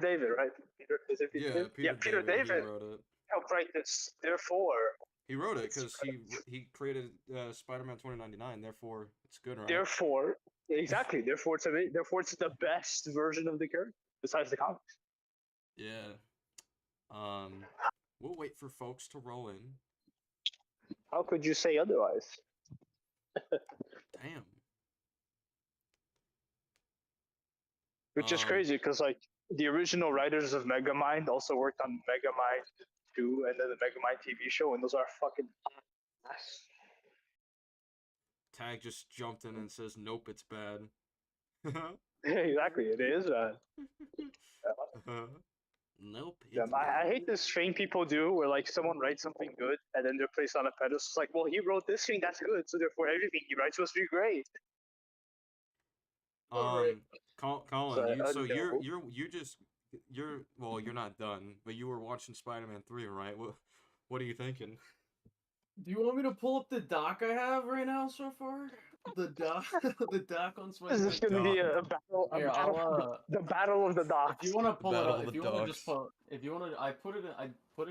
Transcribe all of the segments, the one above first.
David, right? Peter, is it Peter Yeah, David? Yeah, Peter David. He David wrote it. helped write this. Therefore, He wrote it it's because he created Spider-Man 2099. Therefore, it's good, right? therefore exactly. Therefore, it's the best version of the character besides the comics. Yeah. Um, we'll wait for folks to roll in. How could you say otherwise? Damn. Which is crazy because like the original writers of Megamind also worked on Megamind 2 and then the Megamind TV show, and those are fucking ass. Tag just jumped in and says, "Nope, it's bad." Exactly, it is. Nope, Yeah, it's bad. I hate this thing people do where like someone writes something good and then they're placed on a pedestal. It's like, well, he wrote this thing that's good, so therefore everything he writes must be great. Colin, So, no. you're not done, but you were watching Spider-Man 3, right? What are you thinking? Do you want me to pull up the doc I have right now so far? The doc, the doc on This Spider-Man. is going to be a battle. Here, the battle of the docs. If you want to pull it Battle up, of if the you want to docs. just pull, if you want to, I put it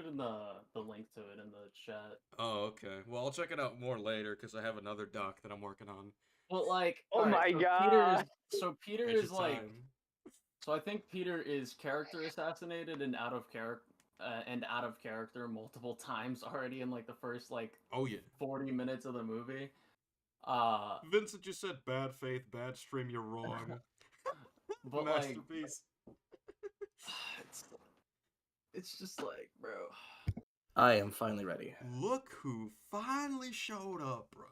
in the link to it in the chat. Oh, okay. Well, I'll check it out more later because I have another doc that I'm working on. But like, oh my so god! Peter Edge is of like, time. so I think Peter is character assassinated and out of character multiple times already in like the first like Oh yeah. 40 minutes of the movie. Vincent just said bad faith, bad stream. You're wrong. But Masterpiece. it's just like, bro. I am finally ready. Look who finally showed up, bro.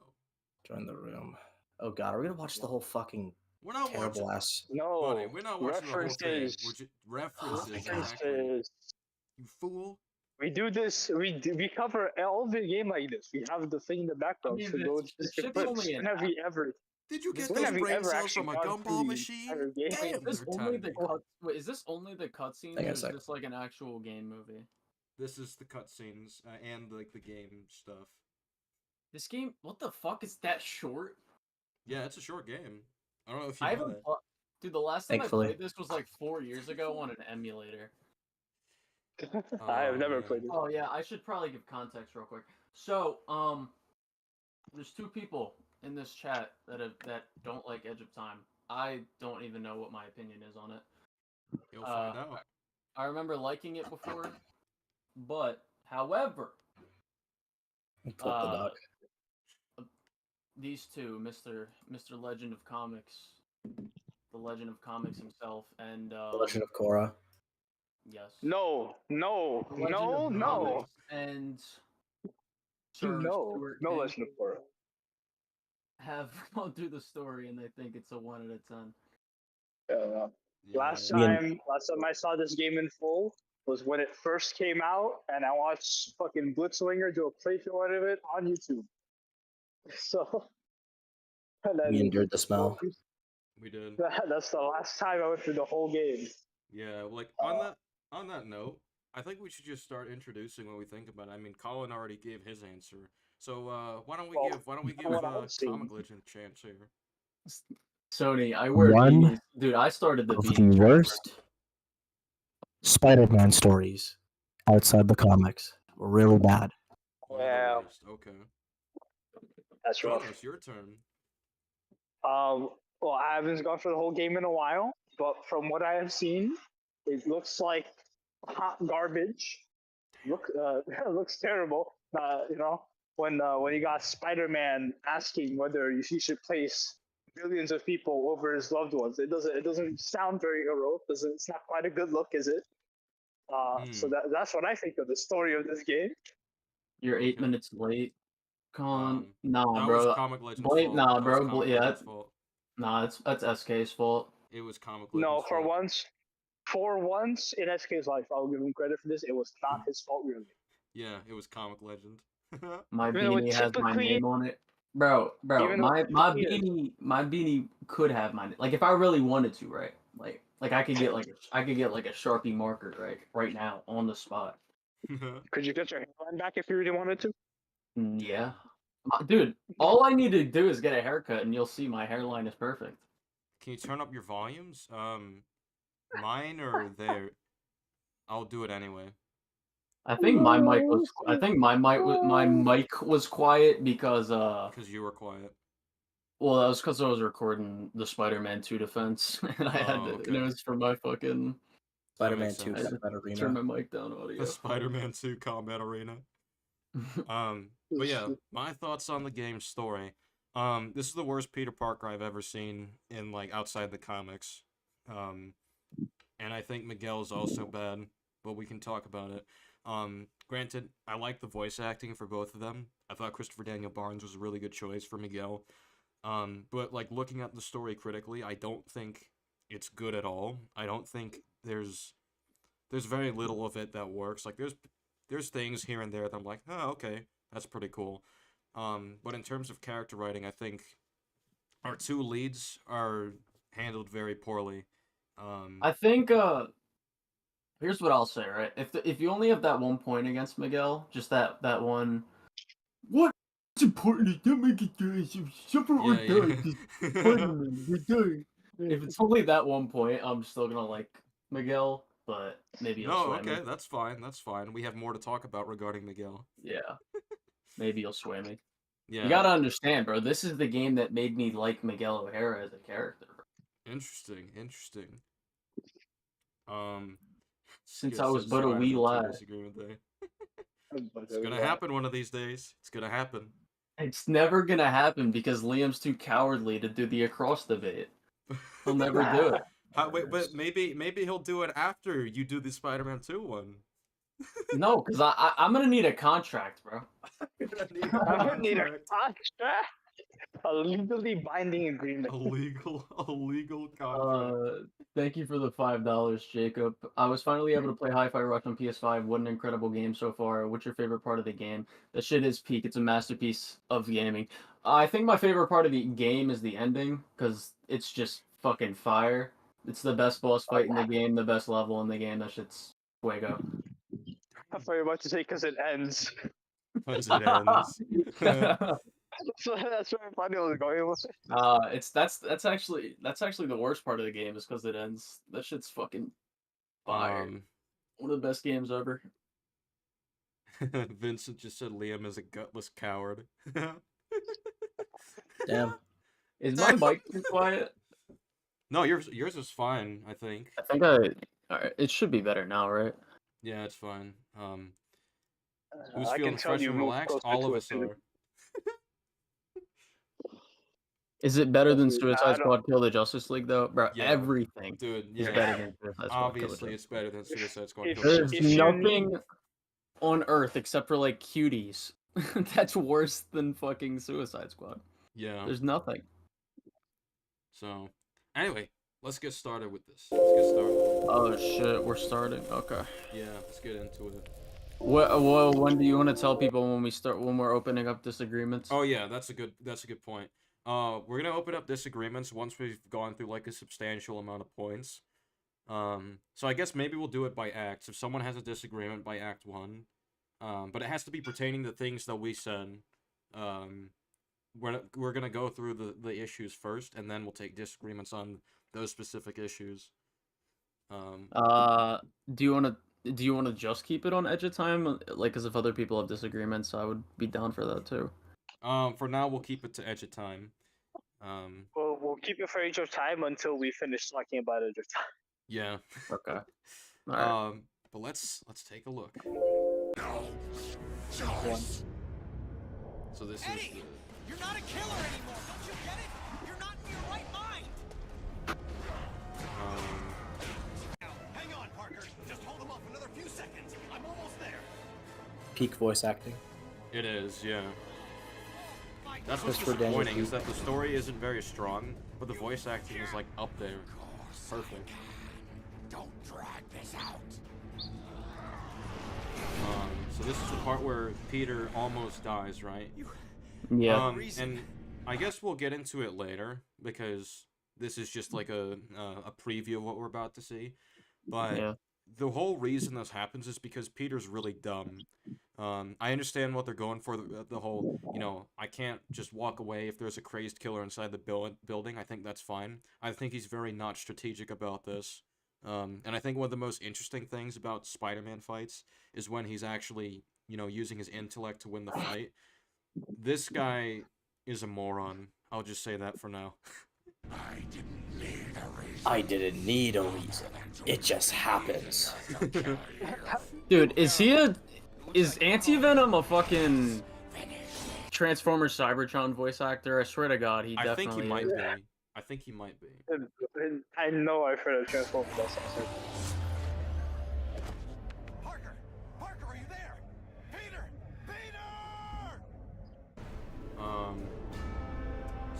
Join the room. Oh god, are we gonna watch the whole fucking We're not terrible watching. ass? No, Buddy, we're not watching the whole thing. references. We're just references. References. Exactly. You fool. We do this. We cover all the game like this. We have the thing in the background. I mean, so go this to shit's clips. only an When have we ever? Did you get When those have we brain ever cells actually from a gone through gumball the machine? entire game? Damn, Is this they're only the tiny. wait, is this only the cutscenes, Hang on or a is sec. this like an actual game movie? This is the cutscenes and like the game stuff. This game, what the fuck is that short? Yeah, it's a short game. I don't know if you I know haven't, that. dude. The last time Thankfully. I played this was like 4 years ago on an emulator. I have never man. played it. Oh yeah, I should probably give context real quick. So, there's two people in this chat that don't like Edge of Time. I don't even know what my opinion is on it. You'll find out. I remember liking it before, but however, Pull up the doc. these two, Mr. Legend of Comics, the Legend of Comics himself, and The Legend of Korra. yes, No, no, The Legend no, of no, Comics and Sir no, Stuart no King Legend of Korra. have gone through the story, and they think it's a 1 out of 10. Yeah. Last Me and- time I saw this game in full was when it first came out, and I watched fucking Blitzwinger do a playthrough out of it on YouTube. So, and then, We endured the smell. We did. That's the last time I went through the whole game. Yeah, like on that note, I think we should just start introducing what we think about it. I mean, Colin already gave his answer, so why don't we give Comic Legend a chance here? Sony, I wear One beanies. Dude, I started the of beanie the trend. worst Spider-Man stories outside the comics were really bad. One of the Yeah. worst. Okay. That's rough. Jonas, your turn. Well, I haven't gone for the whole game in a while, but from what I have seen, it looks like hot garbage. It looks terrible. When you got Spider-Man asking whether he should place billions of people over his loved ones, it doesn't sound very heroic. It's not quite a good look, is it? So that's what I think of the story of this game. You're 8 minutes late. Colin, That bro. was Comic Legend's Blade, fault. nah, That bro. was Comic Yeah, Legend's fault. nah, that's SK's fault. It was Comic Legend's No, fault. for once in SK's life, I'll give him credit for this. It was not his fault, really. Yeah, it was Comic Legend. My Even though beanie has my typically- name on it. Bro, Even though my typically my beanie could have my like if I really wanted to, right? Like I could get like a Sharpie marker right now on the spot. Could you get your hairline back if you really wanted to? Yeah. Dude, all I need to do is get a haircut and you'll see my hairline is perfect. Can you turn up your volumes? Mine or I'll do it anyway. I think my mic was. I think my mic was quiet because Because you were quiet. Well, that was because I was recording the Spider-Man 2 defense, and I had to. Okay. And it was for my fucking. Spider-Man 2 sense. Combat Arena. Turn my mic down audio. The Spider-Man 2 Combat Arena. But yeah, my thoughts on the game's story. This is the worst Peter Parker I've ever seen in like outside the comics. And I think Miguel's also bad, but we can talk about it. Granted, I like the voice acting for both of them. I thought Christopher Daniel Barnes was a really good choice for Miguel. But like looking at the story critically, I don't think it's good at all. I don't think there's very little of it that works. Like there's things here and there that I'm like, oh, okay, that's pretty cool. But in terms of character writing, I think our two leads are handled very poorly. I think here's what I'll say, right? If you only have that 1 point against Miguel, just that one. What's important is don't make it super or die. We're dying. If it's only that 1 point, I'm still gonna like Miguel, but maybe you'll sway me. Okay, that's fine. That's fine. We have more to talk about regarding Miguel. Yeah, maybe you'll sway me. Yeah. You gotta understand, bro. This is the game that made me like Miguel O'Hara as a character. Interesting. Since I was but a wee lad. It's gonna happen one of these days. It's gonna happen. It's never gonna happen because Liam's too cowardly to do the across debate. He'll never do it. Wait, but maybe he'll do it after you do the Spider-Man 2 one. No, because I'm gonna need a contract, bro. I'm gonna need a contract. A legally binding agreement. A legal contract. Thank you for the $5, Jacob. I was finally able to play Hi-Fi Rush on PS5. What an incredible game so far. What's your favorite part of the game? That shit is peak. It's a masterpiece of gaming. I think my favorite part of the game is the ending, because it's just fucking fire. It's the best boss fight in the game, the best level in the game. That shit's fuego. I'm very much to say because it ends. Because it ends. So that's where Funny was going with it. That's actually the worst part of the game is because it ends. That shit's fucking fire. One of the best games ever. Vincent just said Liam is a gutless coward. Damn. Is my mic too quiet? No, yours is fine, I think. Alright, it should be better now, right? Yeah, it's fine. Who's I feeling can tell fresh you and move relaxed? closer All to of it, us too. are. Is it better than Definitely. Suicide Squad Kill the Justice League though? Bro, Yeah. everything Dude, is yeah. better than Suicide Squad Kill the Obviously, Justice it's better than Suicide Squad. if- Kill the There's Justice you nothing need- on Earth except for like cuties that's worse than fucking Suicide Squad. Yeah. There's nothing. So, anyway, let's get started with this. Let's get started. Oh shit, we're starting. Okay. Yeah, let's get into it. Well, when do you want to tell people when we're opening up disagreements? Oh yeah, that's a good point. We're gonna open up disagreements once we've gone through like a substantial amount of points. So I guess maybe we'll do it by acts. If someone has a disagreement by Act 1, but it has to be pertaining to things that we said. We're gonna go through the issues first, and then we'll take disagreements on those specific issues. Do you want to just keep it on Edge of Time? Like, because if other people have disagreements, I would be down for that too. For now, we'll keep it to Edge of Time. We'll keep it for Age of Time until we finish talking about Age of Time. Yeah. Okay. All right. But let's take a look. So this Eddie, is. you're not a killer anymore. Don't you get it? You're not in your right mind. Now, hang on, Parker. Just hold him up another few seconds. I'm almost there. Peak voice acting. It is, yeah. My That's what's Christopher Daniel disappointing, is Hughes. that the story isn't very strong, but the voice acting is like up there. Perfect. Don't drag this out. So this is the part where Peter almost dies, right? Yeah. And I guess we'll get into it later, because this is just like a preview of what we're about to see. But Yeah. the whole reason this happens is because Peter's really dumb. I understand what they're going for, the whole, I can't just walk away if there's a crazed killer inside the building. I think that's fine. I think he's very not strategic about this. And I think one of the most interesting things about Spider-Man fights is when he's actually, using his intellect to win the fight. This guy is a moron. I'll just say that for now. I didn't need a reason. It just happens. Dude, is Anti-Venom a fucking Transformers Cybertron voice actor? I swear to God, he I think he definitely might is. be. I think he might be. I know I've heard of Transformers. Parker! Parker, are you there? Peter! Peter!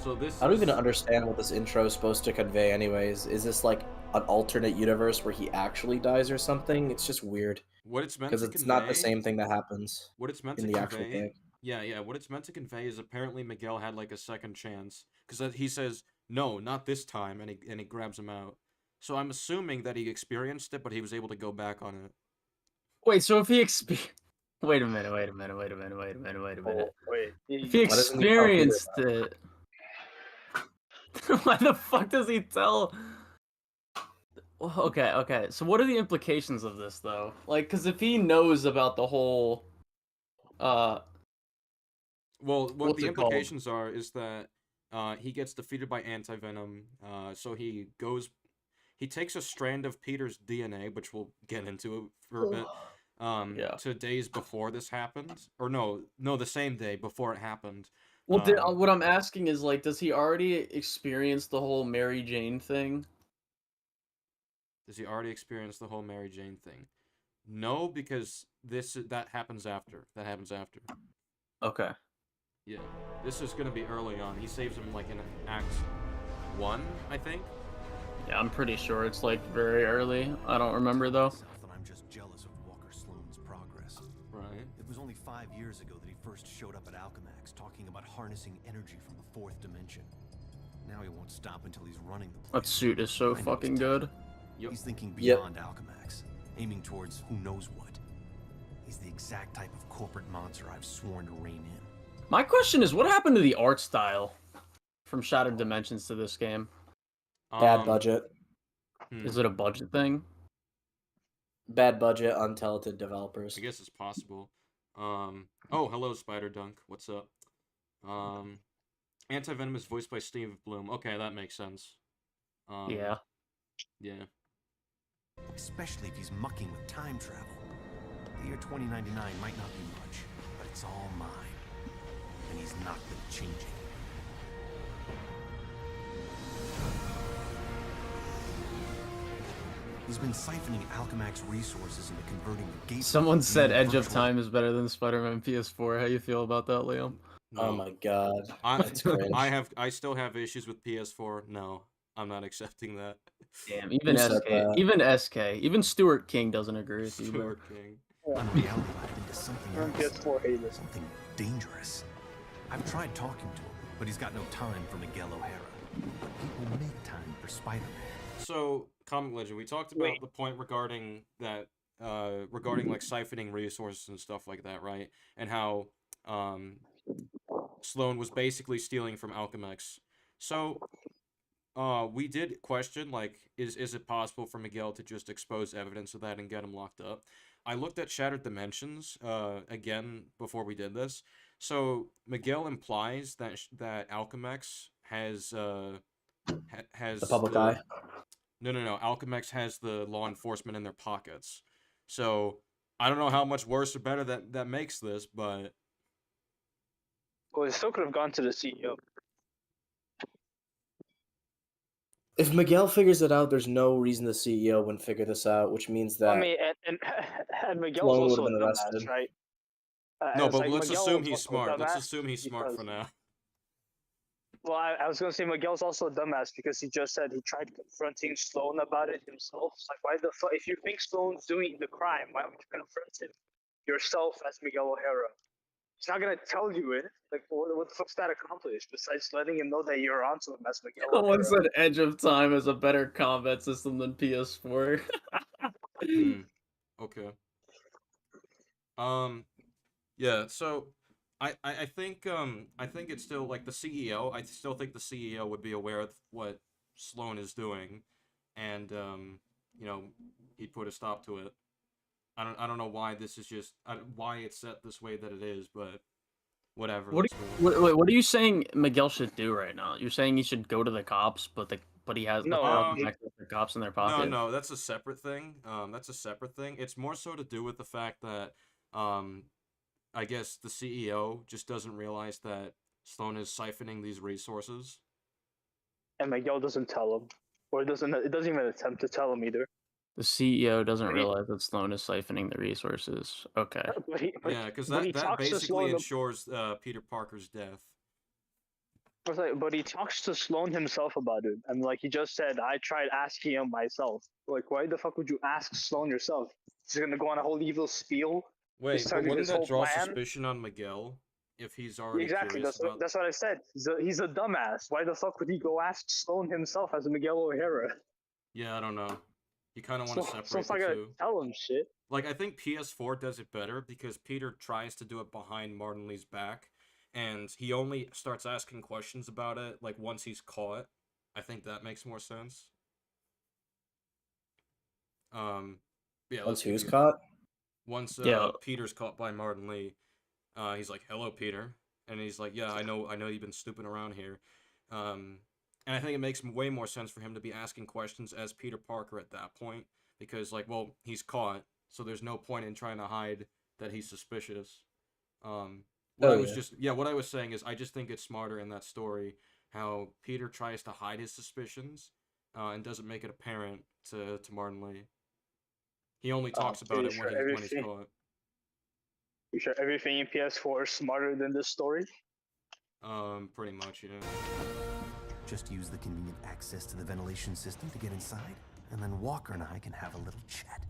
So this. I don't even understand what this intro is supposed to convey anyways. Is this like an alternate universe where he actually dies or something? It's just weird. What it's meant to Because it's convey. not the same thing that happens What it's meant in to the actual convey. game. Yeah. What it's meant to convey is apparently Miguel had like a second chance because he says no, not this time, and he grabs him out. So I'm assuming that he experienced it, but he was able to go back on it. Wait, so if he Wait a minute. Wait. If he Why doesn't he tell Peter experienced it, why the fuck does he tell? Well, okay. So what are the implications of this though? Like, because if he knows about the whole, Well, what What's the it called? implications are is that he gets defeated by Anti-Venom. So he takes a strand of Peter's DNA, which we'll get into for a bit. Yeah. To days before this happened, or no, the same day before it happened. Well, what I'm asking is like, does he already experience the whole Mary Jane thing? Does he already experience the whole Mary Jane thing? No, because that happens after. That happens after. Okay. Yeah, this is gonna be early on. He saves him like in Act 1, I think. Yeah, I'm pretty sure it's like very early. I don't remember though. That I'm just jealous of Walker Sloan's progress. Right. It was only 5 years ago that he first showed up at Alchemax talking about harnessing energy from the fourth dimension. Now he won't stop until he's running the place. That suit is so I know fucking it's good. Yep. He's thinking Yep. beyond Alchemax, aiming towards who knows what. He's the exact type of corporate monster I've sworn to rein in. My question is, what happened to the art style from Shattered Dimensions to this game? Bad budget. Is it a budget thing? Bad budget, untalented developers. I guess it's possible. Oh, hello, Spider Dunk. What's up? Anti-Venom is voiced by Steve Bloom. Okay, that makes sense. Yeah. Yeah. Especially if he's mucking with time travel. The year 2099 might not be much, but it's all mine. And he's not been changing. He's been siphoning Alchemax resources into converting the gates. Someone said into Edge of virtual- Time is better than Spider-Man PS4. How you feel about that, Liam? Oh No. my god. That's I cringe. I still have issues with PS4. No, I'm not accepting that. Damn, even Who said SK, that? even Stuart King doesn't agree with you. Bro. Stuart King. In reality, I've been to something I'm else. PS4 hater. Something dangerous. I've tried talking to him, but he's got no time for Miguel O'Hara. But people make time for Spider-Man. So, Comic Legend, we talked about Wait. the point regarding that, regarding like siphoning resources and stuff like that, right? And how Sloan was basically stealing from Alchemax. So, we did question like, is it possible for Miguel to just expose evidence of that and get him locked up? I looked at Shattered Dimensions again before we did this. So Miguel implies that Alchemax has has The public eye. No. Alchemax has the law enforcement in their pockets. So I don't know how much worse or better that makes this, but Well, it still could have gone to the CEO. If Miguel figures it out, there's no reason the CEO wouldn't figure this out, which means that I mean, and Miguel's Sloan also a would've been dumbass, arrested. right? no. It's But like let's Miguel assume is he's also a smart. Let's dumbass assume he's smart for because- now. Well, I was gonna say Miguel's also a dumbass because he just said he tried confronting Sloan about it himself. It's like, why the fuck? If you think Sloan's doing the crime, why don't you confront him yourself as Miguel O'Hara? He's not gonna tell you it. Like, what the fuck's that accomplished besides letting him know that you're onto him as Miguel Someone O'Hara? said Edge of Time is a better combat system than PS4. Okay. Yeah, so I think it's still like the CEO. I still think the CEO would be aware of what Sloan is doing, and he put a stop to it. I don't know why this is just why it's set this way that it is, but whatever. What are you saying Miguel should do right now? You're saying he should go to the cops, but he has the power to access the cops in their pocket. No, that's a separate thing. That's a separate thing. It's more so to do with the fact that I guess the CEO just doesn't realize that Sloan is siphoning these resources. And Miguel doesn't tell him, or it doesn't even attempt to tell him either. The CEO doesn't realize that Sloan is siphoning the resources. Okay. Yeah, because that basically ensures Peter Parker's death. But he talks to Sloan himself about it, and like he just said, I tried asking him myself. Like, why the fuck would you ask Sloan yourself? He's gonna go on a whole evil spiel. Wait, but wouldn't that draw suspicion on Miguel if he's already exactly? That's what I said. He's a dumbass. Why the fuck would he go ask Sloan himself as Miguel O'Hara? Yeah, I don't know. You kind of want to separate so the two. Tell him shit. Like, I think PS4 does it better because Peter tries to do it behind Martin Lee's back, and he only starts asking questions about it, like, once he's caught. I think that makes more sense. Yeah. Once who's caught? Once Peter's caught by Martin Lee, he's like, "Hello, Peter," and he's like, "Yeah, I know you've been snooping around here." And I think it makes way more sense for him to be asking questions as Peter Parker at that point, because, like, well, he's caught, so there's no point in trying to hide that he's suspicious. What I was saying is I just think it's smarter in that story how Peter tries to hide his suspicions and doesn't make it apparent to Martin Lee. He only talks about it when he's caught. You sure everything in PS4 is smarter than this story? Pretty much, yeah. Just use the convenient access to the ventilation system to get inside, and then Walker and I can have a little chat.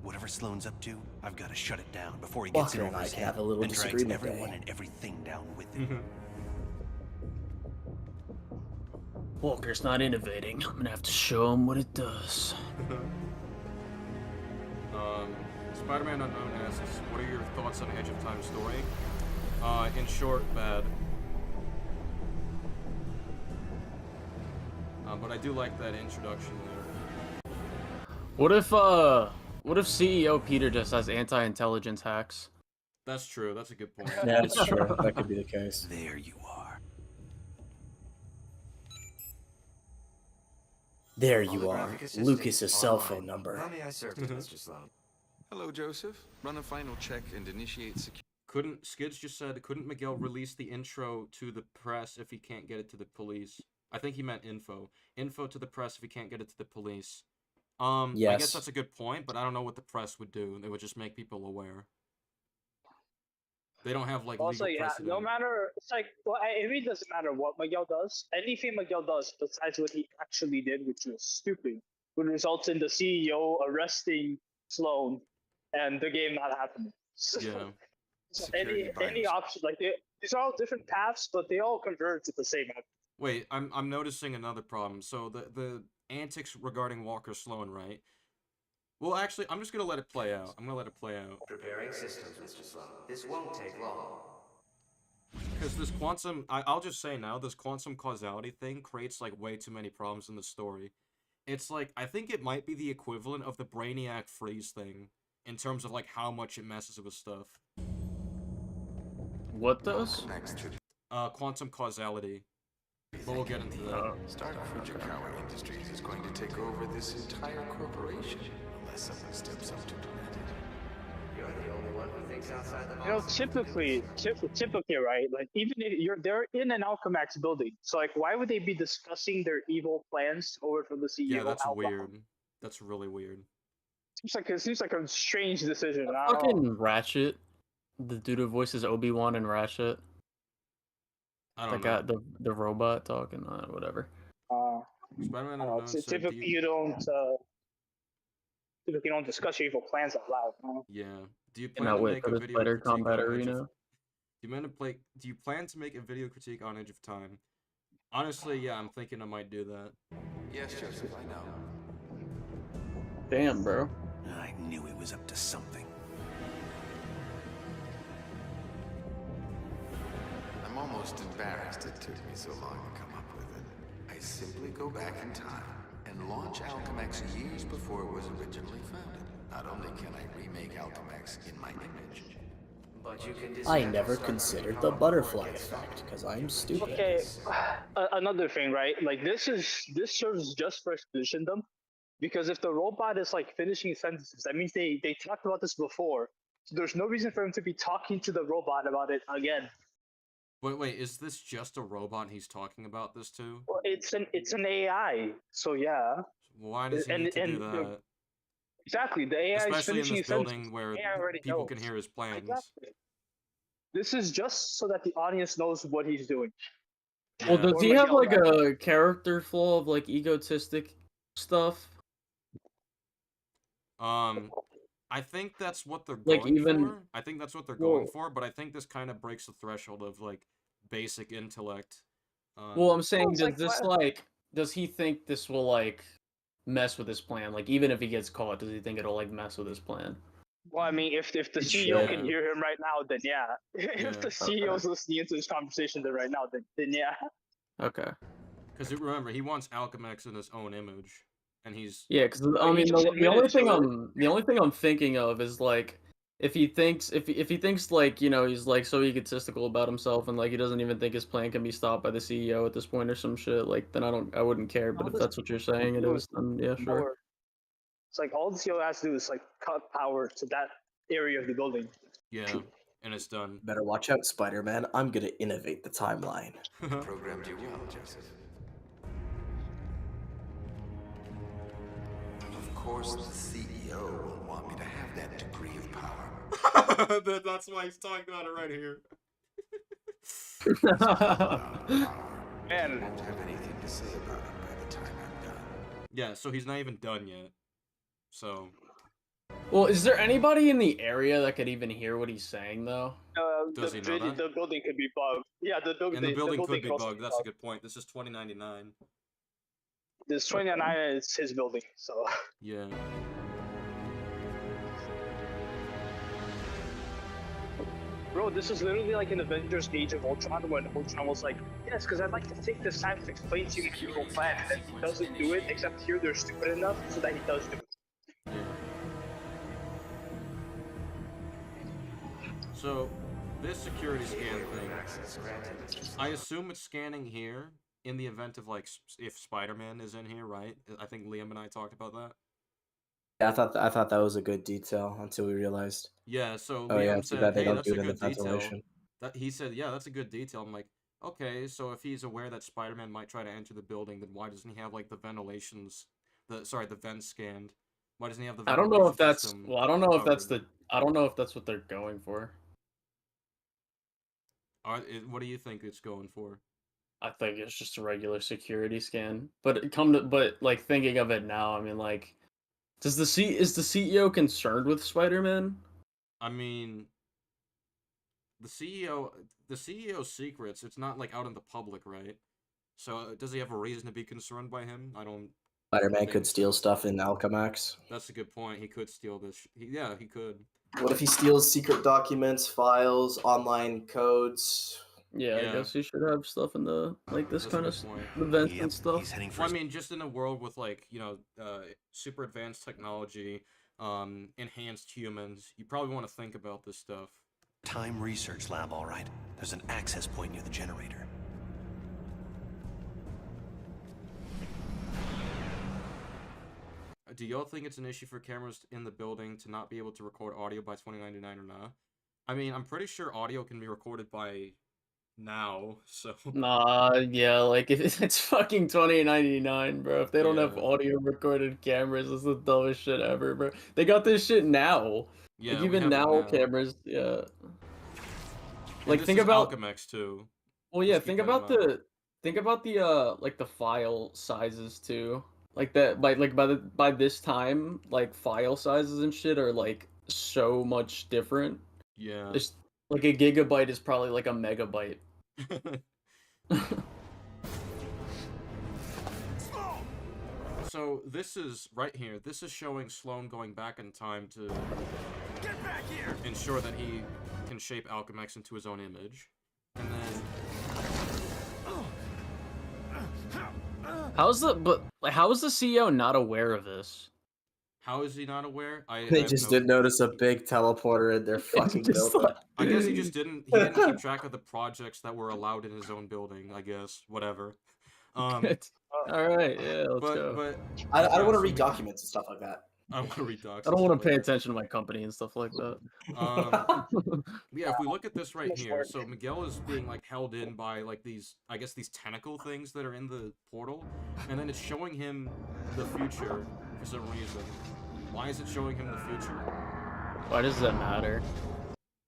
Whatever Sloan's up to, I've got to shut it down before he gets in over his head and drags everyone and everything down with him. Walker's not innovating. I'm gonna have to show him what it does. Spider-Man Unknown asks, what are your thoughts on Edge of Time story? In short, bad. But I do like that introduction there. What if CEO Peter just has anti-intelligence hacks? That's true. That's a good point. Yeah, it's true. That could be the case. There you are. There you are. Lucas's cell phone number. How may I serve you, Mr. Sloan? Hello, Joseph. Run a final check and initiate security. Skids just said, couldn't Miguel release the intro to the press if he can't get it to the police? I think he meant info. Info to the press if he can't get it to the police. Yes. I guess that's a good point, but I don't know what the press would do. They would just make people aware. They don't have, like, also, legal precedent. no matter, it's like, well, it really doesn't matter what Miguel does. Anything Miguel does besides what he actually did, which was stupid, would result in the CEO arresting Sloan and the game not happening. Yeah. So any option, like, these are all different paths, but they all converge to the same end. Wait, I'm noticing another problem. So the antics regarding Walker Sloan, right? Well, actually, I'm just gonna let it play out. Preparing systems, Mr. Sloan. This won't take long. Because this quantum, I'll just say now, this quantum causality thing creates, like, way too many problems in the story. It's like, I think it might be the equivalent of the Brainiac freeze thing, in terms of, like, how much it messes with stuff. What does? Quantum causality. But we'll get into that. Startup Fujikawa Industries is going to take over this entire corporation unless someone steps up to prevent it. You're the only one who thinks outside the box. Typically, right? Like, even if they're in an Alchemax building, so like, why would they be discussing their evil plans over from the CEO? Yeah, that's weird. That's really weird. It seems like a strange decision. Fucking Ratchet, the dude who voices Obi-Wan and Ratchet. I don't know. The robot talking, whatever. Spider-Man Unknown said, typically you don't discuss your evil plans out loud. No? Yeah. Do you plan to make a video critique combat on arena? Do you plan to make a video critique on Edge of Time? Honestly, yeah, I'm thinking I might do that. Yes, Joseph, I know. Damn, bro. I knew he was up to something. I'm almost embarrassed it took me so long to come up with it. I simply go back in time and and launch Alchemax years before it was originally founded. Not only can I remake Alchemax in my image, But you can I dismantle never structures considered before the the butterfly core gets effect, started. because I'm stupid. Okay, another thing, right? Like this serves just for exposition them, because if the robot is like finishing sentences, that means they talked about this before. So there's no reason for him to be talking to the robot about it again. Wait, is this just a robot he's talking about this to? Well, it's an AI, so yeah. Why does he need to do that? Exactly, the AI is Especially in finishing this sentences. building where The AI already people knows. can hear his plans. Exactly. This is just so that the audience knows what he's doing. Well, Yeah. does Or he like have yell like back. a character flaw of like egotistic stuff? I think that's what they're Like, going even- for. I think that's what they're going Well- for, but I think this kind of breaks the threshold of like basic intellect. Well, I'm saying, it's does like this what- like, does he think this will like mess with his plan? Like, even if he gets caught, does he think it'll like mess with his plan? Well, I mean, if the It CEO should. can hear him right now, then yeah. If the CEO's listening into this conversation right now, then yeah. Okay. Because remember, he wants Alchemax in his own image, and he's Yeah, because I he mean, just the only admitted thing to it. the only thing I'm thinking of is like, if he thinks like, you know, he's like so egotistical about himself and like he doesn't even think his plan can be stopped by the CEO at this point or some shit, like then I wouldn't care. But How if does that's what you're saying it do is, then yeah, sure. Or it's like all the CEO has to do is like cut power to that area of the building. yeah, and it's done. Better watch out, Spider-Man. I'm gonna innovate the timeline. programmed you well, Joseph. Of course, the CEO will want me to have that degree of power. That's why he's talking about it right here. Man, I won't have anything to say about it by the time I'm done. Yeah, so he's not even done yet. So Well, is there anybody in the area that could even hear what he's saying though? Does he know that? The building could be bugged. Yeah, the and the building could be also bugged. That's a good point. This is 2099. This 29 is his building, so Yeah. bro, this is literally like in Avengers: Age of Ultron when Ultron was like, yes, because I'd like to take this time to explain to you my evil plan, and then he doesn't do it, except here they're stupid enough so that he does do it. Yeah. So, this security scan thing, I assume it's scanning here in the event of, like, if Spider-Man is in here, right? I think Liam and I talked about that. Yeah, I thought that was a good detail until we realized. Yeah, so Oh Liam yeah, too said, bad they hey, don't that's do a it in the good detail. ventilation. He said, yeah, that's a good detail. I'm like, okay, so if he's aware that Spider-Man might try to enter the building, then why doesn't he have, like, the vents scanned? Why doesn't he have the I don't know if ventilation that's system well, I don't know if that's covered? I don't know if that's what they're going for. What do you think it's going for? I think it's just a regular security scan. But like thinking of it now, I mean like is the CEO concerned with Spider-Man? I mean, the CEO's secrets, it's not like out in the public, right? So does he have a reason to be concerned by him? I don't. Spider-Man think could steal so. stuff in Alchemax. That's a good point. He could steal this. Yeah, he could. What if he steals secret documents, files, online codes? Yeah, I Yeah. guess he should have stuff in the like this That's a kind of good point. events Yep, and stuff. he's heading for Well, I his mean, just in a world with like super advanced technology, enhanced humans, you probably want to think about this stuff. time research lab, all right. There's an access point near the generator. Do y'all think it's an issue for cameras in the building to not be able to record audio by 2099 or not? I mean, I'm pretty sure audio can be recorded by now, so... Nah, yeah, like if it's fucking 2099, bro. If they don't have Yeah. audio recorded cameras, it's the dumbest shit ever, bro. They got this shit now. Yeah, like we even have it now, now. cameras, yeah. And Like this think is about Alchemax too. well, yeah, Let's keep that in mind. think about the like the file sizes too. Like that by this time, like file sizes and shit are like so much different. Yeah. It's like a gigabyte is probably like a megabyte. So this is right here. This is showing Sloan going back in time to ensure that he can shape Alchemax into his own image. And then How is the CEO not aware of this? How is he not aware? I They have just no didn't notice a big teleporter in their fucking Just building. I guess he just didn't. He didn't keep track of the projects that were allowed in his own building. I guess whatever. All right, yeah, let's go. But I don't yeah, want to so read documents and stuff like that. I want to read docs. I don't and want to stuff pay like that. attention to my company and stuff like that. Yeah, if we look at this right much here, work. so Miguel is being like held in by like these, I guess these tentacle things that are in the portal, and then it's showing him the future for some reason. Why is it showing him the future? Why does that matter?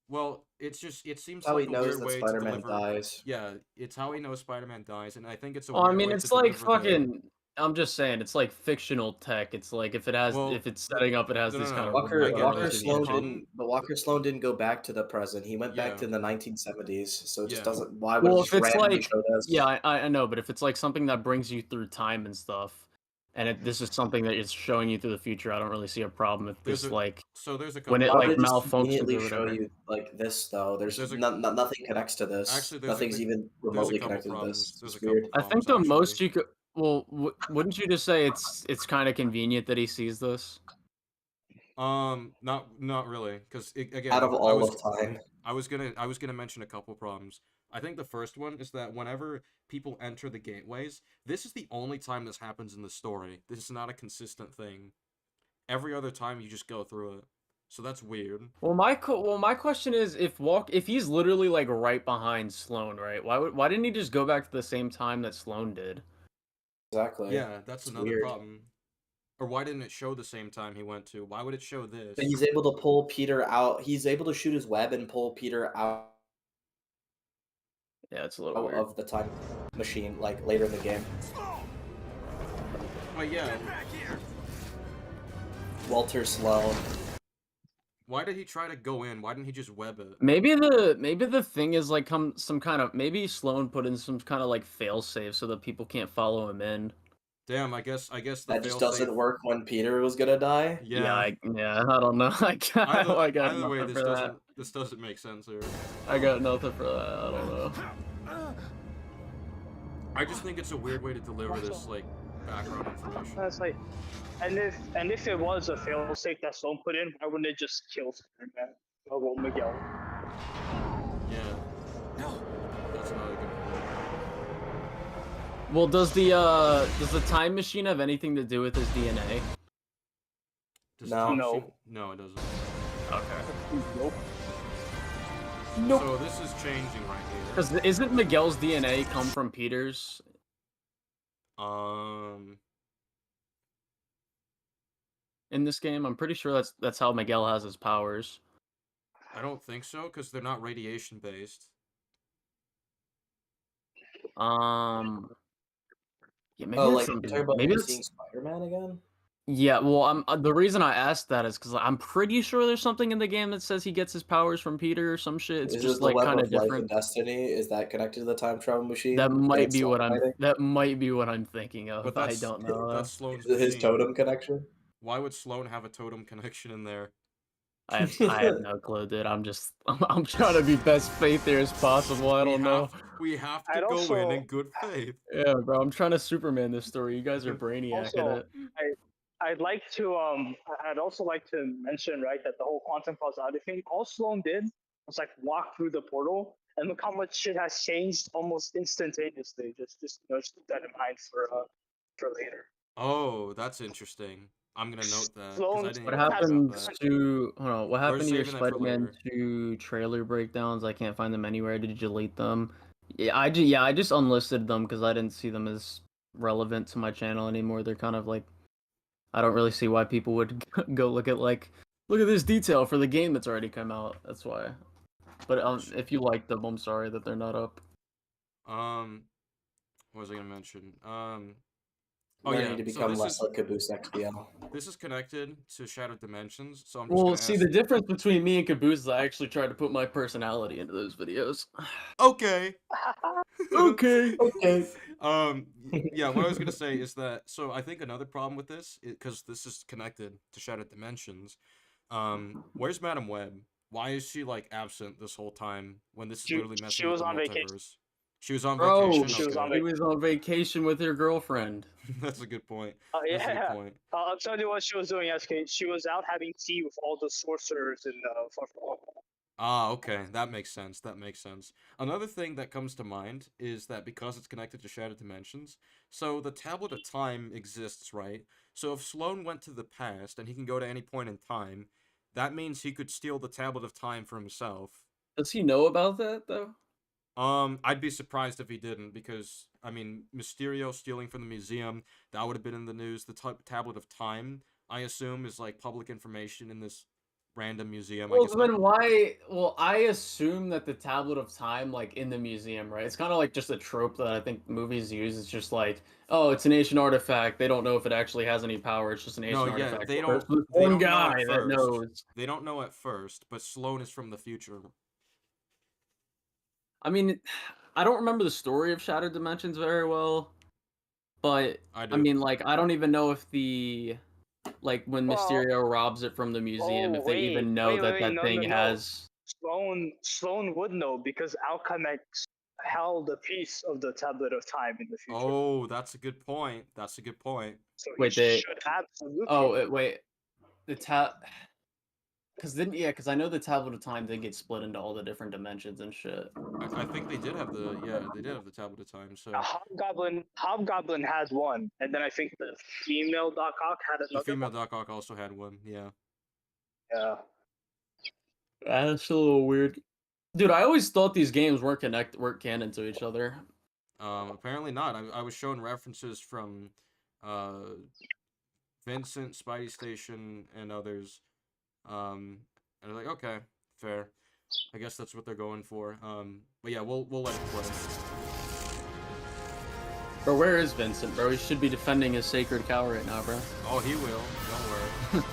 Well, it seems How like he a knows weird that way Spider-Man to deliver. dies. Yeah, it's how he knows Spider-Man dies, and I think it's a Well, I weird mean, way it's to like deliver the. fucking. I'm just saying, it's like fictional tech. It's like if Well, it's setting up, it has no, these no, kind no. of Walker I get Walker that. regulations. Sloan Come- didn't, but Walker Sloan didn't go back to the present. He went back Yeah. to the 1970s. So it just Yeah. doesn't. Why would Well, it if just it's randomly like, show this? yeah, I know, but if it's like something that brings you through time and stuff, and this is something that is showing you through the future, I don't really see a problem if There's this a- like So there's a couple. when it Why would like it just malfunctions conveniently or show whatever. you like this though? There's There's a- nothing connects to this. Actually, there's Nothing's even there's a remotely couple connected to problems. this. There's It's a weird. couple I think the problems, most actually. you could. Well, wouldn't you just say it's kind of convenient that he sees this? Not really, because again, Out of I all was of time. I was gonna mention a couple problems. I think the first one is that whenever people enter the gateways, this is the only time this happens in the story. This is not a consistent thing. Every other time you just go through it, so that's weird. Well, my question is if he's literally like right behind Sloan, right? Why didn't he just go back to the same time that Sloan did? Exactly. Yeah, that's It's another weird. problem. Or why didn't it show the same time he went to? Why would it show this? But he's able to pull Peter out. He's able to shoot his web and pull Peter out Yeah, it's a little weird. of the time machine like later in the game. But yeah, Walter Sloan. why did he try to go in? Why didn't he just web it? Maybe the thing is like some kind of maybe Sloan put in some kind of like failsafe so that people can't follow him in. Damn, I guess the That just failsafe- doesn't work when Peter was gonna die. Yeah. I don't know. I got Either way, nothing this for that. doesn't make sense here. I got nothing for that. I don't know. I just think it's a weird way to deliver this like background information. That's like, and if it was a failsafe that Sloan put in, why wouldn't it just kill Spider-Man? Well, Miguel. Yeah. That's another good point. Well, does the time machine have anything to do with his DNA? Does No. Tom No. Sheen- No, it doesn't. Okay. Nope. So this is changing right here. Because isn't Miguel's DNA come from Peter's? In this game, I'm pretty sure that's how Miguel has his powers. I don't think so, because they're not radiation based. Yeah, maybe Oh, it's like something. talking about Maybe him it's seeing Spider-Man again? yeah. Well, the reason I asked that is because I'm pretty sure there's something in the game that says he gets his powers from Peter or some shit. It's Is just it the like web kind of of life different. and destiny? Is that connected to the time travel machine? That might it's be what Sloan I'm. fighting? That might be what I'm thinking of. But I that's don't know. that's Sloane's Is it his machine. totem connection? Why would Sloane have a totem connection in there? I have no clue, dude. I'm trying to be best faith here as possible. I don't know. We have to I'd go also- in good faith. Yeah, bro. I'm trying to Superman this story. You guys are brainiac at Also, it. I'd also like to mention, right, that the whole quantum causality thing, all Sloan did was like walk through the portal, and look how much shit has changed almost instantaneously. Just keep that in mind for later. Oh, that's interesting. I'm gonna note that. 'Cause I Sloan- didn't What even think happened about that. to hold on? What We're happened to your saving that for Spider-Man later. 2 trailer breakdowns? I can't find them anywhere. Did you delete them? Yeah, I just unlisted them because I didn't see them as relevant to my channel anymore. They're kind of like I don't really see why people would go look at this detail for the game that's already come out. That's why. But if you like them, I'm sorry that they're not up. What was I gonna mention? Oh, yeah, need to so become this less is- like Caboose XBL. This is connected to Shattered Dimensions, so I'm just Well, gonna see, ask... the difference between me and Caboose is I actually tried to put my personality into those videos. Okay. Okay. Okay. Yeah, what I was gonna say is that, so I think another problem with this, because this is connected to Shattered Dimensions, where's Madam Web? Why is she, like, absent this whole time, when this is She- literally she messing with was the on vacation. multiverse? She was on Bro, vacation. She was Okay. on he was on vacation with your girlfriend. That's a good point. That's a good Yeah. point. I'll tell you what she was doing, SK. She was out having tea with all the sorcerers in Far From Home. Ah, okay. That makes sense. That makes sense. Another thing that comes to mind is that because it's connected to Shattered Dimensions, so the Tablet of Time exists, right? So if Sloan went to the past and he can go to any point in time, that means he could steal the Tablet of Time for himself. Does he know about that though? I'd be surprised if he didn't, because I mean, Mysterio stealing from the museum, that would have been in the news. The Tablet of Time, I assume, is like public information in this random museum. I Well, guess. then why? Well, I assume that the Tablet of Time, like in the museum, right? It's kind of like just a trope that I think movies use. It's just like, oh, it's an ancient artifact. They don't know if it actually has any power. It's just an ancient No, yeah, artifact. they But there's don't. this They one don't know guy at that first. knows. They don't know at first, but Sloan is from the future. I mean, I don't remember the story of Shattered Dimensions very well, but I I do. mean, like, I don't even know if the like when Well- Mysterio robs it from the museum, if they even know that thing has. Sloan would know because Alchemax held a piece of the Tablet of Time in the future. Oh, that's a good point. That's a good point. So Wait, he they- should absolutely. Oh, wait, the because I know the Tablet of Time did get split into all the different dimensions and shit. I think they did have the they did have the Tablet of Time. So Hobgoblin has one, and then I think the female Doc Ock had the another. female one. Doc Ock also had one. Yeah. Yeah. That's a little weird. Dude, I always thought these games weren't canon to each other. Apparently not. I was shown references from Vincent, Spidey Station, and others. And I was like, okay, fair. I guess that's what they're going for. But yeah, we'll let it play. Bro, where is Vincent, bro? He should be defending his sacred cow right now, bro. Oh, he will. Don't worry.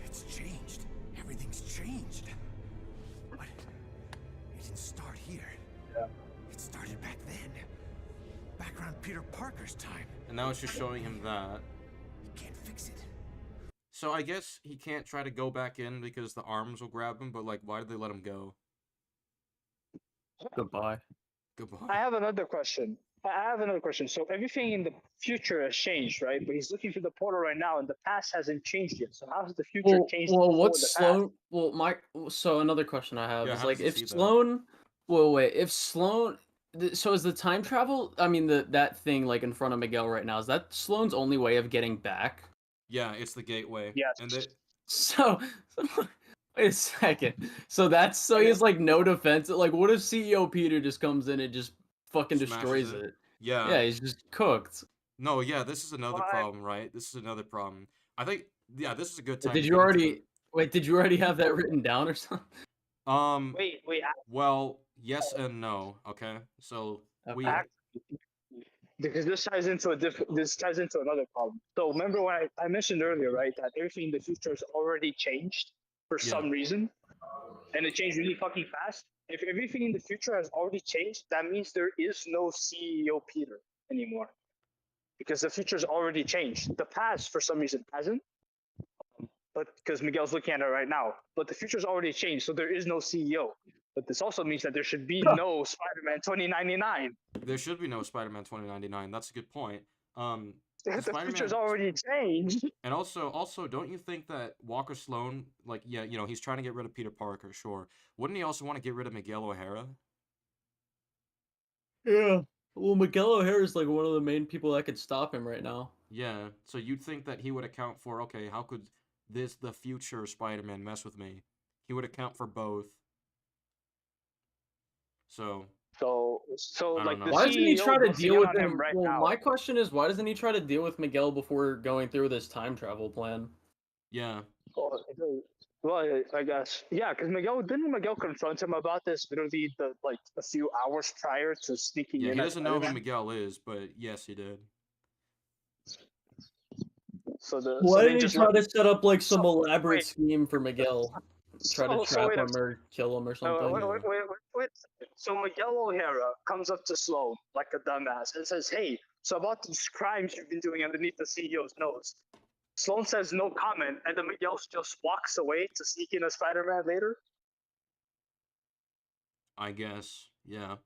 It's changed. Everything's changed. But it didn't start here. Yeah. It started back then. Back around Peter Parker's time. And now it's just showing him that. You can't fix it. So I guess he can't try to go back in because the arms will grab him, but like, why did they let him go? Goodbye. Goodbye. I have another question. So everything in the future has changed, right? But he's looking through the portal right now, and the past hasn't changed yet. So how has the future changed? Well, before what's the past? Sloan? Well, so another question I have Yeah, is how like, does it if see that? Sloan, well, wait, if Sloan, so is the time travel? I mean, that thing like in front of Miguel right now, is that Sloan's only way of getting back? Yeah, it's the gateway. Yes. And they, So wait a second. So he has like no defense. Like, what if CEO Peter just comes in and just fucking Smashes destroys it? it? yeah. Yeah, he's just cooked. No, yeah, this is another Why? problem, right? This is another problem. I think, yeah, this is a good time. Did to you get into already wait? Did you already have that written down or something? the- Wait. Well, yes and no. Okay, so we. Okay. Because this ties into another problem. So remember when I mentioned earlier, right, that everything in the future has already changed for Yeah. some reason, and it changed really fucking fast. If everything in the future has already changed, that means there is no CEO Peter anymore, because the future's already changed. The past, for some reason, hasn't, but because Miguel's looking at it right now. But the future's already changed, so there is no CEO. But this also means that there should be no Spider-Man 2099. There should be no Spider-Man 2099. That's a good point. The Spider-Man- future's already changed. And also, don't you think that Walker Sloan, like, yeah, you know, he's trying to get rid of Peter Parker, sure. Wouldn't he also want to get rid of Miguel O'Hara? Yeah. Well, Miguel O'Hara is like one of the main people that could stop him right now. Yeah. So you'd think that he would account for, okay, how could the future Spider-Man mess with me? He would account for both. So So I like don't the know. Why doesn't he CEO try to busting deal in with on him? right Well, now. my question is, why doesn't he try to deal with Miguel before going through this time travel plan? yeah. Well, I guess because didn't Miguel confront him about this literally a few hours prior to sneaking Yeah, in. he as doesn't know who Spider-Man? Miguel is, but yes, he did. So Why they didn't he just try let- to set up like some So, elaborate wait. scheme for Miguel? Try to So trap wait a him or kill him or something? Wait. So Miguel O'Hara comes up to Sloan like a dumbass and says, "Hey, so about these crimes you've been doing underneath the CEO's nose, Sloan says no comment, and then Miguel just walks away to sneak in a Spider-Man later. I guess, yeah.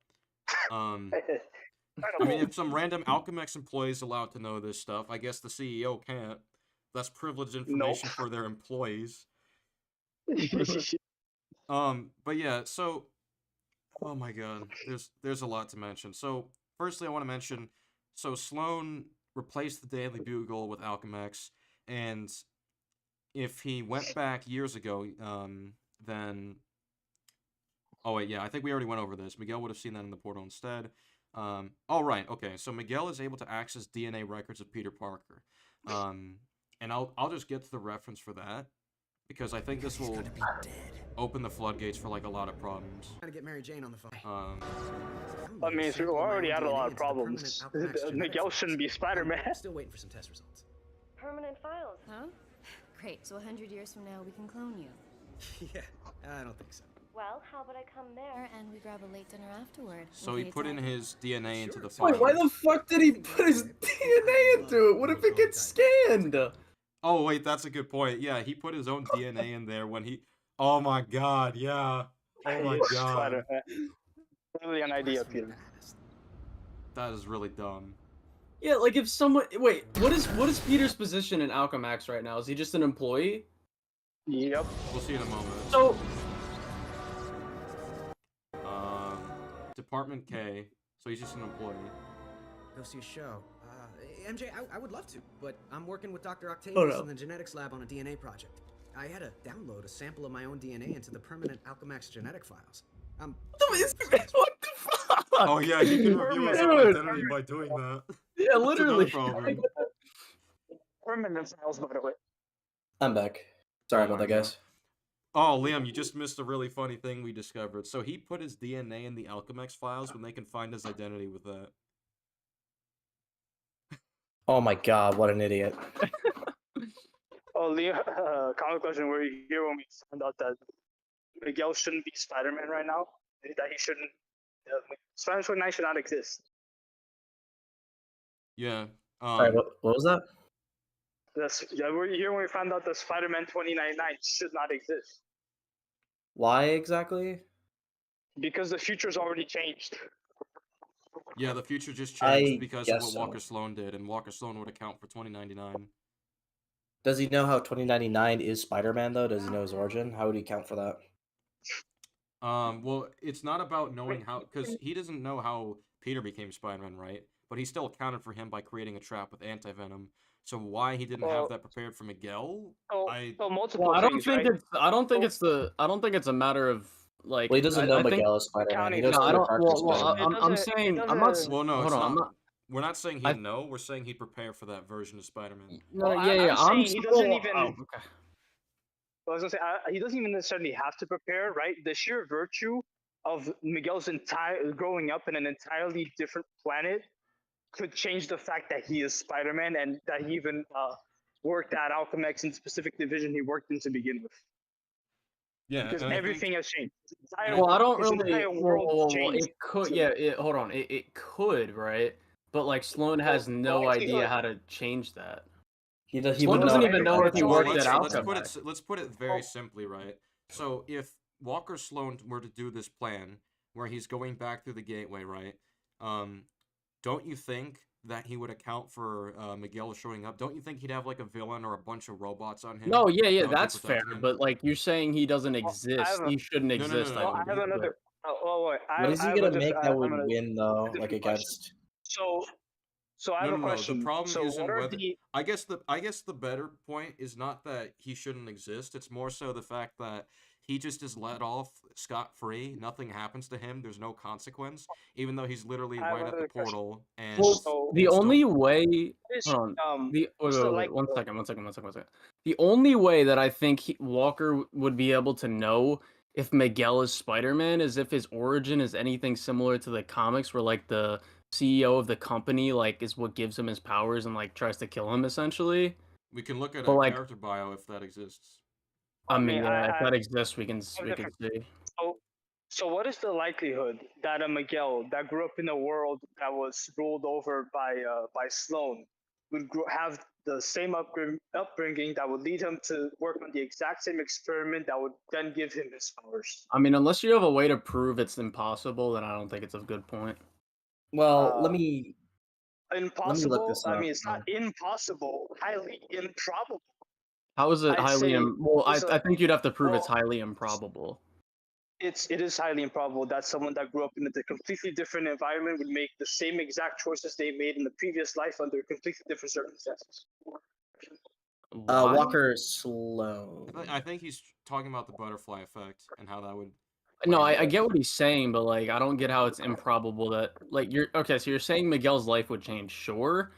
Kind I of mean, if some random Alchemex employee is allowed to know this stuff, I guess the CEO can't. That's privileged information Nope. for their employees. But yeah, so oh my god, there's a lot to mention. So firstly, I want to mention, so Sloan replaced the Daily Bugle with Alchemex, and if he went back years ago, then oh wait, yeah, I think we already went over this. Miguel would have seen that in the portal instead. Oh right, okay. So Miguel is able to access DNA records of Peter Parker, and I'll just get to the reference for that because I think this He's will gonna be dead. open the floodgates for like a lot of problems. Trying to get Mary Jane on the phone. I mean, we already had a lot of problems. Miguel shouldn't be Spider-Man. Still waiting for some test results. Permanent files, huh? Great, so 100 years from now we can clone you. Yeah, I don't think so. Well, how about I come there and we grab a late dinner afterward? So he put in his DNA into the Wait, file. why the fuck did he put his DNA into it? What if it gets scanned? Oh wait, that's a good point. Yeah, he put his own DNA in there when he. Oh my god, yeah. Oh my god, Really an idea, Peter. that is really dumb. Yeah, like if someone wait, what is Peter's position in Alchemax right now? Is he just an employee? Yep. We'll see in a moment. So Department K. So he's just an employee. Go see a show. MJ, I would love to, but I'm working with Dr. Oh, Octavius no. in the genetics lab on a DNA project. I had to download a sample of my own DNA into the permanent Alchemax genetic files. what the fuck? Oh yeah, he can reveal his own Dude. identity by doing that. Yeah, That's literally. another problem. Permanent files, by the way. I'm back. Sorry Oh about my that, guys. Oh, Liam, you just missed a really funny thing we discovered. So he put his DNA in the Alchemex files when they can find his identity with that. Oh my god, what an idiot. Oh, Liam, comic question, were you here when we found out that Miguel shouldn't be Spider-Man right now? That he shouldn't. Spider-Man 29 should not exist. Yeah. Sorry, what was that? Yeah, were you here when we found out that Spider-Man 2099 should not exist? Why exactly? Because the future's already changed. Yeah, the future just I changed because of guess what so. Walker Sloan did, and Walker Sloan would account for 2099. Does he know how 2099 is Spider-Man, though? Does he know his origin? How would he count for that? Well, it's not about knowing how, because he doesn't know how Peter became Spider-Man, right? But he still accounted for him by creating a trap with anti-venom. So why he didn't have that prepared for Miguel? So multiple Well, I don't things, think right? it's I don't think it's a matter of like Well, he doesn't know I think, Miguel is Spider-Man. He knows no, I Peter don't Parker's well, Spider-Man. I'm saying I'm not Well, no, hold it's on, not. We're not saying I- he'd know. We're saying he'd prepare for that version of Spider-Man. no, Well, yeah, I'm saying he doesn't still- even- oh, okay. I was gonna say he doesn't even necessarily have to prepare, right? The sheer virtue of Miguel's entire growing up in an entirely different planet could change the fact that he is Spider-Man and that he even worked at Alchemex in the specific division he worked in to begin with. Yeah, Because and I think- everything has changed. His entire- Well, I don't his really. entire world changed. It could, yeah. Hold on. It could, right? But like Sloan has no well, idea how to change that. He Sloan wouldn't doesn't know even know if he Well, worked let's, at let's put Alchemax. it let's put it very simply, right? So if Walker Sloan were to do this plan where he's going back through the gateway, right? Don't you think that he would account for Miguel showing up? Don't you think he'd have like a villain or a bunch of robots on him? No, yeah, that would be that's fair. protecting him? But like you're saying, he doesn't exist. have a- He shouldn't No, no, no, exist. no, I no. Well, I have believe, another. Wait. What is he gonna make that would win, though? Like, different against... So I have No, a no, no. question. The problem so isn't what are whether. the I guess the better point is not that he shouldn't exist. It's more so the fact that he just is let off scot-free. Nothing happens to him. There's no consequence, even though he's literally I have right at the another question. portal. And Well, So- the it's still- only way. is, Hold on. Wait, what's the wait, one likelihood? second. The only way that I think Walker would be able to know if Miguel is Spider-Man is if his origin is anything similar to the comics, where like the CEO of the company like is what gives him his powers and like tries to kill him essentially. we can look at But, a like- character bio if that exists. I mean, mean, yeah, if I- that exists, we can different- see. So what is the likelihood that a Miguel that grew up in a world that was ruled over by Sloan would have the same upbringing that would lead him to work on the exact same experiment that would then give him his powers. I mean, unless you have a way to prove it's impossible, then I don't think it's a good point. Well, let Uh, me look Impossible? this I up. mean, it's not impossible. Highly improbable. How is it I'd highly? say Well, there's I think you'd have to prove it's well, highly improbable. it is highly improbable that someone that grew up in a completely different environment would make the same exact choices they made in the previous life under completely different circumstances. Why? Walker Sloan. I think he's talking about the butterfly effect and how that would. No, play I into get it. what he's saying, but like I don't get how it's improbable that like you're okay. So you're saying Miguel's life would change, sure,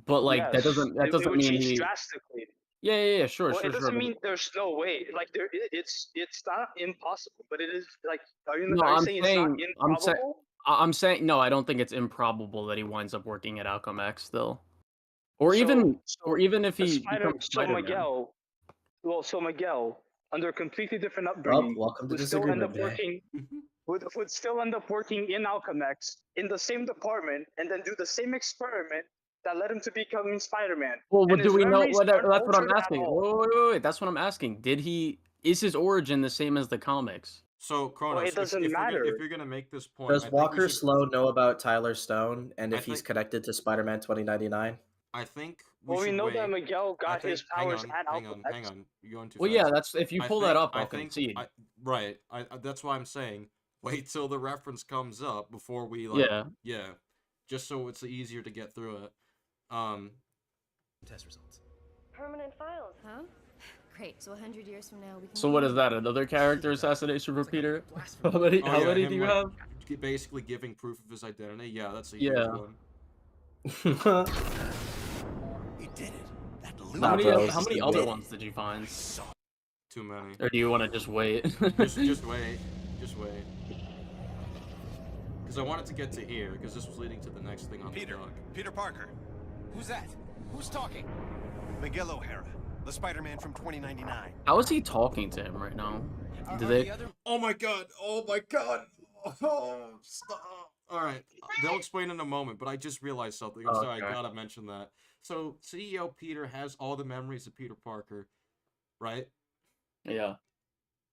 but like Yes, that it doesn't would mean change he. drastically. Yeah, sure, Well, sure, it sure. doesn't mean there's no way. Like it's not impossible, but it is like. No, Are you I'm saying it's not saying improbable? I'm saying no. I don't think it's improbable that he winds up working at Outcome X still, or So even if the he spider. becomes So Spider-Man. Miguel. Well, so Miguel, under completely different Well, upbringing, welcome to would still end disagreement up day. working. Would still end up working in Alchemex in the same department, and then do the same experiment that led him to becoming Spider-Man. Well, And do his we know? memories Well, aren't that's what I'm altered at asking. all. Wait. That's what I'm asking. Is his origin the same as the comics? So Well, Kronos, it doesn't if matter. you're gonna make this point, Does I think we Walker should. Sloan know about Tyler Stone and I if he's think- connected to Spider-Man 2099? I think we Well, we should know wait. that Miguel I got think. his powers at Alchemex. Hang on. You're going too Well, fast. yeah. That's if you pull that up, I'll concede. Right. That's why I'm saying wait till the reference comes up before we like. Yeah. Just so it's easier to get through it. Test results. Permanent files, huh? Great. So 100 years from now, we can. So what is that? Another character assassination for Peter? How many him, do you like, have? Basically giving proof of his identity. Yeah, that's a Yeah. huge one. He did it. That How Nah, many, bro, how many it's other lit. ones did you find? Too many. Or do you want to just wait? Just wait. Just wait. Because I wanted to get to here, because this was leading to the next thing on the dock. Peter Parker. Who's that? Who's talking? Miguel O'Hara, the Spider-Man from 2099. How is he talking to him right now? Do they? Oh my god! Oh my god! Oh, stop! Alright, they'll explain in a moment, but I just realized something. I'm sorry, I gotta mention that. So, CEO Peter has all the memories of Peter Parker, right? Yeah.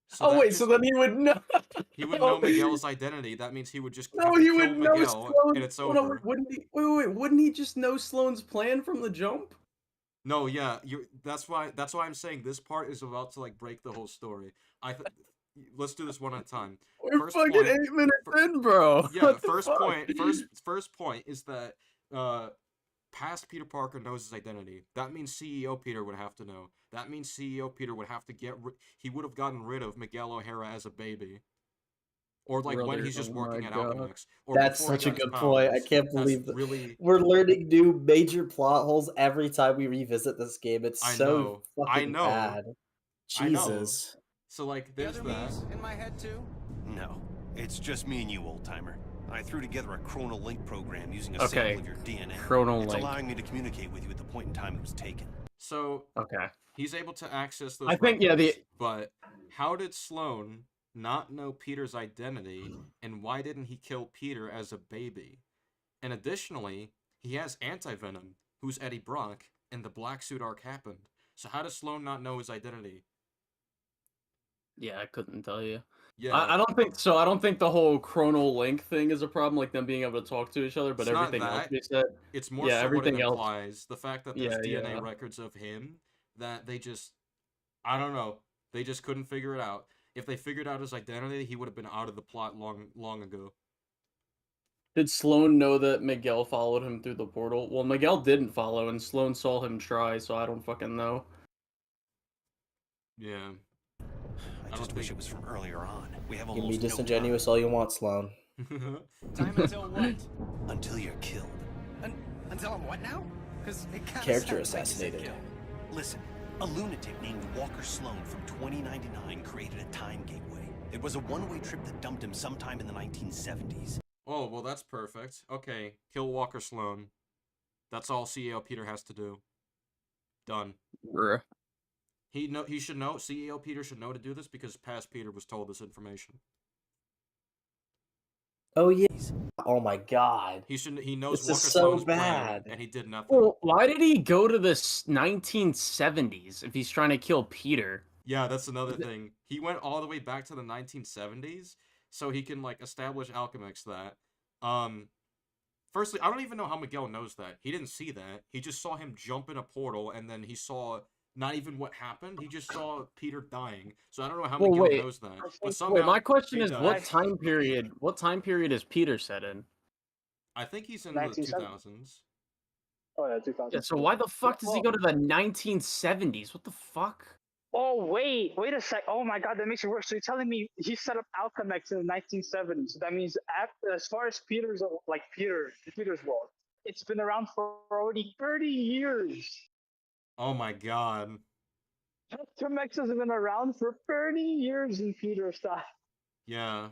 So Wait, so then he would know. He would know Miguel's identity. That means he would just No, have to he kill would know Miguel, Sloan. and it's Oh, no, over. wouldn't he? Wait. Wouldn't he just know Sloan's plan from the jump? No, yeah, that's why I'm saying this part is about to like break the whole story. Let's do this one at a time. We're First fucking point- 8 minutes in, bro. Yeah, What the first fuck? point is that past Peter Parker knows his identity. That means CEO Peter would have to know. That means CEO Peter would have to he would have gotten rid of Miguel O'Hara as a baby. Or like when Brother, he's just oh working my at God. Alchemix. Or That's before he such a got his good point. I powers. can't That's believe that. really We're learning new major plot holes every time we revisit this game. It's I so know. fucking I know. bad. I know. Jesus. So like there's that. in my head too? No, it's just me and you, old timer. I threw together a chronal link program using a sample of your DNA. Chronal It's link. allowing me to communicate with you at the point in time it was taken. So Okay. he's able to access those I think, yeah, records, but how did Sloan not know Peter's identity, and why didn't he kill Peter as a baby? And additionally, he has Anti-Venom, who's Eddie Brock, and the Black Suit arc happened. So how does Sloan not know his identity? Yeah, I couldn't tell you. Yeah, I don't think so. I don't think the whole chronal link thing is a problem, like them being able to talk to each other. But It's not everything else that. they said, it's more yeah, so what it everything else. implies. The fact that there's Yeah, DNA yeah. records of him, that they just, I don't know, they just couldn't figure it out. If they figured out his identity, he would have been out of the plot long ago. Did Sloan know that Miguel followed him through the portal? Well, Miguel didn't follow, and Sloan saw him try, so I don't fucking know. Yeah. I just wish it was from earlier on. We have You can almost be disingenuous all you want, Sloan. Time until what? Until you're killed. Until I'm what now? Because it kind of Character assassinated. Listen, a lunatic named Walker Sloan from 2099 created a time gateway. It was a one-way trip that dumped him sometime in the 1970s. Oh, well, that's perfect. Okay, kill Walker Sloan. That's all CEO Peter has to do. Done. Bruh. He should know. CEO Peter should know to do this because past Peter was told this information. Oh yeah. Oh my god. He should. He knows This Walker is so Sloan's plan, bad. and he did nothing. Well, why did he go to the 1970s if he's trying to kill Peter? Yeah, that's another thing. He went all the way back to the 1970s so he can like establish Alchemix that. Firstly, I don't even know how Miguel knows that. He didn't see that. He just saw him jump in a portal, and then he saw not even what happened. He just saw Peter dying. So I don't know how Miguel knows that. But somehow, Wait, my question he is, does. what time period? What time period is Peter set in? I think he's in the 2000s. Oh yeah, 2000. Yeah, so why the fuck does he go to the 1970s? What the fuck? Oh wait a sec. Oh my god, that makes it worse. So you're telling me he set up Alchemax in the 1970s? So that means as far as Peter's world, it's been around for already 30 years. Oh my god. Alchemax has been around for 30 years in Peter's time. Yeah.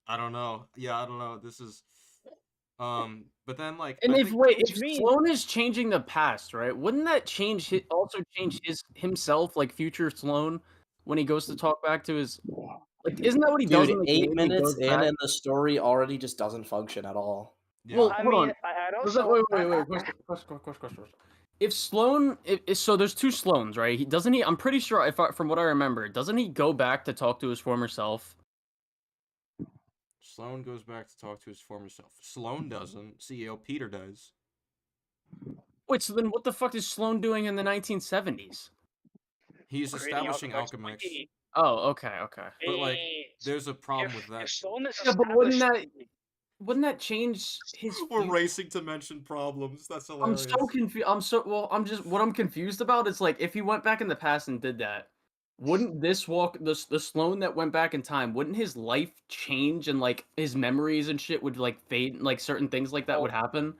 I don't know. Yeah, I don't know. This is but then like And if means- Sloan is changing the past, right? Wouldn't that also change himself, like future Sloan, when he goes to talk back to his like? Isn't that what he does? Dude, In the 8 game? He minutes goes in back- and the story already just doesn't function at all. Yeah. Well, I hold mean, on. I'd Was also that, wait. Question. If Sloan, so there's two Sloans, right? Doesn't he? I'm pretty sure, from what I remember, doesn't he go back to talk to his former self? Sloan goes back to talk to his former self. Sloan doesn't. CEO Peter does. Wait, so then what the fuck is Sloan doing in the 1970s? He's creating establishing Alchemix. Oh, okay. But like, there's a problem with that. If Sloan is Yeah, but wouldn't established- that change his? We're racing to mention problems. That's I'm hilarious. so confused. What I'm confused about is like if he went back in the past and did that, wouldn't the Sloan that went back in time, wouldn't his life change and like his memories and shit would like fade, like certain things like that would happen?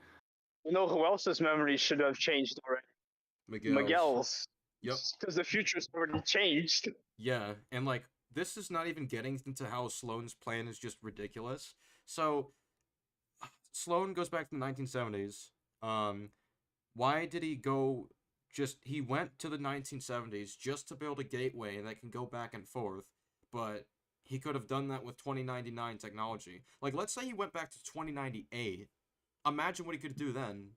You know who else's memories should have changed already? Miguel's. Yep. Because the future's already changed. Yeah, and like this is not even getting into how Sloan's plan is just ridiculous. So Sloan goes back to the 1970s. Why did he go he went to the 1970s just to build a gateway that can go back and forth, but he could have done that with 2099 technology. Like, let's say he went back to 2098. Imagine what he could do then.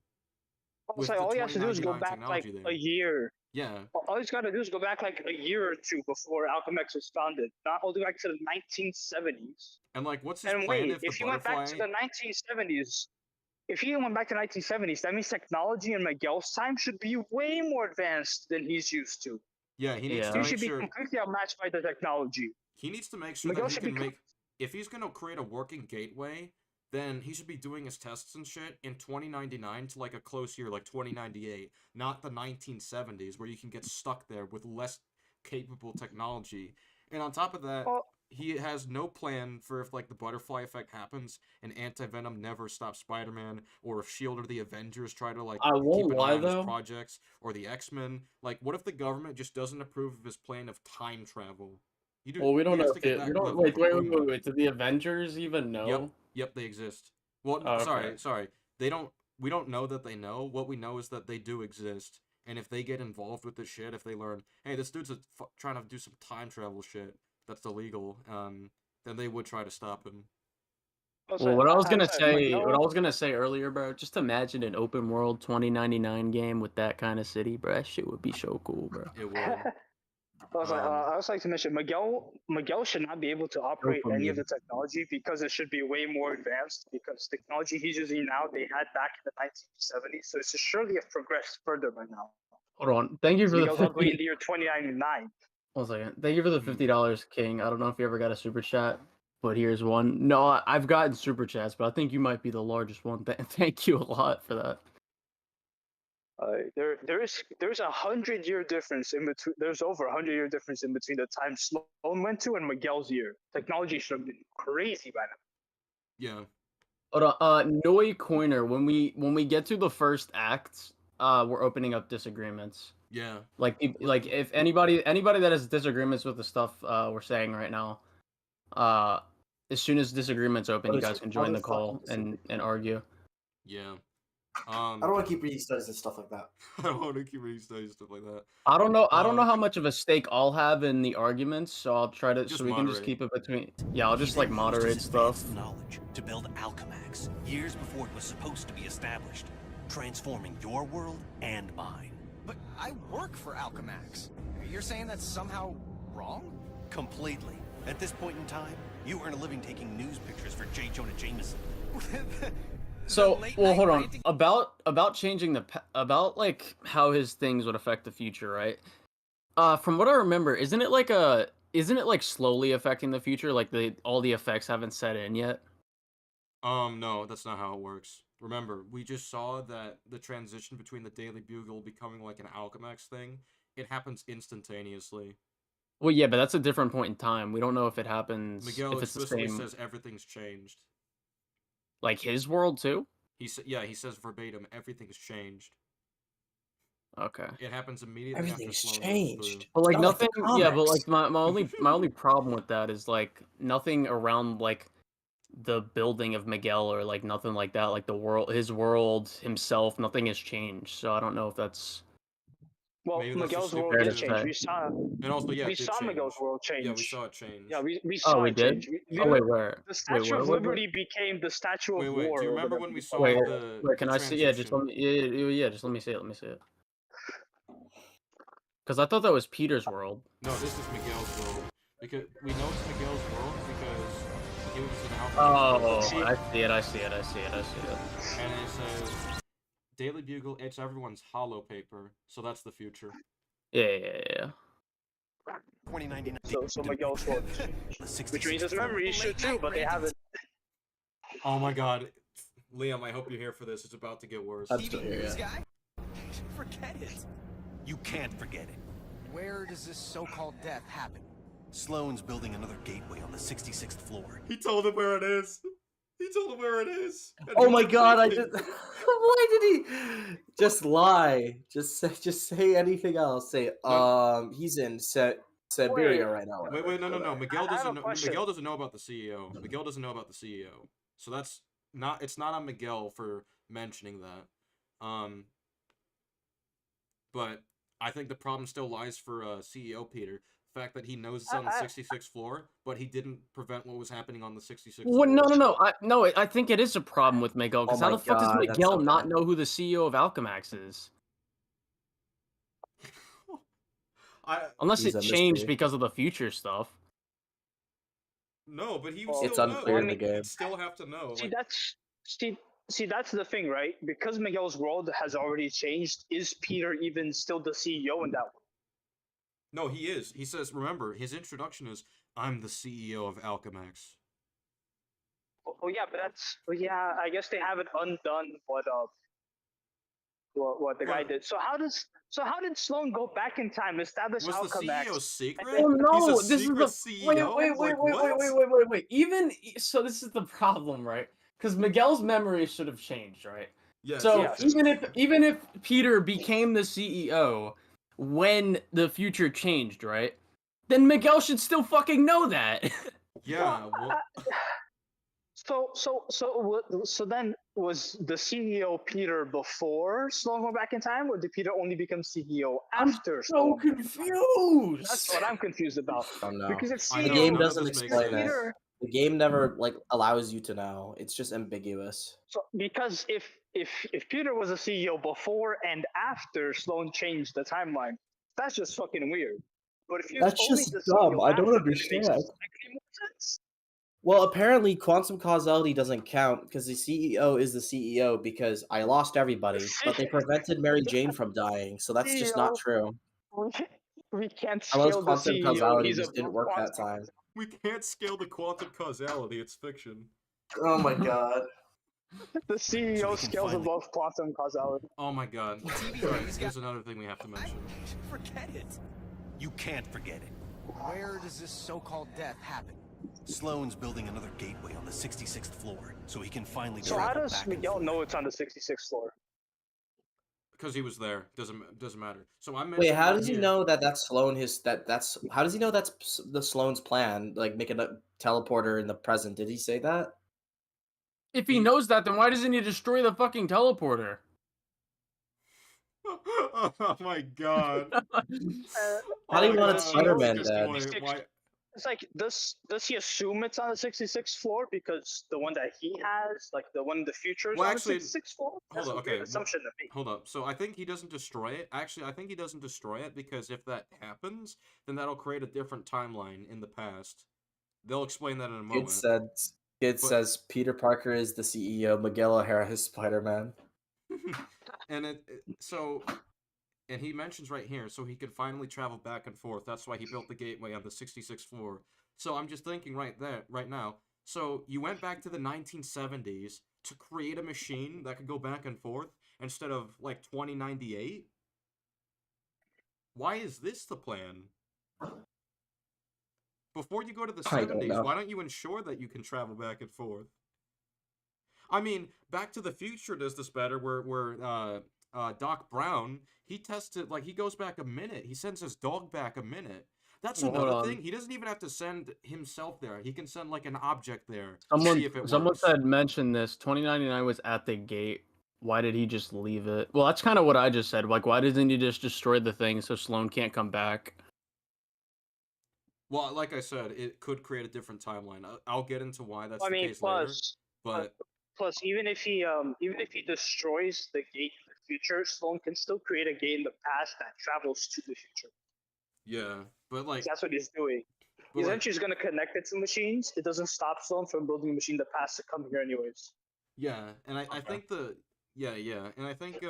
Also, all he has to do is go 2099 back like technology a there. year. Yeah. All he's got to do is go back like a year or two before Alchemax was founded, not all the way back to the 1970s. And like, what's his And plan wait, if the he went back to the 1970s, that means technology in Miguel's time should be way more advanced than he's used to. Yeah, he needs Yeah. to He make should be sure completely outmatched by the technology. he needs to make sure Miguel that he should can be make. If he's gonna create a working gateway, then he should be doing his tests and shit in 2099 to like a close year, like 2098, not the 1970s where you can get stuck there with less capable technology. And on top of that, Well- he has no plan for if like the butterfly effect happens and Anti-Venom never stops Spider-Man, or if S.H.I.E.L.D. or the Avengers try to like I won't keep an lie, eye on his though. projects, or the X-Men. Like, what if the government just doesn't approve of his plan of time travel? Well, we don't he has know. to get that We don't. level of approval. Wait. Do the Avengers even know? Yep, they exist. Well, Oh, okay. sorry. They don't. We don't know that they know. What we know is that they do exist. And if they get involved with this shit, if they learn, hey, this dude's trying to do some time travel shit that's illegal, then they would try to stop him. Well, what I was gonna Miguel- say earlier, bro. Just imagine an open world 2099 game with that kind of city, bro. That shit would be so cool, bro. It would. I also like to mention Miguel should not be able to operate any of Dopamine. the technology because it should be way more advanced, because technology he's using now they had back in the 1970s, so it's surely have progressed further by now. Hold on. Thank you for the Miguel's all the way in 50. the year 2099. 1 second. Thank you for the $50, King. I don't know if you ever got a super chat, but here's one. No, I've gotten super chats, but I think you might be the largest one. Thank you a lot for that. There's 100-year difference in between. There's over 100-year difference in between the time Sloan went to and Miguel's year. Technology should have been crazy by now. Yeah. Hold on. Noi Coiner. When we get to the first act, we're opening up disagreements. Yeah. Like if anybody that has disagreements with the stuff we're saying right now, as soon as disagreements open, What you is guys it? can How join the the fuck call is it? and argue. Yeah. I don't want to keep reading studies and stuff like that. I don't want to keep reading studies, stuff like that. I don't know how much of a stake I'll have in the arguments, so I'll try to. Just So we can just moderate. keep it between. Yeah, I'll He just then like used moderate his stuff. advanced knowledge to build Alchemax years before it was supposed to be established, transforming your world and mine. But I work for Alchemax. You're saying that's somehow wrong? Completely. At this point in time, you earn a living taking news pictures for J. Jonah Jameson. So, well, hold on. ranting- About changing about like how his things would affect the future, right? From what I remember, isn't it like slowly affecting the future? Like all the effects haven't set in yet. No, that's not how it works. Remember, we just saw that the transition between the Daily Bugle becoming like an Alchemax thing, it happens instantaneously. Well, yeah, but that's a different point in time. We don't know if it happens. Miguel if it's the explicitly same, says everything's changed. like his world too. He says verbatim, everything's changed. Okay. It happens immediately Everything's after Sloan goes changed. through. But like Not like the nothing, yeah. But comics. like my only problem with that is like nothing around like the building of Miguel or like nothing like that. Like his world himself, nothing has changed. So I don't know if that's. Well, Maybe that's just Miguel's world stupid did to change. say. We saw. And also, yeah, We it did saw change. Miguel's world change. Yeah, we saw it change. Yeah, we Oh, saw we it did. change. Oh wait, where? The Statue of where? Liberty became the Statue of Wait, War. do you or remember whatever when we it's saw called. the Wait, can the I see? Yeah, just transition? let me. Yeah, just let me see it. Let me see it. Because I thought that was Peter's world. No, this is Miguel's world. Because we know it's Miguel's world because it was an Alchemax Oh, world. I see it. And it says Daily Bugle, it's everyone's hollow paper, so that's the future. Yeah. 2099. So Miguel's world, which means his memories should too, but they haven't. Oh my god. Liam, I hope you're here for this. It's about to get worse. I'm still here, This yeah. guy? Forget it. You can't forget it. Where does this so-called death happen? Sloane's building another gateway on the 66th floor. He told him where it is. He told him where it is. And Oh he my did god, I nothing. just why did he just lie? Just say anything else. Say No. he's in Siberia Wait. right now. Wait, no. Miguel I have doesn't a know. question. Miguel doesn't know about the CEO. Miguel doesn't know about the CEO. So that's not. It's not on Miguel for mentioning that. But I think the problem still lies for CEO Peter. The fact that he knows it's on the 66th floor, but he didn't prevent what was happening on the 66th floor. No. I think it is a problem with Miguel. Because Oh how my the fuck does God, that's Miguel so not bad. know who the CEO of Alchemax is? Unless He's it a changed mystery. because of the future stuff. No, but he would It's still unclear know. in the game. He'd still have to know. See, Like, that's the thing, right? Because Miguel's world has already changed. Is Peter even still the CEO in that world? no, he is. He says, remember, his introduction is, "I'm the CEO of Alchemax." Oh yeah, but that's yeah. I guess they haven't undone what the guy But- did. So how did Sloan go back in time, establish Was the Alchemax? CEO secret? Oh no, He's a this secret is the CEO? wait. Even so, this is the problem, right? Because Miguel's memory should have changed, right? Yes, So yes. even if Peter became the CEO when the future changed, right? Then Miguel should still fucking know that. Yeah, well, So then was the CEO Peter before Sloan went back in time, or did Peter only become CEO after? So Sloan? confused. That's what I'm confused about. I don't know. Because it's I The know, game none of doesn't this makes explain sense. it. Peter. The game never like allows you to know. It's just ambiguous. So because if Peter was a CEO before and after Sloan changed the timeline, that's just fucking weird. But if you're That's only just the dumb. CEO I don't after, then it understand. makes slightly more sense. Well, apparently quantum causality doesn't count because the CEO is the CEO because I lost everybody, but they prevented Mary Jane from dying, so that's just not true. We can't Unless scale the quantum CEO. causality He's just didn't above work that quantum time. we can't scale the quantum causality. It's fiction. Oh my god. The CEO can scales finally- above quantum causality. Oh my god. TV Right, news here's guy- another thing we have to mention. Forget it. You can't forget it. Where does this so-called death happen? Sloane's building another gateway on the 66th floor, so he can finally So how travel does back and Miguel forth. know it's on the 66th floor? Because he was there. Doesn't matter. So I'm Wait, how does he here. know that that's Sloan that's how does he know that's the Sloan's plan? Like making a teleporter in the present. Did he say that? If he knows that, then why doesn't he destroy the fucking teleporter? Oh my god. How do you Oh want it god, Spider-Man that's dead? just why. It's like, does he assume it's on the 66th floor because the one that he has, like the one in the future, is Well, on actually, the 66th floor? That's hold a on. weird Okay, assumption to make. hold up. So I think he doesn't destroy it. Actually, I think he doesn't destroy it because if that happens, then that'll create a different timeline in the past. They'll explain that in a moment. Kid But- says Peter Parker is the CEO, Miguel O'Hara is Spider-Man. and and he mentions right here, so he could finally travel back and forth. That's why he built the gateway on the 66th floor. So I'm just thinking right now. So you went back to the 1970s to create a machine that could go back and forth instead of like 2098? Why is this the plan? Before you go to the I don't 70s, know. why don't you ensure that you can travel back and forth? I mean, Back to the Future does this better, where Doc Brown, he tested, like, he goes back a minute. He sends his dog back a minute. That's Well, hold another on. thing. He doesn't even have to send himself there. He can send, like, an object there to see if it Someone works. said mention this. 2099 was at the gate. Why did he just leave it? Well, that's kind of what I just said. Like, why doesn't he just destroy the thing so Sloane can't come back? Well, like I said, it could create a different timeline. I'll get into why that's I the mean, case later. plus, But even if he destroys the gate in the future, Sloan can still create a gate in the past that travels to the future. yeah, but like That's what he's doing. but He's like, actually going to connect it to machines. It doesn't stop Sloan from building a machine that past to come here anyways. yeah, and I think and I think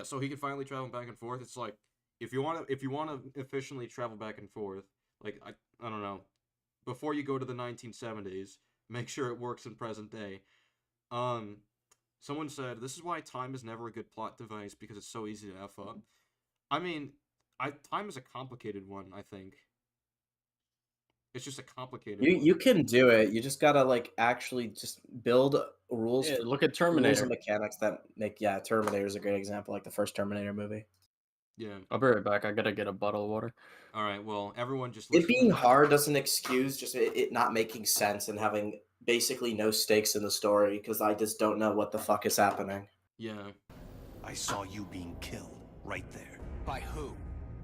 so he can finally travel back and forth. It's like if you want to efficiently travel back and forth, like I don't know, before you go to the 1970s, make sure it works in present day. Someone said this is why time is never a good plot device because it's so easy to f up. I mean, time is a complicated one. I think it's just a complicated one. You can do it. You just gotta like actually just build rules. Yeah, look at Rules Terminator. and mechanics that make Terminator is a great example, like the first Terminator movie. Yeah. I'll be right back. I gotta get a bottle of water. All right. Well, everyone just It listen being to- hard doesn't excuse just it not making sense and having basically no stakes in the story because I just don't know what the fuck is happening. Yeah. I saw you being killed right there. By who?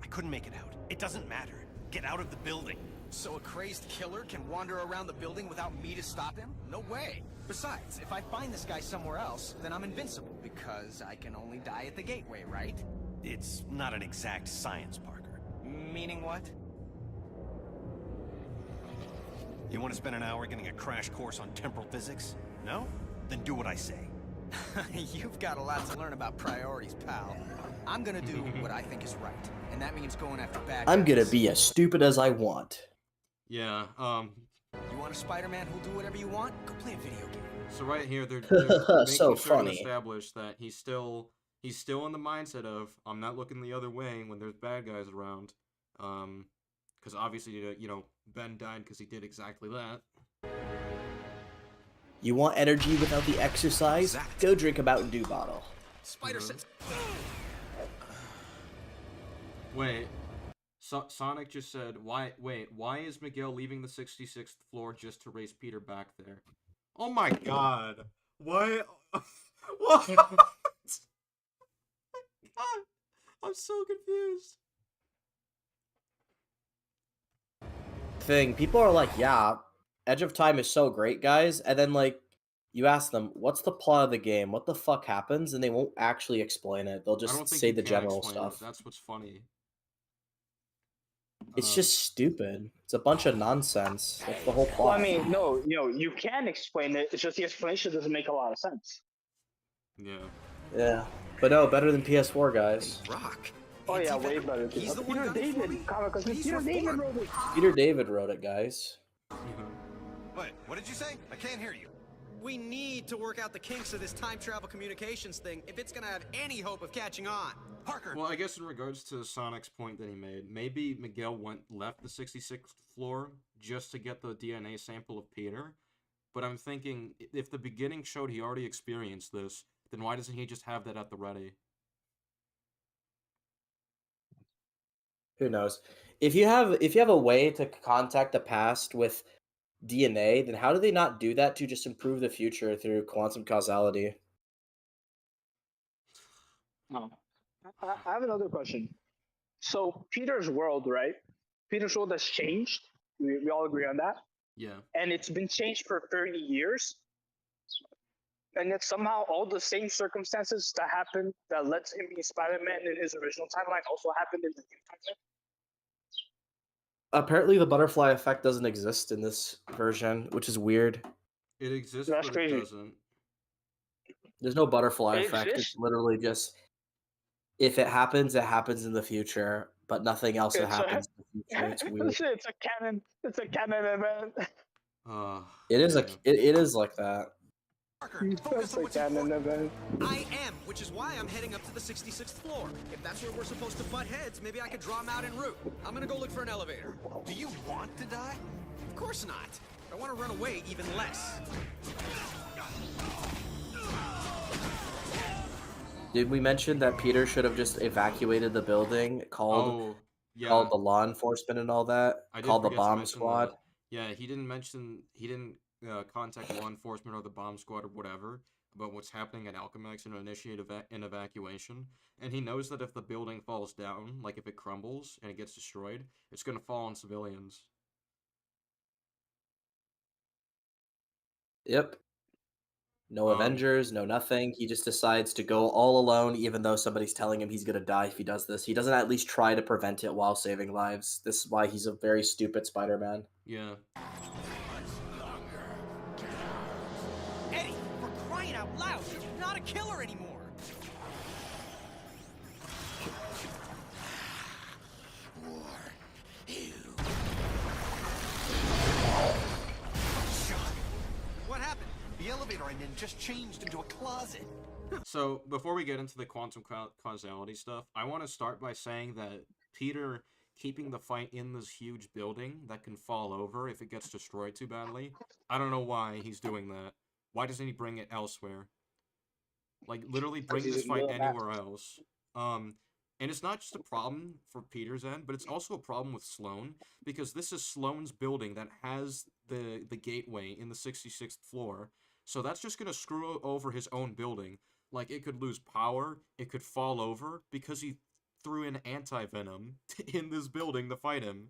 I couldn't make it out. It doesn't matter. Get out of the building. So a crazed killer can wander around the building without me to stop him? No way. Besides, if I find this guy somewhere else, then I'm invincible, because I can only die at the gateway, right? It's not an exact science, Parker. Meaning what? You want to spend an hour getting a crash course on temporal physics? No? Then do what I say. You've got a lot to learn about priorities, pal. I'm gonna do what I think is right, and that means going after bad I'm gonna guys. be as stupid as I want. Yeah. You want a Spider-Man who'll do whatever you want? Go play a video game. So right here, they're making So sure to funny. establish that he's still in the mindset of I'm not looking the other way when there's bad guys around. Because obviously, Ben died because he did exactly that. You want energy without the exercise? Go drink a Mountain Dew bottle. Spider sense. Wait. Sonic just said, why is Miguel leaving the 66th floor just to race Peter back there? Oh my god. What? What? God. I'm so confused. People are like, yeah, Edge of Time is so great, guys, and then like you ask them, what's the plot of the game? What the fuck happens? And they won't actually explain it. They'll I don't just think say you the can general explain it. stuff. That's what's funny. It's just stupid. It's a bunch of nonsense. That's the whole plot. Well, I mean, no, you can explain it. It's just the explanation doesn't make a lot of sense. Yeah. Yeah, but no, better than PS4, guys. Rock. Oh yeah, way better. He's the one Peter gunning for me. David comic because He's Peter David reformed. wrote it. Peter David wrote it, guys. Wait, what did you say? I can't hear you. We need to work out the kinks of this time travel communications thing if it's gonna have any hope of catching on. Parker! Well, I guess in regards to Sonic's point that he made, maybe Miguel left the 66th floor just to get the DNA sample of Peter. But I'm thinking, if the beginning showed he already experienced this, then why doesn't he just have that at the ready? Who knows? If you have a way to contact the past with DNA, then how do they not do that to just improve the future through quantum causality? Oh. I have another question. So Peter's world, right? Peter's world has changed. We all agree on that. Yeah. And it's been changed for 30 years. And yet somehow all the same circumstances that happened that led to him being Spider-Man in his original timeline also happened in the new timeline. Apparently, the butterfly effect doesn't exist in this version, which is weird. It exists, That's but crazy. it doesn't. There's no butterfly It effect. It's exists. literally just if it happens in the future, but nothing else that It's a happens in the future. It's weird. it's a canon. It's a canon event. It is yeah. it is like that. Parker, It's focus on a what's canon important. event. I am, which is why I'm heading up to the 66th floor. If that's where we're supposed to butt heads, maybe I could draw him out en route. I'm gonna go look for an elevator. Do you want to die? Of course not. I want to run away even less. Did we mention that Peter should have just evacuated the building Oh, yeah. called the law enforcement and all that? I did Called the forget to bomb mention squad? that. Yeah, he didn't contact law enforcement or the bomb squad or whatever about what's happening at Alchemax and initiate an evacuation. And he knows that if the building falls down, like if it crumbles and it gets destroyed, it's gonna fall on civilians. Yep. No Um, Avengers, no nothing. He just decides to go all alone, even though somebody's telling him he's gonna die if he does this. He doesn't at least try to prevent it while saving lives. This is why he's a very stupid Spider-Man. Yeah. Eddie, for crying out loud, you're not a killer anymore. What happened? The elevator I'm in just changed into a closet. So, before we get into the quantum causality stuff, I want to start by saying that Peter keeping the fight in this huge building that can fall over if it gets destroyed too badly, I don't know why he's doing that. Why doesn't he bring it elsewhere? Like, literally bring he's this a fight villain. anywhere else. And it's not just a problem for Peter's end, but it's also a problem with Sloan, because this is Sloan's building that has the gateway in the 66th floor, so that's just gonna screw over his own building. Like, it could lose power, it could fall over, because he threw in anti-venom in this building to fight him.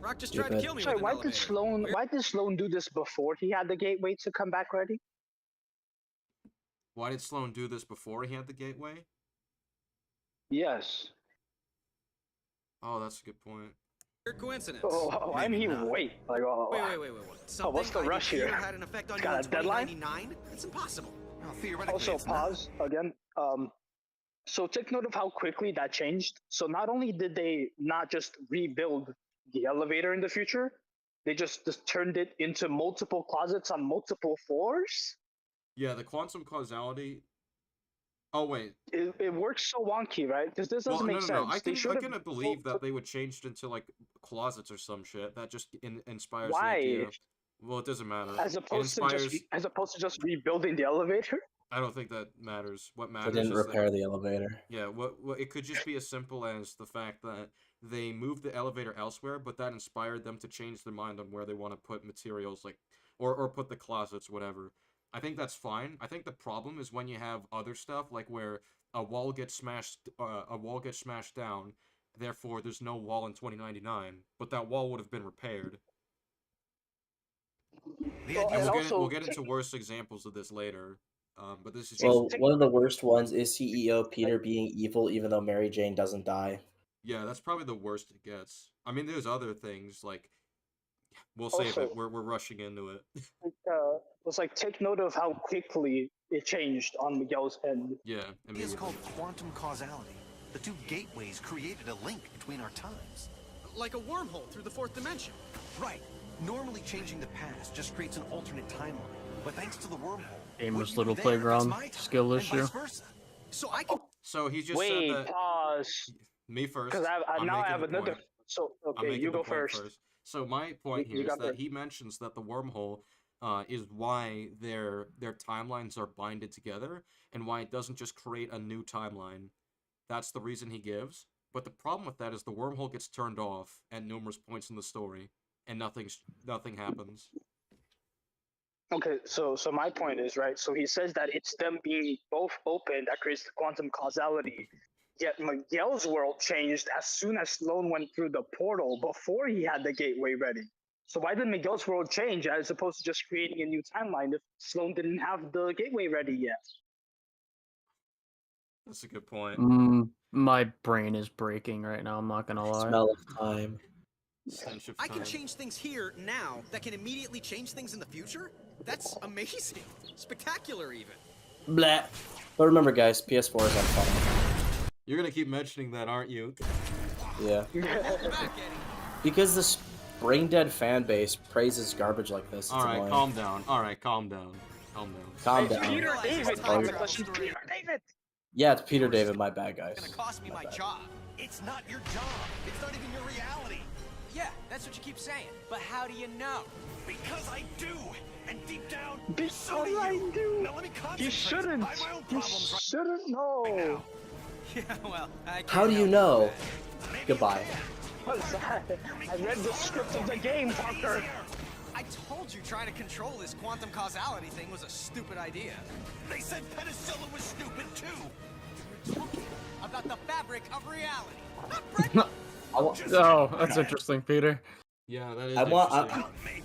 Rock just tried to Stupid. kill me Sorry, with an elevator. why did Sloan do this before he had the gateway to come back ready? Why did Sloan do this before he had the gateway? Yes. Oh, that's a good point. Weird coincidence. I Maybe mean, not. wait. Like, oh, Wait. Something what's the I did rush here here? had an effect on It's you got in a deadline? 2099? It's impossible. Well, theoretically, Also, it's not. pause again. So take note of how quickly that changed. So not only did they not just rebuild the elevator in the future, they just turned it into multiple closets on multiple floors. Yeah, the quantum causality... Oh, wait. It works so wonky, right? Because this Well, doesn't make no. sense. I They can should have. believe that they would change it into, like, closets or some shit. That just inspires Why? the idea. Well, it doesn't matter. As It opposed inspires... to just rebuilding the elevator. I don't think that matters. What They matters didn't is repair that... the elevator. Yeah, what it could just be as simple as the fact that they moved the elevator elsewhere, but that inspired them to change their mind on where they want to put materials, like, or put the closets, whatever. I think that's fine. I think the problem is when you have other stuff, like where a wall gets smashed down, therefore there's no wall in 2099, but that wall would have been repaired. The Well, idea And and we'll get into worse examples of this later. But this is just... Well, one of the worst ones is CEO Peter being evil, even though Mary Jane doesn't die. Yeah, that's probably the worst it gets. I mean, there's other things, like... We'll save it. We're rushing into it. was like, take note of how quickly it changed on Miguel's end. Yeah, is immediately. called quantum causality. The two gateways created a link between our times. Like a wormhole through the fourth dimension. Right. Normally changing the past just creates an alternate timeline. But thanks to the wormhole, Aimless what you little do there, playground it's my time, skill and issue. vice versa. So I can... So he just Wait, said that... pause. Me first. Because I'm now I making have the another. point. So I'm okay, making you the go point first. So my point You here is got that first. he mentions that the wormhole is why their timelines are binded together, and why it doesn't just create a new timeline. That's the reason he gives. But the problem with that is the wormhole gets turned off at numerous points in the story, and nothing happens. Okay, so my point is, right, so he says that it's them being both open that creates the quantum causality, yet Miguel's world changed as soon as Sloan went through the portal before he had the gateway ready. So why did Miguel's world change as opposed to just creating a new timeline if Sloan didn't have the gateway ready yet? That's a good point. My brain is breaking right now, I'm not gonna lie. Smell of time. Stench of I can time. change things here now that can immediately change things in the future? That's amazing. Spectacular, even. Blah. But remember, guys, PS4 is on fire. You're gonna keep mentioning that, aren't you? Yeah. Because this brain-dead fan base praises garbage like this. It's Alright, annoying. calm down. Alright, calm down. Calm down. Calm down. Peter David, Peter David. Yeah, it's Peter David, my bad, guys. It's gonna cost me my job. It's not your job. It's not even your reality. Yeah, that's what you keep saying. But how do you know? Because I do. And deep down, Because so do I you. do. Now let me concentrate. You shouldn't. I have my own You problems right shouldn't know. now. Yeah, well, I can't How do you help know? that. Goodbye. What's that? I read the script of the game, Parker. I told you trying to control this quantum causality thing was a stupid idea. They said penicillin was stupid too. Talking about the fabric of reality, not bread. Oh, that's interesting, Peter. Yeah, that is I interesting.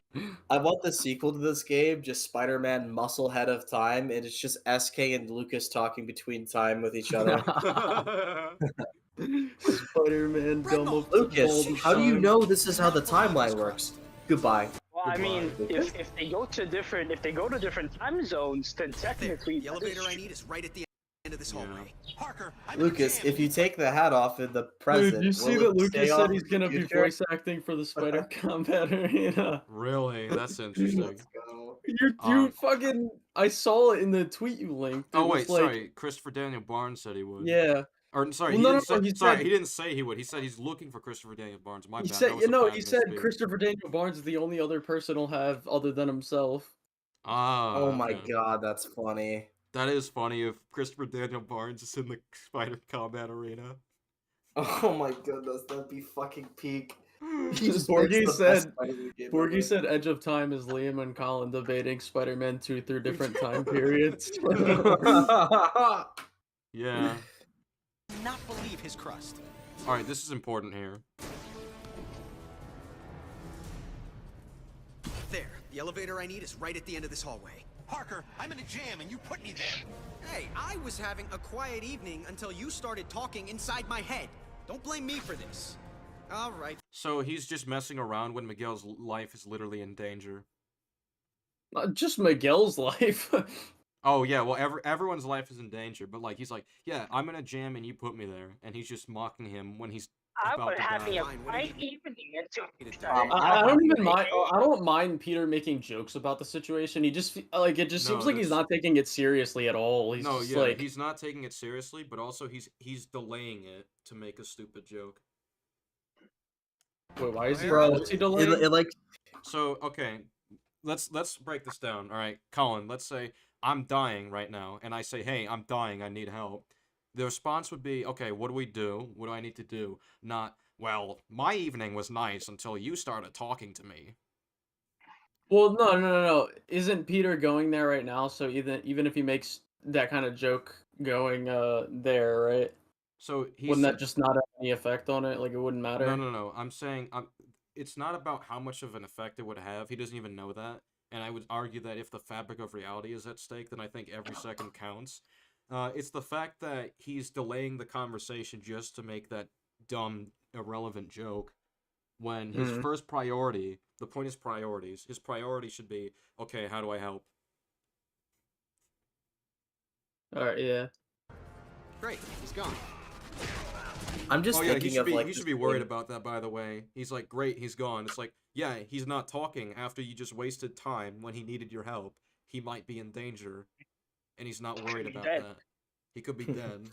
want the sequel to this game, just Spider-Man Muscle Head of Time, and it's just SK and Lucas talking between time with each other. Spider-Man dumb of Lucas, how do you know this is how the timeline works? Goodbye. Well, I mean, if they go to different time zones, then technically The elevator I need is right at the end of this hallway. Parker, Lucas, if you take the hat off in the present, Dude, you see will that it stay Lucas said on he's in gonna the be future? voice acting for the Spider Combat Arena. Really? That's interesting. Let's go. You fucking... I saw it in the tweet you linked. It Oh was wait, like, sorry. Christopher Daniel Barnes said he would. Yeah. Or sorry, Well, he no, didn't no, say. he Sorry, said- he didn't say he would. He said he's looking for Christopher Daniel Barnes. My He bad. said, that was a no, bad he said misspeak. Christopher Daniel Barnes is the only other person he'll have other than himself. Ah. Oh my okay. god, that's funny. That is funny if Christopher Daniel Barnes is in the Spider Combat Arena. Oh my goodness, that'd be fucking peak. Borgie said Edge of Time is Liam and Colin debating Spider-Man 2 through different time periods. Yeah. Not believe his crust. Alright, this is important here. There, the elevator I need is right at the end of this hallway. Parker, I'm in a jam and you put me there. Hey, I was having a quiet evening until you started talking inside my head. Don't blame me for this. All right. So he's just messing around when Miguel's life is literally in danger. Not just Miguel's life. Oh yeah, well everyone's life is in danger, but like he's like, yeah, I'm in a jam and you put me there, and he's just mocking him when he's I about would to have me a die. quiet evening until I don't even mind. I don't mind Peter making jokes about the situation. He just like it just No, seems like he's that's- not taking it seriously at all. He's No, just yeah, like he's not taking it seriously, but also he's delaying it to make a stupid joke. wait, why is he? Bro, What's he delaying? it like So okay, let's break this down. All right, Colin, let's say I'm dying right now, and I say, hey, I'm dying, I need help. The response would be, okay, what do we do? What do I need to do? Not, well, my evening was nice until you started talking to me. Well, no. Isn't Peter going there right now? So even if he makes that kind of joke going there, right? So he's Wouldn't that just not have any effect on it? Like it wouldn't matter. No. I'm saying it's not about how much of an effect it would have. He doesn't even know that. And I would argue that if the fabric of reality is at stake, then I think every second counts. It's the fact that he's delaying the conversation just to make that dumb, irrelevant joke, when his first priority, the point is priorities, his priority should be, okay, how do I help? Alright, yeah. Great, he's gone. I'm just Oh yeah, thinking of like he should be worried about that, by the way. He's like, great, he's gone. It's like, yeah, he's not talking after you just wasted time when he needed your help. He might be in danger, and he's not worried about that. He could be dead.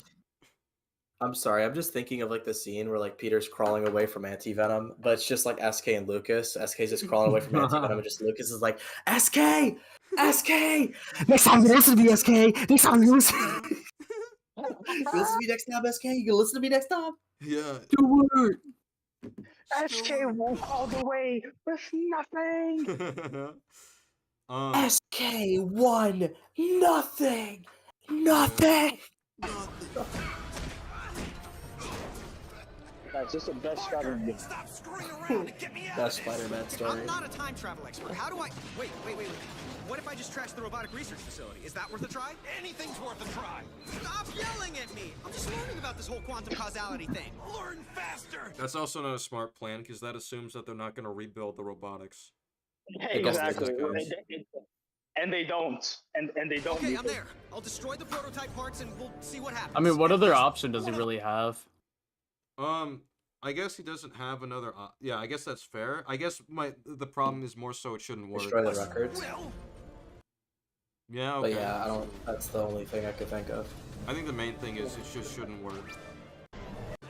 I'm sorry, I'm just thinking of like the scene where like Peter's crawling away from Anti-Venom, but it's just like SK and Lucas. SK's just crawling away from Anti-Venom, and just Lucas is like, SK! SK! Next time you listen to me, SK! Next time you listen. You listen to me next time, SK. You can listen to me next time. Yeah. Do it. SK won't all the way with nothing. SK won nothing. Nothing. That's just the best Spider-Man game. Stop screwing around and get me out Best of this. Spider-Man story. I'm not a time travel expert. How do I... Wait. What if I just trash the robotic research facility? Is that worth a try? Anything's worth a try. Stop yelling at me! I'm just learning about this whole quantum causality thing. Learn faster. That's also not a smart plan because that assumes that they're not going to rebuild the robotics. Exactly. And they don't. And they don't. Okay, I'm there. I'll destroy the prototype parts and we'll see what happens. I mean, what other option does he really have? I guess he doesn't have another. Yeah, I guess that's fair. I guess the problem is more so it shouldn't work. Destroy the records. Yeah, okay. But yeah, I don't. That's the only thing I could think of. I think the main thing is it just shouldn't work.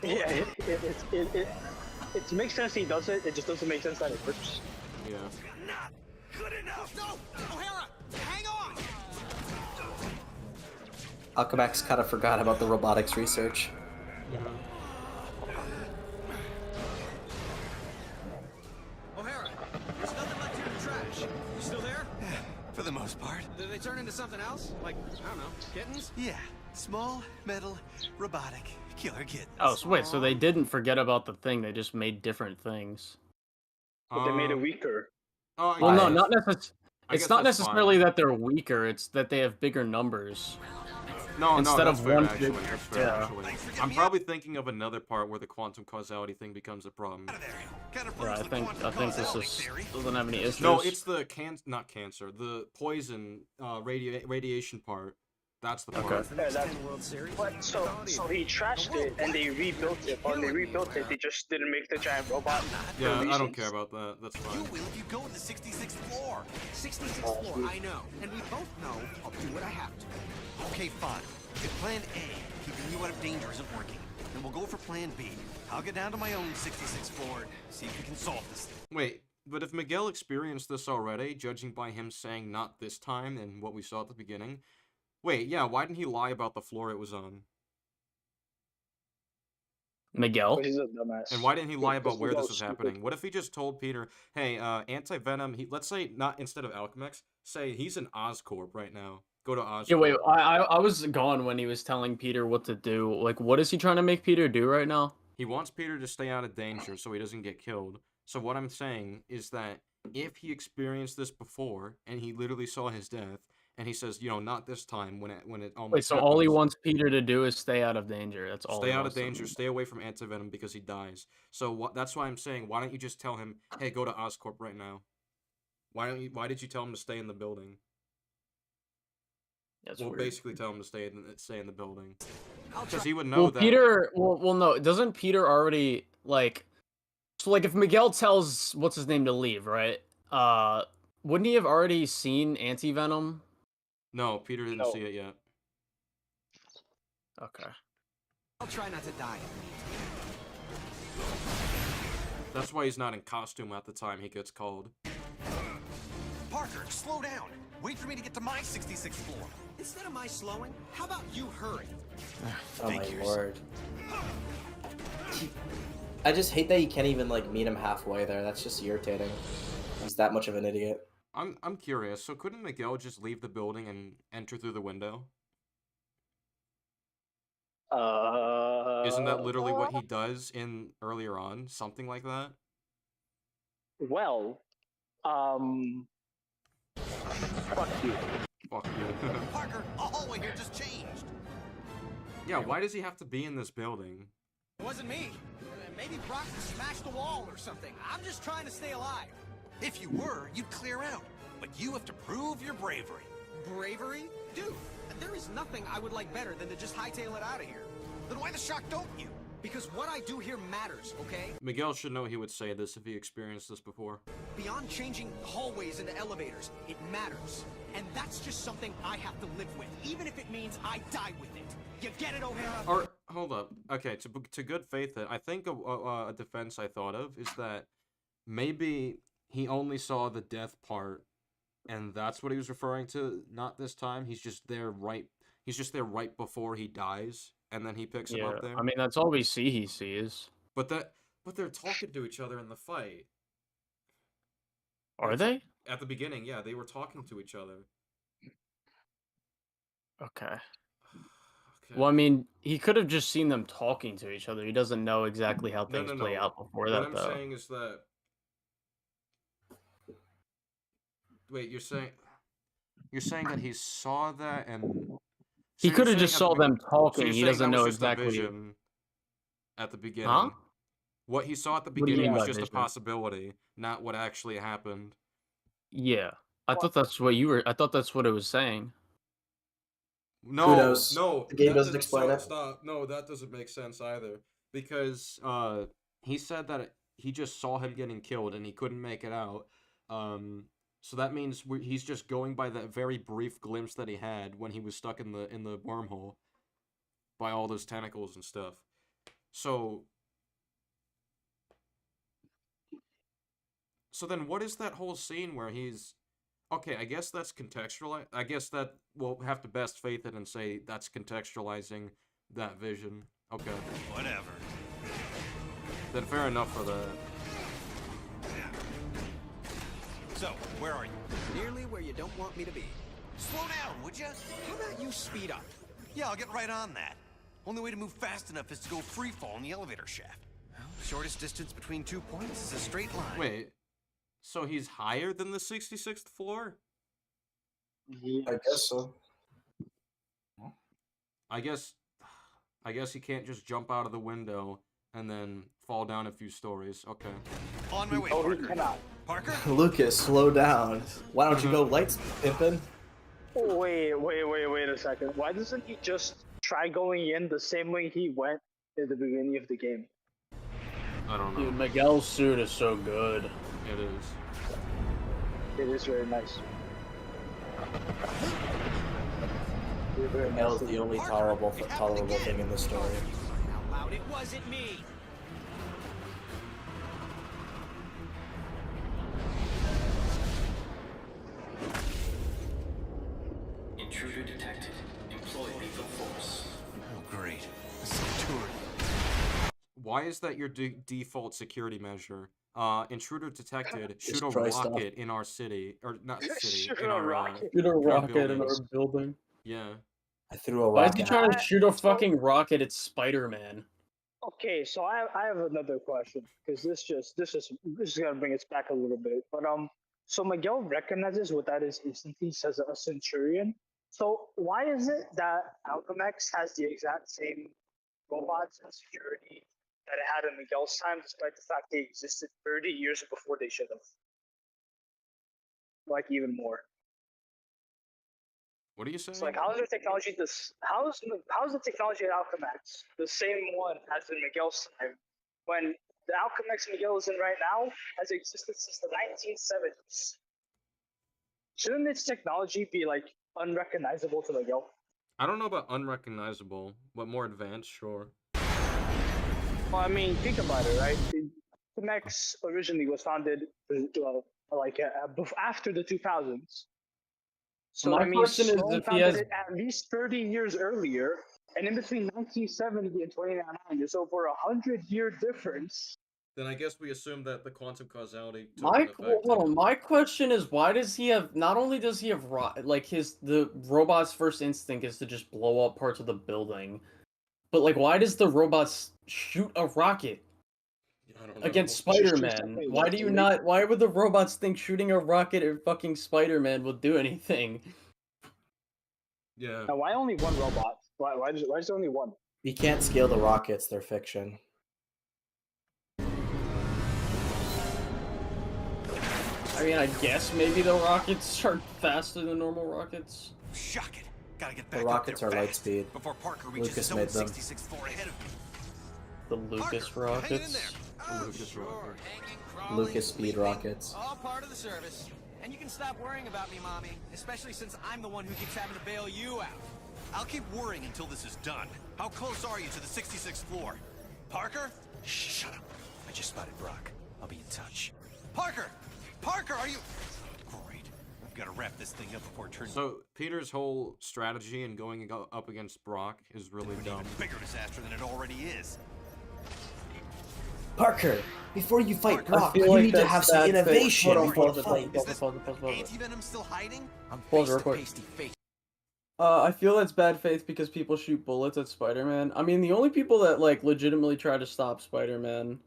Yeah, it makes sense he does it. It just doesn't make sense that it works. Yeah. Not good enough. No! O'Hara! Hang on! Alchemax kind of forgot about the robotics research. O'Hara, there's nothing left here in the trash. You still there? For the most part. Did they turn into something else? Like, I don't know, kittens? Yeah. Small, metal, robotic, killer kittens. Oh, so wait, so they didn't forget about the thing, they just made different things. But they made it weaker. Oh, Well, no, not necessarily. I It's guess not that's necessarily fine. that they're weaker, it's that they have bigger numbers. No, Instead that's of fair, one actually. big- That's fair, yeah. actually. I'm probably thinking of another part where the quantum causality thing becomes a problem. Yeah, I think this doesn't have any issues. No, it's the not cancer, the poison radiation part. That's the part. Yeah, but so he trashed it and they rebuilt it. Or they rebuilt it. They just didn't make the giant robot. Yeah, I don't care about that. That's You fine. will if you go in the 66th floor. 66th floor, I know. And we both know I'll do what I have to. Okay, fine. If plan A, keeping you out of danger, isn't working, then we'll go for plan B. I'll get down to my own 66th floor and see if we can solve this thing. Wait, but if Miguel experienced this already, judging by him saying not this time and what we saw at the beginning, wait, yeah, why didn't he lie about the floor it was on? Miguel? He's a dumbass. And why didn't he lie about where this was Stupid. happening? What if he just told Peter, hey, Anti-Venom, let's say, not instead of Alchemex, say he's in Oscorp right now. Go to Oscorp. Yeah, wait, I was gone when he was telling Peter what to do. Like, what is he trying to make Peter do right now? He wants Peter to stay out of danger so he doesn't get killed. So what I'm saying is that if he experienced this before, and he literally saw his death, and he says, you know, not this time, when it almost Wait, so all he happens, wants Peter to do is stay out of danger. That's all. stay he out of wants to danger, do. stay away from Anti-Venom because he dies. So that's why I'm saying, why don't you just tell him, hey, go to Oscorp right now? Why did you tell him to stay in the building? That's Well, weird. basically tell him to stay in the building. Because he would know Well, that. Peter. Well, no. Doesn't Peter already like? So, like, if Miguel tells what's his name to leave, right? Wouldn't he have already seen Anti-Venom? No, Peter didn't see it yet. Okay. I'll try not to die. That's why he's not in costume at the time he gets called. Parker, slow down. Wait for me to get to my 66th floor. Instead of my slowing, how about you hurry? Oh my Figures. lord. I just hate that you can't even like meet him halfway there. That's just irritating. He's that much of an idiot. I'm curious. So couldn't Miguel just leave the building and enter through the window? Isn't that literally what he does in earlier on? Something like that? Well, fuck you. Fuck you. Parker, a hallway here just changed. Yeah, why does he have to be in this building? It wasn't me. Maybe Brock smashed the wall or something. I'm just trying to stay alive. If you were, you'd clear out. But you have to prove your bravery. Bravery? Dude, there is nothing I would like better than to just hightail it out of here. Then why the shock don't you? Because what I do here matters, okay? Miguel should know he would say this if he experienced this before. Beyond changing hallways into elevators, it matters. And that's just something I have to live with, even if it means I die with it. You get it, O'Hara? Or, hold up. Okay, to good faith, I think a defense I thought of is that maybe he only saw the death part, and that's what he was referring to. Not this time. He's just there right. He's just there right before he dies, and then he picks him Yeah, up there. I mean that's all we see. He sees. But they're talking to each other in the fight. Are they? At the beginning, yeah, they were talking to each other. Okay. Okay. Well, I mean, he could have just seen them talking to each other. He doesn't know exactly how No, things no, play no. out before What that, I'm though. saying is that. Wait, you're saying that he saw that and. He So you're could have saying just at the saw be- them So talking. you're He saying doesn't that was know just a exactly. vision at the beginning. Huh? What he saw at the What do you beginning mean was by just a vision? possibility, not what actually happened. Yeah, I thought that's what you were. I thought that's what it was saying. No, Kudos. no, The game that doesn't doesn't explain it. stop. No, that doesn't make sense either. Because he said that he just saw him getting killed and he couldn't make it out. So that means he's just going by that very brief glimpse that he had when he was stuck in the wormhole by all those tentacles and stuff. So then what is that whole scene where he's okay, I guess that's contextual. I guess that we'll have to best faith it and say that's contextualizing that vision. Okay. Whatever. Then fair enough for that. So, where are you? Nearly where you don't want me to be. Slow down, would you? How about you speed up? Yeah, I'll get right on that. Only way to move fast enough is to go free fall in the elevator shaft. Well, shortest distance between 2 points is a straight line. Wait. So he's higher than the 66th floor? I guess so. I guess he can't just jump out of the window and then fall down a few stories. Okay. On my way, Oh, he Parker. cannot. Parker? Lucas, slow down. Why don't you go lights, pimpin'? Oh, wait a second. Why doesn't he just try going in the same way he went at the beginning of the game? I don't know. Dude, Miguel's suit is so good. It is. It is very nice. Miguel's the only tolerable thing in the story. Out loud, it wasn't me. Intruder detected. Employ lethal force. Oh, great. A Centurion. Why is that your default security measure? Intruder detected. Shoot a try stuff. rocket in our city, or not city. Shoot in a our rocket. Shoot a our rocket in our buildings. building. Yeah. I threw a Why is he rocket. trying to shoot a fucking rocket at Spider-Man? Okay, so I have another question because this is gonna bring us back a little bit. But so Miguel recognizes what that is instantly, says a Centurion. So why is it that Alchemex has the exact same robots and security that it had in Miguel's time, despite the fact they existed 30 years before they should have? Like even more. What are you saying? It's like, how is the technology how's the technology at Alchemax the same one as in Miguel's time, when the Alchemax Miguel is in right now has existed since the 1970s? Shouldn't its technology be like unrecognizable to Miguel? I don't know about unrecognizable, but more advanced, sure. Well, I mean, think about it, right? Alchemax originally was founded after the 2000s. So My I mean, question is Sloan if he founded has- it at least 30 years earlier, and in between 1970 and 2099, there's over 100-year difference. Then I guess we assume that the quantum causality took My an effect. hold on. My question is, why does he have? Not only does he have the robot's first instinct is to just blow up parts of the building, but like, why does the robots shoot a rocket I don't know. against Spider-Man? Why do you not? Why would the robots think shooting a rocket at fucking Spider-Man will do anything? Yeah. Now, why only one robot? Why is there only one? You can't scale the rockets, they're fiction. I mean, I guess maybe the rockets are faster than normal rockets. Shock it. Gotta get back The up rockets there are light fast speed. before Parker reaches Lucas his own made them. 66th floor ahead of me. The Lucas Parker, hang in rockets. there. Oh, Lucas sure. rocket. Hanging, crawling, Lucas speed sleeping, rockets. All part of the service. And you can stop worrying about me, Mommy. Especially since I'm the one who keeps having to bail you out. I'll keep worrying until this is done. How close are you to the 66th floor? Parker? Shut up. I just spotted Brock. I'll be in touch. Parker! Parker, are you... Great. Gotta wrap this thing up before it turns. So Peter's whole strategy in going up against Brock is really dumb. An even bigger disaster than it already is. Parker, before you fight Brock, feel you like need to that's have some bad innovation faith. before Hold the on, fight. Is this pause it. Anti-Venom still hiding? I'm Pause face real to quick. pasty face. I feel that's bad faith because people shoot bullets at Spider-Man. I mean, the only people that like legitimately try to stop Spider-Man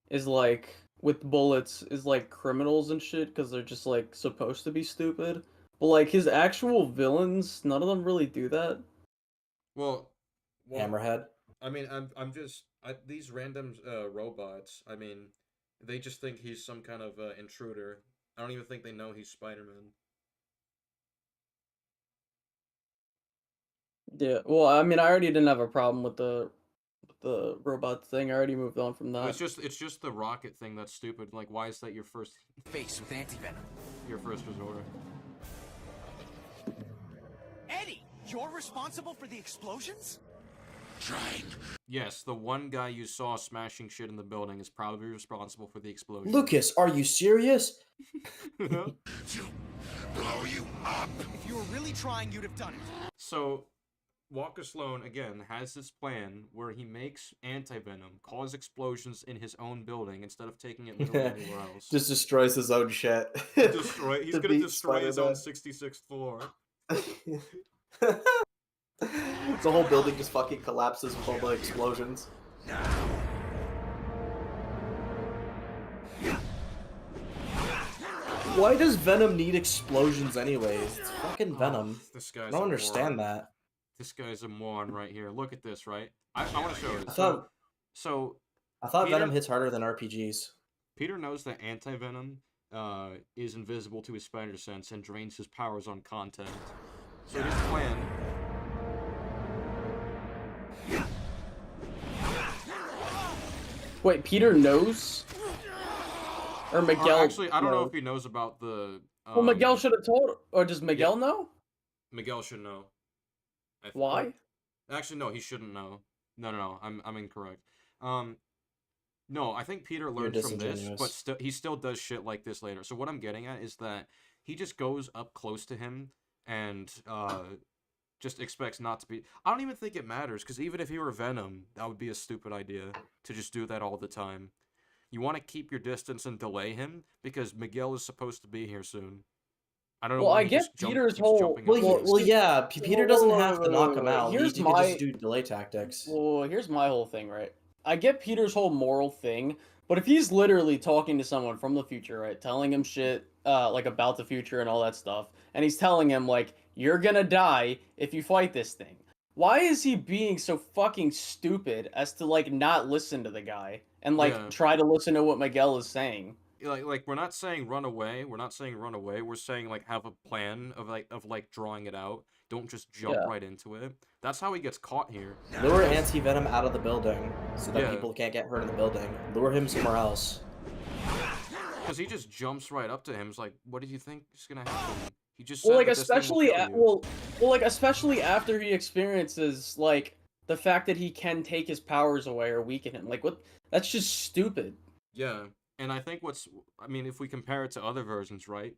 is like with bullets is like criminals and shit because they're just like supposed to be stupid. But like his actual villains, none of them really do that. Well, Hammerhead. I mean, these random robots. I mean, they just think he's some kind of intruder. I don't even think they know he's Spider-Man. Yeah. Well, I mean, I already didn't have a problem with the robot thing. I already moved on from that. It's just the rocket thing that's stupid. Like, why is that your first Face with anti-venom. your first resort? Eddie, you're responsible for the explosions? Yes, the one guy you saw smashing shit in the building is probably responsible for the explosion. Lucas, are you serious? Blow you up. If you were really trying, you'd have done it. So, Walker Sloan, again, has this plan where he makes anti-venom cause explosions in his own building instead of taking it literally anywhere else. Just destroys his own shit. He's To gonna beat destroy his own Spider-Man. 66th floor. The whole building just fucking collapses with all the explosions. Why does Venom need explosions anyways? It's fucking Venom. This guy's I don't understand moron. that. This guy's a moron right here. Look at this, right? I want to show you. I thought Peter- Venom hits harder than RPGs. Peter knows that anti-venom is invisible to his spider sense and drains his powers on contact. So his plan... Wait, Peter knows? Or Miguel? Actually, I don't know if he knows about the... Well, Miguel should have told... Or does Miguel know? Miguel should know. Why? Actually, no, he shouldn't know. No, I'm incorrect. No, I think Peter learns from this, but he still does shit like this later. So what I'm getting at is that he just goes up close to him and just expects not to be... I don't even think it matters, because even if he were Venom, that would be a stupid idea to just do that all the time. You want to keep your distance and delay him, because Miguel is supposed to be here soon. I don't know. Well, why I he guess just Peter's whole... Well, yeah, Peter doesn't have to knock him out. He Here's can my... just do delay tactics. Well, here's my whole thing, right? I get Peter's whole moral thing, but if he's literally talking to someone from the future, right, telling him shit, like about the future and all that stuff, and he's telling him, like, you're gonna die if you fight this thing. Why is he being so fucking stupid as to, like, not listen to the guy and, like, try to listen to what Miguel is saying? Like we're not saying run away. We're not saying run away. We're saying like have a plan of drawing it out. Don't just jump right into it. That's how he gets caught here. Lure anti-venom out of the building so that people can't get hurt in the building. Lure him somewhere else. Because he just jumps right up to him. It's like, what did you think is gonna happen? He just Well, said like that this thing will kill you. like especially after he experiences like the fact that he can take his powers away or weaken him. Like what? That's just stupid. Yeah. And I think if we compare it to other versions, right?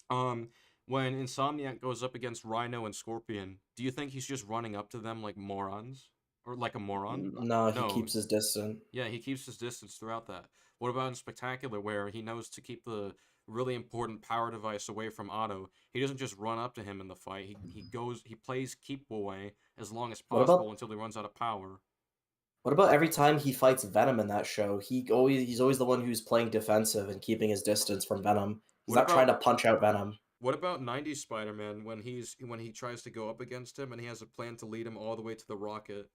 When Insomniac goes up against Rhino and Scorpion, do you think he's just running up to them like morons? Or like a moron? No, he keeps his distance. Yeah, he keeps his distance throughout that. What about in Spectacular, where he knows to keep the really important power device away from Otto? He doesn't just run up to him in the fight. He plays keep away as long as possible until he runs out of power. What about every time he fights Venom in that show? He's always the one who's playing defensive and keeping his distance from Venom. He's not trying to punch out Venom. What about 90s Spider-Man when he tries to go up against him and he has a plan to lead him all the way to the rocket?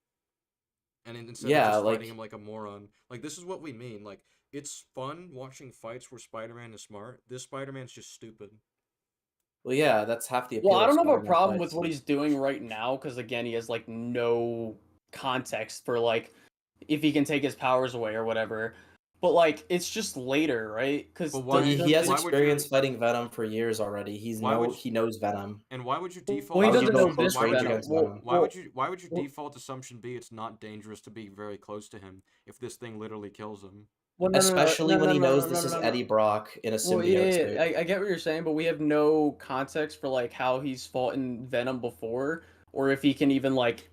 And instead of just fighting him like a moron. Like, this is what we mean. Like, it's fun watching fights where Spider-Man is smart. This Spider-Man's just stupid. Well, yeah, that's half the appeal. Well, I don't have a problem with what he's doing right now, because again, he has like no context for like if he can take his powers away or whatever. But like it's just later, right? Because he has experience fighting Venom for years already. He knows Venom. And why would you default? Well, he doesn't know this Venom. Why would your default assumption be it's not dangerous to be very close to him if this thing literally kills him? Well, Especially when he knows this is no. Eddie Brock in a Well, symbiote yeah, suit. I get what you're saying, but we have no context for like how he's fought in Venom before, or if he can even like,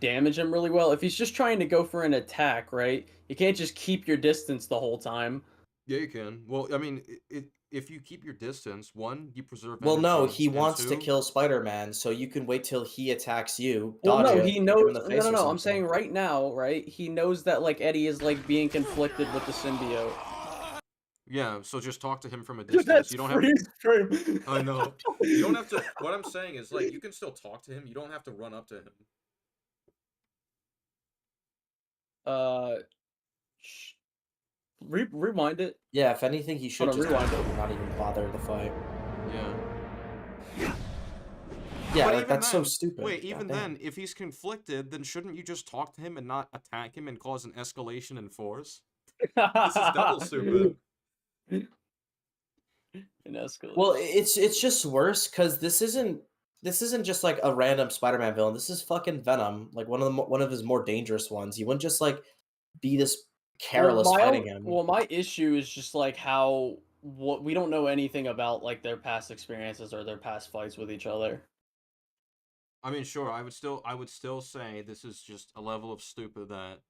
damage him really well. If he's just trying to go for an attack, right? You can't just keep your distance the whole time. Yeah, you can. Well, I mean, if you keep your distance, one, you preserve Well, energy, no, he and wants to two, kill Spider-Man, so you can wait till he attacks you, Well, dodge no, it, he kick him in knows. the No, face no, or no. I'm something. saying right now, right? He knows that like Eddie is like being conflicted with the symbiote. yeah. So just talk to him from a Dude, distance. that's You don't have. freeze frame. I know. You don't have to. What I'm saying is, like, you can still talk to him. You don't have to run up to him. Rewind it. Yeah, if anything, he should Hold on, just rewind it. not even bother the fight. Yeah. Yeah, But like, even that's so then, stupid. wait, even Goddamn. then, if he's conflicted, then shouldn't you just talk to him and not attack him and cause an escalation in force? This is double stupid. An escalation. Well, it's just worse because this isn't just like a random Spider-Man villain. This is fucking Venom, like one of his more dangerous ones. You wouldn't just like be this careless fighting him. Well, my issue is just like what we don't know anything about like their past experiences or their past fights with each other. I mean, sure, I would still say this is just a level of stupid that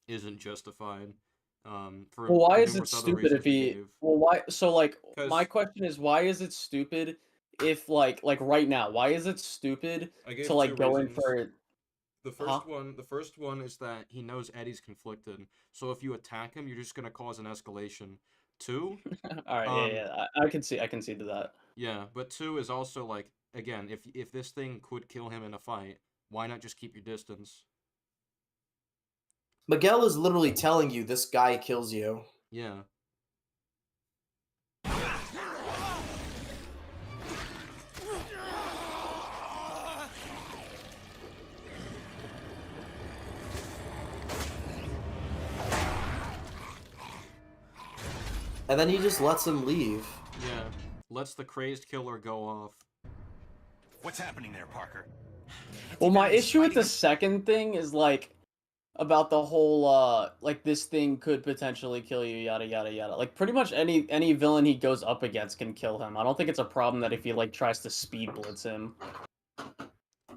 isn't justified. For Well, why the is it numerous other stupid reasons if we he? gave. Well, why? So like, 'Cause- my question is, why is it stupid if like right now? Why is it stupid I gave to like two go in reasons. for? The first one is that he knows Eddie's conflicted. So if you attack him, you're just gonna cause an escalation. Two, All right, yeah, I can see to that. yeah, but two is also like, again, if this thing could kill him in a fight, why not just keep your distance? Miguel is literally telling you this guy kills you. Yeah. And then he just lets him leave. Yeah. Lets the crazed killer go off. What's happening there, Parker? Well, my issue with the second thing is like about the whole like this thing could potentially kill you, yada yada yada. Like pretty much any villain he goes up against can kill him. I don't think it's a problem that if he like tries to speed blitz him.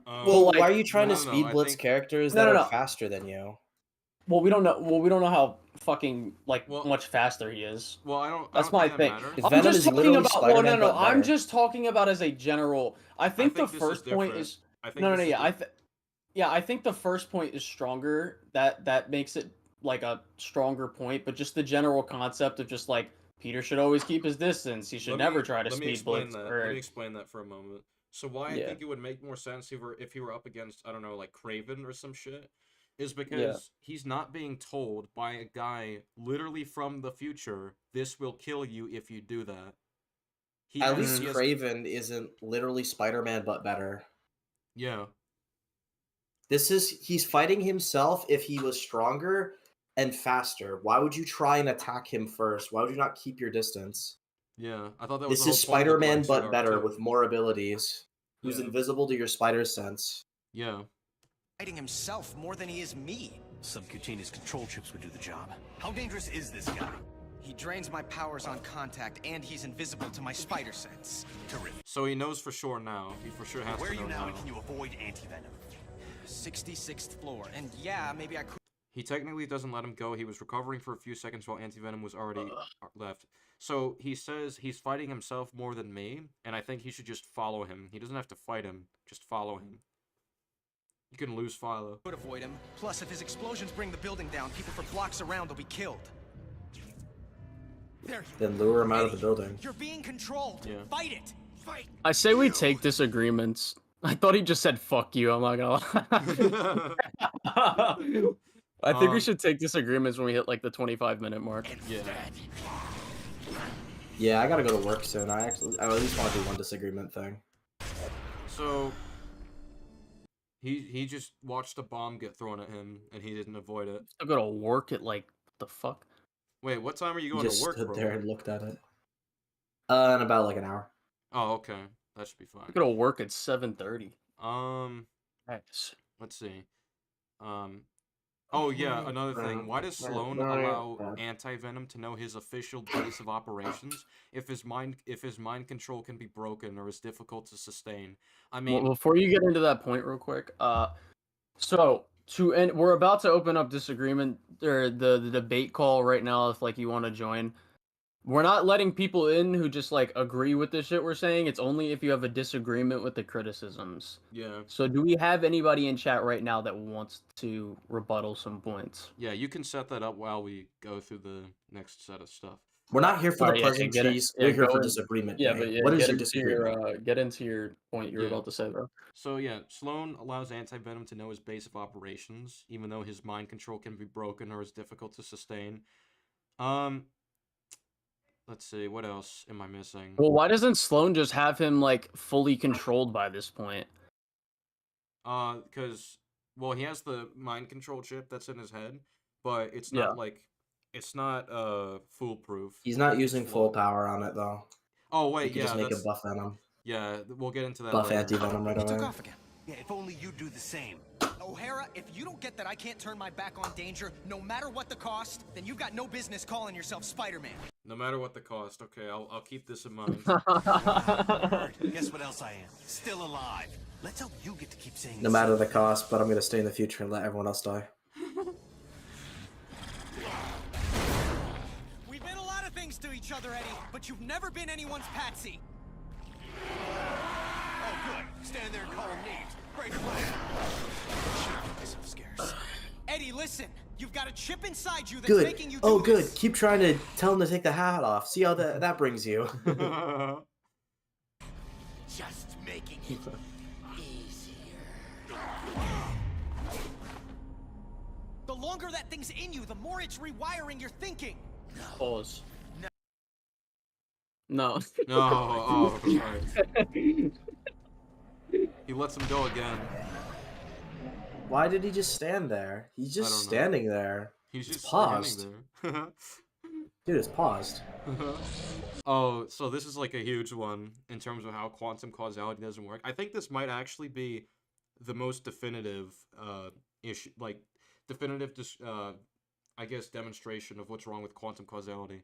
Well, like, why are you trying to no, speed I blitz think- characters No, that no, are no. faster than you? Well, we don't know. Well, we don't know how fucking like much faster he is. Well, I don't. That's I don't my think thing. that matters. I'm Venom just is talking literally about. Well, Spider-Man, no, but I'm better. just talking about as a general. I think the think this is first point different. is. I think No, this is yeah. I think the first point is stronger. That makes it like a stronger point. But just the general concept of just like Peter should always keep his distance. He should never try to Let me speed explain blitz. that. Or, Let me explain that for a moment. So why I Yeah. think it would make more sense if he were up against, I don't know, like Craven or some shit, is because he's not being told by a guy literally from the future, this will kill you if you do that. At least Craven isn't literally Spider-Man, but better. Yeah. He's fighting himself if he was stronger and faster. Why would you try and attack him first? Why would you not keep your distance? Yeah, I thought that was This the is whole point of the Spider-Man, Black Suit but arc, better, too. with more abilities. Who's Yeah. invisible to your spider sense. Yeah. Fighting himself more than he is me. Subcutaneous control chips would do the job. How dangerous is this guy? He drains my powers on contact, and he's invisible to my spider sense. Terrific. So he knows for sure now. He for sure has Where to are know you now, now. and can you avoid anti-venom? 66th floor, and yeah, maybe I could. He technically doesn't let him go. He was recovering for a few seconds while Anti-Venom was already left. So he says he's fighting himself more than me, and I think he should just follow him. He doesn't have to fight him, just follow him. You can lose Philo. Could avoid him. Plus, if his explosions bring the building down, people for blocks around will be killed. There. Then lure him out of the building. You're being controlled. Yeah. Fight it. Fight. I say we take disagreements. I thought he just said "fuck you." I'm not gonna lie. I think we should take disagreements when we hit like the 25-minute mark. Yeah. Yeah, I gotta go to work soon. I at least want to do one disagreement thing. So he just watched a bomb get thrown at him, and he didn't avoid it. I go to work at like what the fuck? Wait, what time are you He going just to work, stood bro? there and looked at it. In about like an hour. Oh, okay. That should be fine. I go to work at 7:30. Um, Nice. let's see. Oh yeah, another thing. Why does Sloan allow Anti-Venom to know his official base of operations if his mind control can be broken or is difficult to sustain? I mean, Well, before you get into that point real quick, so to end, we're about to open up disagreement or the debate call right now if like you want to join. We're not letting people in who just like agree with the shit we're saying. It's only if you have a disagreement with the criticisms. yeah. So do we have anybody in chat right now that wants to rebuttal some points? Yeah, you can set that up while we go through the next set of stuff. We're not here for the pleasantries. We're here for disagreement. Yeah, Day. but yeah, What is get your into disagreement? get into your point you were Yeah. about to say, bro. So yeah, Sloan allows Anti-Venom to know his base of operations, even though his mind control can be broken or is difficult to sustain. Let's see, what else am I missing? Well, why doesn't Sloan just have him like fully controlled by this point? Because well, he has the mind control chip that's in his head, but it's not like it's not foolproof. He's not using full power on it though. Oh wait, you can yeah, just make that's a buff Venom. Yeah, we'll get into that Buff later. Anti-Venom right He took away. off again. Yeah, if only you do the same. O'Hara, if you don't get that I can't turn my back on danger, no matter what the cost, then you've got no business calling yourself Spider-Man. No matter what the cost, okay, I'll keep this in mind. Guess what else I am? Still alive. Let's hope you get to keep saying No matter the cost, but I'm gonna stay in the future and let everyone else die. We've been a lot of things to each other, Eddie, but you've never been anyone's patsy. Oh, good. Stand there and call them names. Great play. Myself scarce. Eddie, listen. You've got a chip inside you that's Good. making you do Oh, this. good. Keep trying to tell him to take the hat off. See how that brings you. Just making it easier. The longer that thing's in you, the more it's rewiring your thinking. Pause. No. No, oh, sorry. He lets him go again. Why did he just stand there? He's just standing there. He's It's just paused. standing there. Dude, it's paused. Oh, so this is like a huge one in terms of how quantum causality doesn't work. I think this might actually be the most definitive issue, like I guess demonstration of what's wrong with quantum causality.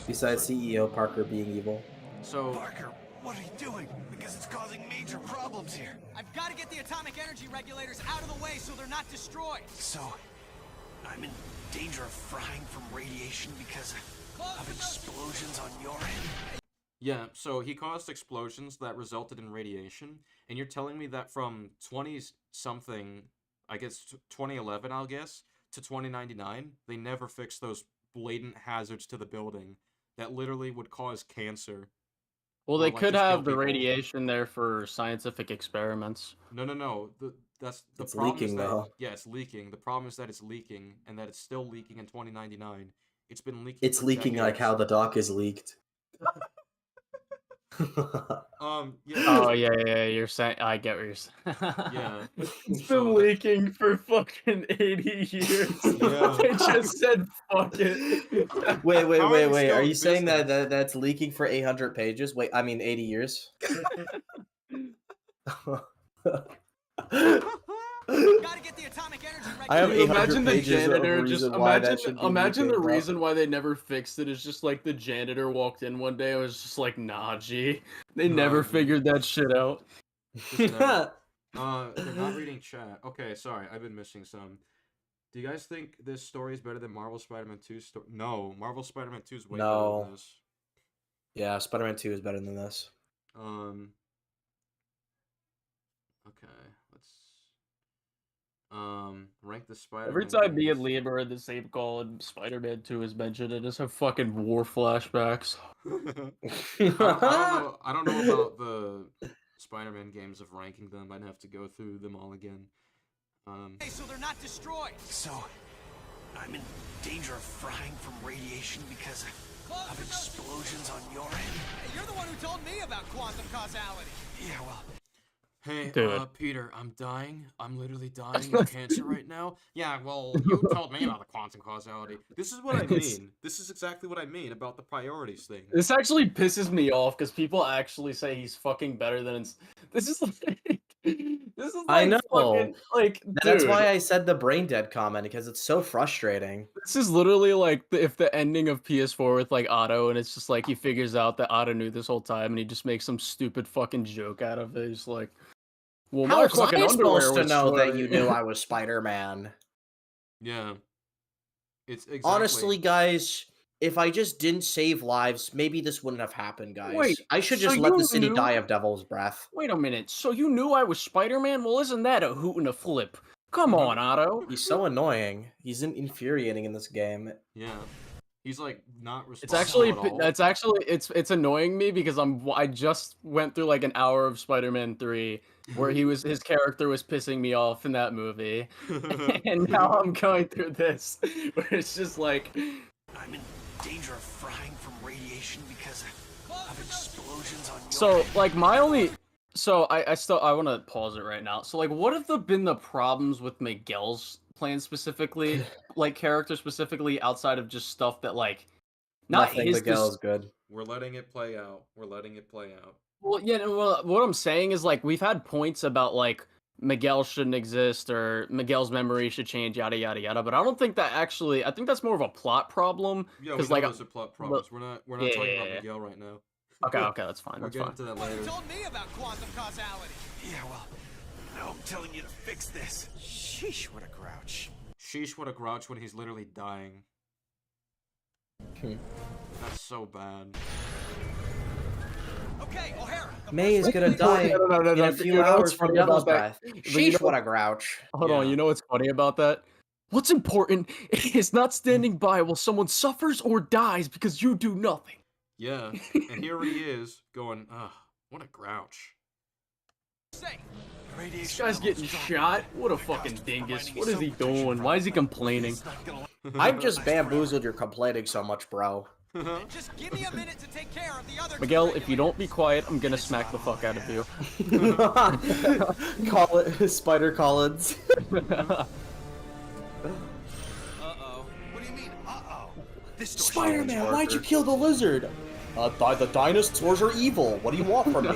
Besides CEO Parker being evil. So Parker, what are you doing? Because it's causing major problems here. I've got to get the atomic energy regulators out of the way so they're not destroyed. So, I'm in danger of frying from radiation because of explosions on your end? yeah, so he caused explosions that resulted in radiation, and you're telling me that from 20-something, I guess 2011, I'll guess, to 2099, they never fixed those blatant hazards to the building that literally would cause cancer. Well, they Or, like, could just kill have the people. radiation there for scientific experiments. No. That's the It's problem. leaking, is that, though. Yeah, it's leaking. The problem is that it's leaking, and that it's still leaking in 2099. It's been leaking. It's for leaking like decades. how the dock is leaked. Yeah. Oh yeah, you're saying I get what you're saying. Yeah. It's So- been leaking for fucking 80 years. Yeah. They just said fuck it. Wait. How are you Are still you in saying business? that's leaking for 800 pages? Wait, I mean 80 years? Gotta get the atomic energy I have regulators. 800 Imagine the pages of janitor just reason why that should be imagine the leaking, bro. reason why they never fixed it is just like the janitor walked in one day and was just like, nah, G. They never G. figured that shit out. Just never. They're not reading chat. Okay, sorry, I've been missing some. Do you guys think this story is better than Marvel Spider-Man 2's story? No, Marvel Spider-Man 2 is way better No. than this. Yeah, Spider-Man 2 is better than this. Okay, let's rank the Spider-Man. Every time me games. and Liam are in the same call and Spider-Man 2 is mentioned, I just have fucking war flashbacks. I don't know about the Spider-Man games of ranking them. I'd have to go through them all again. So they're not destroyed. So, I'm in danger of frying from radiation because of explosions on your end? Hey, you're the one who told me about quantum causality. Yeah, well... Hey, Dude. Peter, I'm dying. I'm literally dying of cancer right now. Yeah, well, you told me about the quantum causality. This is what I mean. This is exactly what I mean about the priorities thing. This actually pisses me off because people actually say he's fucking better than. This is like. This is I like know. fucking like That's dude. why I said the brain dead comment because it's so frustrating. This is literally like if the ending of PS4 with like Otto, and it's just like he figures out that Otto knew this whole time, and he just makes some stupid fucking joke out of it. He's like, "Well, How my was fucking I underwear supposed to was know that sweaty." you knew I was Spider-Man? Yeah. It's exactly. Honestly, guys, if I just didn't save lives, maybe this wouldn't have happened, guys. Wait, I should so just let the you city knew- die of devil's breath. Wait a minute. So you knew I was Spider-Man? Well, isn't that a hoot and a flip? Come on, Otto. He's so annoying. He's infuriating in this game. Yeah. He's like not responsible It's actually at all. it's annoying me because I just went through like an hour of Spider-Man 3 where his character was pissing me off in that movie. And now I'm going through this where it's just like I'm in danger of frying from radiation because of explosions on your so like my only so I want to pause it right now. So like what have been the problems with Miguel's plan specifically, like character specifically outside of just stuff that like not Nothing his Miguel is good. We're letting it play out. Well, yeah, well, what I'm saying is like we've had points about like Miguel shouldn't exist or Miguel's memory should change, yada yada yada. But I don't think that actually. I think that's more of a plot problem. Yeah, we know like those are plot problems. We're not talking about Miguel right now. Okay, that's fine. We'll That's get fine. into that later. You told me about quantum causality. Yeah, well, now I'm telling you to fix this. Sheesh, what a grouch. Sheesh, what a grouch when he's literally dying. That's so bad. Okay, O'Hara. May is gonna die in a few hours from devil's breath. Sheesh, what a grouch. Hold on, you know what's funny about that? What's important is not standing by while someone suffers or dies because you do nothing. Yeah, and here he is going, ugh, what a grouch. This guy's getting shot. What a fucking dingus. What is he doing? Why is he complaining? I'm just bamboozled you're complaining so much, bro. Just give me a minute to take care of the other Miguel, if you don't be quiet, I'm gonna smack the fuck out of you. Call it Spider Collins. Uh-oh. What do you mean, uh-oh? This Spider-Man, why'd you kill the lizard? The dinosaurs are evil. What do you want from me?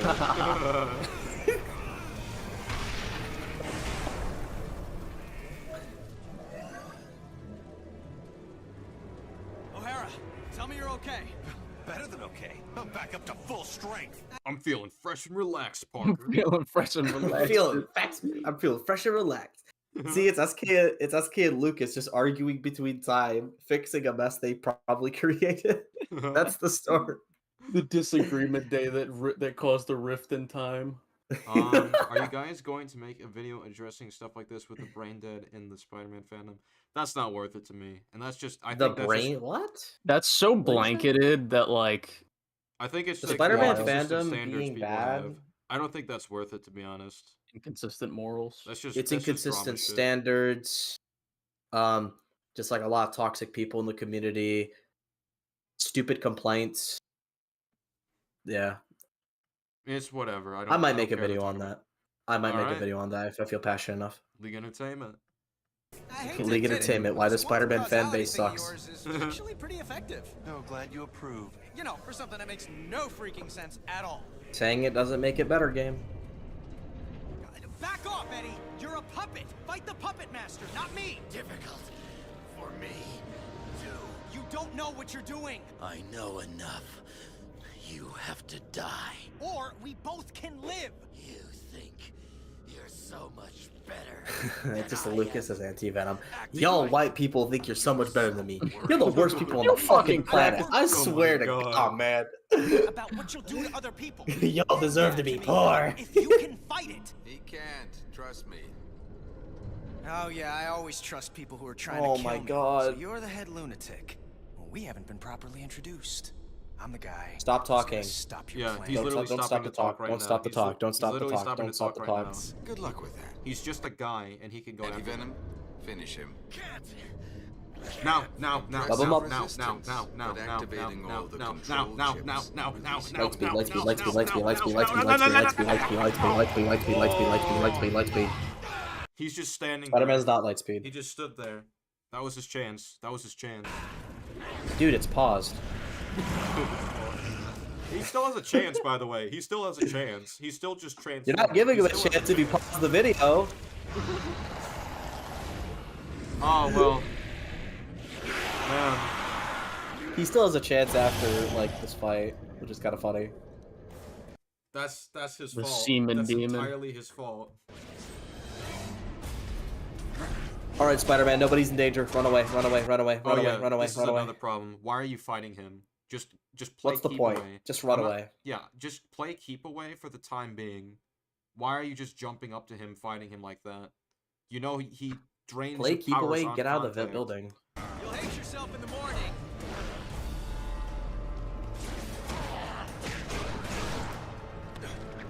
O'Hara, tell me you're okay. Better than okay. I'm back up to full strength. I'm feeling fresh and relaxed, Parker. Feeling fresh and relaxed. I'm feeling fresh and relaxed. See, it's SK and Lucas just arguing between time, fixing a mess they probably created. That's the story. The disagreement day that caused a rift in time. Are you guys going to make a video addressing stuff like this with the brain dead in the Spider-Man fandom? That's not worth it to me, and that's just What? That's so blanketed that like. I think it's the like Spider-Man inconsistent fandom standards being people bad. have. I don't think that's worth it, to be honest. Inconsistent morals. That's just It's that's just inconsistent drama shit. standards. Just like a lot of toxic people in the community. Stupid complaints. Yeah. It's whatever. I might make a don't care to video talk on about that. I might make a Alright. video on that if I feel passionate enough. League Entertainment. League Entertainment, why the Spider-Man fan base sucks. Yours is actually pretty effective. Oh, glad you approve. You know, for something that makes no freaking sense at all. Saying it doesn't make it better, game. Back off, Eddie! You're a puppet! Fight the puppet master, not me! Difficult for me to... You don't know what you're doing! I know enough. You have to die. Or we both can live! You think you're so much better. It's just Lucas as anti-venom. Y'all white people think you're so much better than me. You're the worst people on the fucking planet. I swear to God, man. About what you'll do to other people. Y'all deserve to be poor. If you can fight it. He can't. Trust me. Oh yeah, I always trust people who are trying Oh to kill my me. God. So you're the head lunatic. Well, we haven't been properly introduced. I'm the guy. Stop talking. Stop your Yeah, plan. he's literally Don't stopping stop to the talk talk. right Don't now. stop the He's talk. Don't he's stop the literally talk. stopping Don't to stop the talk talk. right now. Good luck with that. He's just a guy, and he can go after Anti-venom, finish him. Now. Double him up. Lightspeed, Lightspeed. He's just standing Spider-Man's there. not Lightspeed. He just stood there. That was his chance. Dude, it's paused. He still has a chance, by the way. He still has a chance. He's still just transformed. You're not giving him a He still has chance if you pause the video. Oh, well. Man. He still has a chance after, like, this fight, which is kind of funny. That's his The fault. semen That's demon. entirely his fault. Alright, Spider-Man, nobody's in danger. Run away, run away, run away, run away, run away, This run is away. another problem. Why are you fighting him? Just play What's the keep point? away. Just run I'm not- away. Yeah, just play keep away for the time being. Why are you just jumping up to him, fighting him like that? You know he drains Play your keep powers away, on get out of the contact. building. You'll hate yourself in the morning.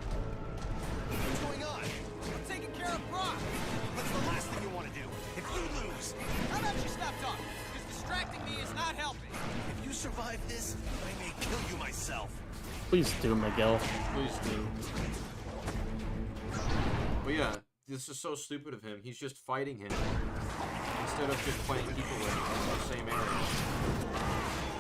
What's going on? I'm taking care of Brock. That's the last thing you want to do. If you lose, how about you stop talking? Because distracting me is not helping. If you survive this, I may kill you myself. Please do, Miguel. Please do. But yeah, this is so stupid of him. He's just fighting him instead of just playing keep away in the same area.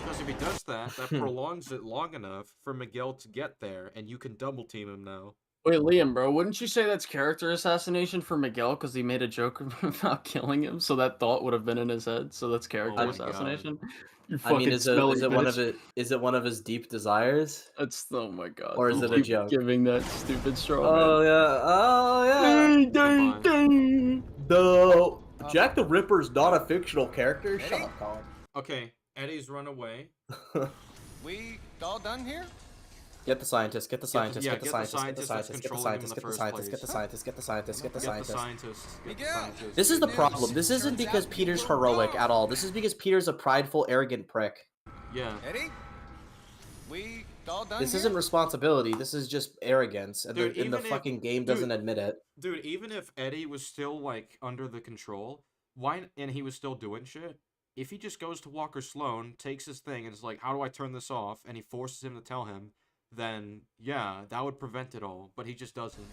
Because if he does that, that prolongs it long enough for Miguel to get there, and you can double team him now. Wait, Liam, bro, wouldn't you say that's character assassination for Miguel because he made a joke about killing him, so that thought would have been in his head? So that's character my assassination. You I mean, fucking is it smelly one bitch. of it? Is it one of his deep desires? That's oh my god. Or is You it a keep joke? Giving that stupid straw. Oh yeah, oh yeah. The Jack the Ripper's not a fictional character. Shut up, Colin. Okay, Eddie's run away. We all done here? Get the scientist. Get the scientist. yeah, Get the get the scientist. Get the scientist that's scientist. Get the controlling him in the scientist. first Get the place. scientist. Get the scientist. Get the Get the scientist. scientist. Get the Miguel. scientist. This is the Good problem. news. This isn't Turns because out you Peter's were heroic wrong. at all. This is because Peter's a prideful, arrogant prick. Yeah. Eddie? We all done This here? isn't responsibility. This is just arrogance, and Dude, the even if- fucking game dude, doesn't admit it. Dude, even if Eddie was still, like, under the control, and he was still doing shit, if he just goes to Walker Sloan, takes his thing, and is like, how do I turn this off, and he forces him to tell him, then, yeah, that would prevent it all, but he just doesn't.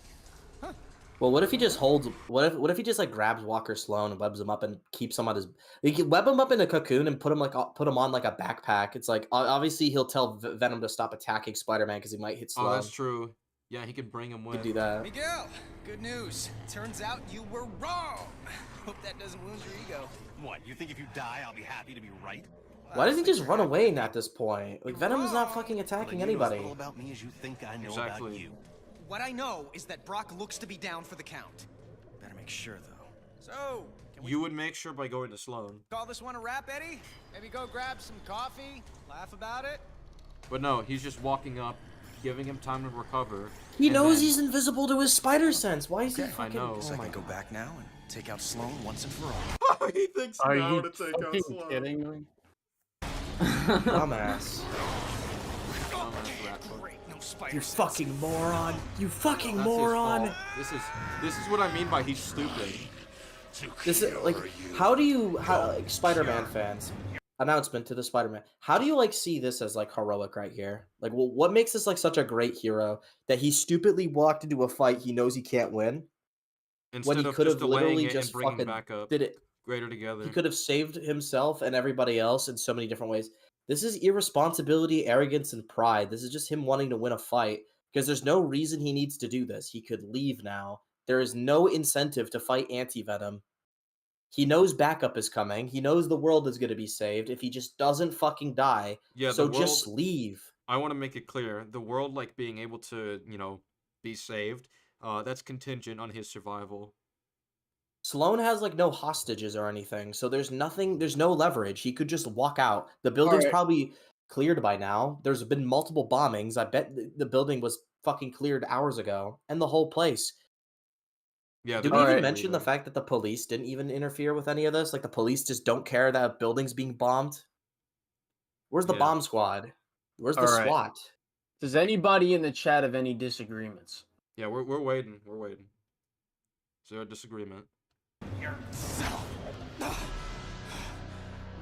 Well, what if he just holds? What if he just like grabs Walker Sloan and webs him up and keeps him on his? He can web him up in a cocoon and put him on like a backpack. It's like obviously he'll tell Venom to stop attacking Spider-Man because he might hit Sloan. Oh, that's true. Yeah, he could bring him He with. could do that. Miguel, good news. Turns out you were wrong. Hope that doesn't wound your ego. What, you think if you die, I'll be happy to be right? Why doesn't he just run away at this point? Like Venom's not fucking attacking Well, then you know as anybody. little about me as you think I know Exactly. about you. What I know is that Brock looks to be down for the count. Better make sure, though. So, can we You would make sure by going to Sloan. call this one a wrap, Eddie? Maybe go grab some coffee, laugh about it? But no, he's just walking up, giving him time to recover. He and knows then- he's invisible to his spider sense. Why is he I fucking? know. Oh So I my can go God. back now and take out Sloan once and for all. he thinks Are now you to take out fucking Sloan. kidding me? Dumbass. Great, no spider You sense. fucking moron. You fucking That's his moron. fault. This is what I mean by he's stupid. This is like, how do you, like, Spider-Man fans? Announcement to the Spider-Man. How do you like see this as like heroic right here? Like, well, what makes this like such a great hero that he stupidly walked into a fight he knows he can't win Instead when he of could just have delaying literally it just and bringing fucking back up did it? greater together. He could have saved himself and everybody else in so many different ways. This is irresponsibility, arrogance, and pride. This is just him wanting to win a fight because there's no reason he needs to do this. He could leave now. There is no incentive to fight Anti-Venom. He knows backup is coming. He knows the world is going to be saved if he just doesn't fucking die. Yeah, So the just world- leave. I want to make it clear, the world like being able to, be saved, that's contingent on his survival. Sloan has like no hostages or anything, so there's no leverage. He could just walk out. The building's Alright. probably cleared by now. There's been multiple bombings. I bet the building was fucking cleared hours ago, and the whole place. Yeah, Did they're we even not mention the leaving. fact that the police didn't even interfere with any of this? Like the police just don't care that a building's being bombed? Where's the Yeah. bomb squad? Where's the Alright. SWAT? Does anybody in the chat have any disagreements? Yeah, we're waiting. We're waiting. Zero disagreement.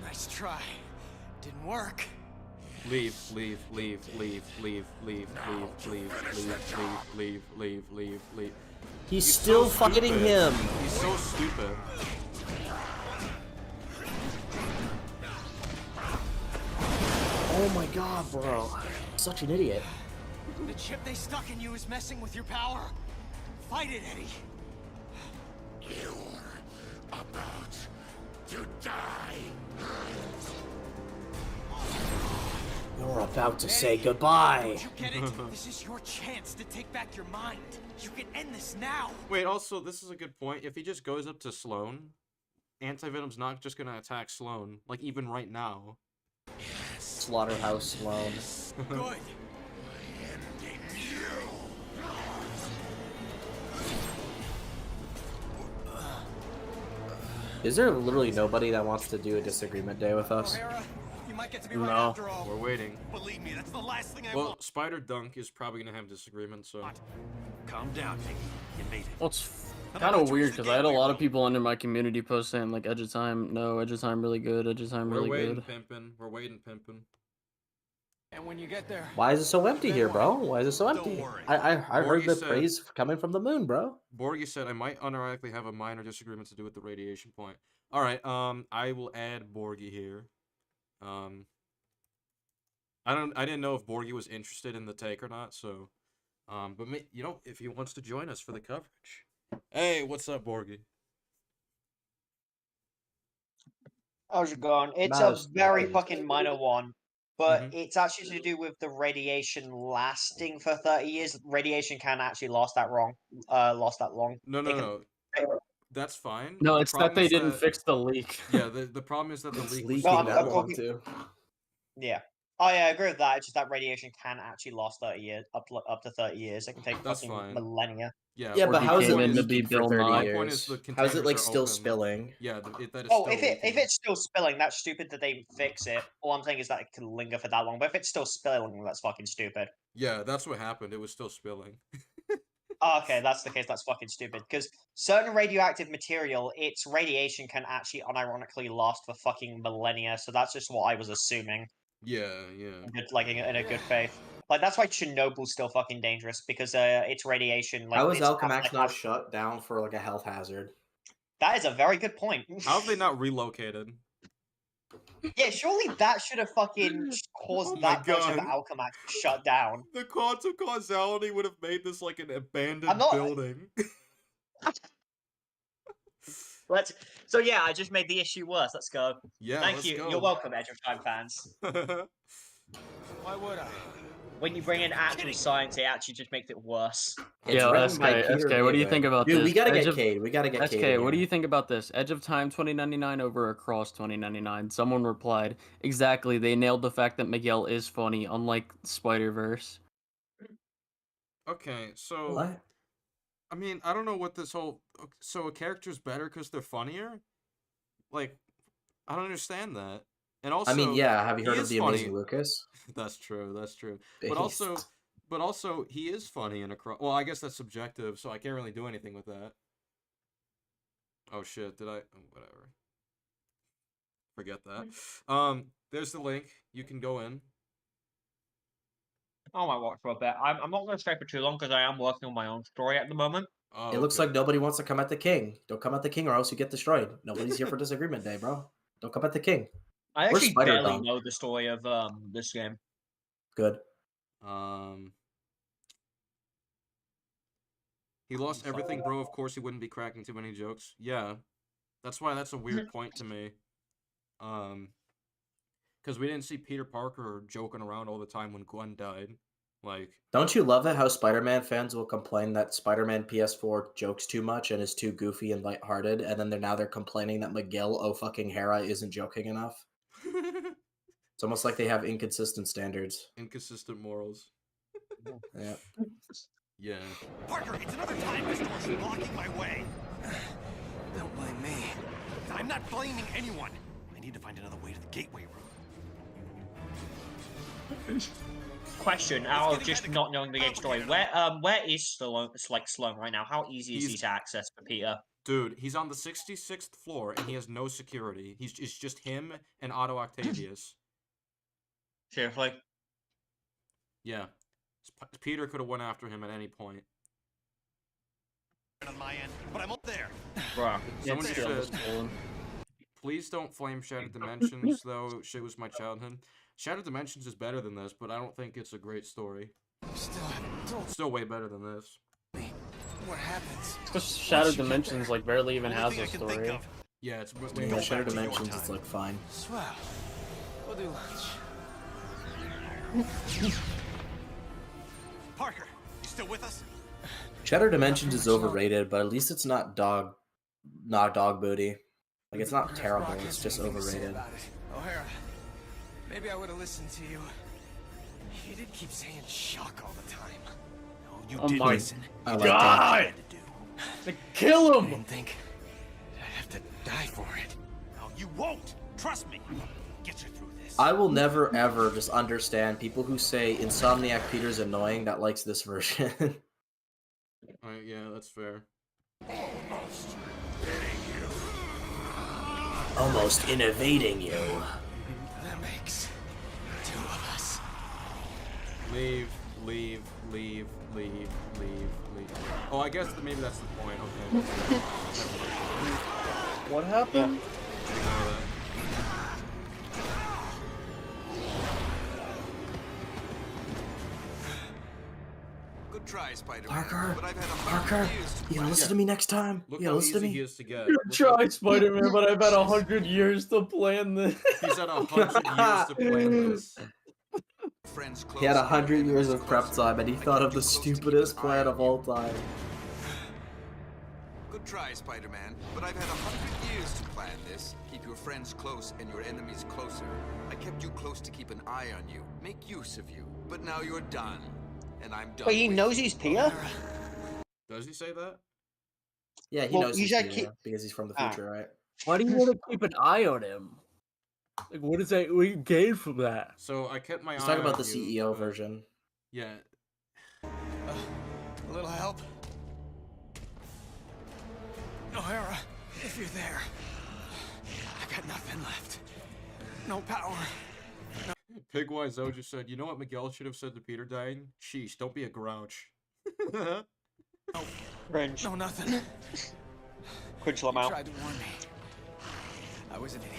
Nice try. Didn't work. Leave, leave, leave, leave, leave, leave, leave, leave, leave, leave, leave, leave, leave. He's so still fighting stupid. him. He's so stupid. Oh my god, bro. Such an idiot. The chip they stuck in you is messing with your power. Fight it, Eddie. You're about to die. You're about to say goodbye. Don't you get it? This is your chance to take back your mind. You can end this now. Wait, also, this is a good point. If he just goes up to Sloane, Anti-Venom's not just gonna attack Sloane, like, even right now. Slaughterhouse Sloane. Good. Is there literally nobody that wants to do a disagreement day with us? You might get to be right No. after all. We're waiting. Believe me, that's the last thing I Well, want. Spider Dunk is probably gonna have disagreements, so... Calm down, Piggy. You made it. Well, it's kind of weird because I had a lot of people under my community post saying like Edge of Time, no, Edge of Time really good, Edge of Time We're really waiting, good. pimpin'. We're waiting, pimpin'. And when you get there, Why is it so empty here, bro? Why is it so empty? worry. I heard Borgie the said- praise coming from the moon, bro. Borgie said I might unironically have a minor disagreement to do with the radiation point. Alright, I will add Borgie here. I didn't know if Borgie was interested in the take or not, so... but you know, if he wants to join us for the coverage. Hey, what's up, Borgie? How's it going? It's Mouse. a very fucking minor one, but Mhm. it's actually to do with the radiation lasting for 30 years. Radiation can actually last that long. No, It no, can- no. That's fine. No, The it's that problem they is didn't that- fix the leak. Yeah, the problem is that the It's leak was leaking No, I'm that long talking- too. Yeah. Oh yeah, I agree with that. It's just that radiation can actually last 30 years, up to 30 years. It can take That's fucking fine. millennia. Yeah, Yeah, Or but he how is it came in to leaking be for Bill 30 Nye. My years? point is the How is it containers like are still open. spilling? Yeah, that is Oh, still if leaking. it's still spilling, that's stupid that they fix it. All I'm saying is that it can linger for that long. But if it's still spilling, that's fucking stupid. Yeah, that's what happened. It was still spilling. Oh, okay, that's the case. That's fucking stupid. Because certain radioactive material, its radiation can actually unironically last for fucking millennia. So that's just what I was assuming. Yeah. Like in a good faith. Like that's why Chernobyl's still fucking dangerous because its radiation. Like How is its Alchemax half-life not has- shut down for like a health hazard? That is a very good point. How have they not relocated? Yeah, surely that should have fucking caused Oh my that much of God. Alchemax to shut down. The quantum causality would have made this like an abandoned I'm not- building. So yeah, I just made the issue worse. Let's go. Yeah, Thank let's you. go. You're welcome, Edge of Time fans. why would I? When you bring in actual science, it actually just makes it worse. It's Yeah, written SK, by Peter SK, what do you David. think about Dude, this? we gotta Edge get of- Cade. We gotta get SK, Cade. what do you think about this? Edge of Time 2099 over Across 2099. Someone replied, exactly, they nailed the fact that Miguel is funny, unlike Spider-Verse. Okay, so What? I mean, I don't know what this whole so a character's better because they're funnier? Like, I don't understand that. And also, I mean, yeah. Have you he heard of is the funny. Amazing Lucas? That's true. Based. But also, he is funny in Across. Well, I guess that's subjective, so I can't really do anything with that. Oh shit! Did I? Oh, whatever. Forget that. There's the link. You can go in. I might watch for a bit. I'm not going to stay for too long because I am working on my own story at the moment. Oh, It looks okay. like nobody wants to come at the king. Don't come at the king or else you get destroyed. Nobody's here for disagreement day, bro. Don't come at the king. I Where's actually Spider barely Dunk? know the story of this game. Good. He lost everything, bro. Of course, he wouldn't be cracking too many jokes. Yeah, that's why that's a weird point to me. Because we didn't see Peter Parker joking around all the time when Gwen died. Like, Don't you love it how Spider-Man fans will complain that Spider-Man PS4 jokes too much and is too goofy and lighthearted, and then they're complaining that Miguel fucking Hera isn't joking enough? It's almost like they have inconsistent standards. inconsistent morals. Yeah. Yeah. Parker, it's another time distortion blocking my way. Don't blame me. I'm not blaming anyone. I need to find another way to the gateway room. Question: out of just not knowing the game story, where is Sloan? It's like Sloan right now. How easy is he to access for Peter? Dude, he's on the 66th floor and he has no security. It's just him and Otto Octavius. Seriously? Yeah. Peter could have went after him at any point. On my end, but I'm up there. Bruh. Someone just said, please don't flame Shattered Dimensions, though. Shit was my childhood. Shattered Dimensions is better than this, but I don't think it's a great story. Still haven't told It's still way better than this. me what happens. Because Shattered Dimensions like barely even has a story. Yeah, it's way Yeah, more Shattered back to your Dimensions is time. like fine. Swell. We'll do lunch. Parker, you still with us? Shattered Dimensions is overrated, but at least it's not dog booty. Like it's not terrible. It's just overrated. O'Hara, maybe I would have listened to you. You did keep saying shock all the time. No, you Oh didn't my listen. I like God! Kill I him! didn't think I'd have to die for it. No, you won't. Trust me. Get you through this. I will never ever just understand people who say Insomniac Peter's annoying that likes this version. Yeah, that's fair. Almost innovating you. That makes two of us. Leave. Oh, I guess maybe that's the point. Okay. What happened? Ignore that. Good try, Spider-Man. Parker, But I've had Parker, you gotta listen to me next time. Look You how gotta listen to easy he me. is to get. You Look try, how- Spider-Man, but I've had 100 years to plan this. He's had 100 years to plan this. friends close. He had and 100 years enemies of prep closer. time, and he I thought kept of the you close to keep stupidest an eye plan on of you. all time. Good try, Spider-Man. But I've had 100 years to plan this. Keep your friends close and your enemies closer. I kept you close to keep an eye on you, make use of you. But now you're done, and I'm done. But he with knows you. he's Peter? Does he say that? Yeah, he Well, knows you he's should Peter, keep- because he's from the Ah. future, right? Why do you want to keep an eye on him? Like, what is that? What do you gain from that? So I kept my Let's eye talk on about the you, CEO but- version. Yeah. A little help? O'Hara, if you're there, I got nothing left. No power. Pigwise O just said, you know what Miguel should have said to Peter dying? Sheesh, don't be a grouch. Cringe. No, nothing. Cringe You Lamau. tried to warn me. I was an idiot.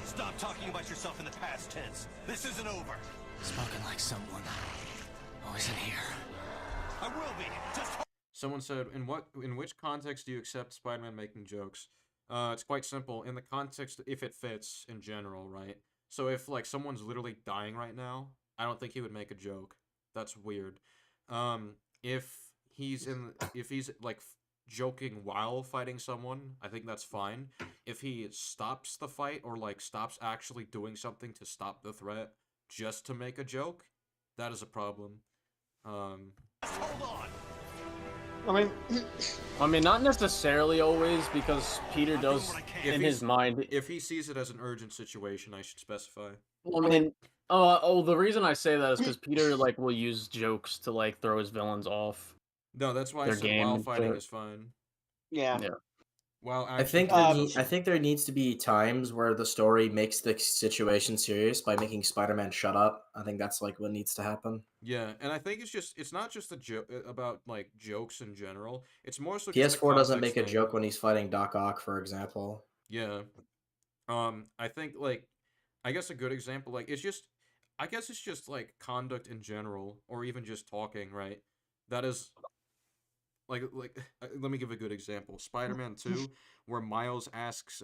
Stop talking about yourself in the past tense. This isn't over. Spoken like someone who isn't here. I will be. Just Someone said, in which context do you accept Spider-Man making jokes? It's quite simple. In the context, if it fits in general, right? So if like someone's literally dying right now, I don't think he would make a joke. That's weird. If he's like joking while fighting someone, I think that's fine. If he stops the fight or like stops actually doing something to stop the threat just to make a joke, that is a problem. hold on. I mean, not necessarily always, because Peter does, in his mind. If he sees it as an urgent situation, I should specify. Well, I mean, the reason I say that is because Peter like will use jokes to like throw his villains off. No, that's why I Their said game while and fighting shit. is fine. Yeah. Yeah. Well, I think there needs to be times where the story makes the situation serious by making Spider-Man shut up. I think that's like what needs to happen. Yeah, and I think it's not just a joke about like jokes in general. It's more so just a PS4 doesn't context make a thing. joke when he's fighting Doc Ock, for example. Yeah. I think like I guess a good example like it's just like conduct in general or even just talking, right? That is like let me give a good example. Spider-Man 2 where Miles asks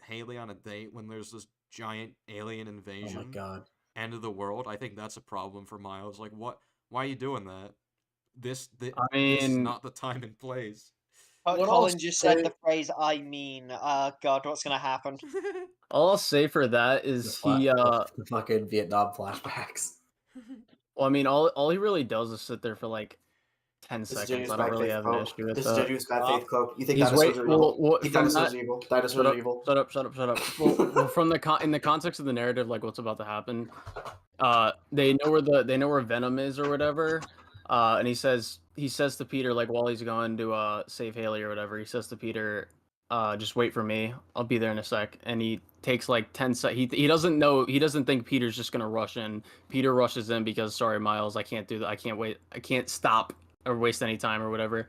Haley on a date when there's this giant alien invasion. Oh my god. End of the world. I think that's a problem for Miles. Like why are you doing that? This is not the time and place. Colin just said the phrase "I mean." God, what's gonna happen? All I'll say for that is the fucking Vietnam flashbacks. Well, I mean, all he really does is sit there for like 10 This is seconds. Genuine's I don't bad really faith have an cloak. issue with This that. is Genuine's bad faith cloak. You think He's dinosaurs are evil? You think from dinosaurs that- are evil? Dinosaurs shut are up, evil. Shut up. Well, from in the context of the narrative, like what's about to happen, they know where Venom is or whatever, and he says to Peter, like while he's going to save Haley or whatever, he says to Peter, just wait for me, I'll be there in a sec. And he takes like 10 seconds. He doesn't think Peter's just gonna rush in. Peter rushes in because, sorry Miles, I can't do that, I can't wait, I can't stop or waste any time or whatever.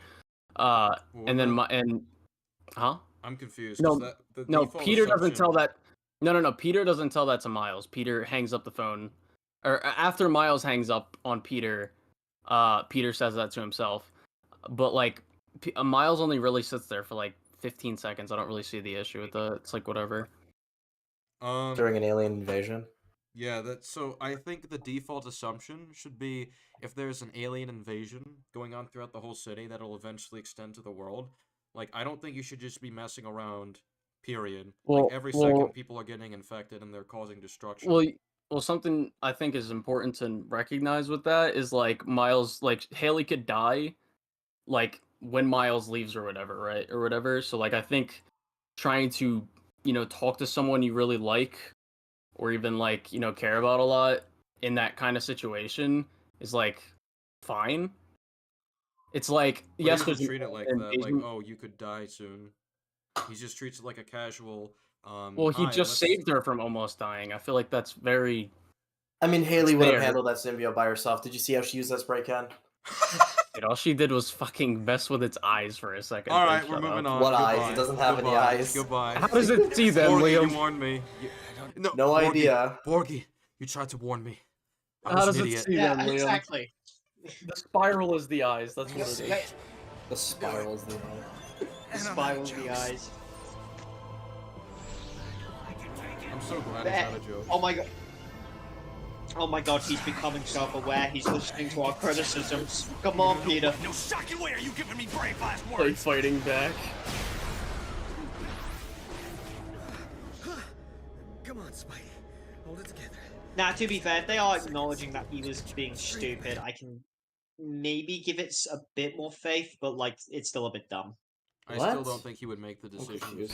And then I'm confused. 'Cause the no, default Peter doesn't assumption- tell that. No. Peter doesn't tell that to Miles. Peter hangs up the phone or after Miles hangs up on Peter, Peter says that to himself. But like, Miles only really sits there for like 15 seconds. I don't really see the issue with that. It's like whatever. During an alien invasion. Yeah, so I think the default assumption should be if there's an alien invasion going on throughout the whole city that'll eventually extend to the world. Like, I don't think you should just be messing around, period. Like, every second people are getting infected and they're causing destruction. Well, something I think is important to recognize with that is like Miles, like Haley could die, like when Miles leaves or whatever, right? Or whatever. So like I think trying to, talk to someone you really like or even like, care about a lot in that kind of situation is like fine. It's like But yes, he doesn't treat it like that, like, engagement. oh, you could die soon. He just treats it like a casual, Well, he "Hi, just let's-" saved her from almost dying. I feel like that's very. I mean, Haley would have fair. handled that symbiote by herself. Did you see how she used that spray can? Dude, all she did was fucking mess with its eyes for a second. All Dude, right, we're shut moving up. on. What Goodbye. eyes? It doesn't have any Goodbye. eyes. Goodbye. How does it see them, Borgie, Liam? you warned me. No No Borgie, idea. Borgie, you tried to warn me. I How was does an it idiot. see them, Liam? exactly. The spiral is the eyes. That's what it is. The spiral is the eye. The spiral of the eyes. I'm so glad it's not a joke. Oh my god. Oh my god, he's becoming self-aware. He's listening to our criticisms. Come on, Peter. No shocking way are you giving me brave last Like words. fighting back. Come on, Spidey. Hold it together. Now, to be fair, if they are acknowledging that he was being stupid, I can maybe give it a bit more faith, but like, it's still a bit dumb. I still don't think he would make the decision.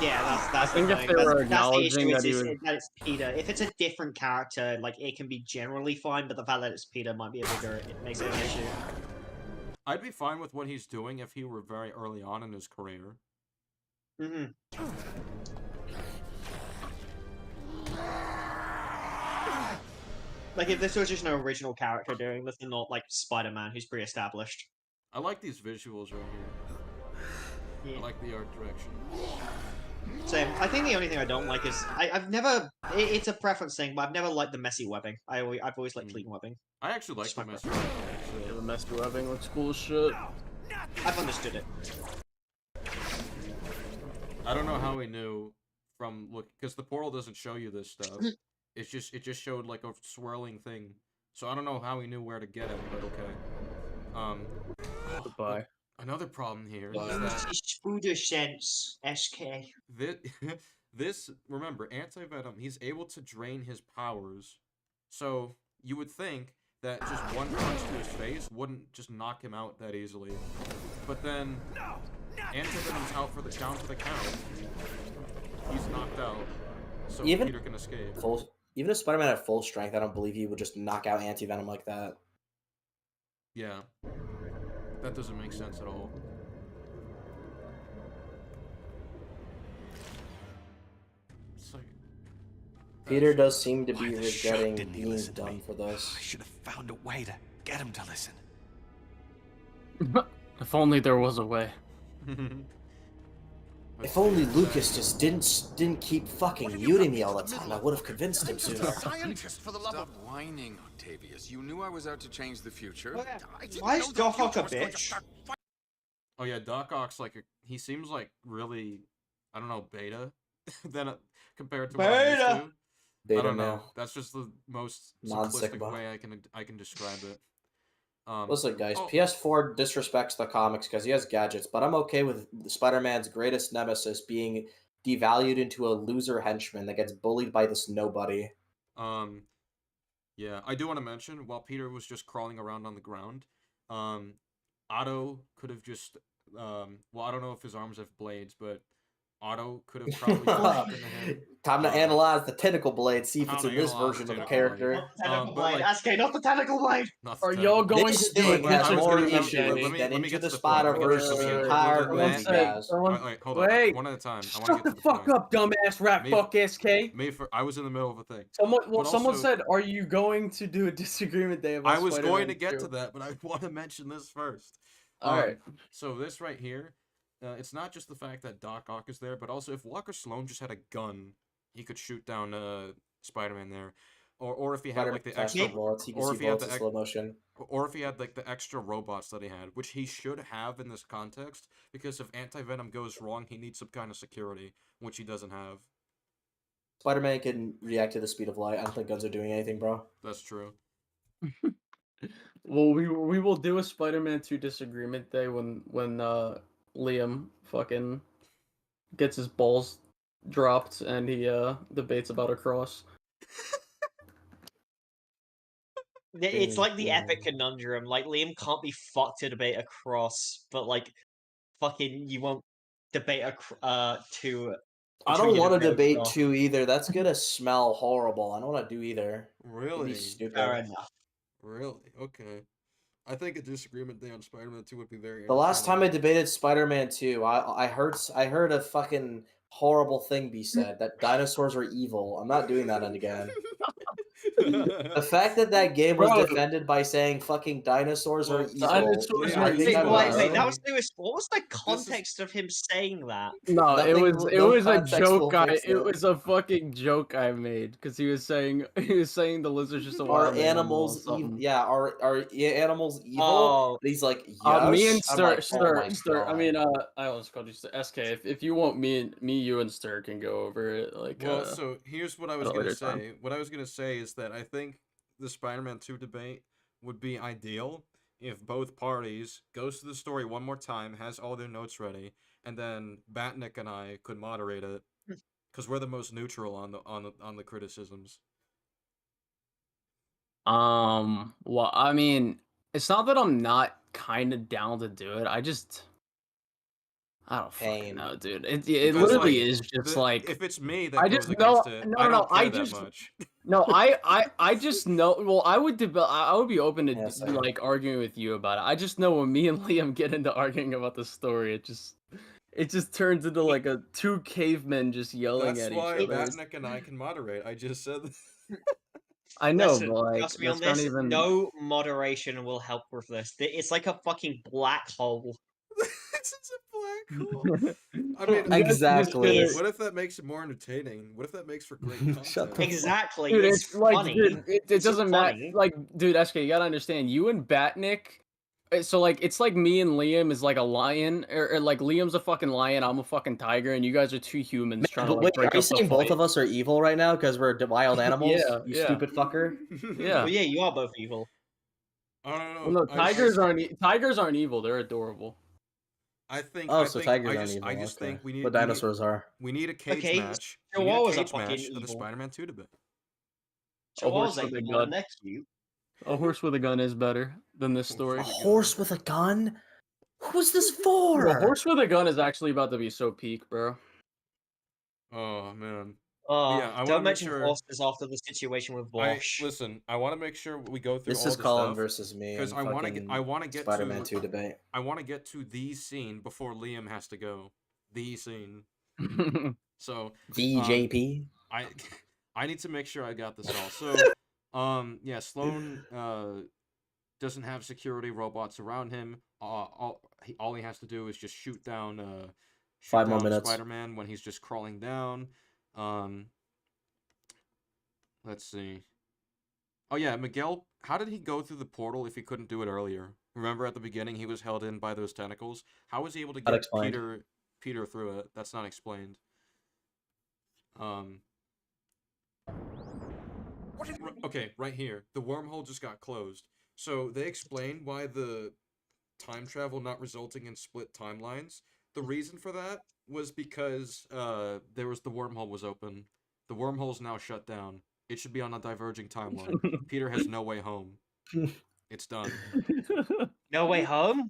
Yeah, that's I think the if thing. they were That's the issue acknowledging is, that he is was- that it's Peter. If it's a different character, like, it can be generally fine, but the fact that it's Peter might be a bigger, it makes it an issue. I'd be fine with what he's doing if he were very early on in his career. Mm-hmm. Like, if this was just an original character doing this and not, like, Spider-Man, who's pre-established. I like these visuals right here. I like the art direction. Same. I think the only thing I don't like is I've never. It's a preference thing, but I've never liked the messy webbing. I've always liked clean webbing. I actually like the messy Yeah, the messy webbing looks cool as shit. I've understood it. I don't know how he knew from look because the portal doesn't show you this stuff. It just showed like a swirling thing. So I don't know how he knew where to get it, but okay. Goodbye. Another problem here is that Spooder sense, SK. this remember, Anti-Venom, he's able to drain his powers. So you would think that just one punch to his face wouldn't just knock him out that easily. But then Anti-Venom's out for down for the count. He's knocked out. So Peter can escape. Even if Spider-Man had full strength, I don't believe he would just knock out Anti-Venom like that. Yeah. That doesn't make sense at all. It's like, Peter does seem to be Why the shit regretting didn't he being listen to done me? for this. I should have found a way to get him to listen. If only there was a way. If only Lucas just didn't keep fucking muting me all the time, I would have convinced him sooner. Scientist, for the love Stop of... whining, Octavius. You knew I was out to change the future. Why is Doc Ock a bitch? oh yeah, Doc Ock's like he seems like really, I don't know, beta than compared to what I'm used to. Beta I don't know. male. That's just the most Non-sick simplistic boy. way I can describe it. Listen, guys, oh, PS4 disrespects the comics because he has gadgets, but I'm okay with Spider-Man's greatest nemesis being devalued into a loser henchman that gets bullied by this nobody. Yeah, I do want to mention, while Peter was just crawling around on the ground, Otto could have just, well, I don't know if his arms have blades, but Otto could have probably jumped into him. Time to analyze the tentacle blade, see if Time it's to in this analyze version the of the tentacle character. Tentacle but, blade. like- SK, not the tentacle blade. Not the Are tentacle. y'all going This to do thing has I was more gonna- issues let me- than let me Into get the to the point. Let me get to Spider-Verse, the the point. entire Let me- movie has. Alright, hold on. Wait. One at a time. I want Shut to the get to the fuck point. up, dumbass rat Me- fuck SK. I was in the middle of a thing. Someone But someone also- said, "Are you going to do a disagreement day about I was Spider-Man going to get 2?" to that, but I want to mention this first. Alright. So this right here, it's not just the fact that Doc Ock is there, but also if Walker Sloan just had a gun, he could shoot down Spider-Man there. or if he had Spider-Man like the faster extra, bullets, he can or see if he had bullets in the slow motion. or if he had like the extra robots that he had, which he should have in this context, because if anti-venom goes wrong, he needs some kind of security, which he doesn't have. Spider-Man can react to the speed of light. I don't think guns are doing anything, bro. That's true. Well, we will do a Spider-Man 2 disagreement day when Liam fucking gets his balls dropped and he debates about a cross. It's like the epic conundrum. Like Liam can't be fucked to debate a cross, but like fucking you won't debate two. I don't want to debate 2 either. That's gonna smell horrible. I don't want to do either. Really? It'd be stupid. Fair enough. Really? Okay. I think a disagreement day on Spider-Man 2 would be very. The last time I debated Spider-Man 2, I heard a fucking horrible thing be said that dinosaurs are evil. I'm not doing that again. The fact that game was defended by saying fucking dinosaurs are evil. Wait, that was Lewis. What was the context of him saying that? No, it was a joke. It was a fucking joke I made because he was saying the lizard's just a wild animals evil? Yeah, are animals evil? Oh. And he's like, yes. Me and Stir. I mean, I almost called you SK. If you want me, you and Stir can go over it. Like, well, so here's what I was gonna say. What I was gonna say is that I think the Spider-Man 2 debate would be ideal if both parties goes through the story one more time, has all their notes ready, and then Batnick and I could moderate it because we're the most neutral on the criticisms. Well, I mean, it's not that I'm not kind of down to do it. I don't fucking know, dude. It literally is just like if it's me that I goes just against know it, no I no don't care I that just much. no I just know. Well, I would be open to same. like arguing with you about it. I just know when me and Liam get into arguing about the story, it just turns into like a two cavemen just yelling at each other. That's why Batnick and I can moderate. I just said. I know, Listen, but like, trust me on this. No moderation will help with this. It's like a fucking black hole. It's a black hole. I mean, exactly. What if that makes it more entertaining? What if that makes for great content? Exactly. Dude, it's like, funny. dude, it doesn't matter. Like, dude, SK, you gotta understand. You and Batnick. So like, it's like me and Liam is like a lion, or like Liam's a fucking lion, I'm a fucking tiger, and you guys are two humans trying to like break are you up the saying fight. both of us are evil right now because we're wild animals? You stupid fucker. Yeah. Well, yeah, you are both evil. I don't know. Well, no, tigers aren't evil. They're adorable. I think. Tigers aren't evil. I just think we need. But dinosaurs are. We need a cage match. So what was a fucking for the evil? Spider-Man 2 debate. So what was a gun? A horse with a gun is better than this story. A horse with a gun? Who's this for? A horse with a gun is actually about to be so peak, bro. Oh man. Oh, yeah, don't mention horses after the situation with Bosch. Listen, I want to make sure we go through. This all is the Colin stuff, versus me. Because I want to get Spider-Man to 2 debate. I want to get to the scene before Liam has to go. The scene. So VJP. I need to make sure I got this all. So yeah, Sloan doesn't have security robots around him. All he has to do is just shoot down 5 more minutes. Spider-Man when he's just crawling down. Let's see. Oh yeah, Miguel, how did he go through the portal if he couldn't do it earlier? Remember at the beginning he was held in by those tentacles? How was he able to get Peter through it? That's not explained. Okay, right here. The wormhole just got closed. So they explain why the time travel not resulting in split timelines. The reason for that was because the wormhole was open. The wormhole's now shut down. It should be on a diverging timeline. Peter has no way home. It's done. No way home?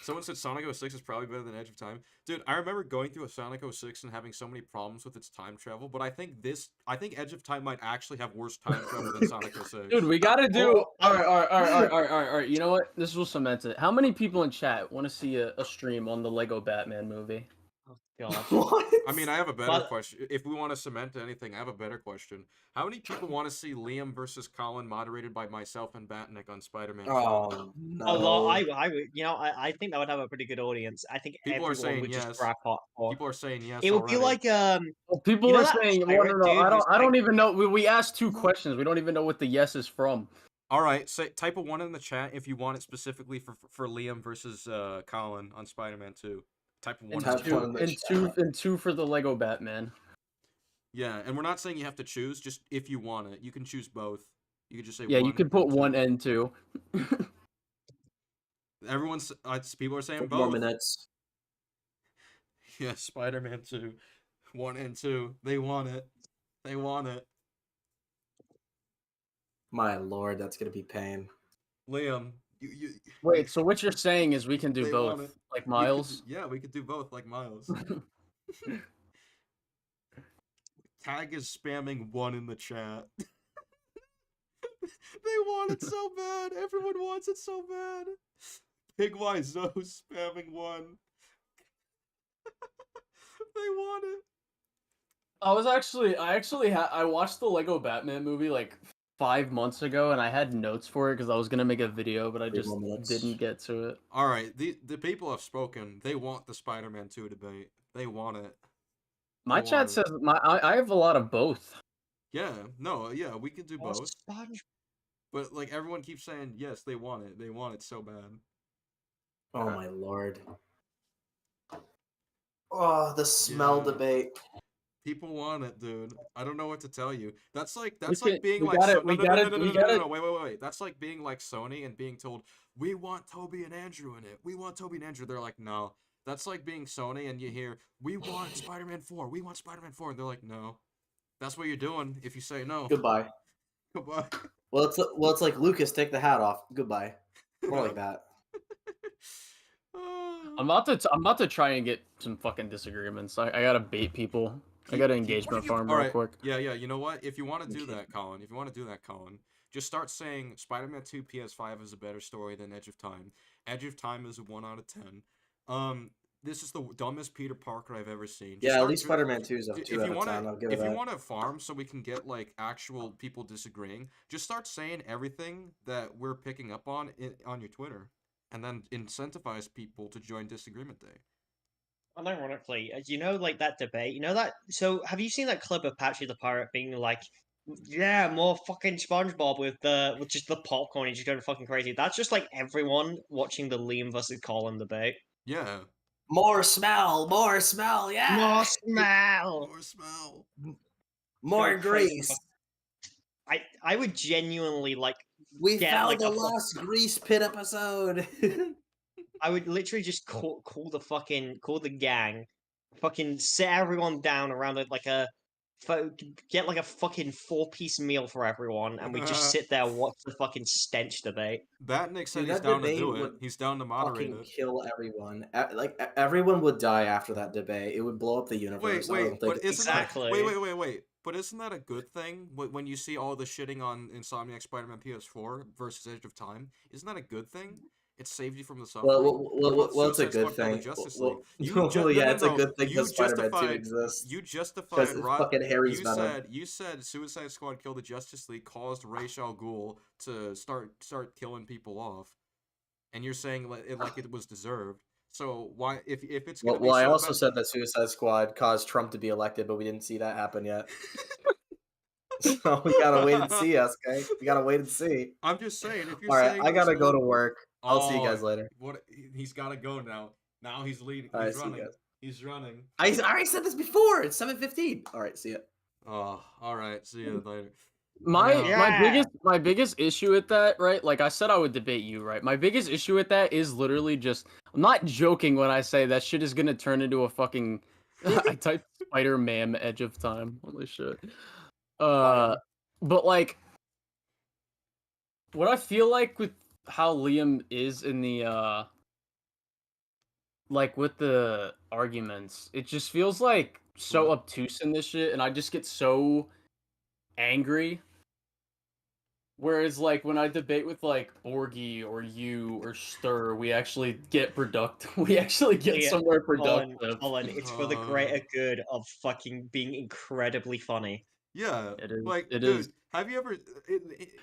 Someone said Sonic 06 is probably better than Edge of Time. Dude, I remember going through a Sonic 06 and having so many problems with its time travel, but I think Edge of Time might actually have worse time travel than Sonic 06. Dude, we gotta do. All right. You know what? This will cement it. How many people in chat want to see a stream on the Lego Batman movie? Oh God. What? I mean, I have a better But- question. If we want to cement anything, I have a better question. How many people want to see Liam versus Colin moderated by myself and Batnick on Spider-Man 2? Oh no. A lot. I would. You know, I think that would have a pretty good audience. I think People are everyone saying would just yes. grab hot for. People are saying yes It would already. be like Well, people you know are that saying, well, pirate no, dude who's I don't like- even know. We asked 2 questions. We don't even know what the yes is from. All right, say type a 1 in the chat if you want it specifically for Liam versus Colin on Spider-Man 2. Type a 1 in the Type chat. one in the And two for the Lego Batman. Yeah, and we're not saying you have to choose, just if you want it. You can choose both. You can just say Yeah, one you can put and 2. 1 and 2. Everyone's people are saying 4 more both. minutes. Yeah, Spider-Man 2. 1 and 2. They want it. They want it. My lord, that's gonna be pain. Liam, you Wait, so what you're saying is we can do They both, want it. like we could Miles? do- yeah, we could do both like Miles. Tag is spamming 1 in the chat. They want it so bad. Everyone wants it so bad. Big Zo spamming 1. They want it. I watched the Lego Batman movie like 5 months ago, and I had notes for it because I was gonna make a video, but I 3 just more minutes. didn't get to it. All right, the people have spoken. They want the Spider-Man 2 debate. They want it. My They chat want it. says I have a lot of both. Yeah, no, yeah, we could do Oh, both. Sponge- But like everyone keeps saying yes, they want it. They want it so bad. Oh my lord. Oh, the smell Yeah. debate. People want it, dude. I don't know what to tell you. That's like can- being we like gotta- no, we no, no, gotta- no, no, no, we no, no, gotta- no, wait. That's like being like Sony and being told we want Toby and Andrew in it. We want Toby and Andrew. They're like, no. That's like being Sony and you hear we want Spider-Man 4. We want Spider-Man 4, and they're like, no. That's what you're doing if you say no. Goodbye. Goodbye. Well, it's like Lucas, take the hat off. Goodbye. More like that. I'm about to try and get some fucking disagreements. I gotta bait people. I gotta engagement farm real quick. Yeah, you know what? If you want to do that, Colin, just start saying Spider-Man 2 PS5 is a better story than Edge of Time. Edge of Time is a 1 out of 10. This is the dumbest Peter Parker I've ever seen. Yeah, at least Spider-Man 2 is a 2 out of 10. I'll give it If you that. want to farm so we can get like actual people disagreeing, just start saying everything that we're picking up on your Twitter, and then incentivize people to join Disagreement Day. Unironically, you know, like that debate, you know that. So, have you seen that clip of Patchy the Pirate being like, "Yeah, more fucking SpongeBob with just the popcorn, and just going fucking crazy." That's just like everyone watching the Liam versus Colin debate. Yeah. More smell, yeah. More smell. More smell. More Go crazy. grease. I would genuinely like. We get, found like, the a fuck- lost grease pit episode. I would literally just call the gang, fucking sit everyone down around get like a fucking 4-piece meal for everyone, and we just sit there watch the fucking stench debate. Batnick said Dude, he's that down to debate do it. would He's down to moderate Fucking it. kill everyone. Everyone would die after that debate. It would blow up the universe. I don't think but isn't Exactly. that wait? But isn't that a good thing when you see all the shitting on Insomniac Spider-Man PS4 versus Edge of Time? Isn't that a good thing? It saved you from the suffering. Well, it's a good thing. Justice Well, League. it's a good thing that Spider-Man 2 exists. You justified Because it's fucking Harry's Venom. You said Suicide Squad killed the Justice League caused Ra's al Ghul to start killing people off, and you're saying it was deserved. So why if it's gonna be Well, I so also bad- said that Suicide Squad caused Trump to be elected, but we didn't see that happen yet. So we gotta wait and see, SK. We gotta wait and see. I'm just saying if you're All right, saying I gotta there's go no- to work. I'll see you guys later. What he's got to go now. Now he's leading. All right, He's see you running. guys. He's running. I already said this before. It's 7:15. All right, see ya. Oh, all right. See you later. My biggest issue with that, right? Like I said, I would debate you, right? My biggest issue with that is literally just I'm not joking when I say that shit is gonna turn into a fucking. I typed Spider-Man Edge of Time. Holy shit. But like, what I feel like with how Liam is in the like with the arguments, it just feels like so obtuse in this shit, and I just get so angry. Whereas, like, when I debate with, like, Borgie or you or Stir, we actually get we actually get Yeah, somewhere Colin, productive. Colin, it's for the greater good of fucking being incredibly funny. Yeah, It is. like, It dude, is. have you ever?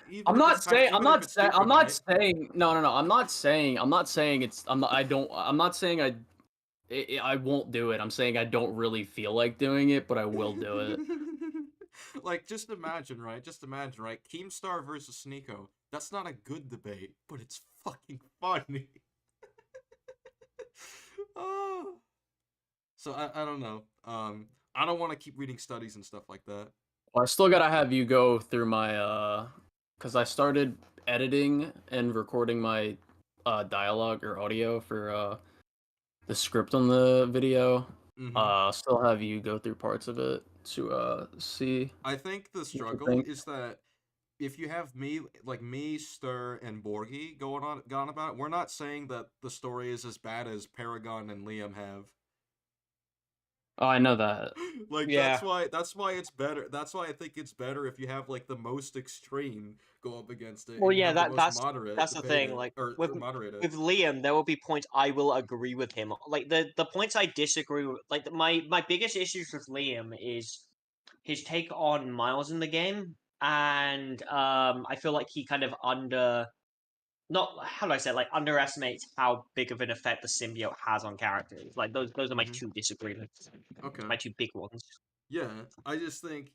Even I'm if not it's kind of, saying. I'm even if not it's saying. stupid, I'm not right? saying. No, no, no. I'm not saying. I'm not saying it's. I'm not. I don't. I'm not saying I won't do it. I'm saying I don't really feel like doing it, but I will do it. Like, just imagine, right? Just imagine, right? Keemstar versus Sneeko. That's not a good debate, but it's fucking funny. Oh. So I don't know. I don't want to keep reading studies and stuff like that. Well, I still gotta have you go through my because I started editing and recording my dialogue or audio for the script on the video. Still have you go through parts of it to see. I think the what you struggle think. is that if you have me, like me, Stir, and Borgie gone about it, we're not saying that the story is as bad as Paragon and Liam have. Oh, I know that. Like, Yeah. that's why it's better. That's why I think it's better if you have like the most extreme go up against it. Well, and you yeah, have the most that's moderate that's the debate thing. it, Like or with moderate it. with Liam, there will be points I will agree with him. Like the points I disagree with. Like my biggest issues with Liam is his take on Miles in the game, and I feel like he kind of not how do I say it, like underestimates how big of an effect the symbiote has on characters. Like those are my two disagreements. Okay. My two big ones. Yeah, I just think,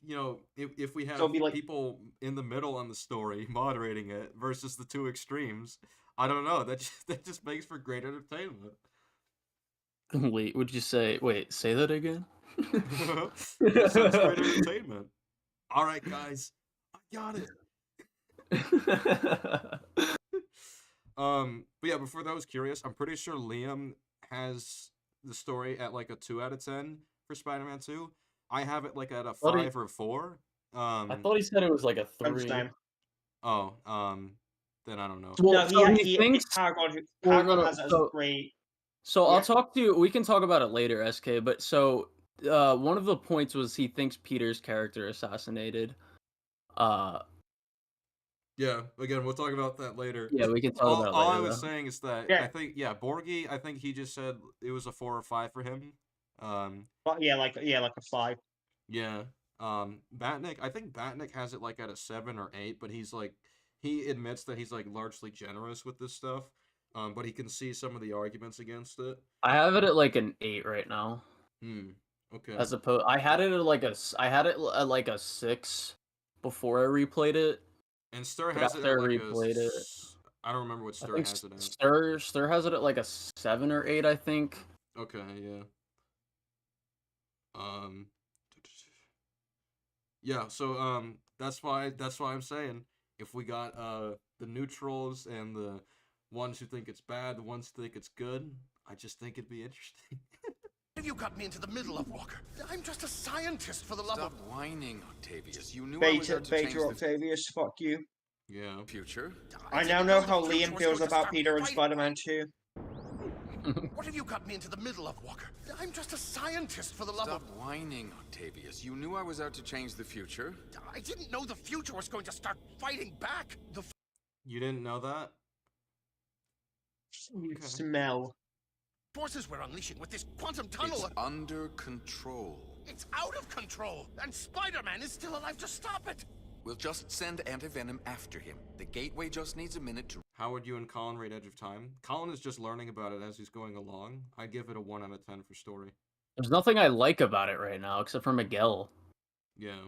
if we have it'd be like- people in the middle on the story moderating it versus the two extremes, I don't know. That just makes for great entertainment. Wait, would you say? Wait, say that again. That sounds great entertainment. All right, guys, I got it. But yeah, before that, I was curious. I'm pretty sure Liam has the story at like a 2 out of 10 for Spider-Man 2. I have it like at a 5 or 4. I thought he said it was like a 3. Understand. Oh, then I don't know. Well, No, so he thinks Paragon no, has it as so- great. So Yeah. I'll talk to you. We can talk about it later, SK. But so one of the points was he thinks Peter's character assassinated. Yeah, again, we'll talk about that later. Yeah, we can talk about it All later, I was though. saying is that Yeah. I think, Borgie, I think he just said it was a 4 or 5 for him. But like a 5. Yeah. Batnick, I think Batnick has it like at a 7 or 8, but he's like, he admits that he's like largely generous with this stuff. But he can see some of the arguments against it. I have it at like an 8 right now. Okay. As opposed, I had it at like a 6 before I replayed it. And Stir But has it after at I like replayed it. I don't remember what I Stir think has it at. Stir has it at like a 7 or 8, I think. Okay, yeah. Yeah, so that's why I'm saying if we got the neutrals and the ones who think it's bad, the ones who think it's good, I just think it'd be interesting. You got me into the middle of Walker. I'm just a scientist for the love of... Stop whining, Octavius. You knew I was out to change Beta the Octavius, fuck you. Yeah. future. I now know how Liam feels about Peter and Spider-Man 2. What have you got me into the middle of, Walker? I'm just a scientist for the love Stop of... whining, Octavius. You knew I was out to change the future. I didn't know the future was going to start fighting back. You didn't know that? You smell. Forces we're unleashing with this quantum tunnel... It's under control. It's out of control, and Spider-Man is still alive to stop it. We'll just send Anti-Venom after him. The Gateway just needs a minute to... How would you and Colin rate Edge of Time? Colin is just learning about it as he's going along. I give it a 1 out of 10 for story. There's nothing I like about it right now except for Miguel. Yeah.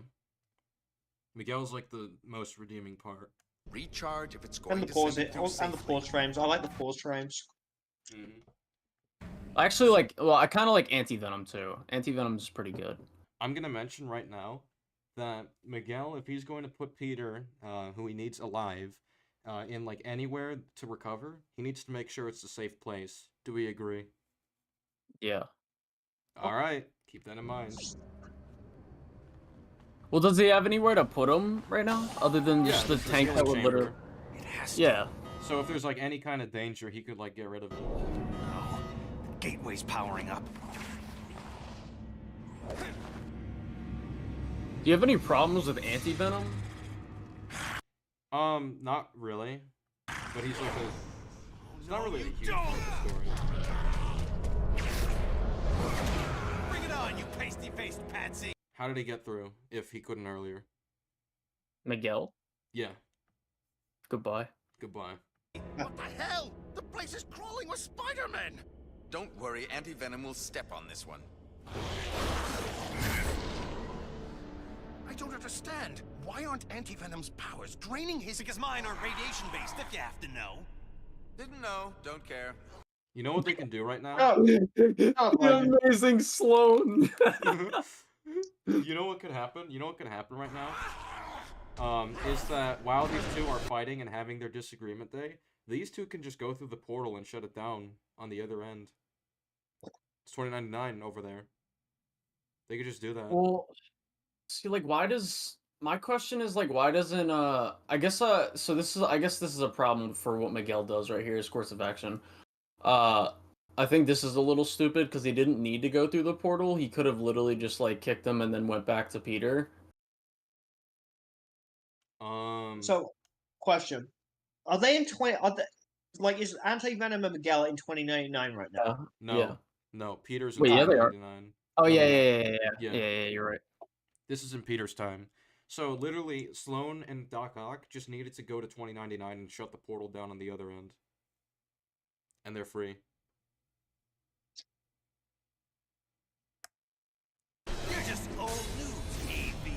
Miguel's like the most redeeming part. Recharge if it's going And the to pause send it through and the safely. pause frames. I like the pause frames. I actually like. Well, I kind of like Anti-Venom too. Anti-Venom's pretty good. I'm gonna mention right now that Miguel, if he's going to put Peter, who he needs alive, in like anywhere to recover, he needs to make sure it's a safe place. Do we agree? Yeah. All right, keep that in mind. Well, does he have anywhere to put him right now, other than just the there's the tank that healing would literally? chamber. It has Yeah. So if there's like any kind of danger, he could like get rid of it. Oh, Gateway's powering up. Do you have any problems with Anti-Venom? Not really. But he's like he's not really a huge part of the story. Bring it on, you pasty-faced patsy! How did he get through if he couldn't earlier? Miguel? Yeah. Goodbye. Goodbye. What the hell? The place is crawling with Spider-Men! Don't worry, Anti-Venom will step on this one. I don't understand. Why aren't Anti-Venom's powers draining his... Because mine aren't radiation-based, if you have to know. Didn't know, don't care. You know what they can do right now? The amazing Sloan. You know what could happen? You know what could happen right now? Is that while these two are fighting and having their disagreement day, these two can just go through the portal and shut it down on the other end. It's $20.99 over there. They could just do that. Well, see, like, why does... My question is, like, why doesn't, I guess, so this is, I guess this is a problem for what Miguel does right here, his course of action. I think this is a little stupid, because he didn't need to go through the portal. He could have literally just, like, kicked him and then went back to Peter. So, question. Are they in 20... like, is Anti-Venom and Miguel in 2099 right now? No. Yeah. No, Peter's in Wait, yeah, they are. 2099. Oh, No, yeah, no, yeah, yeah, you're right. This is in Peter's time. So, literally, Sloan and Doc Ock just needed to go to 2099 and shut the portal down on the other end. And they're free. You're just old news, AV.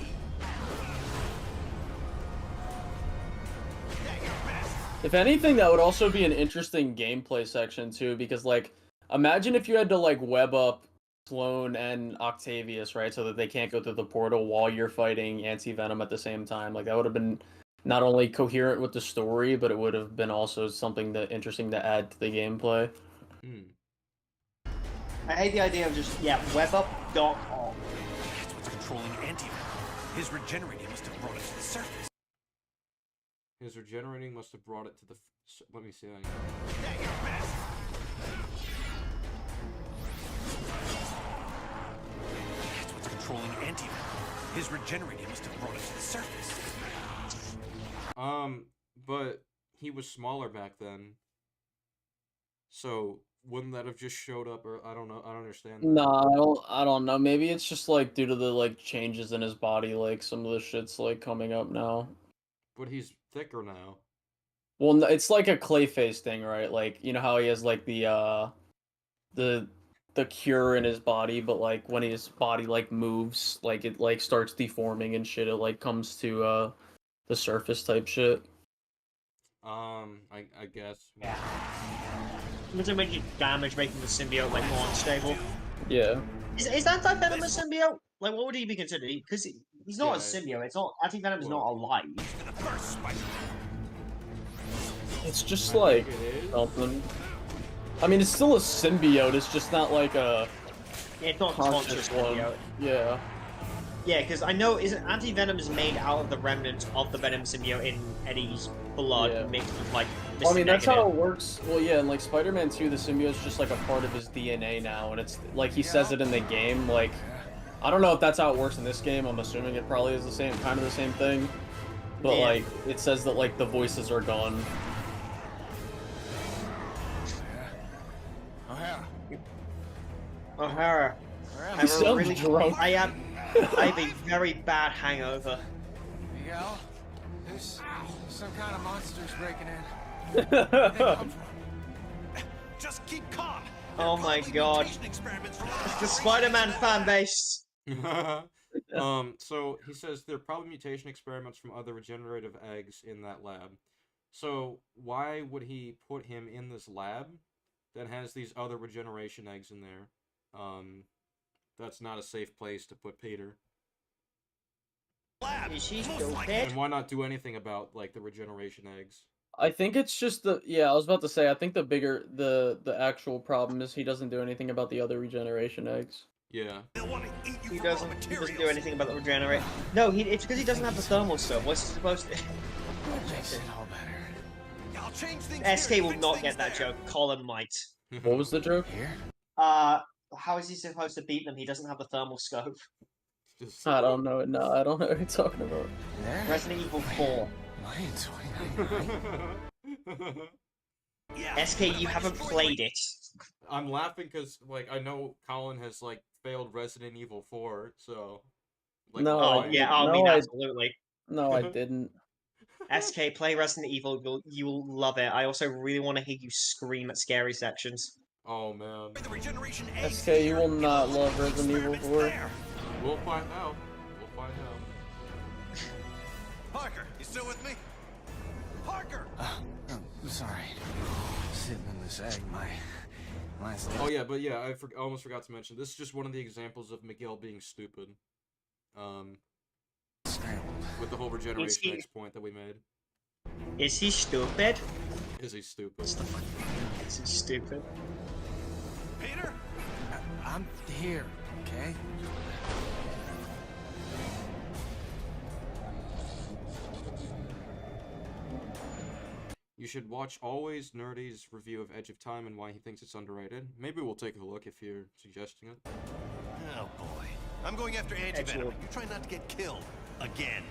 If anything, that would also be an interesting gameplay section, too, because, like, imagine if you had to, like, web up Sloan and Octavius, right, so that they can't go through the portal while you're fighting Anti-Venom at the same time. Like, that would have been not only coherent with the story, but it would have been also something that interesting to add to the gameplay. I hate the idea of just, web up Doc Ock. That's what's controlling Anti-Venom. His regenerating must have brought it to the surface. His regenerating must have brought it to the... Let me see. That's what's controlling Anti-Venom. His regenerating must have brought it to the surface. But he was smaller back then. So, wouldn't that have just showed up, or I don't know, I don't understand that. No, I don't know. Maybe it's just, like, due to the, like, changes in his body, like, some of the shit's, like, coming up now. But he's thicker now. Well, no, it's like a Clayface thing, right? Like, you know how he has, like, the cure in his body, but, like, when his body, like, moves, like, it, like, starts deforming and shit, it, like, comes to, the surface type shit. I guess. Yeah. Does it make you damage, making the symbiote, like, more unstable? Yeah. Is Anti-Venom a symbiote? Like, what would he be considered? Because he's not a symbiote. It's not... Anti-Venom is not alive. It's just, like, something. I mean, it's still a symbiote, it's just not, like, a... Yeah, it's not a conscious symbiote. Yeah. Yeah, because I know Anti-Venom is made out of the remnants of the Venom symbiote in Eddie's blood mixed with, like, Well, I mean, that's how it works. Well, yeah, in, like, Spider-Man 2, the symbiote's just, like, a part of his DNA now, and it's, like, he says it in the game, like... I don't know if that's how it works in this game, I'm assuming it probably is the same, kind of the same thing. But, like, it says that, like, the voices are gone. O'Hara. He sounds drunk. I have a very bad hangover. Miguel, there's some kind of monsters breaking in. Just keep calm. Oh my god. It's the Spider-Man fan base. So he says there are probably mutation experiments from other regenerative eggs in that lab. So why would he put him in this lab that has these other regeneration eggs in there? That's not a safe place to put Peter. Is he still dead? And why not do anything about, like, the regeneration eggs? I think it's just the... Yeah, I was about to say, I think the bigger... The actual problem is he doesn't do anything about the other regeneration eggs. Yeah. He doesn't do anything about the regenerate. No, it's because he doesn't have the thermal stuff. What's he supposed to... Makes it all better. I'll change things SK will not get that joke. Colin might. What was the joke? Here? How is he supposed to beat them? He doesn't have the thermal scope. I don't know. No, I don't know what you're talking about. Resident Evil 4. Am I in 2099? SK, you haven't played it. I'm laughing because, like, I know Colin has, like, failed Resident Evil 4, so... Like, No, Oh, I yeah, didn't. I No, mean, I absolutely. no, I didn't. SK, play Resident Evil, you'll love it. I also really want to hear you scream at scary sections. Oh, man. The regeneration eggs SK, you here. will not Look, love the Resident Evil experiment's 4. there. We'll find out. We'll find out. Parker, you still with me? Parker! I'm sorry. Sitting in this egg, my Oh yeah, but yeah, I almost forgot to mention, this is just one of the examples of Miguel being stupid. With the whole regeneration X point that we made. Is he stupid? Is he stupid? Is he stupid? Peter? I'm here, okay? You should watch Always Nerdy's review of Edge of Time and why he thinks it's underrated. Maybe we'll take a look if you're suggesting it. Oh boy. I'm going after anti-venom. You try not to get killed. Again.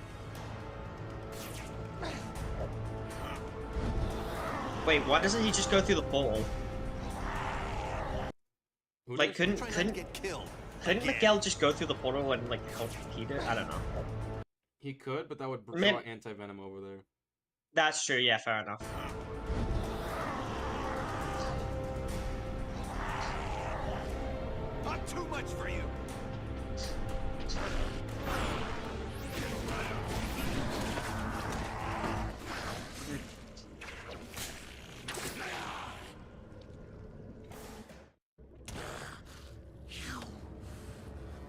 Wait, why doesn't he just go through the portal? Like, couldn't get killed. Couldn't Miguel just go through the portal and, like, help Peter? I don't know. He could, but that would I mean- draw anti-venom over there. That's true, yeah, fair enough. Not too much for you.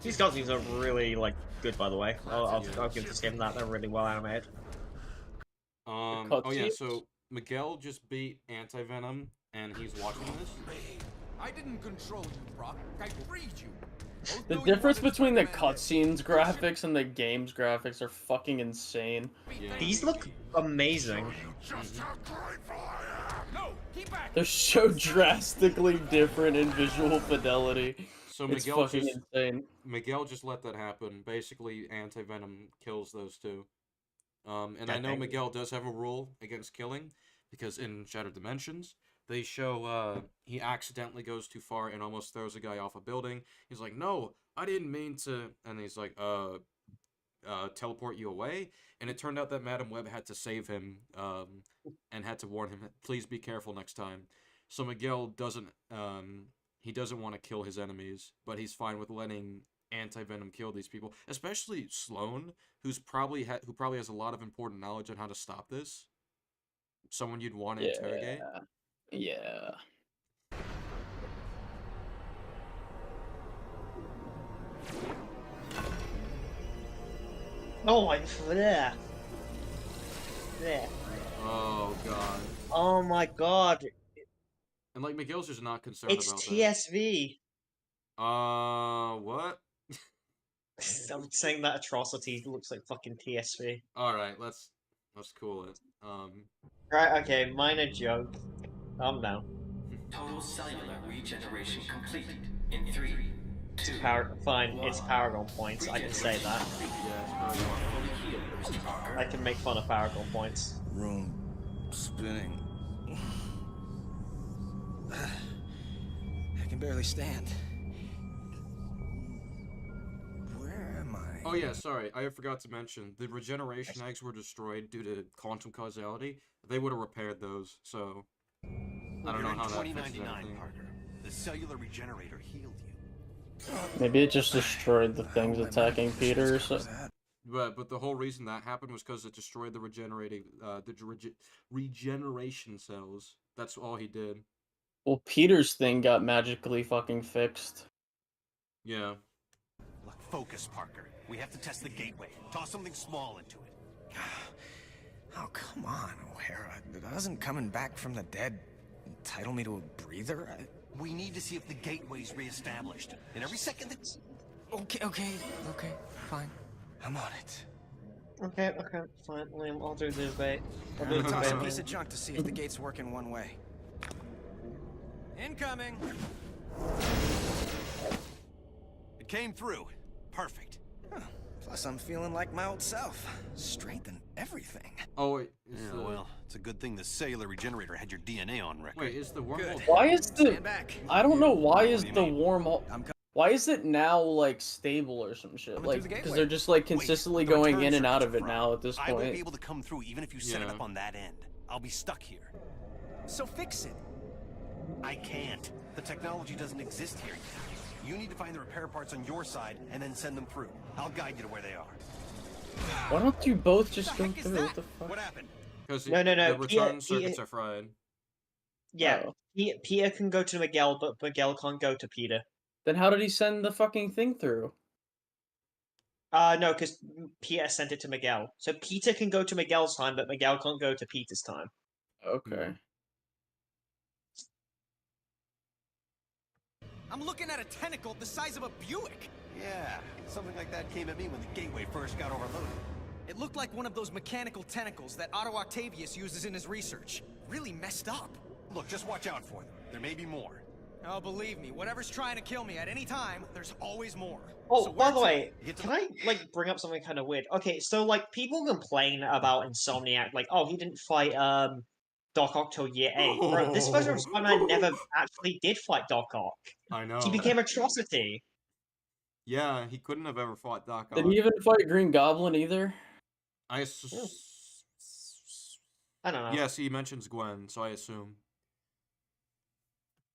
These cutscenes are really, like, good, by the way. I'll give this game that. They're really well animated. Oh yeah, so Miguel just beat anti-venom, and he's watching this. I didn't control you, Brock. I freed you. The difference between the cutscenes graphics and the game's graphics are fucking insane. Yeah. These look amazing. They're so drastically different in visual fidelity. So It's Miguel fucking just insane. Miguel just let that happen. Basically, anti-venom kills those two. And I know dang. Miguel does have a rule against killing, because in Shattered Dimensions, they show he accidentally goes too far and almost throws a guy off a building. He's like, no, I didn't mean to, and he's like, teleport you away. And it turned out that Madam Web had to save him, and had to warn him, please be careful next time. So Miguel doesn't, he doesn't want to kill his enemies, but he's fine with letting anti-venom kill these people, especially Sloane, who probably has a lot of important knowledge on how to stop this. Someone you'd want to interrogate. Yeah. Oh my, there. There. Oh god. Oh my god. And like Miguel's just not concerned It's about TSV. What? I'm saying that atrocity looks like fucking TSV. Alright, let's cool it. Right, okay, minor joke. Calm down. Total cellular regeneration completed in 3, 2. Fine, it's Paragon points. I can say that. I can make fun of Paragon points. Room spinning. I can barely stand. Where am I? Oh yeah, sorry, I forgot to mention, the regeneration eggs were destroyed due to quantum causality. They would have repaired those, so... I don't know how that fixes anything. Parker. The cellular regenerator healed you. Maybe it just destroyed the things attacking Peter or so. But the whole reason that happened was because it destroyed the regeneration cells. That's all he did. Well, Peter's thing got magically fucking fixed. Yeah. Look, focus, Parker. We have to test the gateway. Toss something small into it. Oh, come on, O'Hara. Doesn't coming back from the dead entitle me to a breather? We need to see if the gateway's reestablished. And every second that's... Okay, fine. I'm on it. Okay, fine, Liam, I'll do the debate. I'll do I'm the gonna toss a debate. piece of junk to see if the gates work in one way. Incoming. It came through. Perfect. Huh. Plus, I'm feeling like my old self. Strength and everything. Oh wait, Yeah, well, it's a good thing the cellular regenerator had your DNA on record. Wait, is the wormhole? Why is the? Stand back. I don't know. Why is do you the mean? wormhole? Why is it now like stable or some shit? Coming Like through the because gateway. they're just like Wait, consistently the going return in and out circuits of are it fried. now at this I won't be point. able to come through even if you set it Yeah. up on that end. I'll be stuck here. So fix it. I can't. The technology doesn't exist here yet. You need to find the repair parts on your side and then send them through. I'll guide you to where they are. Why don't you both just go heck is through? that? What the fuck? What happened? Because No. the return Peter- circuits are fried. Yeah, Oh. Peter can go to Miguel, but Miguel can't go to Peter. Then how did he send the fucking thing through? No, because Peter sent it to Miguel. So Peter can go to Miguel's time, but Miguel can't go to Peter's time. Okay. I'm looking at a tentacle the size of a Buick. Yeah, something like that came at me when the gateway first got overloaded. It looked like one of those mechanical tentacles that Otto Octavius uses in his research. Really messed up. Look, just watch out for them. There may be more. Oh, believe me, whatever's trying to kill me at any time, there's always more. Oh, So by where the to? way, Get to can I bring up something kind of weird? Okay, so people complain about Insomniac, like, oh, he didn't fight Doc Ock till year 8. Bro, this version of Spider-Man never actually did fight Doc Ock. I know. He became Atrocity. Yeah, he couldn't have ever fought Doc Ock. Did he even fight Green Goblin either? I I don't know. Yes, he mentions Gwen, so I assume.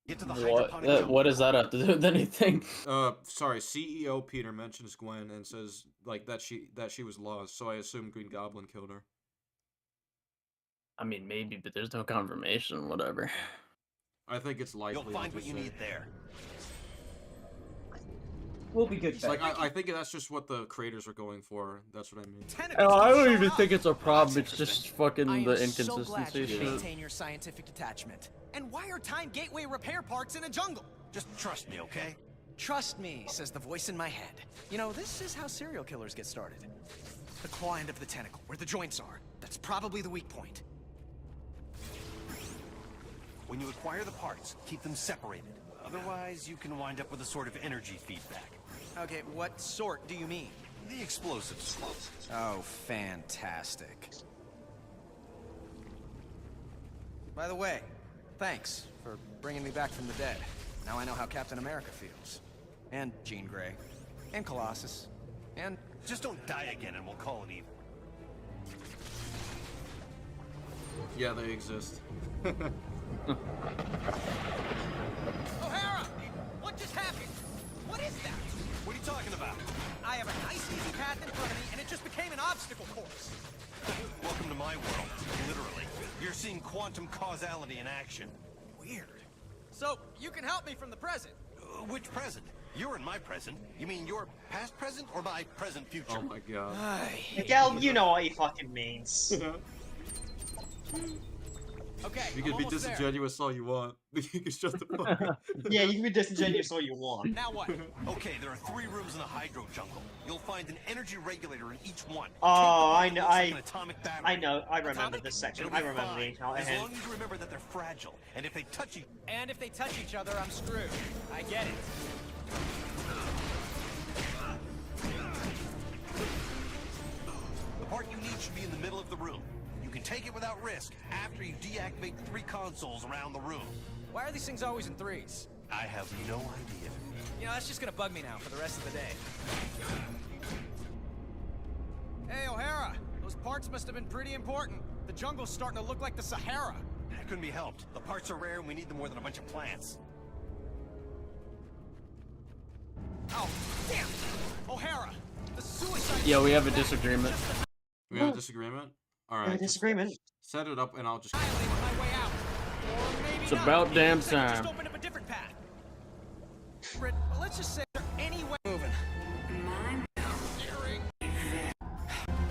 Get to the What? hydroponic jungle. What does that have to do with anything? Sorry, CEO Peter mentions Gwen and says like that she was lost, so I assume Green Goblin killed her. I mean, maybe, but there's no confirmation. Whatever. I think it's likely. You'll find to what you say. need there. We'll be good. It's like I think that's just what the creators are going for. That's what I mean. Oh, I don't Showing even up. think it's a problem. It's just fucking I am the so glad inconsistency you shit. maintain your scientific detachment. And why are time gateway repair parts in a jungle? Just trust me, okay? Trust me, says the voice in my head. You know, this is how serial killers get started. The claw end of the tentacle, where the joints are. That's probably the weak point. When you acquire the parts, keep them separated. Otherwise, you can wind up with a sort of energy feedback. Okay, what sort do you mean? The explosives. Oh, fantastic. By the way, thanks for bringing me back from the dead. Now I know how Captain America feels. And Jean Grey. And Colossus. And... Just don't die again and we'll call it even. Yeah, they exist. O'Hara! What just happened? What is that? What are you talking about? I have a nice easy path in front of me, and it just became an obstacle course. Welcome to my world, literally. You're seeing quantum causality in action. Weird. So, you can help me from the present. Which present? You're in my present. You mean your past present or my present future? Oh my god. Miguel, you know what he fucking means. Okay, You I'm can be almost there. disingenuous all you want. You can shut the fuck up. Yeah, you can be disingenuous all you want. Now what? Okay, there are 3 rooms in the hydro jungle. You'll find an energy regulator in each one. Oh, I Take the know, part that looks like an atomic battery. I know, I remember Atomic? this section. It'll I be remember fine, the account as ahead. long as you remember that they're fragile, and if they touch you, And if they touch each other, I'm screwed. I get it. the part you need should be in the middle of the room. You can take it without risk after you deactivate the 3 consoles around the room. Why are these things always in threes? I have no idea. You know, that's just gonna bug me now for the rest of the day. Hey, O'Hara! Those parts must have been pretty important. The jungle's starting to look like the Sahara. That couldn't be helped. The parts are rare and we need them more than a bunch of plants. Oh, damn! O'Hara! The suicide... Yeah, we have a disagreement. We have a disagreement? Alright. Disagreement. Set it up and I'll just Annihilate my way out. Or maybe It's not. about damn Maybe I could time. Just open up a different path. Britt, well, let's just say there any way moving. I'm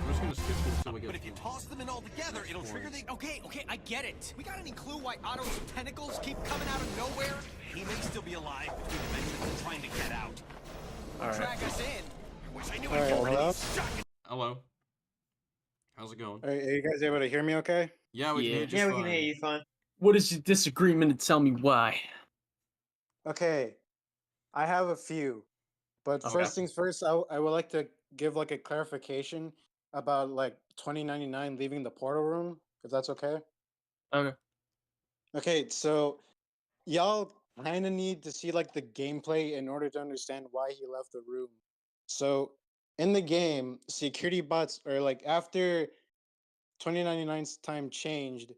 just gonna skip this until we get But if you toss them in all together, it'll trigger the... Okay, I get it. We got any clue why Otto's tentacles keep coming out of nowhere? He may still be alive between dimensions and trying to get out. Alright. Drag us in. I wish I knew Alright, I'd already hello? be stuck. Hello. How's it going? Are you guys able to hear me okay? Yeah, we can hear you just Yeah, we fine. can hear you fine. What is your disagreement and tell me why? Okay. I have a few. But Okay. first things first, I would like to give like a clarification about like 2099 leaving the portal room, if that's okay. Okay. Okay, so y'all kind of need to see like the gameplay in order to understand why he left the room. So in the game, security bots are like after 2099's time changed,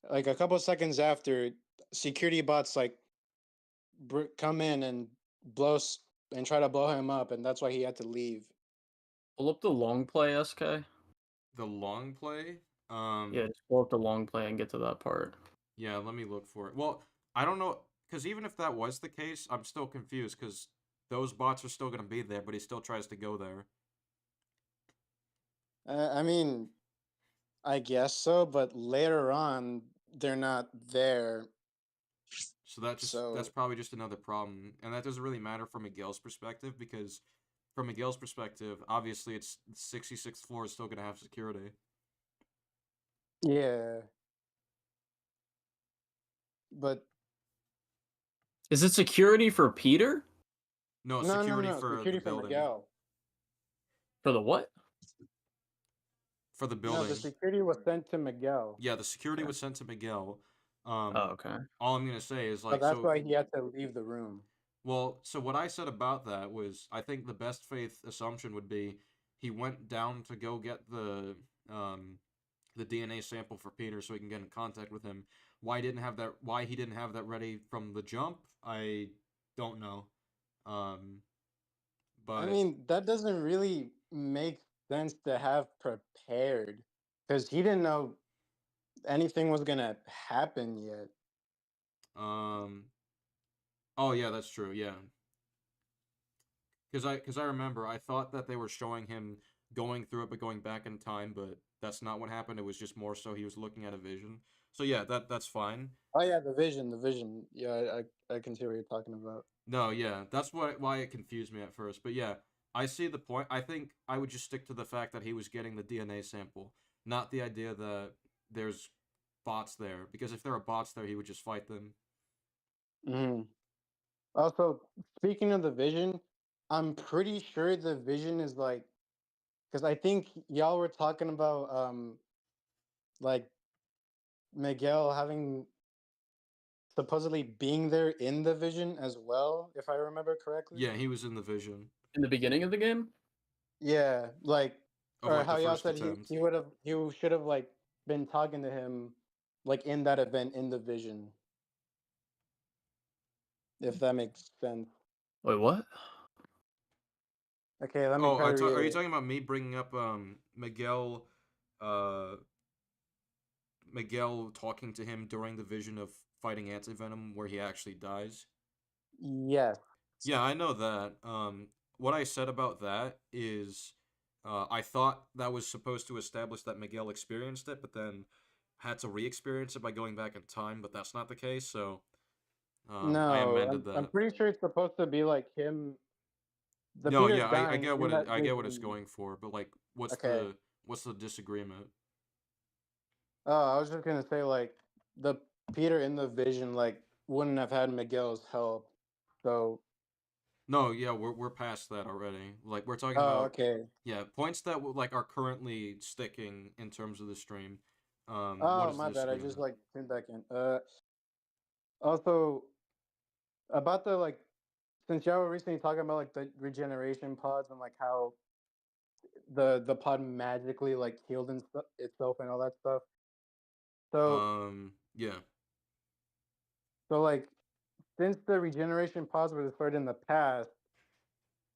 like a couple seconds after, security bots like come in and and try to blow him up, and that's why he had to leave. Pull up the long play, SK. The long play? Yeah, just pull up the long play and get to that part. Yeah, let me look for it. Well, I don't know, because even if that was the case, I'm still confused, because those bots are still going to be there, but he still tries to go there. I mean, I guess so, but later on, they're not there. So that's probably just another problem, and that doesn't really matter from Miguel's perspective, because from Miguel's perspective, obviously it's the 66th floor is still going to have security. Yeah. But is it security for Peter? No, no, security no, for security the for building. Miguel. For the what? For the No, building. the security was sent to Miguel. Yeah, the security was sent to Miguel. Oh, okay. All I'm gonna say is So like, that's why he had to leave the room. Well, so what I said about that was, I think the best faith assumption would be he went down to go get the DNA sample for Peter so he can get in contact with him. Why he didn't have that ready from the jump, I don't know. But I mean, that doesn't really make sense to have prepared, because he didn't know anything was gonna happen yet. Oh yeah, that's true. Yeah. Because I remember I thought that they were showing him going through it but going back in time, but that's not what happened. It was just more so he was looking at a vision. So yeah, that's fine. Oh yeah, the vision. Yeah, I can see what you're talking about. No, yeah, that's why it confused me at first. But yeah, I see the point. I think I would just stick to the fact that he was getting the DNA sample, not the idea that there's bots there. Because if there are bots there, he would just fight them. Mm-hmm. Also, speaking of the vision, I'm pretty sure the vision is like, because I think y'all were talking about like Miguel having supposedly being there in the vision as well, if I remember correctly. Yeah, he was in the vision. In the beginning of the game? Yeah, like, Of or like how the y'all first said attempt. he should have like been talking to him like in that event in the vision. If that makes sense. Wait, what? Okay, let me try to read are you it. talking about me bringing up Miguel, Miguel talking to him during the vision of fighting Antivenom where he actually dies? Yes. Yeah, I know that. What I said about that is, I thought that was supposed to establish that Miguel experienced it, but then had to re-experience it by going back in time, but that's not the case, so I No, amended I'm that. pretty sure it's supposed to be like him. The No, Peter yeah, I dying get in that I get what it's vision. going for, but like, Okay. what's the disagreement? Oh, I was just gonna say like the Peter in the vision like wouldn't have had Miguel's help. So No, yeah, we're past that already. Like we're talking oh, about, okay. yeah, points that like are currently sticking in terms of the stream. What Oh, is the my bad. I just disagreement? like tuned back in. Also about the like, since y'all were recently talking about like the regeneration pods and like how the pod magically like healed itself and all that stuff. So Yeah. so like since the regeneration pods were destroyed in the past,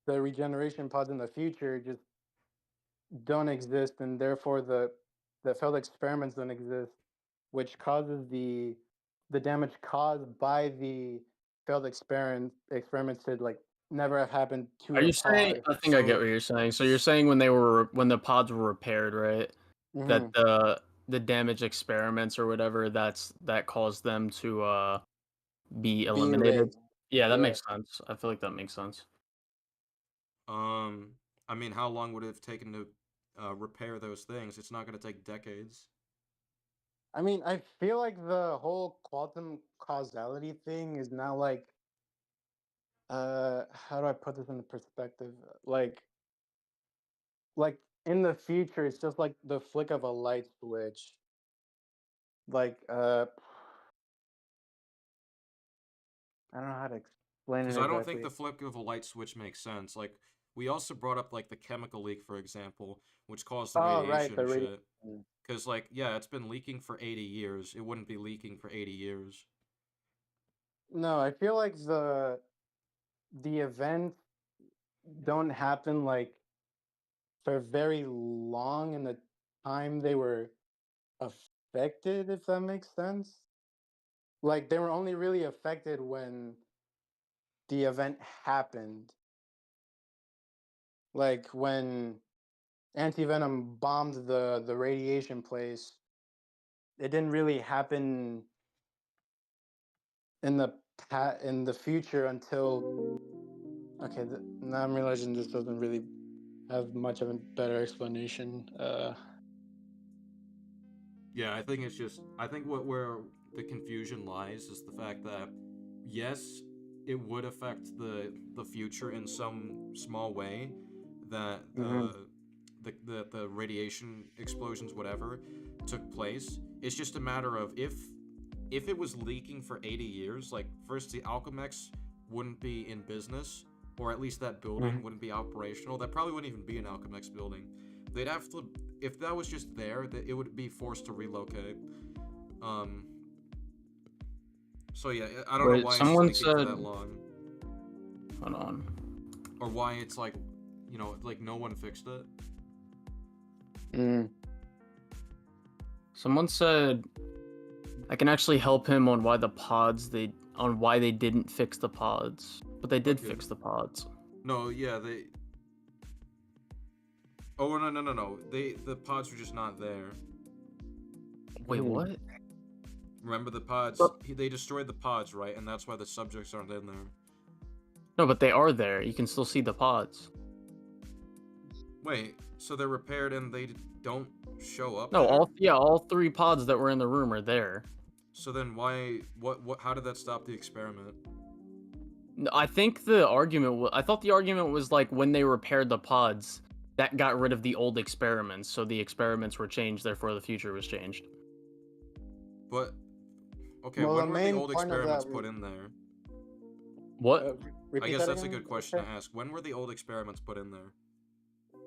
the regeneration pods in the future just don't exist, and therefore the failed experiments don't exist, which causes the damage caused by the failed experiments to like never have happened to Are the you saying? pod. I think I get what you're saying. So you're saying when the pods were repaired, right? That Mhm. the damage experiments or whatever that caused them to be Be eliminated. erased. Yeah, that Yeah. makes sense. I feel like that makes sense. I mean, how long would it have taken to repair those things? It's not going to take decades. I mean, I feel like the whole quantum causality thing is now like how do I put this into perspective? Like like in the future, it's just like the flick of a light switch. Like I don't know how to explain it Because I don't think exactly. the flick of a light switch makes sense. Like, we also brought up, like, the chemical leak, for example, which caused the Oh, right, radiation the shit. radiation. Because, like, yeah, it's been leaking for 80 years. It wouldn't be leaking for 80 years. No, I feel like the events don't happen like for very long in the time they were affected, if that makes sense. Like they were only really affected when the event happened. Like when Anti-Venom bombed the radiation place, it didn't really happen in the future until okay. Now I'm realizing this doesn't really have much of a better explanation. Yeah, I think it's just I think where the confusion lies is the fact that yes, it would affect the future in some small way that the radiation explosions whatever took place. It's just a matter of if it was leaking for 80 years, like first the Alchemex wouldn't be in business, or at least that building wouldn't be operational. That probably wouldn't even be an Alchemex building. They'd have to, if that was just there, that it would be forced to relocate. So yeah, I don't know Wait, why it's someone leaking for said. that long, Hold on. or why it's like, like no one fixed it. Someone said I can actually help him on why they didn't fix the pods, but they did fix the pods. No, yeah, they. Oh no! The pods were just not there. Wait, what? Remember the pods? They destroyed the pods, right? And that's why the subjects aren't in there. No, but they are there. You can still see the pods. Wait, so they're repaired and they don't show up? No, there? all 3 pods that were in the room are there. So then why? What? How did that stop the experiment? I think the argument. I thought the argument was like when they repaired the pods, that got rid of the old experiments, so the experiments were changed. Therefore, the future was changed. But okay, Well, when the were the main old point of experiments that put in there? What? I guess that's a good question to ask. When were the old experiments put in there?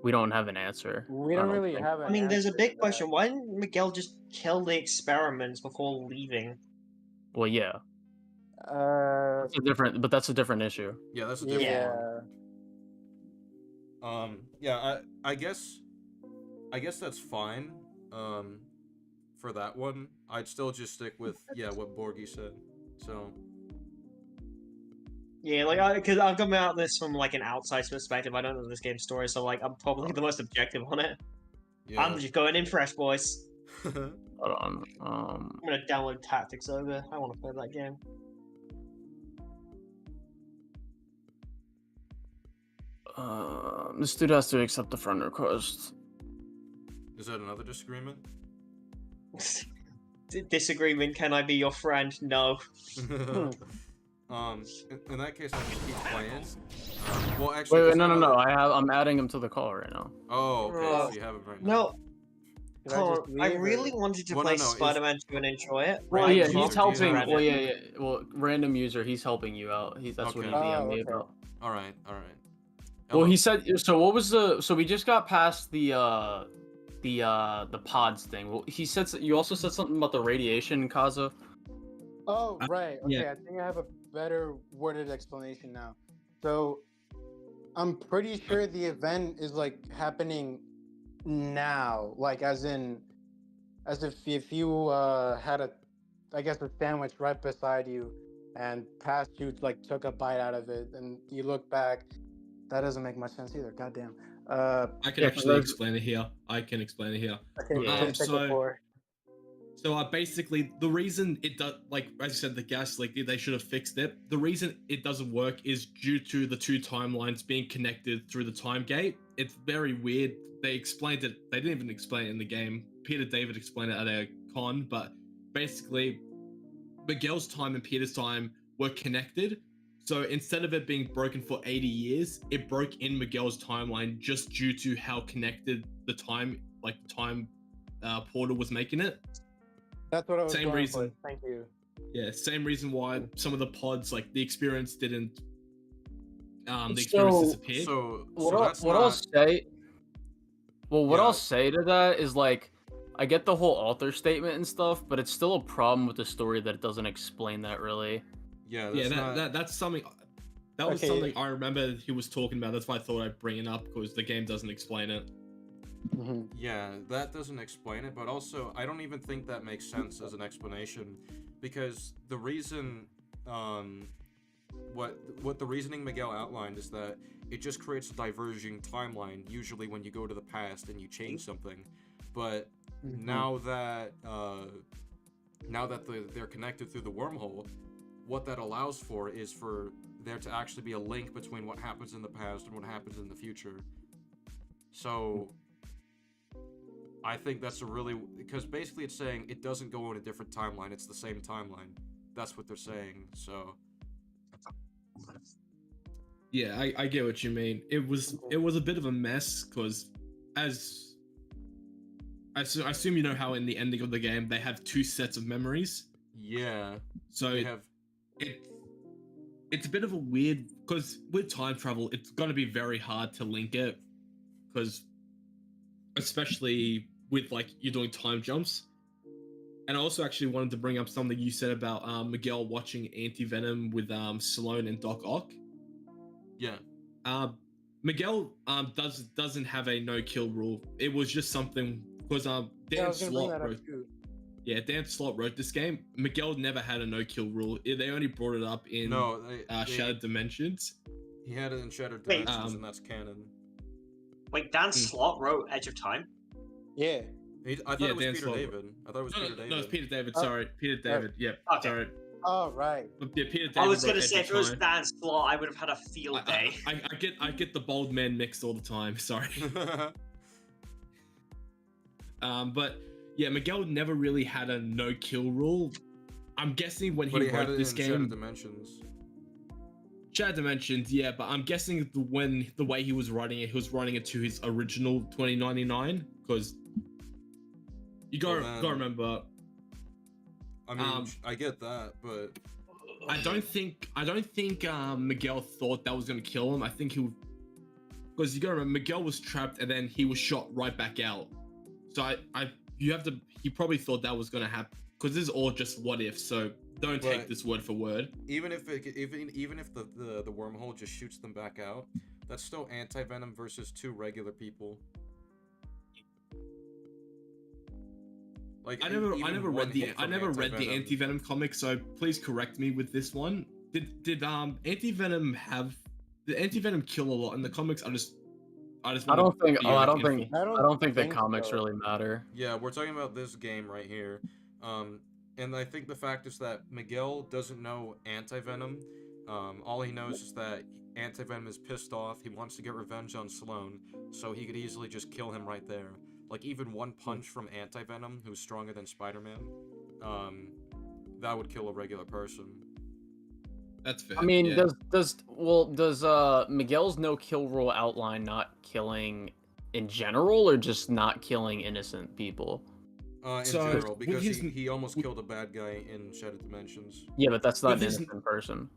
We don't have an answer. We don't really have an I mean, there's a answer big to question. Why didn't Miguel just kill the experiments before leaving? Well, yeah. That's a different issue. Yeah, that's a different one. Yeah, I guess that's fine. For that one, I'd still just stick with what Borgie said. So. Yeah, like because I've come at this from like an outside perspective. I don't know this game's story, so like I'm probably the most objective on it. Yeah. I'm just going in fresh, boys. Hold on. I'm gonna download Tactics over. I want to play that game. This dude has to accept the friend request. Is that another disagreement? Disagreement? Can I be your friend? No. In that case, I can keep playing. Well, actually, Wait, no. I'm adding him to the call right now. Oh, okay. So you have him right now. No. I really wanted to play Spider-Man 2 and enjoy it. Well, yeah, he's helping. Well, yeah. Well, random user, he's helping you out. That's what he DM'd me about. All right. Well, he said. So what was the? So we just got past the pods thing. Well, he said you also said something about the radiation, Kaza. Oh, right. Okay, Yeah. I think I have a better worded explanation now. So, I'm pretty sure the event is like happening now, like as if you had a sandwich right beside you and past you like took a bite out of it and you look back. That doesn't make much sense either. Goddamn. I can actually explain it here. Okay, so basically, the reason it does, like as you said, the gas leak, they should have fixed it. The reason it doesn't work is due to the 2 timelines being connected through the time gate. It's very weird. They explained it. They didn't even explain it in the game. Peter David explained it at a con, but basically, Miguel's time and Peter's time were connected. So instead of it being broken for 80 years, it broke in Miguel's timeline just due to how connected the time portal was making it. That's what I was Same going reason. for. Thank you. Yeah, same reason why some of the pods, like the experience didn't, the experience So- disappeared. What I'll say. Well, what I'll say to that is like, I get the whole alter statement and stuff, but it's still a problem with the story that it doesn't explain that really. Yeah, that's something. That was Okay. something I remember he was talking about. That's why I thought I'd bring it up because the game doesn't explain it. Yeah, that doesn't explain it, but also I don't even think that makes sense as an explanation, because the reason, what the reasoning Miguel outlined is that it just creates a diverging timeline. Usually, when you go to the past and you change something, but now that they're connected through the wormhole, what that allows for is for there to actually be a link between what happens in the past and what happens in the future. So I think that's because basically it's saying it doesn't go on a different timeline, it's the same timeline. That's what they're saying, so. Yeah, I get what you mean. It was a bit of a mess because I assume you know how in the ending of the game they have two sets of memories. Yeah. So they have. It's a bit of a weird because with time travel, it's gonna be very hard to link it because especially with like you're doing time jumps. And I also actually wanted to bring up something you said about Miguel watching Anti-Venom with Sloane and Doc Ock. Yeah. Miguel doesn't have a no-kill rule. It was just something because Dan Slott wrote. Yeah, Dan Slott wrote this game. Miguel never had a no-kill rule. They only brought it up in Shattered Dimensions. He had it in Shattered Wait. Dimensions, and that's canon. Wait, Dan Slott wrote Edge of Time? Yeah. I thought it was Dan Peter Slott. David. I thought it was Peter David. No, it's Peter David. Sorry, Peter David. Yep. Okay. Sorry. Oh, right. Yeah, Peter David I was wrote gonna say Edge if of it was Time. Dan Slott, I would have had a field day. I get the bold men mixed all the time. Sorry. But yeah, Miguel never really had a no kill rule. I'm guessing when he But he had wrote it this in game. Shattered Dimensions. Shattered Dimensions, yeah, but I'm guessing the way he was writing it, he was writing it to his original 2099 because you gotta remember. I mean, I get that, but I don't think Miguel thought that was gonna kill him. I think because you gotta remember Miguel was trapped and then he was shot right back out. So he probably thought that was gonna happen because this is all just what if. So don't take this word for word. Even if the wormhole just shoots them back out, that's still anti-venom versus two regular people. Like I never read the anti-venom comic, so please correct me with this one. Did anti-venom kill a lot in the comics? I don't think the comics really matter. Yeah, we're talking about this game right here. And I think the fact is that Miguel doesn't know anti-venom. All he knows is that anti-venom is pissed off. He wants to get revenge on Sloane, so he could easily just kill him right there. Like even one punch from anti-venom, who's stronger than Spider-Man, that would kill a regular person. That's fair. I mean, does Miguel's no kill rule outline not killing in general, or just not killing innocent people? In general, because he almost killed a bad guy in Shattered Dimensions. Yeah, but that's not an innocent person.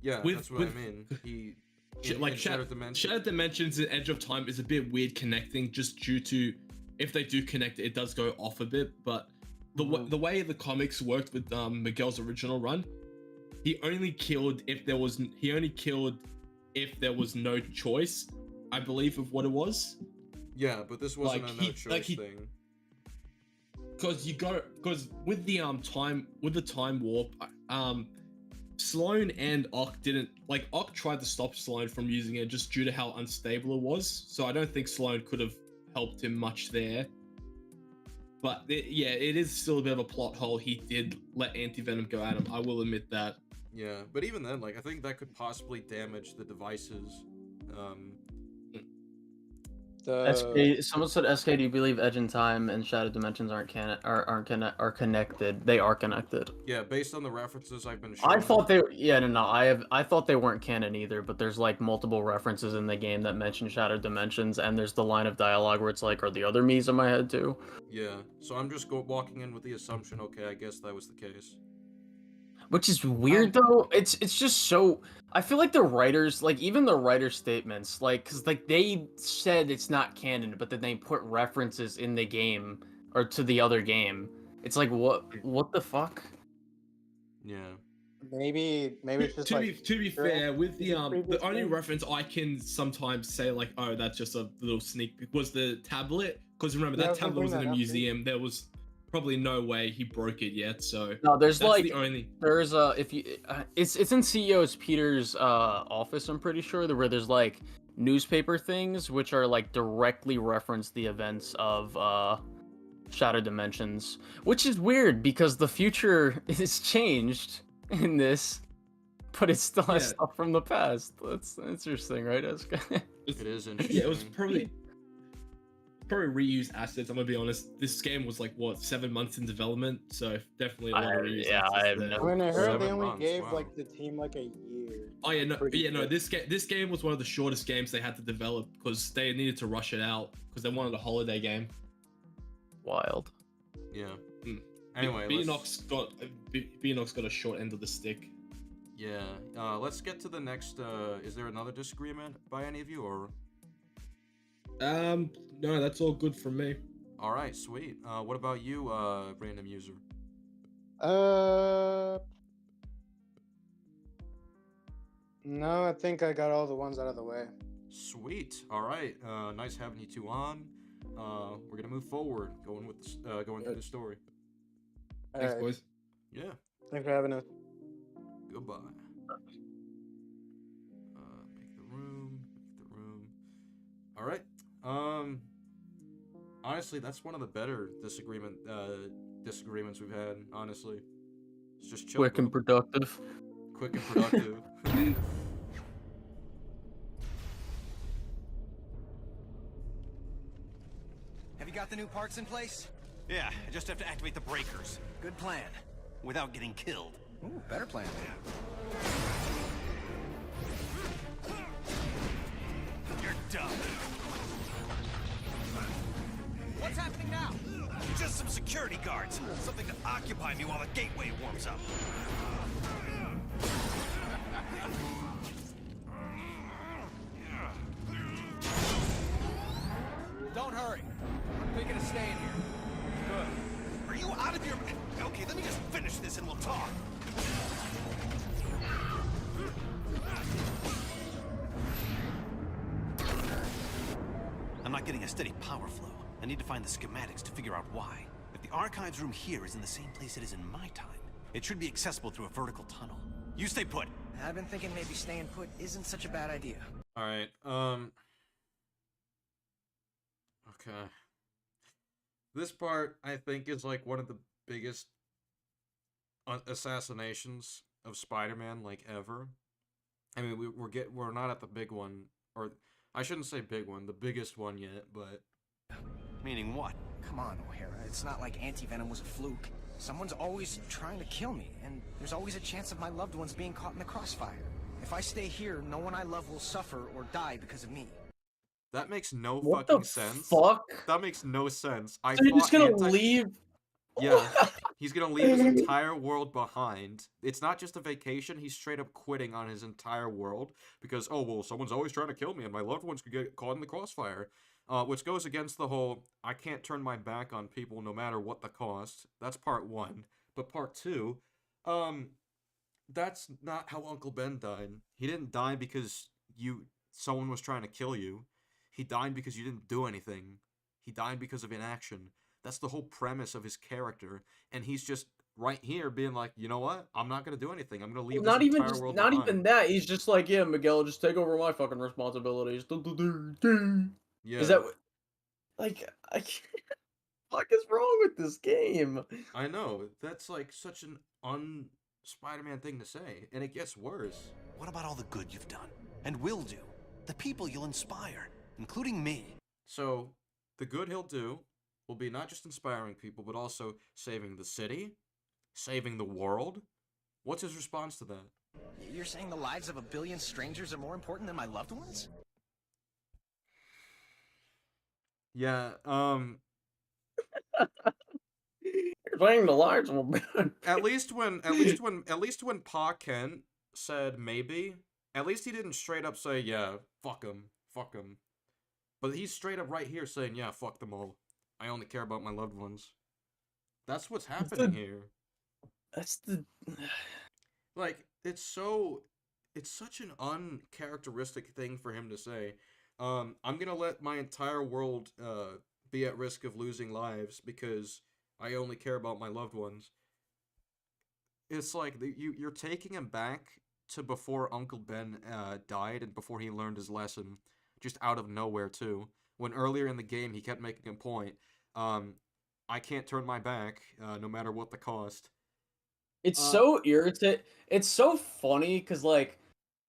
Yeah, that's what I mean. Shattered Dimensions and Edge of Time is a bit weird connecting, just due to if they do connect it does go off a bit. But the way the comics worked with Miguel's original run, he only killed if there was no choice, I believe, of what it was. Yeah, but this wasn't a no choice thing. Because with the time warp, Sloane and Ock didn't Ock tried to stop Sloane from using it just due to how unstable it was. So I don't think Sloane could have helped him much there. But it is still a bit of a plot hole. He did let anti-venom go at him. I will admit that. Yeah, but even then, I think that could possibly damage the devices. Someone said SK. Do you believe Edge in Time and Shattered Dimensions are connected? They are connected. Yeah, based on the references I've been shown. I thought they. Yeah, no. I thought they weren't canon either. But there's like multiple references in the game that mention Shattered Dimensions, and there's the line of dialogue where it's like, "Are the other me's in my head too?" Yeah. So I'm just walking in with the assumption, okay, I guess that was the case. Which is weird though. It's just so. I feel like the writers, like even the writer statements, like because like they said it's not canon, but then they put references in the game or to the other game. It's like what the fuck? Yeah. Maybe it's just to be fair, with the only reference I can sometimes say like, oh, that's just a little sneak peek was the tablet, because remember that tablet was in a museum. There was probably no way he broke it yet, so no, there's that's like the only. There's if you it's in CEO Peter's office. I'm pretty sure where there's like newspaper things which are like directly reference the events of Shattered Dimensions, which is weird because the future is changed in this, but it still has stuff from the past. That's interesting, right? It is interesting. Yeah, it was probably reused assets. I'm gonna be honest. This game was like what 7 months in development, so definitely a lot of reused assets. I have there. When I heard they only gave like the team like a year. Oh yeah, no. This game was one of the shortest games they had to develop because they needed to rush it out because they wanted a holiday game. Wild. Yeah. Anyway, Beanox got a short end of the stick. Yeah. Let's get to the next. Is there another disagreement by any of you, or? No, that's all good from me. All right, sweet. What about you, random user? No, I think I got all the ones out of the way. Sweet. All right. Nice having you two on. We're gonna move forward, going through the story. Thanks, boys. Yeah. Thanks for having us. Goodbye. Make the room. All right. Honestly, that's one of the better disagreements we've had. Honestly, it's just chill. Quick and productive. Quick and productive. Have you got the new parts in place? Yeah, I just have to activate the breakers. Good plan. Without getting killed. Ooh, better plan. You're done. What's happening now? Just some security guards. Something to occupy me while the gateway warms up. Don't hurry. We're gonna stay in here. Good. Are you out of your... Okay, let me just finish this and we'll talk. I'm not getting a steady power flow. I need to find the schematics to figure out why. If the archives room here is in the same place it is in my time, it should be accessible through a vertical tunnel. You stay put. I've been thinking maybe staying put isn't such a bad idea. All right. Okay. This part, I think, is like one of the biggest assassinations of Spider-Man like ever. I mean, we're not at the big one, or I shouldn't say big one, the biggest one yet, but. Meaning what? Come on, O'Hara. It's not like Anti-Venom was a fluke. Someone's always trying to kill me, and there's always a chance of my loved ones being caught in the crossfire. If I stay here, no one I love will suffer or die because of me. That makes no What fucking the sense. fuck? That makes no sense. So you're just gonna leave? Yeah, he's gonna leave his entire world behind. It's not just a vacation, he's straight up quitting on his entire world because, oh, well, someone's always trying to kill me and my loved ones could get caught in the crossfire. Which goes against the whole, I can't turn my back on people no matter what the cost. That's part one. But part two, that's not how Uncle Ben died. He didn't die because someone was trying to kill you. He died because you didn't do anything. He died because of inaction. That's the whole premise of his character. And he's just right here being like, you know what? I'm not going to do anything. I'm going to leave this entire world behind. Not even that. He's just like, yeah, Miguel, just take over my fucking responsibilities. Yeah. Is that like I can't, what is wrong with this game? I know. That's like such an un-Spider-Man thing to say. And it gets worse. What about all the good you've done? And will do? The people you'll inspire, including me. So the good he'll do will be not just inspiring people, but also saving the city, saving the world. What's his response to that? You're saying the lives of a billion strangers are more important than my loved ones? Yeah, You're saying the lives will be. at least when Pa Kent said maybe, at least he didn't straight up say, yeah, fuck him. But he's straight up right here saying, yeah, fuck them all. I only care about my loved ones. That's what's happening here. That's the. Like, it's such an uncharacteristic thing for him to say. I'm gonna let my entire world be at risk of losing lives because I only care about my loved ones. It's like you're taking him back to before Uncle Ben died and before he learned his lesson, just out of nowhere too. When earlier in the game he kept making a point, I can't turn my back, no matter what the cost. It's so irritating. It's so funny because like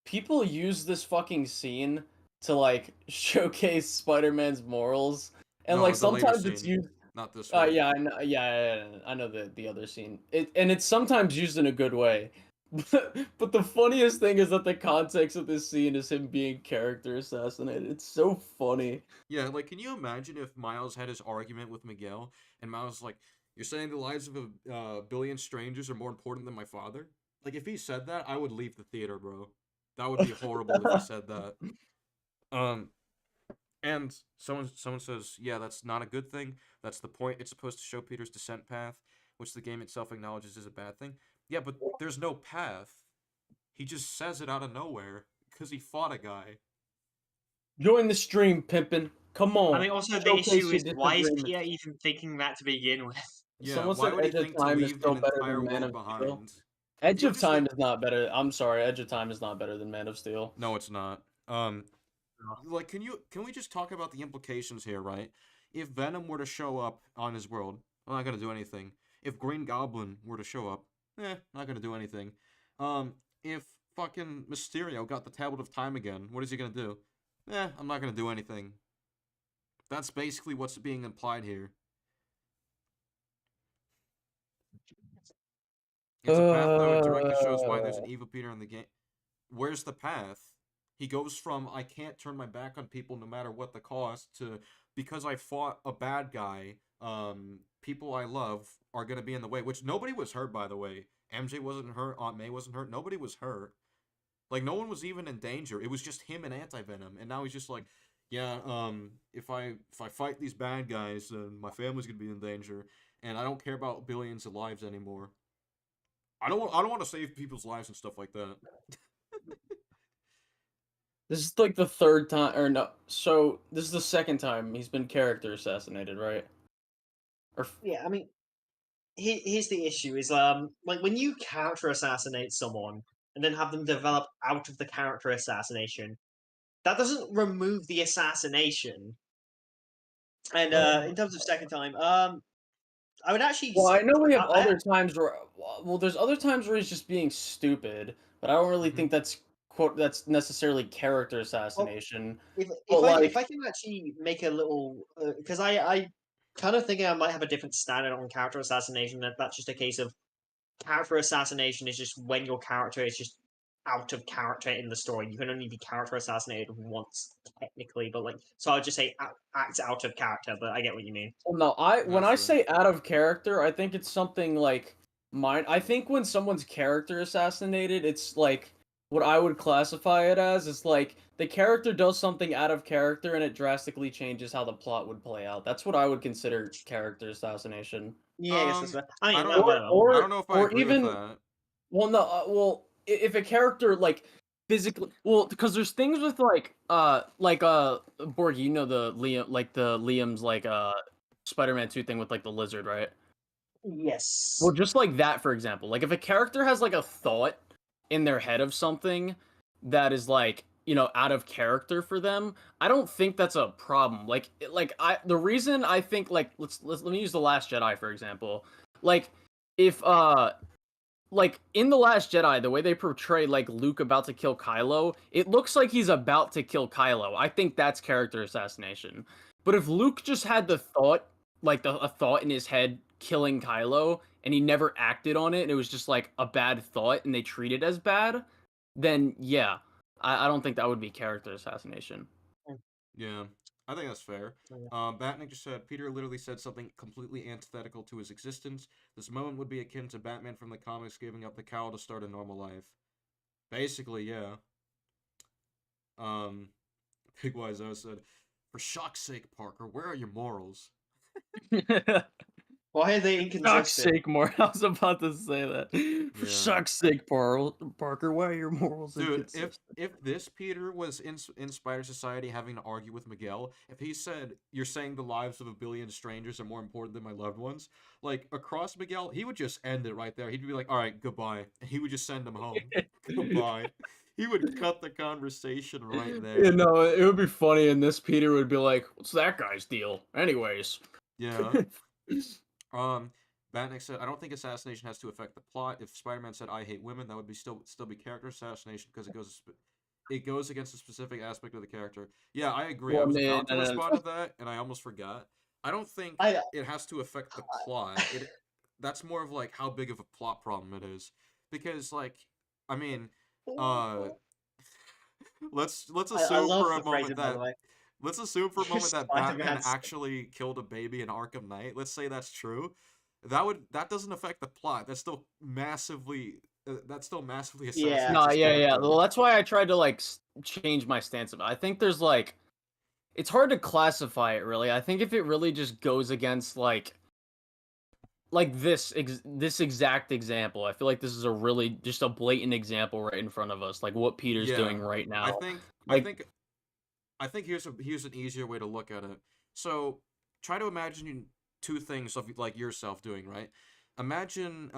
people use this fucking scene to like showcase Spider-Man's morals, and No, like the later sometimes it's scene, used. not this one. Yeah, I know. Yeah, I know the other scene. And it's sometimes used in a good way. But the funniest thing is that the context of this scene is him being character assassinated. It's so funny. Yeah, like, can you imagine if Miles had his argument with Miguel, and Miles was like, "You're saying the lives of a billion strangers are more important than my father?" Like, if he said that, I would leave the theater, bro. That would be horrible if he said that. And someone says, yeah, that's not a good thing. That's the point. It's supposed to show Peter's descent path, which the game itself acknowledges is a bad thing. Yeah, but there's no path. He just says it out of nowhere because he fought a guy. Join the stream, pimpin'. Come on. I mean, also the Showcase issue your is why is disagreements. Peter even thinking that to begin with? Yeah, Someone why said would he Edge of think to Time is leave still an better entire than Man world of Steel. behind? Edge You of Time is not better. I'm sorry, Edge of Time is not better than Man of Steel. No, it's not. Like, can we just talk about the implications here, right? If Venom were to show up on his world, I'm not gonna do anything. If Green Goblin were to show up, not gonna do anything. If fucking Mysterio got the Tablet of Time again, what is he gonna do? I'm not gonna do anything. That's basically what's being implied here. It's a path, though. It directly shows why there's an evil Peter in the game. Where's the path? He goes from, I can't turn my back on people no matter what the cost, to, because I fought a bad guy, people I love are going to be in the way. Which nobody was hurt, by the way. MJ wasn't hurt, Aunt May wasn't hurt, nobody was hurt. Like, no one was even in danger. It was just him and Anti-Venom. And now he's just like, yeah, if I fight these bad guys, then my family's going to be in danger. And I don't care about billions of lives anymore. I don't want to save people's lives and stuff like that. This is like the third time, or no, so this is the second time he's been character assassinated, right? Yeah, I mean, here's the issue: is like when you character assassinate someone and then have them develop out of the character assassination, that doesn't remove the assassination. And in terms of second time, I would actually. Well, I know we have I- other times where, well, there's other times where he's just being stupid, but I don't really think that's that's necessarily character assassination. If But, if I can actually make a little, because I kind of thinking I might have a different standard on character assassination. That's just a case of character assassination is just when your character is just out of character in the story. You can only be character assassinated once technically, but like, so I'll just say act out of character. But I get what you mean. Well, no, when I say out of character, I think it's something like mine. I think when someone's character assassinated, it's like what I would classify it as is like the character does something out of character and it drastically changes how the plot would play out. That's what I would consider character assassination. Yeah, I guess that's fair. I mean, I don't know if I agree with that. Well, no, if a character like physically, well, because there's things with like Borg, you know the Liam's like Spider-Man 2 thing with like the lizard, right? Yes. Well, just like that, for example, like if a character has like a thought in their head of something that is like, you know, out of character for them, I don't think that's a problem. The reason I think like let me use The Last Jedi for example. Like if like in The Last Jedi, the way they portray like Luke about to kill Kylo, it looks like he's about to kill Kylo. I think that's character assassination. But if Luke just had the thought, like a thought in his head killing Kylo, and he never acted on it, and it was just like a bad thought, and they treat it as bad, then yeah, I don't think that would be character assassination. Yeah, I think that's fair. Batman just said, Peter literally said something completely antithetical to his existence. This moment would be akin to Batman from the comics giving up the cowl to start a normal life. Basically, yeah. Big Wise O said, for shock's sake, Parker, where are your morals? Why are they For inconsistent? shock's sake, more. I was about to say that. For Yeah. shock's sake, Parker, why are your morals Dude, inconsistent? if this Peter was in Spider Society having to argue with Miguel, if he said, you're saying the lives of a billion strangers are more important than my loved ones, like, across Miguel, he would just end it right there. He'd be like, alright, goodbye. And he would just send him home. Goodbye. He would cut the conversation right there. You know, it would be funny, and this Peter would be like, what's that guy's deal? Anyways. Yeah. Batnick said, I don't think assassination has to affect the plot. If Spider-Man said, I hate women, that would be still be character assassination because it goes against a specific aspect of the character. Yeah, I agree. Well, I was man, about to respond to that, and I almost forgot. I don't think it has to affect the plot. That's more of like how big of a plot problem it is. Because, like, I mean, let's assume for a moment that let's assume for a moment that Batman actually killed a baby in Arkham Knight. Let's say that's true. That doesn't affect the plot. That's still massively assassinates No, his yeah. character. Well, that's why I tried to like change my stance. I think there's like, it's hard to classify it really. I think if it really just goes against like this exact example, I feel like this is a really just a blatant example right in front of us, like what Peter's doing right now. I think here's an easier way to look at it. So try to imagine two things of like yourself doing, right? Imagine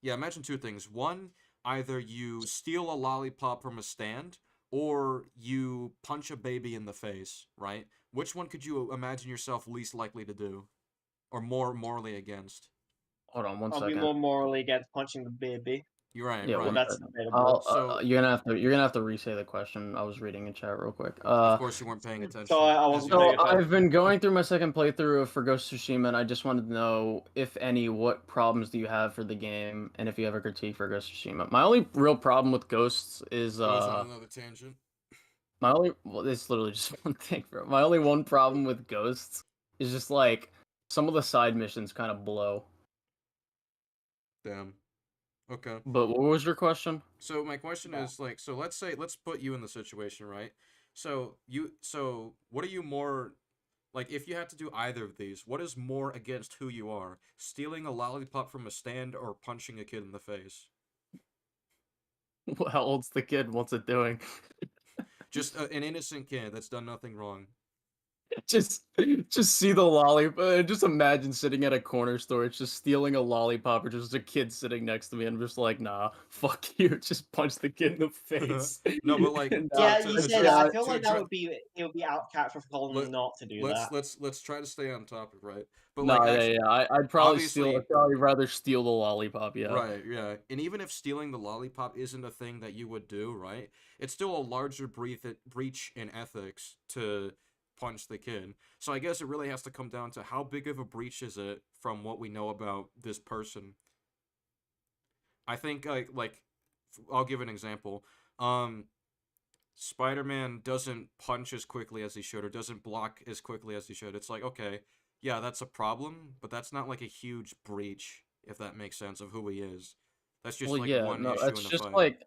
imagine two things. One, either you steal a lollipop from a stand or you punch a baby in the face, right? Which one could you imagine yourself least likely to do? Or more morally against? Hold on one I'll second. be more morally against punching the baby. You're right. Yeah, right. well, that's debatable. you're gonna have to re-say the question. I was reading in chat real quick. Of course, you weren't paying attention. So I've been going through my second playthrough for Ghost of Tsushima, and I just wanted to know, if any, what problems do you have for the game, and if you have a critique for Ghost of Tsushima. My only real problem with Ghosts is Goes on another tangent. It's literally just one thing, bro. My only one problem with Ghosts is just like some of the side missions kind of blow. Damn. Okay. But what was your question? So my question is like, so let's put you in the situation, right? So what are you more, like, if you had to do either of these, what is more against who you are? Stealing a lollipop from a stand or punching a kid in the face? How old's the kid? What's it doing? Just an innocent kid that's done nothing wrong. Just see the lollipop. Just imagine sitting at a corner store, it's just stealing a lollipop, or just a kid sitting next to me, and I'm just like, nah, fuck you, just punch the kid in the face. No, but like, yeah, you said that. I feel like it would be outcast for calling them not to do that. Let's try to stay on topic, right? But no, like, I'd probably rather steal the lollipop, yeah. Right, yeah. And even if stealing the lollipop isn't a thing that you would do, right? It's still a larger breach in ethics to punch the kid. So I guess it really has to come down to how big of a breach is it from what we know about this person. I think like I'll give an example. Spider-Man doesn't punch as quickly as he should, or doesn't block as quickly as he should. It's like, okay, yeah, that's a problem, but that's not like a huge breach, if that makes sense, of who he is. That's just one issue in the fight. Like,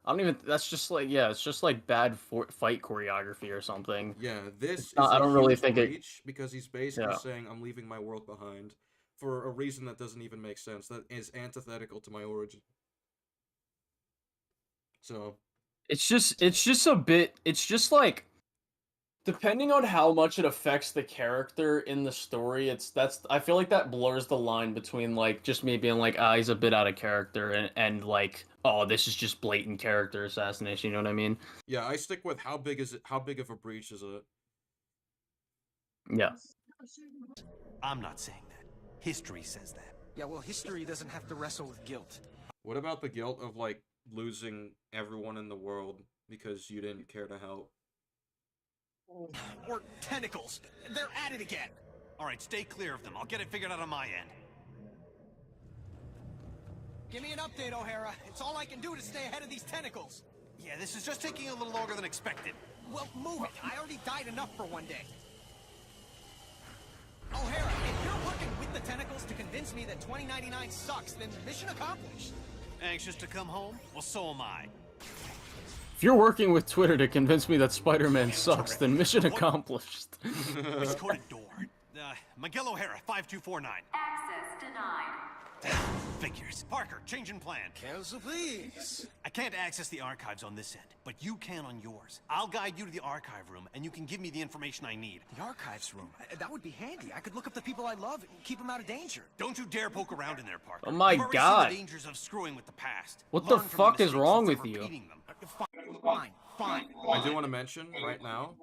I don't even. That's just like, yeah, it's just like bad fight choreography or something. Yeah, this is I don't really think breach because he's basically saying, I'm leaving my world behind for a reason that doesn't even make sense. That is antithetical to my origin. So it's just a bit. It's just like, depending on how much it affects the character in the story, I feel like that blurs the line between like just me being like, he's a bit out of character, and like, oh, this is just blatant character assassination. You know what I mean? Yeah, I stick with how big is it? How big of a breach is it? Yeah. I'm not saying that. History says that. Yeah, well, history doesn't have to wrestle with guilt. What about the guilt of like losing everyone in the world because you didn't care to help? Or tentacles. They're at it again. All right, stay clear of them. I'll get it figured out on my end. Give me an update, O'Hara. It's all I can do to stay ahead of these tentacles. Yeah, this is just taking a little longer than expected. Well, move it. I already died enough for one day. O'Hara, if you're working with the tentacles to convince me that 2099 sucks, then mission accomplished. Anxious to come home? Well, so am I. If you're working with Twitter to convince me that Spider-Man sucks, then mission accomplished. Recorded door. Miguel O'Hara, 5249. Access denied. Figures. Parker, change in plan. Cancel, please. I can't access the archives on this end, but you can on yours. I'll guide you to the archive room, and you can give me the information I need. The archives room? That would be handy. I could look up the people I love and keep them out of danger. Don't you dare poke around in there, Parker. Oh my You've already God. seen the dangers of screwing with the past. What Learn the from fuck is mistakes wrong instead with of you? repeating them. Fine. I do want to mention right now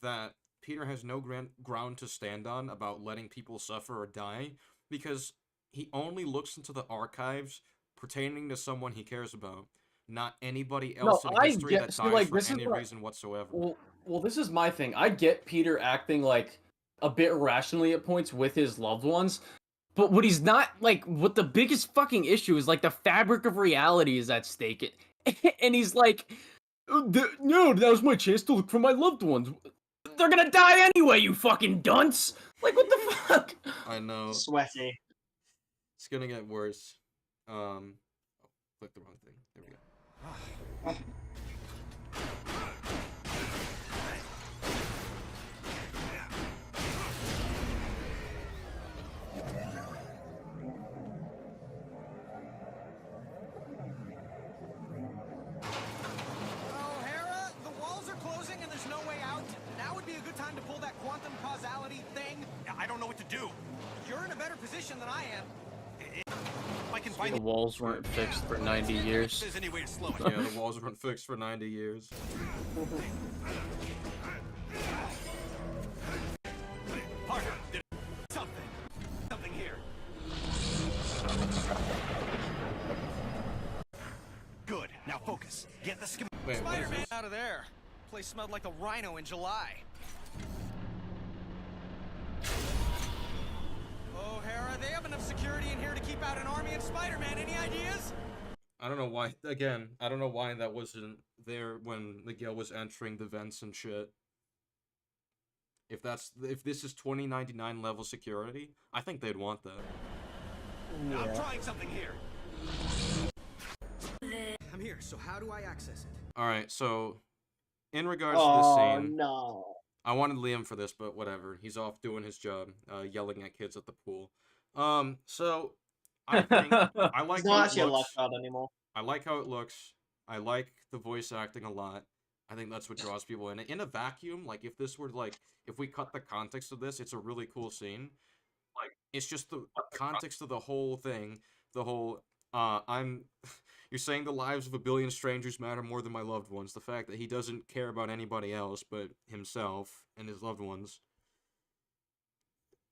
that Peter has no ground to stand on about letting people suffer or die, because he only looks into the archives pertaining to someone he cares about, not anybody else in history that dies for any reason whatsoever. Well, this is my thing. I get Peter acting like a bit irrationally at points with his loved ones, but what he's not, like, what the biggest fucking issue is, like, the fabric of reality is at stake. And he's like, no, that was my chance to look for my loved ones. They're gonna die anyway, you fucking dunce! Like, what the fuck? I know. Sweaty. It's gonna get worse. Oh, clicked the wrong thing. There we go. O'Hara, the walls are closing and there's no way out. Now would be a good time to pull that quantum causality thing. I don't know what to do. You're in a better position than I am. I can find The walls weren't fixed for 90 years. There's any way to slow it. Yeah, the walls weren't fixed for 90 years. Parker, did something here. Good. Now focus. Get the schematic. Wait, what is Spider-Man this? out of there. Place smelled like a rhino in July. O'Hara, they have enough security in here to keep out an army of Spider-Man. Any ideas? I don't know why, again, I don't know why that wasn't there when Miguel was entering the vents and shit. If this is 2099 level security, I think they'd want that. Yeah. I'm trying something here. I'm here, so how do I access it? Alright, so, in regards to this scene, no. I wanted Liam for this, but whatever. He's off doing his job, yelling at kids at the pool. So, I think, I like It's how not it actually a looks. left out anymore. I like how it looks. I like the voice acting a lot. I think that's what draws people in. In a vacuum, like, if this were, like, if we cut the context of this, it's a really cool scene. Like, it's just the context of the whole thing. The whole, you're saying the lives of a billion strangers matter more than my loved ones. The fact that he doesn't care about anybody else but himself and his loved ones.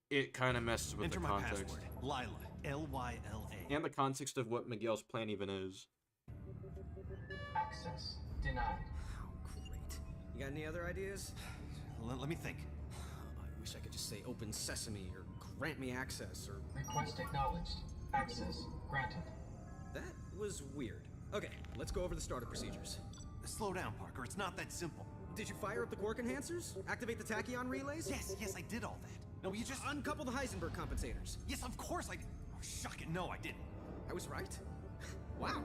It kind of messes with Enter the my context. password. Lila. L-Y-L-A. And the context of what Miguel's plan even is. Access denied. Great. You got any other ideas? Let me think. I wish I could just say open sesame or grant me access or... Request acknowledged. Access granted. That was weird. Okay, let's go over the startup procedures. Slow down, Parker. It's not that simple. Did you fire up the quark enhancers? Activate the tachyon relays? Yes, I did all that. No, you just... Uncouple the Heisenberg compensators. Yes, of course I did. Oh, shuck it. No, I didn't. I was right. Wow.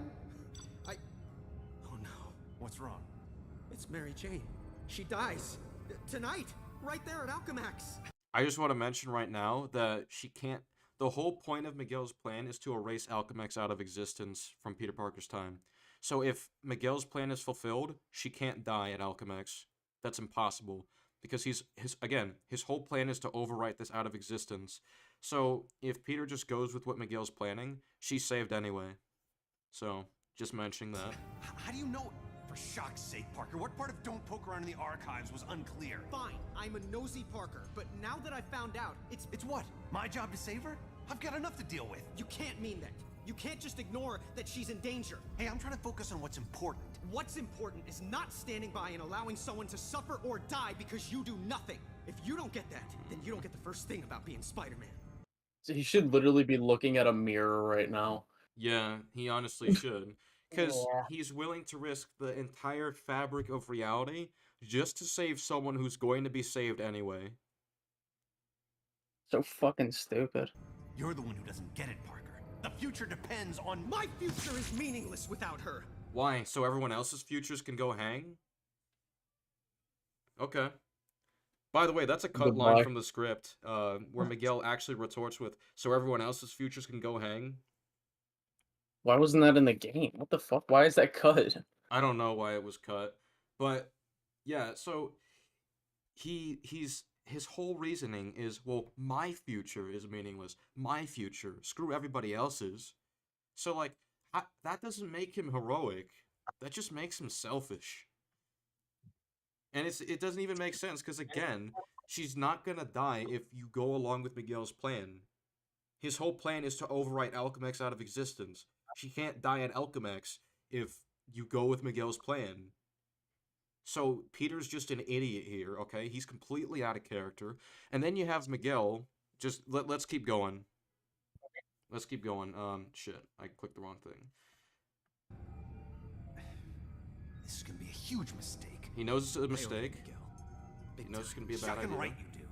Oh no. What's wrong? It's Mary Jane. She dies. Tonight. Right there at Alchemax. I just want to mention right now that she can't... The whole point of Miguel's plan is to erase Alchemax out of existence from Peter Parker's time. So if Miguel's plan is fulfilled, she can't die at Alchemax. That's impossible. Because his whole plan is to overwrite this out of existence. So if Peter just goes with what Miguel's planning, she's saved anyway. So, just mentioning that. How do you know? For shock's sake, Parker, what part of don't poke around in the archives was unclear? Fine, I'm a nosy Parker, but now that I found out, it's what? My job to save her? I've got enough to deal with. You can't mean that. You can't just ignore that she's in danger. Hey, I'm trying to focus on what's important. What's important is not standing by and allowing someone to suffer or die because you do nothing. If you don't get that, then you don't get the first thing about being Spider-Man. So he should literally be looking at a mirror right now. Yeah, he honestly should. Because Yeah. he's willing to risk the entire fabric of reality just to save someone who's going to be saved anyway. So fucking stupid. You're the one who doesn't get it, Parker. The future depends on... My future is meaningless without her. Why? So everyone else's futures can go hang? Okay. By the way, that's a cut line from the script, where Miguel actually retorts with, so everyone else's futures can go hang? Why wasn't that in the game? What the fuck? Why is that cut? I don't know why it was cut. But, yeah, so his whole reasoning is, well, my future is meaningless. My future. Screw everybody else's. So, like, that doesn't make him heroic. That just makes him selfish. And it doesn't even make sense, because, again, she's not gonna die if you go along with Miguel's plan. His whole plan is to overwrite Alchemax out of existence. She can't die at Alchemax if you go with Miguel's plan. So, Peter's just an idiot here, okay? He's completely out of character. And then you have Miguel, just, let's keep going. Let's keep going. Shit, I clicked the wrong thing. This is gonna be a huge mistake. He knows it's a mistake. He knows it's gonna be a bad idea. Right, you do.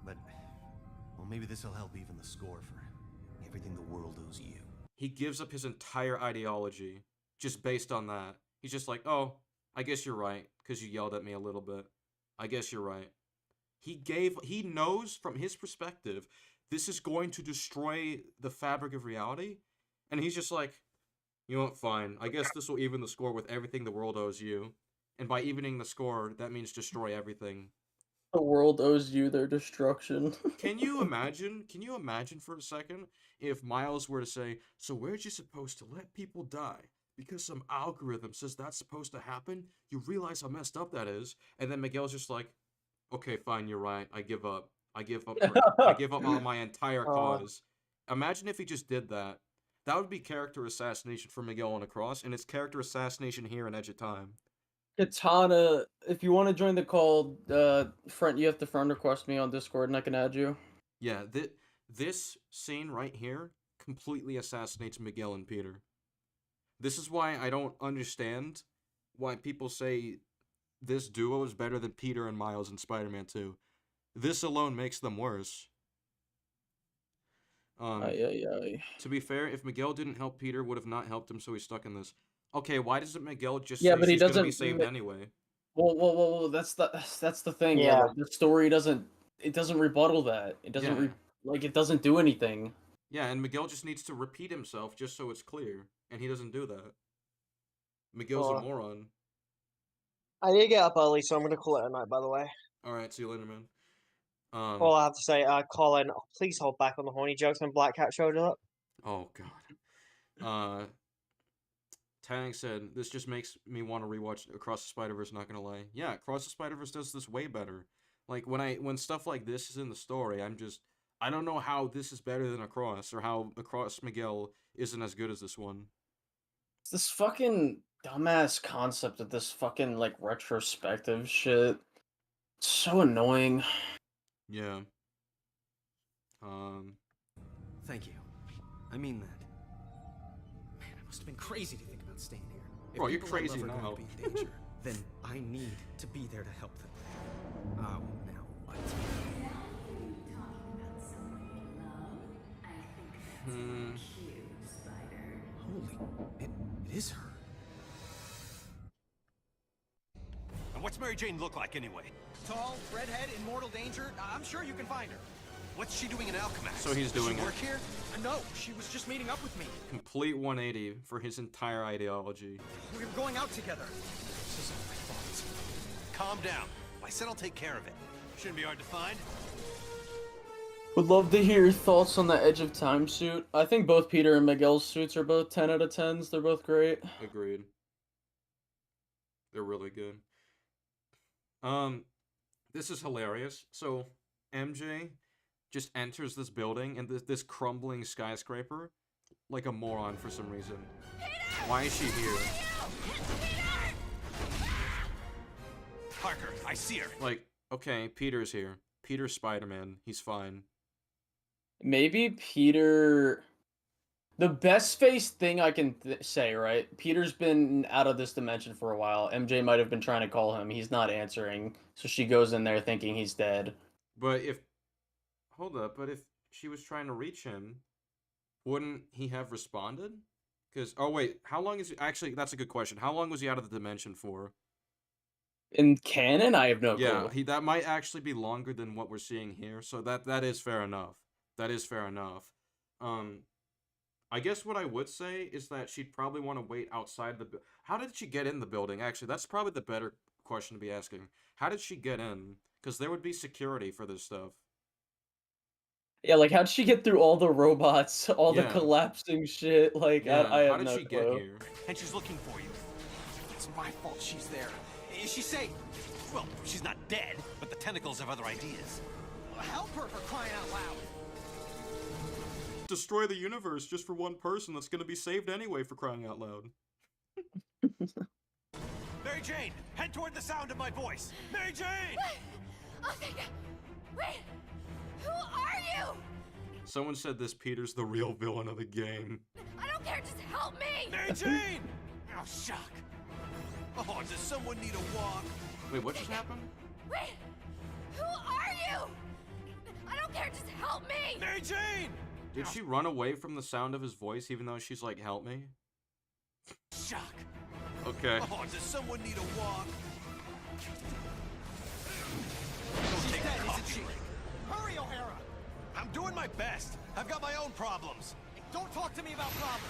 But, well, maybe this will help even the score for everything the world owes you. He gives up his entire ideology just based on that. He's just like, oh, I guess you're right, because you yelled at me a little bit. I guess you're right. He knows from his perspective, this is going to destroy the fabric of reality, and he's just like, you know what, fine. I guess this will even the score with everything the world owes you. And by evening the score, that means destroy everything. The world owes you their destruction. Can you imagine for a second if Miles were to say, so where'd you supposed to let people die? Because some algorithm says that's supposed to happen? You realize how messed up that is? And then Miguel's just like, okay, fine, you're right. I give up. I give up on my entire cause. Imagine if he just did that. That would be character assassination for Miguel on a cross, and it's character assassination here in Edge of Time. Katana, if you want to join the call, you have to friend request me on Discord and I can add you. Yeah, this scene right here completely assassinates Miguel and Peter. This is why I don't understand why people say this duo is better than Peter and Miles in Spider-Man 2. This alone makes them worse. To be fair, if Miguel didn't help Peter, would have not helped him, so he's stuck in this. Okay, why doesn't Miguel just say but he she's gonna doesn't be saved anyway? Well, that's the thing. Yeah, like, the story doesn't rebuttal that. It doesn't it doesn't do anything. Yeah, and Miguel just needs to repeat himself just so it's clear, and he doesn't do that. Miguel's a moron. I need to get up early, so I'm gonna call it a night. By the way. All right, see you later, man. All I have to say, Colin, please hold back on the horny jokes when Black Cat showed up. Oh god. Tang said, this just makes me want to rewatch Across the Spider-Verse, not gonna lie. Yeah, Across the Spider-Verse does this way better. Like, when stuff like this is in the story, I don't know how this is better than Across, or how Across Miguel isn't as good as this one. It's this fucking dumbass concept of this fucking, like, retrospective shit. It's so annoying. Yeah. Thank you. I mean that. Man, I must have been crazy to think about staying here. If Bro, you're people I love crazy are now. going to be in danger, then I need to be there to help them. Oh, now what? Holy, it is her. And what's Mary Jane look like anyway? Tall, redhead, in mortal danger. I'm sure you can find her. What's she doing in Alchemax? So he's doing Does she work here? No, she was just meeting up with me. Complete 180 for his entire ideology. We were going out together. This is all my fault. Calm down. I said I'll take care of it. Shouldn't be hard to find. Would love to hear your thoughts on the Edge of Time suit. I think both Peter and Miguel's suits are both 10 out of 10s. They're both great. Agreed. They're really good. This is hilarious. So, MJ just enters this building, and this crumbling skyscraper like a moron for some reason. Why is she here? Parker, I see her. Like, okay, Peter's here. Peter's Spider-Man. He's fine. Maybe Peter. The best face thing I can say, right? Peter's been out of this dimension for a while. MJ might have been trying to call him. He's not answering. So she goes in there thinking he's dead. But if... Hold up, but if she was trying to reach him, wouldn't he have responded? Because... Oh, wait. How long is he... Actually, that's a good question. How long was he out of the dimension for? In canon, I have no clue. Yeah, that might actually be longer than what we're seeing here. So that is fair enough. That is fair enough. I guess what I would say is that she'd probably want to wait outside the... How did she get in the building? Actually, that's probably the better question to be asking. How did she get in? Because there would be security for this stuff. Yeah, like how'd she get through all the robots, all the Yeah. collapsing shit? Like, Yeah, I how have did no she get clue. here? And she's looking for you. It's my fault she's there. Is she safe? Well, she's not dead, but the tentacles have other ideas. Help her for crying out loud. Destroy the universe just for one person that's gonna be saved anyway, for crying out loud. Mary Jane, head toward the sound of my voice. Mary Jane! Oh, thank God. Wait! Who are you? Someone said this Peter's the real villain of the game. I don't care, just help me! Mary Jane! Oh, shock. Oh, does someone need a walk? Wait, what just happened? Wait! Who are you? I don't care, just help me! Mary Jane! Did she run away from the sound of his voice even though she's like, help me? Shock. Okay. Oh, does someone need a walk? She's dead, isn't she? Hurry, O'Hara! I'm doing my best. I've got my own problems. Don't talk to me about problems.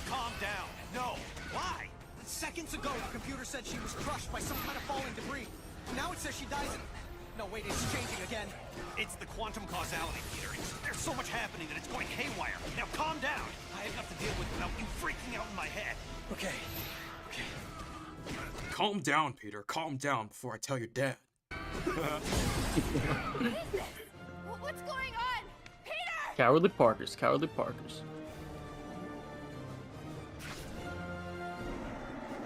Calm down. No. Why? Seconds ago, the computer said she was crushed by some kind of falling debris. Now it says she dies in... No, wait, it's changing again. It's the quantum causality, Peter. There's so much happening that it's going haywire. Now calm down. I have enough to deal with without you freaking out in my head. Okay. Calm down, Peter. Calm down before I tell your dad. What is this? What's going on? Peter! Cowardly Parkers, Cowardly Parkers.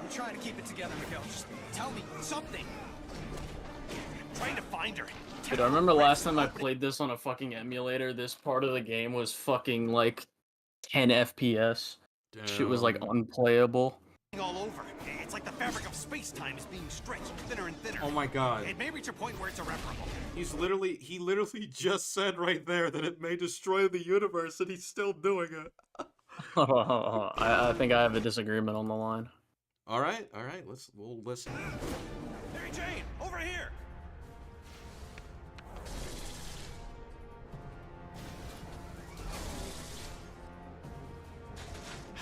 I'm trying to keep it together, Miguel. Just tell me something. I'm trying to find her. Dude, I remember last time I played this on a fucking emulator, this part of the game was fucking like 10 FPS. Shit was like unplayable. All over. It's like the fabric of space-time is being stretched thinner and thinner. Oh my god. It may reach a point where it's irreparable. He literally just said right there that it may destroy the universe and he's still doing it. I think I have a disagreement on the line. Alright, we'll listen. Mary Jane, over here!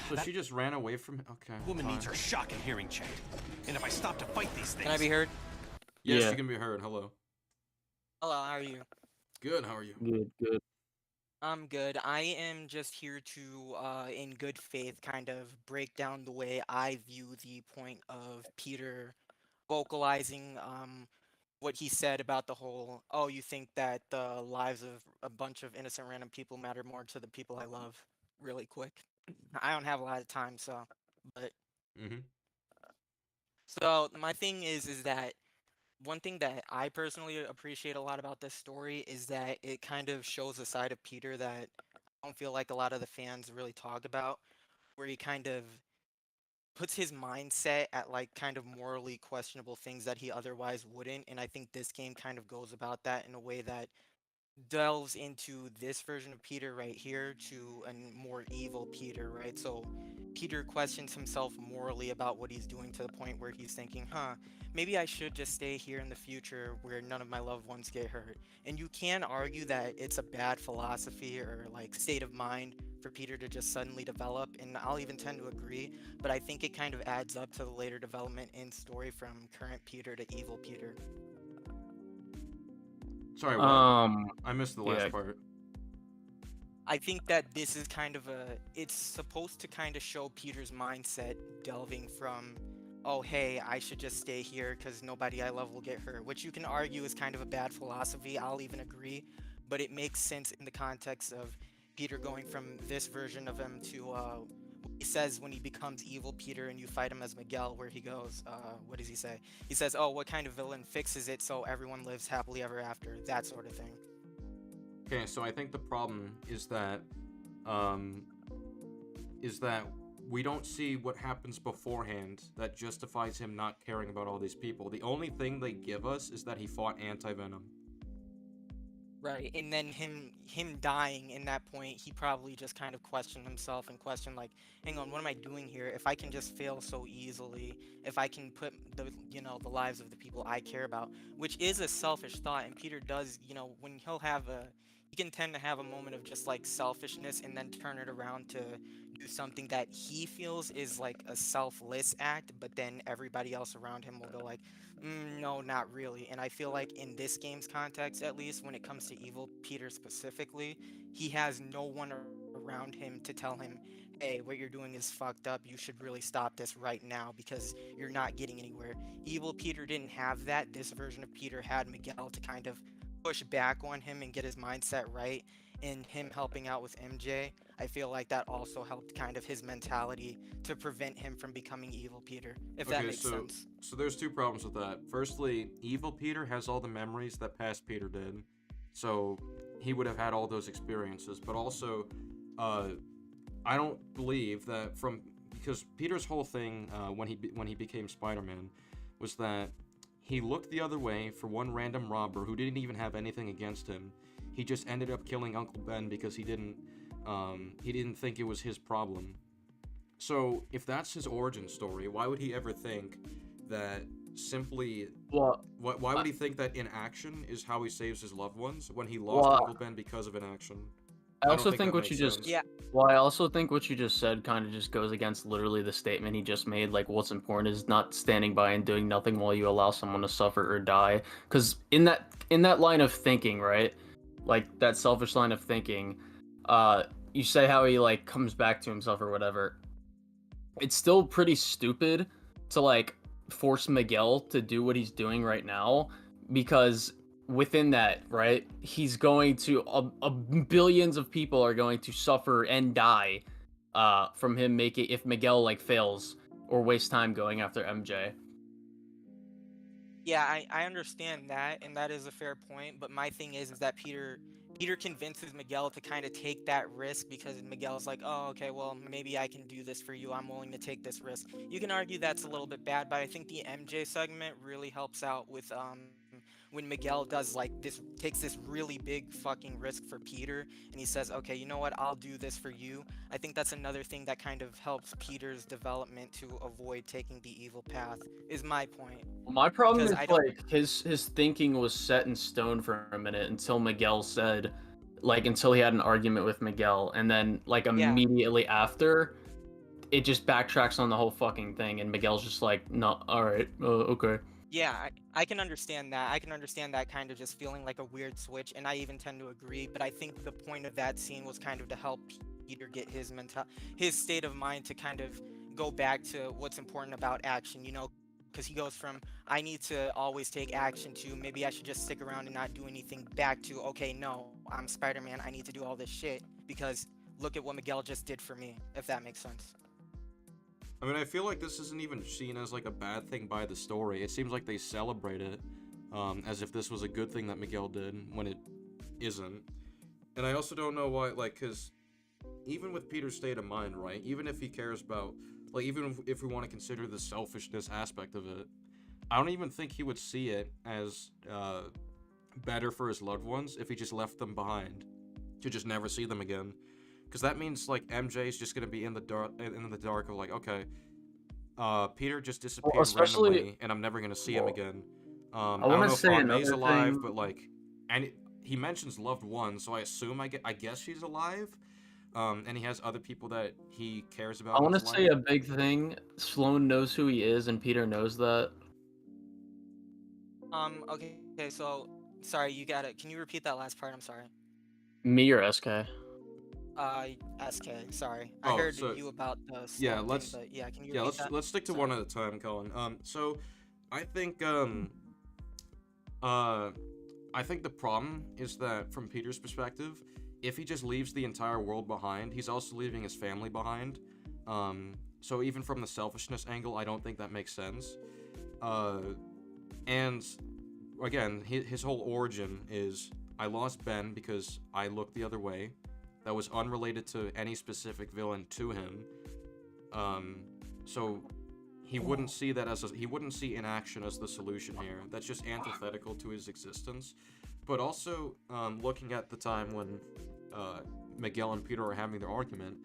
So she just ran away from... Okay. Woman fine. needs her shock and hearing checked. And if I stop to fight these things... Can I be heard? Yes, Yeah. you can be heard. Hello. Hello, how are you? Good, how are you? Good. I'm good. I am just here to, in good faith, kind of break down the way I view the point of Peter vocalizing what he said about the whole, oh, you think that the lives of a bunch of innocent random people matter more to the people I love, really quick. I don't have a lot of time, so, but... So, my thing is that one thing that I personally appreciate a lot about this story is that it kind of shows a side of Peter that I don't feel like a lot of the fans really talk about, where he kind of puts his mindset at like kind of morally questionable things that he otherwise wouldn't, and I think this game kind of goes about that in a way that delves into this version of Peter right here to a more evil Peter, right? So Peter questions himself morally about what he's doing to the point where he's thinking, maybe I should just stay here in the future where none of my loved ones get hurt. And you can argue that it's a bad philosophy or like state of mind for Peter to just suddenly develop, and I'll even tend to agree, but I think it kind of adds up to the later development in story from current Peter to evil Peter. Sorry, what? I missed the last part. I think that this is kind of it's supposed to kind of show Peter's mindset delving from, oh, hey, I should just stay here because nobody I love will get hurt, which you can argue is kind of a bad philosophy. I'll even agree, but it makes sense in the context of Peter going from this version of him to what he says when he becomes evil Peter and you fight him as Miguel, where he goes, what does he say? He says, "Oh, what kind of villain fixes it so everyone lives happily ever after?" That sort of thing. Okay, so I think the problem um, is that we don't see what happens beforehand that justifies him not caring about all these people. The only thing they give us is that he fought Anti-Venom. Right, and then him dying in that point, he probably just kind of questioned himself and questioned like, hang on, what am I doing here? If I can just fail so easily, if I can put the lives of the people I care about, which is a selfish thought, and Peter does, when he can tend to have a moment of just like selfishness and then turn it around to do something that he feels is like a selfless act, but then everybody else around him will go like, no, not really. And I feel like in this game's context, at least when it comes to evil Peter specifically, he has no one around him to tell him, hey, what you're doing is fucked up. You should really stop this right now because you're not getting anywhere. Evil Peter didn't have that. This version of Peter had Miguel to kind of push back on him and get his mindset right. And him helping out with MJ, I feel like that also helped kind of his mentality to prevent him from becoming evil Peter, if that makes sense. So there's two problems with that. Firstly, evil Peter has all the memories that past Peter did, so he would have had all those experiences. But also, I don't believe that because Peter's whole thing when he became Spider-Man was that he looked the other way for one random robber who didn't even have anything against him. He just ended up killing Uncle Ben because he didn't think it was his problem. So if that's his origin story, why would he ever think that simply? Why would he think that inaction is how he saves his loved ones when he lost Uncle Ben because of inaction? I also think what you just I also think what you just said kind of just goes against literally the statement he just made. Like, what's important is not standing by and doing nothing while you allow someone to suffer or die. Because in that line of thinking, right, like that selfish line of thinking, you say how he like comes back to himself or whatever. It's still pretty stupid to like force Miguel to do what he's doing right now, because within that, right, he's going to billions of people are going to suffer and die from him if Miguel like fails or wastes time going after MJ. Yeah, I understand that, and that is a fair point. But my thing is that Peter convinces Miguel to kind of take that risk because Miguel's like, oh, okay, well, maybe I can do this for you. I'm willing to take this risk. You can argue that's a little bit bad, but I think the MJ segment really helps out with when Miguel does like takes this really big fucking risk for Peter, and he says, okay, you know what, I'll do this for you. I think that's another thing that kind of helps Peter's development to avoid taking the evil path, is my point. My problem is like his thinking was set in stone for a minute until Miguel said, like, until he had an argument with Miguel, and then like immediately after, it just backtracks on the whole fucking thing, and Miguel's just like, no, all right, okay. Yeah, I can understand that. I can understand that kind of just feeling like a weird switch, and I even tend to agree. But I think the point of that scene was kind of to help Peter get his state of mind to kind of go back to what's important about action, because he goes from I need to always take action to maybe I should just stick around and not do anything, back to okay, no, I'm Spider-Man, I need to do all this shit because look at what Miguel just did for me, if that makes sense. I mean, I feel like this isn't even seen as like a bad thing by the story. It seems like they celebrate it as if this was a good thing that Miguel did when it isn't. And I also don't know why, like, because even with Peter's state of mind, right, even if he cares about, like, even if we want to consider the selfishness aspect of it, I don't even think he would see it as better for his loved ones if he just left them behind to just never see them again. Because that means, like, MJ's just going to be in the dark of, like, okay, Peter just disappeared randomly, and I'm never going to see him again. I don't know if Aunt May's alive, but, like, and he mentions loved ones, so I assume, I guess she's alive. And he has other people that he cares about. I want to say a big thing. Sloan knows who he is, and Peter knows that. Okay, so, sorry, you got it. Can you repeat that last part? I'm sorry. Me or SK? SK, sorry. I heard you about the yeah, let's thing, but yeah, can you repeat that? let's stick to one at a time, Colin. So I think I think the problem is that from Peter's perspective, if he just leaves the entire world behind, he's also leaving his family behind. So even from the selfishness angle, I don't think that makes sense. And again, his whole origin is I lost Ben because I looked the other way. That was unrelated to any specific villain to him. So he wouldn't see that as he wouldn't see inaction as the solution here. That's just antithetical to his existence. But also, looking at the time when Miguel and Peter are having their argument,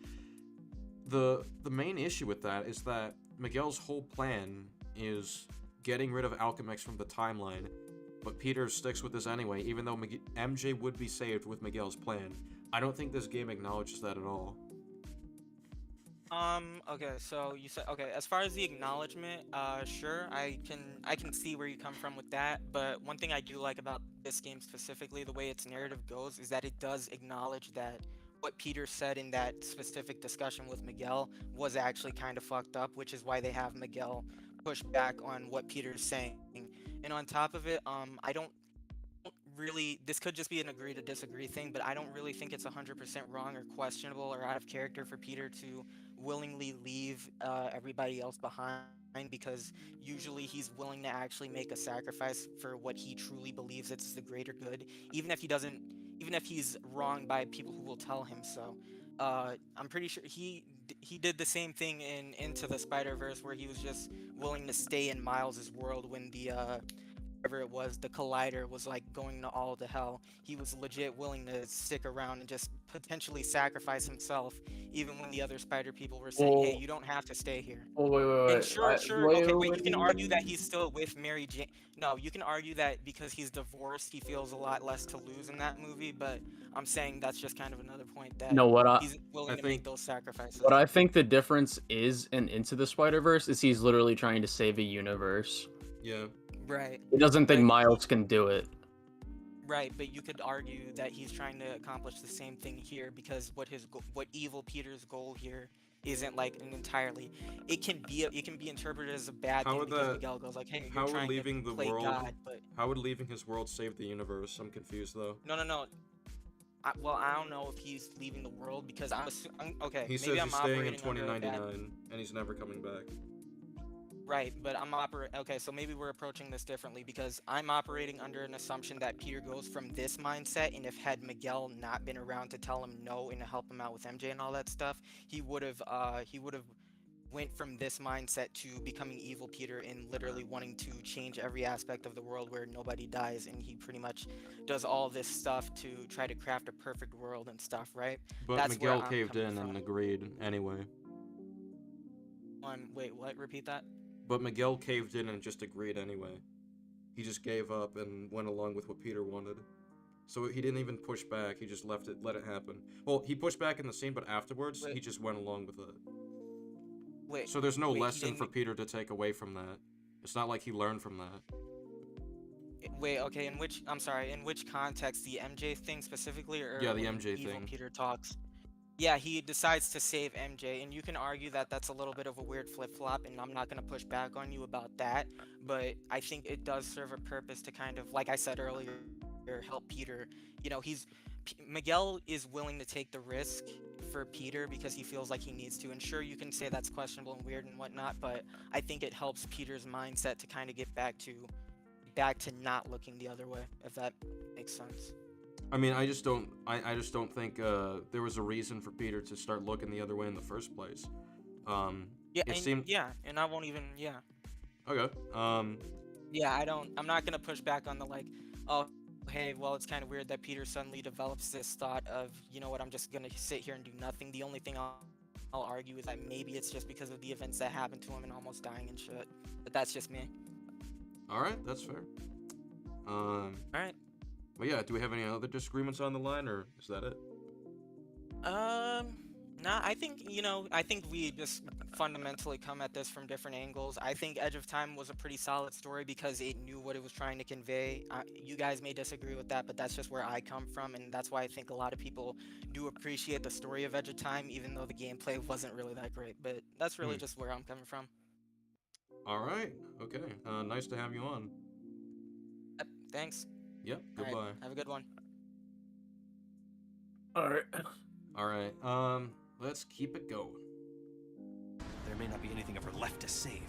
the main issue with that is that Miguel's whole plan is getting rid of Alchemax from the timeline, but Peter sticks with this anyway, even though MJ would be saved with Miguel's plan. I don't think this game acknowledges that at all. Okay, so you said, okay, as far as the acknowledgement, sure, I can see where you come from with that, but one thing I do like about this game specifically, the way its narrative goes, is that it does acknowledge that what Peter said in that specific discussion with Miguel was actually kind of fucked up, which is why they have Miguel push back on what Peter's saying. And on top of it, I don't really, this could just be an agree to disagree thing, but I don't really think it's 100% wrong or questionable or out of character for Peter to willingly leave everybody else behind, because usually he's willing to actually make a sacrifice for what he truly believes it's the greater good, even if he doesn't, even if he's wronged by people who will tell him so. I'm pretty sure he did the same thing in Into the Spider-Verse, where he was just willing to stay in Miles's world when the whatever it was, the collider was like going to all to hell. He was legit willing to stick around and just potentially sacrifice himself, even when the other spider people were saying, "Hey, you don't have to stay here." Oh, wait. And sure, okay, wait. You can argue that he's still with Mary Jane. No, you can argue that because he's divorced, he feels a lot less to lose in that movie. But I'm saying that's just kind of another point that No, he's willing to make those sacrifices. What I think the difference is in Into the Spider-Verse is he's literally trying to save a universe. Yeah. Right. He doesn't think Miles can do it. Right, but you could argue that he's trying to accomplish the same thing here, because what evil Peter's goal here isn't like an entirely. It can be interpreted as a bad thing because Miguel goes like, "Hey, you're trying to play God," but how would leaving his world save the universe? I'm confused though. no. Well, I don't know if he's leaving the world, because I'm okay. He says he's staying in 2099 and he's never coming back. Right, but okay, so maybe we're approaching this differently, because I'm operating under an assumption that Peter goes from this mindset, and if had Miguel not been around to tell him no and to help him out with MJ and all that stuff, he would have went from this mindset to becoming evil Peter and literally wanting to change every aspect of the world where nobody dies, and he pretty much does all this stuff to try to craft a perfect world and stuff, right? But That's Miguel caved in and agreed anyway. Wait, what? Repeat that? But Miguel caved in and just agreed anyway. He just gave up and went along with what Peter wanted. So he didn't even push back, he just let it happen. Well, he pushed back in the scene, but afterwards, he just went along with it. Wait. So there's no lesson for Peter to take away from that. It's not like he learned from that. Wait, okay, in which context? The MJ thing specifically, or yeah, the when MJ evil thing. Peter talks? Yeah, he decides to save MJ, and you can argue that that's a little bit of a weird flip-flop, and I'm not going to push back on you about that, but I think it does serve a purpose to kind of, like I said earlier, help Peter. You know, Miguel is willing to take the risk for Peter because he feels like he needs to, and sure, you can say that's questionable and weird and whatnot, but I think it helps Peter's mindset to kind of get back to not looking the other way, if that makes sense. I mean, I just don't think there was a reason for Peter to start looking the other way in the first place. And I won't even, Okay. I'm not gonna push back on the like, oh, hey, well, it's kind of weird that Peter suddenly develops this thought of, you know what, I'm just gonna sit here and do nothing. The only thing I'll argue is that maybe it's just because of the events that happened to him and almost dying and shit. But that's just me. All right, that's fair. All right. But yeah, do we have any other disagreements on the line, or is that it? Nah, I think we just fundamentally come at this from different angles. I think Edge of Time was a pretty solid story because it knew what it was trying to convey. You guys may disagree with that, but that's just where I come from, and that's why I think a lot of people do appreciate the story of Edge of Time, even though the gameplay wasn't really that great. But that's really just where I'm coming from. All right. Okay. Nice to have you on. Thanks. Yep. Goodbye. All right, have a good one. Alright. Alright, let's keep it going. There may not be anything of her left to save.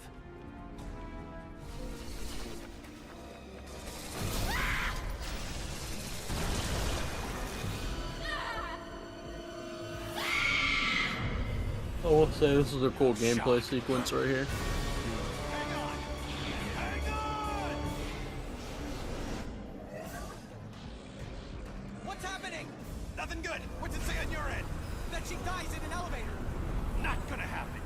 I will say this is a cool gameplay sequence right here. What's happening? Nothing good. What's it say on your end? That she dies in an elevator. Not gonna happen.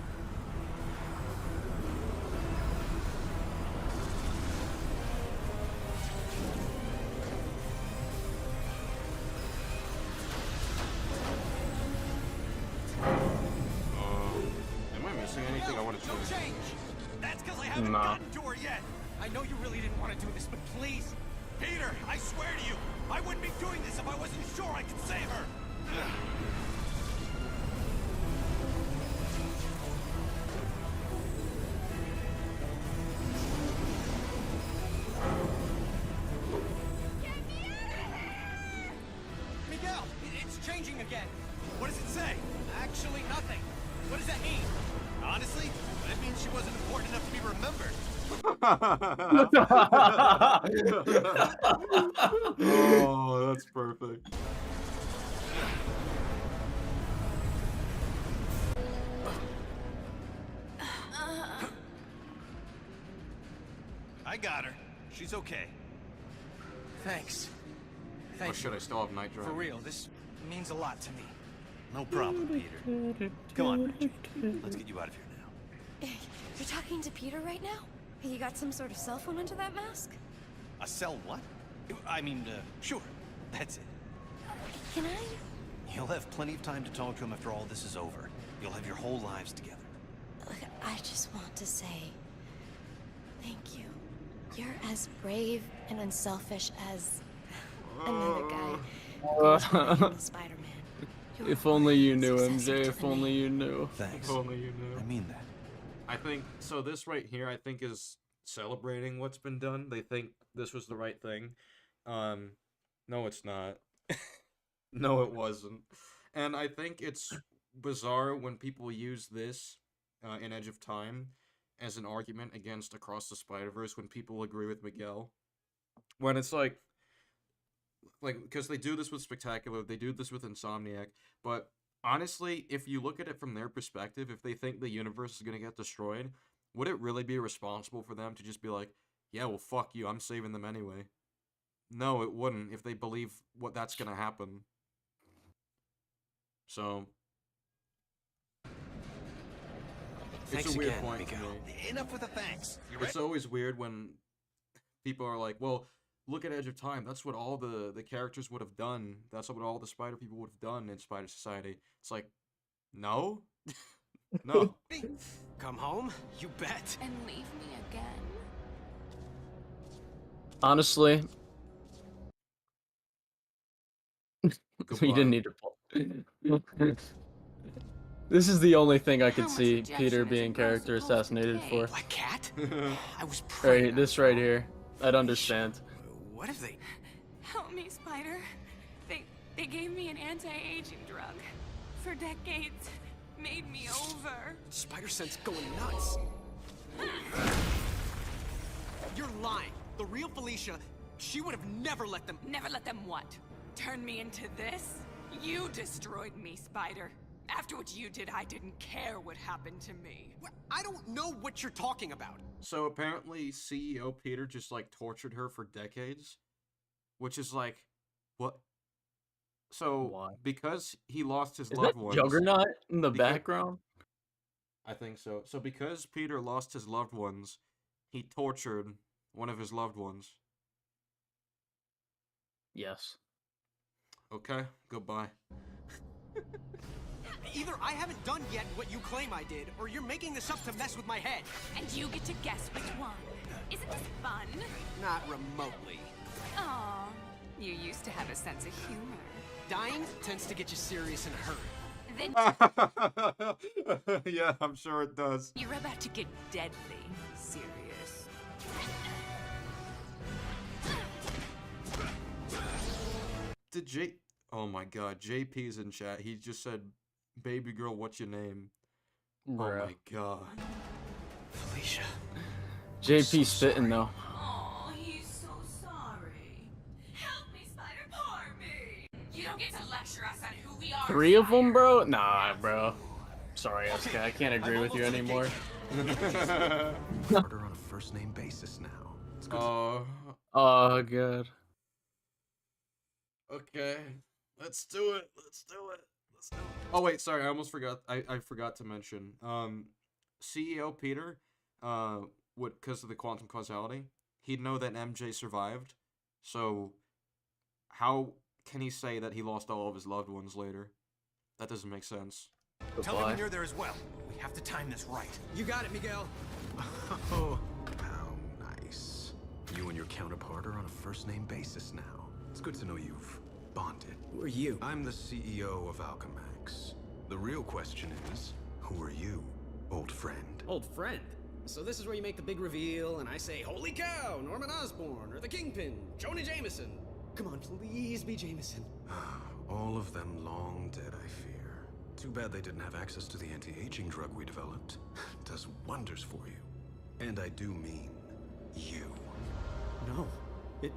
Am I missing anything I want to Don't change? change. That's because I haven't Nah. gotten to her yet. I know you really didn't want to do this, but please. Peter, I swear to you, I wouldn't be doing this if I wasn't sure I could save her. Miguel, it's changing again. What does it say? Actually, nothing. What does that mean? Honestly, that means she wasn't important enough to be remembered. Oh, that's perfect. I got her. She's okay. Thanks. Oh Thank shit, I still have night drive. For real, this means a lot to me. No problem, Peter. Come on, Bridget. Let's get you out of here now. You're talking to Peter right now? You got some sort of cell phone under that mask? A cell what? I mean, sure. That's it. Can I? You'll have plenty of time to talk to him after all this is over. You'll have your whole lives together. Look, I just want to say thank you. You're as brave and unselfish as another guy who goes behind the Spider-Man. If only you knew, MJ. If only you knew. Thanks. If only you knew. I mean that. I think so. This right here, I think, is celebrating what's been done. They think this was the right thing. No, it's not. No, it wasn't. And I think it's bizarre when people use this in Edge of Time as an argument against Across the Spider-Verse when people agree with Miguel. When it's like, because they do this with Spectacular, they do this with Insomniac, but honestly, if you look at it from their perspective, if they think the universe is going to get destroyed, would it really be responsible for them to just be like, yeah, well, fuck you, I'm saving them anyway? No, it wouldn't if they believe that's going to happen. So, Thanks it's a weird again, point Miguel. to me. Enough with the thanks. You It's ready? always weird when people are like, well, look at Edge of Time. That's what all the characters would have done. That's what all the Spider people would have done in Spider Society. It's like, no? No. Come home? You bet. And leave me again. Honestly, we didn't need to pull. This is the only thing I could see Peter being character assassinated for. Black Cat? I was Right, this right here. I'd understand. What if they... Help me, Spider. They gave me an anti-aging drug. For decades. Made me over. Spider Sense going nuts. You're lying. The real Felicia, she would have never let them... Never let them what? Turn me into this? You destroyed me, Spider. After what you did, I didn't care what happened to me. I don't know what you're talking about. So apparently CEO Peter just like tortured her for decades, which is like, what? So because he lost his Is loved that ones, Juggernaut in the because- background? I think so. So because Peter lost his loved ones, he tortured one of his loved ones. Yes. Okay, goodbye. Either I haven't done yet what you claim I did, or you're making this up to mess with my head. And you get to guess which one. Isn't this fun? Not remotely. Aw, you used to have a sense of humor. Dying tends to get you serious and hurt. Then Yeah, I'm sure it does. you're about to get deadly serious. Did Jake... Oh my god, JP's in chat. He just said, "Baby girl, what's your name?" Oh Bruh. my god. Felicia. JP spitting though. Oh, he's so sorry. Help me, Spider. Poor me. You don't get to lecture us on who we are. 3 of them, bro? Nah, bro. Sorry, SK. I can't agree with you anymore. Order on a first name basis now. It's good. Oh, God. Okay. Let's do it. Let's do it. Let's do it. Oh wait, sorry, I almost forgot. I forgot to mention. CEO Peter, would, because of the quantum causality, he'd know that MJ survived. So how can he say that he lost all of his loved ones later? That doesn't make sense. Tell me when you're there as well. We have to time this right. You got it, Miguel. Oh, how nice. You and your counterpart are on a first name basis now. It's good to know you've bonded. Who are you? I'm the CEO of Alchemax. The real question is, who are you, old friend? Old friend? So this is where you make the big reveal, and I say, holy cow, Norman Osborn, or the Kingpin, Jonah Jameson. Come on, please be Jameson. All of them long dead, I fear. Too bad they didn't have access to the anti-aging drug we developed. Does wonders for you. And I do mean you. No, it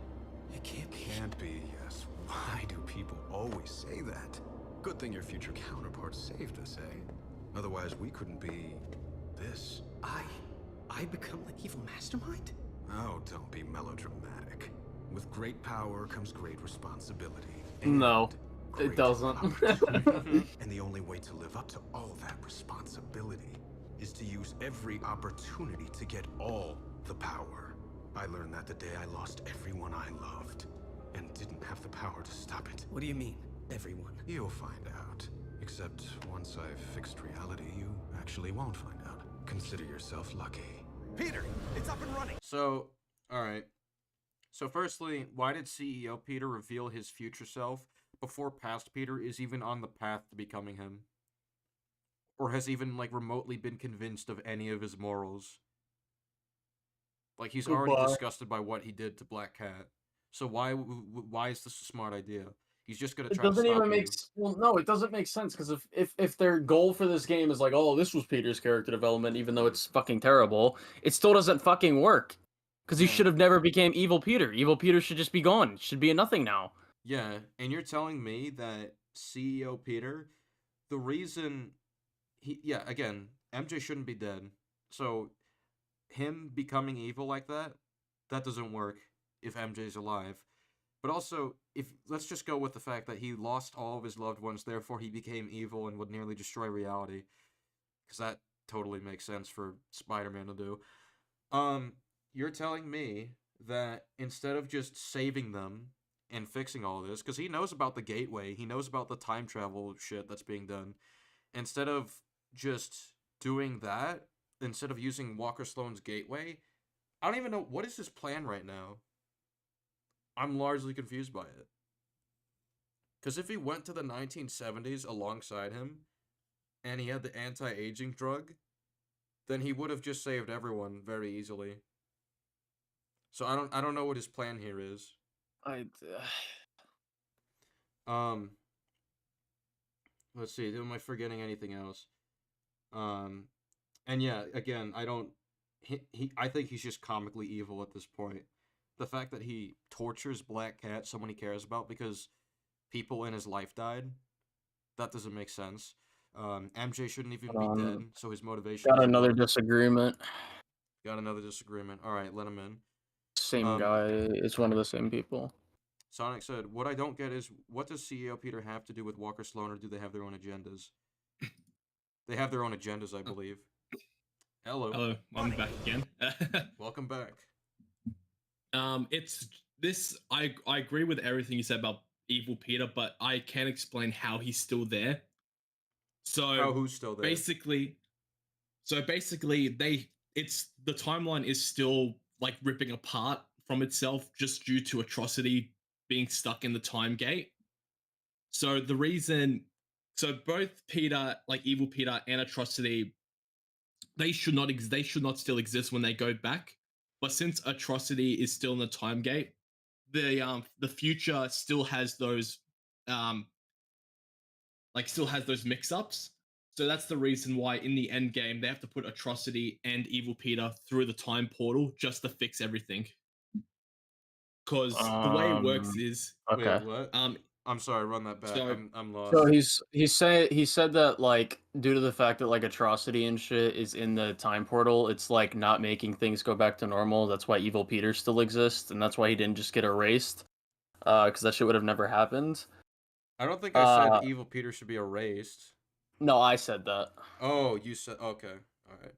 can't be. Can't be, yes. Why do people always say that? Good thing your future counterpart saved us, eh? Otherwise, we couldn't be this. I become the evil mastermind? Oh, don't be melodramatic. With great power comes great responsibility. No, it doesn't. And the only way to live up to all that responsibility is to use every opportunity to get all the power. I learned that the day I lost everyone I loved and didn't have the power to stop it. What do you mean, everyone? You'll find out. Except once I've fixed reality, you actually won't find out. Consider yourself lucky. Peter, it's up and running. So, alright. So firstly, why did CEO Peter reveal his future self before past Peter is even on the path to becoming him? Or has even, like, remotely been convinced of any of his morals? Like, he's already disgusted by what he did to Black Cat. So why is this a smart idea? He's just gonna It try to doesn't stop even you. make well, no, it doesn't make sense because if their goal for this game is like, oh, this was Peter's character development, even though it's fucking terrible, it still doesn't fucking work. Because he should have never became evil Peter. Evil Peter should just be gone. Should be a nothing now. Yeah, and you're telling me that CEO Peter, the reason again, MJ shouldn't be dead. So him becoming evil like that doesn't work if MJ's alive. But also, if let's just go with the fact that he lost all of his loved ones, therefore he became evil and would nearly destroy reality. Because that totally makes sense for Spider-Man to do. You're telling me that instead of just saving them and fixing all of this, because he knows about the gateway, he knows about the time travel shit that's being done, instead of just doing that, instead of using Walker Sloan's gateway, I don't even know, what is his plan right now? I'm largely confused by it. Because if he went to the 1970s alongside him, and he had the anti-aging drug, then he would have just saved everyone very easily. So I don't know what his plan here is. Let's see, am I forgetting anything else? And yeah, again, I think he's just comically evil at this point. The fact that he tortures Black Cat, someone he cares about, because people in his life died, that doesn't make sense. MJ shouldn't even be dead, so his motivation Got doesn't another work. disagreement. Got another disagreement. Alright, let him in. Same guy. It's one of the same people. Sonic said, what I don't get is, what does CEO Peter have to do with Walker Sloan, or do they have their own agendas? They have their own agendas, I believe. Hello. Hello, I'm back again. Welcome back. It's this. I agree with everything you said about evil Peter, but I can't explain how he's still there. So who's still there? Basically, it's the timeline is still like ripping apart from itself just due to Atrocity being stuck in the time gate. So both Peter, like evil Peter and Atrocity, they should not still exist when they go back. But since Atrocity is still in the time gate, the future still has those like still has those mix-ups. So that's the reason why in the end game they have to put Atrocity and Evil Peter through the time portal just to fix everything. Because the way it works is Okay. Wait, what? I'm sorry, run that back. So- I'm lost. So he said that like due to the fact that like Atrocity and shit is in the time portal, it's like not making things go back to normal. That's why Evil Peter still exists, and that's why he didn't just get erased. Because that shit would have never happened. I don't think I said Evil Peter should be erased. No, I said that. Oh, you said okay. All right.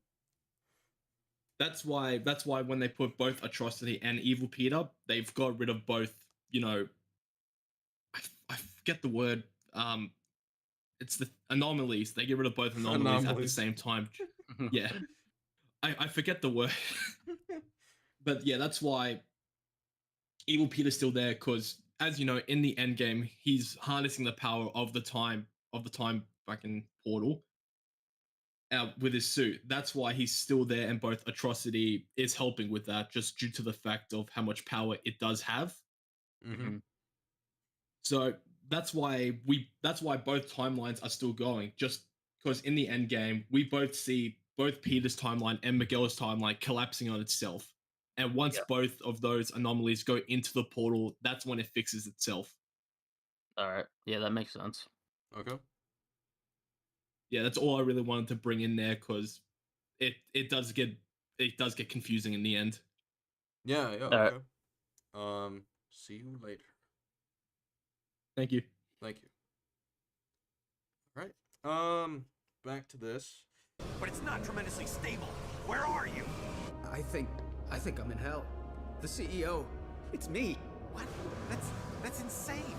That's why when they put both Atrocity and Evil Peter, they've got rid of both, you know, I forget the word. It's the anomalies. They get rid of both anomalies at the same time. Yeah. I forget the word. But yeah, that's why Evil Peter's still there, because as you know, in the end game, he's harnessing the power of the time fucking portal with his suit. That's why he's still there, and both Atrocity is helping with that, just due to the fact of how much power it does have. Mm-hmm. So that's why both timelines are still going, just because in the end game we both see both Peter's timeline and Miguel's timeline collapsing on itself. And once both of those anomalies go into the portal, that's when it fixes itself. All right. Yeah, that makes sense. Okay. Yeah, that's all I really wanted to bring in there, because it does get confusing in the end. Yeah, okay. See you later. Thank you. Thank you. All right. Back to this. But it's not tremendously stable. Where are you? I think I'm in hell. The CEO, it's me. What? That's insane.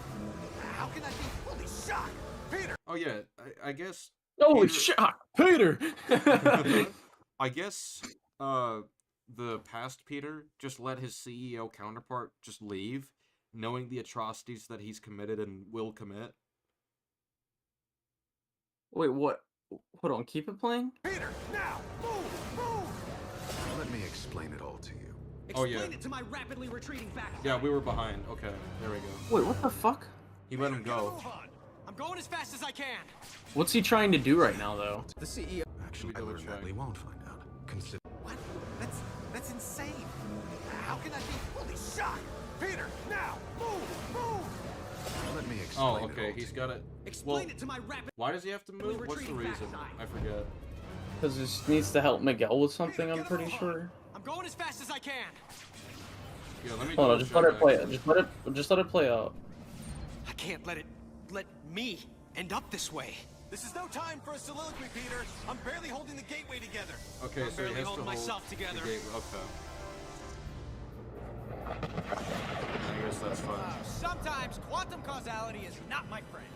How can that be? Holy shock! Peter! Oh yeah, I guess. Holy shock, Peter! I guess the past Peter just let his CEO counterpart just leave, knowing the atrocities that he's committed and will commit. Wait, what? Hold on, keep it playing? Peter, now! Move! Let me explain it all to you. Explain it to my rapidly retreating back. Yeah, we were behind. Okay, there we go. Wait, what the fuck? He let him go. I'm going as fast as I can. What's he trying to do right now, though? The CEO. Actually, I learned that we won't find out. Consider. What? That's insane. How can that be? Holy shock! Peter, now! Move! Let me explain. Oh, okay, he's got it. Explain it to my rapid. Why does he have to move? What's the reason? I forget. Because he needs to help Miguel with something, I'm pretty sure. I'm going as fast as I can. Yeah, let me Hold on, just let it play. Just let it play out. I can't let me end up this way. This is no time for a soliloquy, Peter. I'm barely holding the gateway together. Okay, I'm so barely he has holding to hold myself together. The gateway. Okay. I guess that's fine. Sometimes quantum causality is not my friend.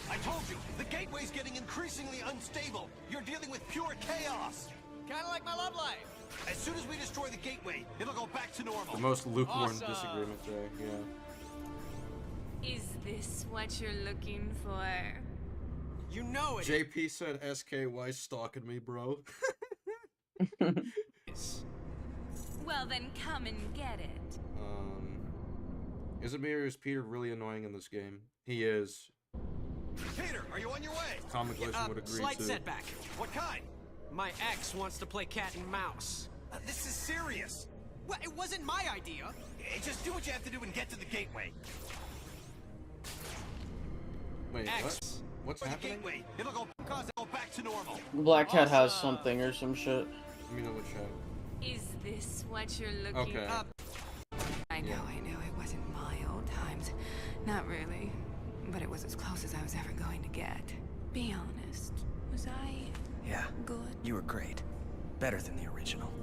I told you, the gateway's getting increasingly unstable. You're dealing with pure chaos. Kind of like my love life. As soon as we destroy the gateway, it'll go back to normal. The most lukewarm disagreement there, yeah. Is this what you're looking for? You know it. JP said SKY stalking me, bro. Well, then come and get it. Isn't me or is Peter really annoying in this game? He is. Peter, are you on your way? Comic Legend would agree Slight to. setback. What kind? My ex wants to play cat and mouse. This is serious. Well, it wasn't my idea. Just do what you have to do and get to the gateway. Wait, X. what? What's happening? Gateway. It'll go back to normal. Black Cat has something or some shit. Let me know what chat. Is this what you're looking Okay. I know, it wasn't my old times. Not really. But it was as close as I was ever going to get. Be honest. Was I Yeah. good? You were great. Better than the original.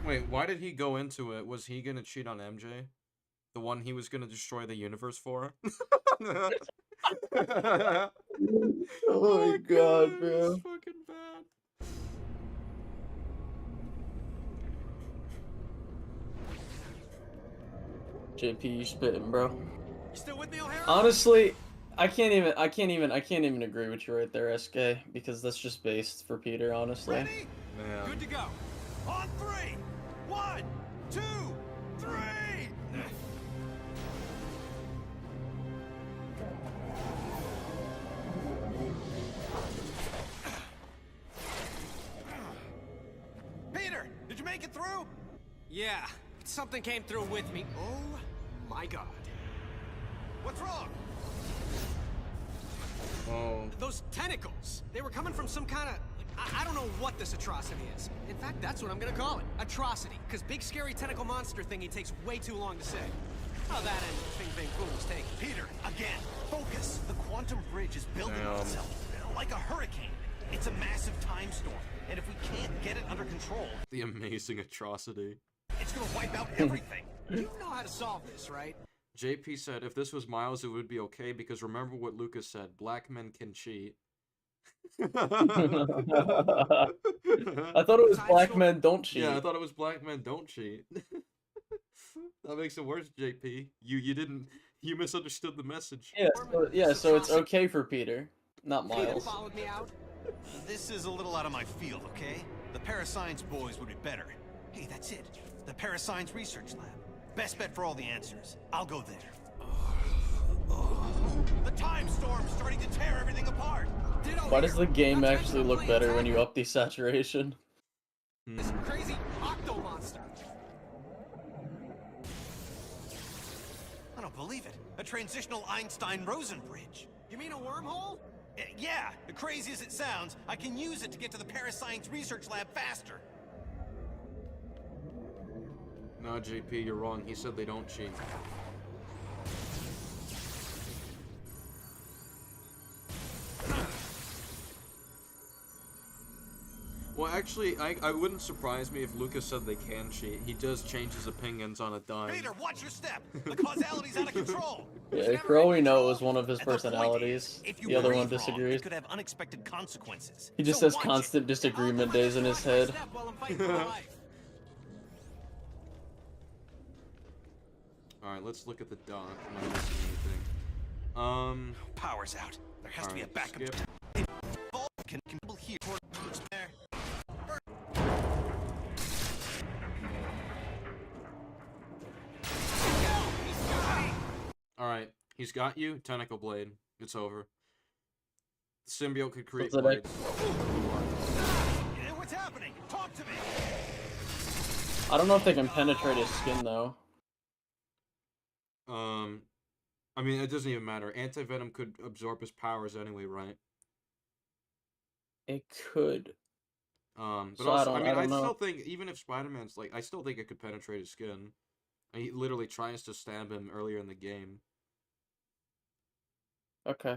Wait, why did he go into it? Was he gonna cheat on MJ? The one he was gonna destroy the universe for? Oh my god, bro. It's fucking bad. JP, you spitting, bro. You still with me, O'Hara? Honestly, I can't even agree with you right there, SK, because that's just based for Peter, honestly. Ready? Man. Good to go. On 3! 1, 2, 3! Peter, did you make it through? Yeah, something came through with me. Oh my god. What's wrong? Oh. Those tentacles! They were coming from some kind of... I don't know what this atrocity is. In fact, that's what I'm gonna call it. Atrocity. Because big scary tentacle monster thingy takes way too long to say. Oh, that and Bing Bing Boom was taken. Peter, again, focus. The quantum bridge is building on itself like a hurricane. It's a massive time storm, and if we can't get it under control, The amazing atrocity. it's gonna wipe out everything. You know how to solve this, right? JP said, if this was Miles, it would be okay, because remember what Lucas said, black men can cheat. I thought it was black men don't cheat. Yeah, I thought it was black men don't cheat. That makes it worse, JP. You misunderstood the message. Yeah, so it's okay for Peter, not Peter Miles. followed me out. This is a little out of my field, okay? The Parascience boys would be better. Hey, that's it. The Parascience Research Lab. Best bet for all the answers. I'll go there. The time storm's starting to tear everything apart. Why does the game actually look better when you up the saturation? This crazy octo monster. I don't believe it. A transitional Einstein-Rosen bridge. You mean a wormhole? Yeah, crazy as it sounds, I can use it to get to the Parascience Research Lab faster. No, JP, you're wrong. He said they don't cheat. Well, actually, I wouldn't surprise me if Lucas said they can cheat. He does change his opinions on a dime. Peter, watch your step. The causality's out of control. Yeah, for all we know, it was one of his personalities. The other one disagrees. It could have unexpected consequences. He just has constant disagreement days in his head. Alright, let's look at the dock. Am I missing anything? Power's out. There has to be a backup. Skip. Can people hear? There. Alright, he's got you. Tentacle blade. It's over. The symbiote could create What's the blades. What's happening? Talk to me. I don't know if they can penetrate his skin though. I mean, it doesn't even matter. Anti-Venom could absorb his powers anyway, right? It could. But So also, I I don't know. still think, even if Spider-Man's, like, I still think it could penetrate his skin. He literally tries to stab him earlier in the game. Okay.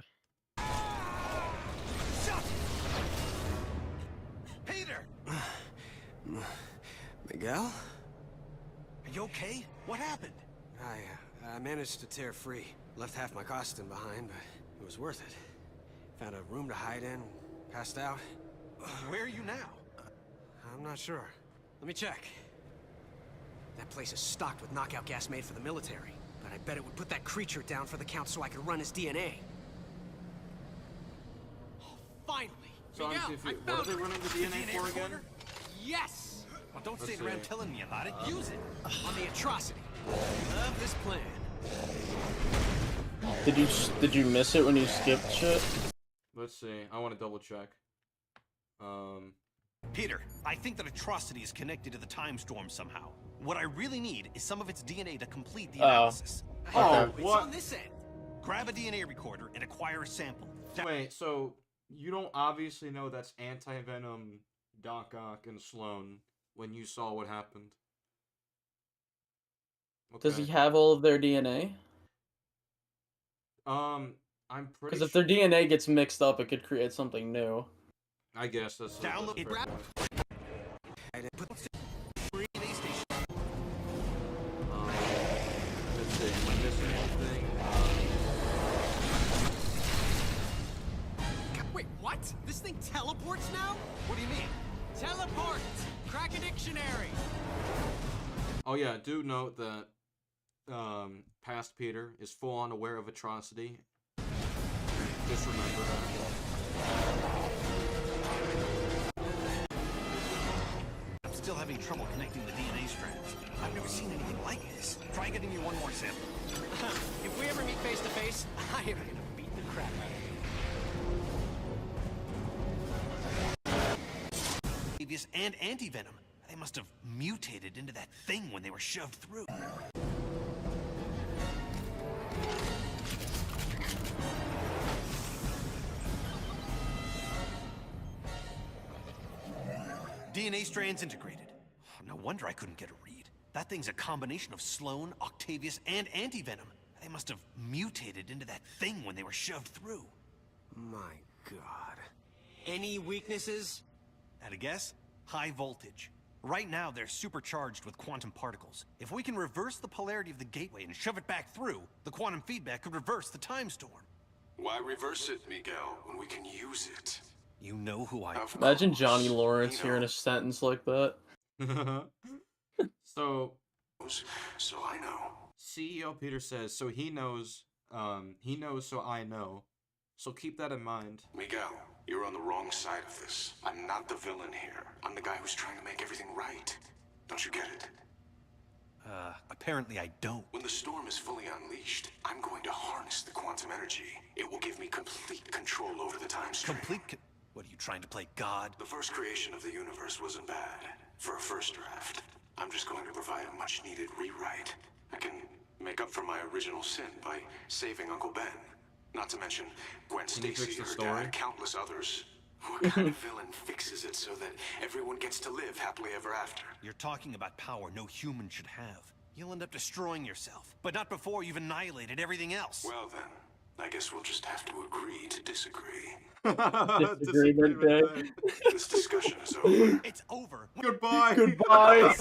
Peter! Miguel? Are you okay? What happened? I managed to tear free. Left half my costume behind, but it was worth it. Found a room to hide in, passed out. Where are you now? I'm not sure. Let me check. That place is stocked with knockout gas made for the military, but I bet it would put that creature down for the Count so I could run his DNA. Oh, finally! So Miguel, I'm confused. I What are found they it. running the DNA for again? Yes! Well, don't Let's sit around see. telling me about it. Use it. On the atrocity. Love this plan. Did you miss it when you skipped shit? Let's see. I want to double check. Peter, I think that atrocity is connected to the time storm somehow. What I really need is some of its DNA to complete the analysis. Oh, It's what? on this end. Grab a DNA recorder and acquire a sample. Wait, so you don't obviously know that's Anti-Venom, Doc Ock, and Sloan when you saw what happened. Does he have all of their DNA? I'm pretty Because if their DNA gets mixed up, it could create something new. I guess that's Download it. fair point. Let's see, am I missing anything? Wait, what? This thing teleports now? What do you mean? Teleport! Crack a dictionary! Oh yeah, do note that past Peter is full on aware of atrocity. Just remember that. still having trouble connecting the DNA strands. I've never seen anything like this. Try getting me one more sample. If we ever meet face to face, I am gonna beat the crap out of you. Previous and anti-venom. They must have mutated into that thing when they were shoved through. DNA strands integrated. No wonder I couldn't get a read. That thing's a combination of Sloan, Octavius, and anti-venom. They must have mutated into that thing when they were shoved through. My God. Any weaknesses? At a guess? High voltage. Right now, they're supercharged with quantum particles. If we can reverse the polarity of the gateway and shove it back through, the quantum feedback could reverse the time storm. Why reverse it, Miguel, when we can use it? You know who I am. Imagine Johnny Lawrence hearing a sentence like that. So I know. CEO Peter says, so he knows, so I know. So keep that in mind. Miguel, you're on the wrong side of this. I'm not the villain here. I'm the guy who's trying to make everything right. Don't you get it? Apparently I don't. When the storm is fully unleashed, I'm going to harness the quantum energy. It will give me complete control over the time stream. What, are you trying to play God? The first creation of the universe wasn't bad. For a first draft, I'm just going to provide a much-needed rewrite. I can make up for my original sin by saving Uncle Ben. Not to mention Gwen Stacy, her dad, countless others. What kind of villain fixes it so that everyone gets to live happily ever after? You're talking about power no human should have. You'll end up destroying yourself, but not before you've annihilated everything else. Well then, I guess we'll just have to agree to disagree. Disagreement day. This discussion is over. It's over. Goodbye. Goodbye.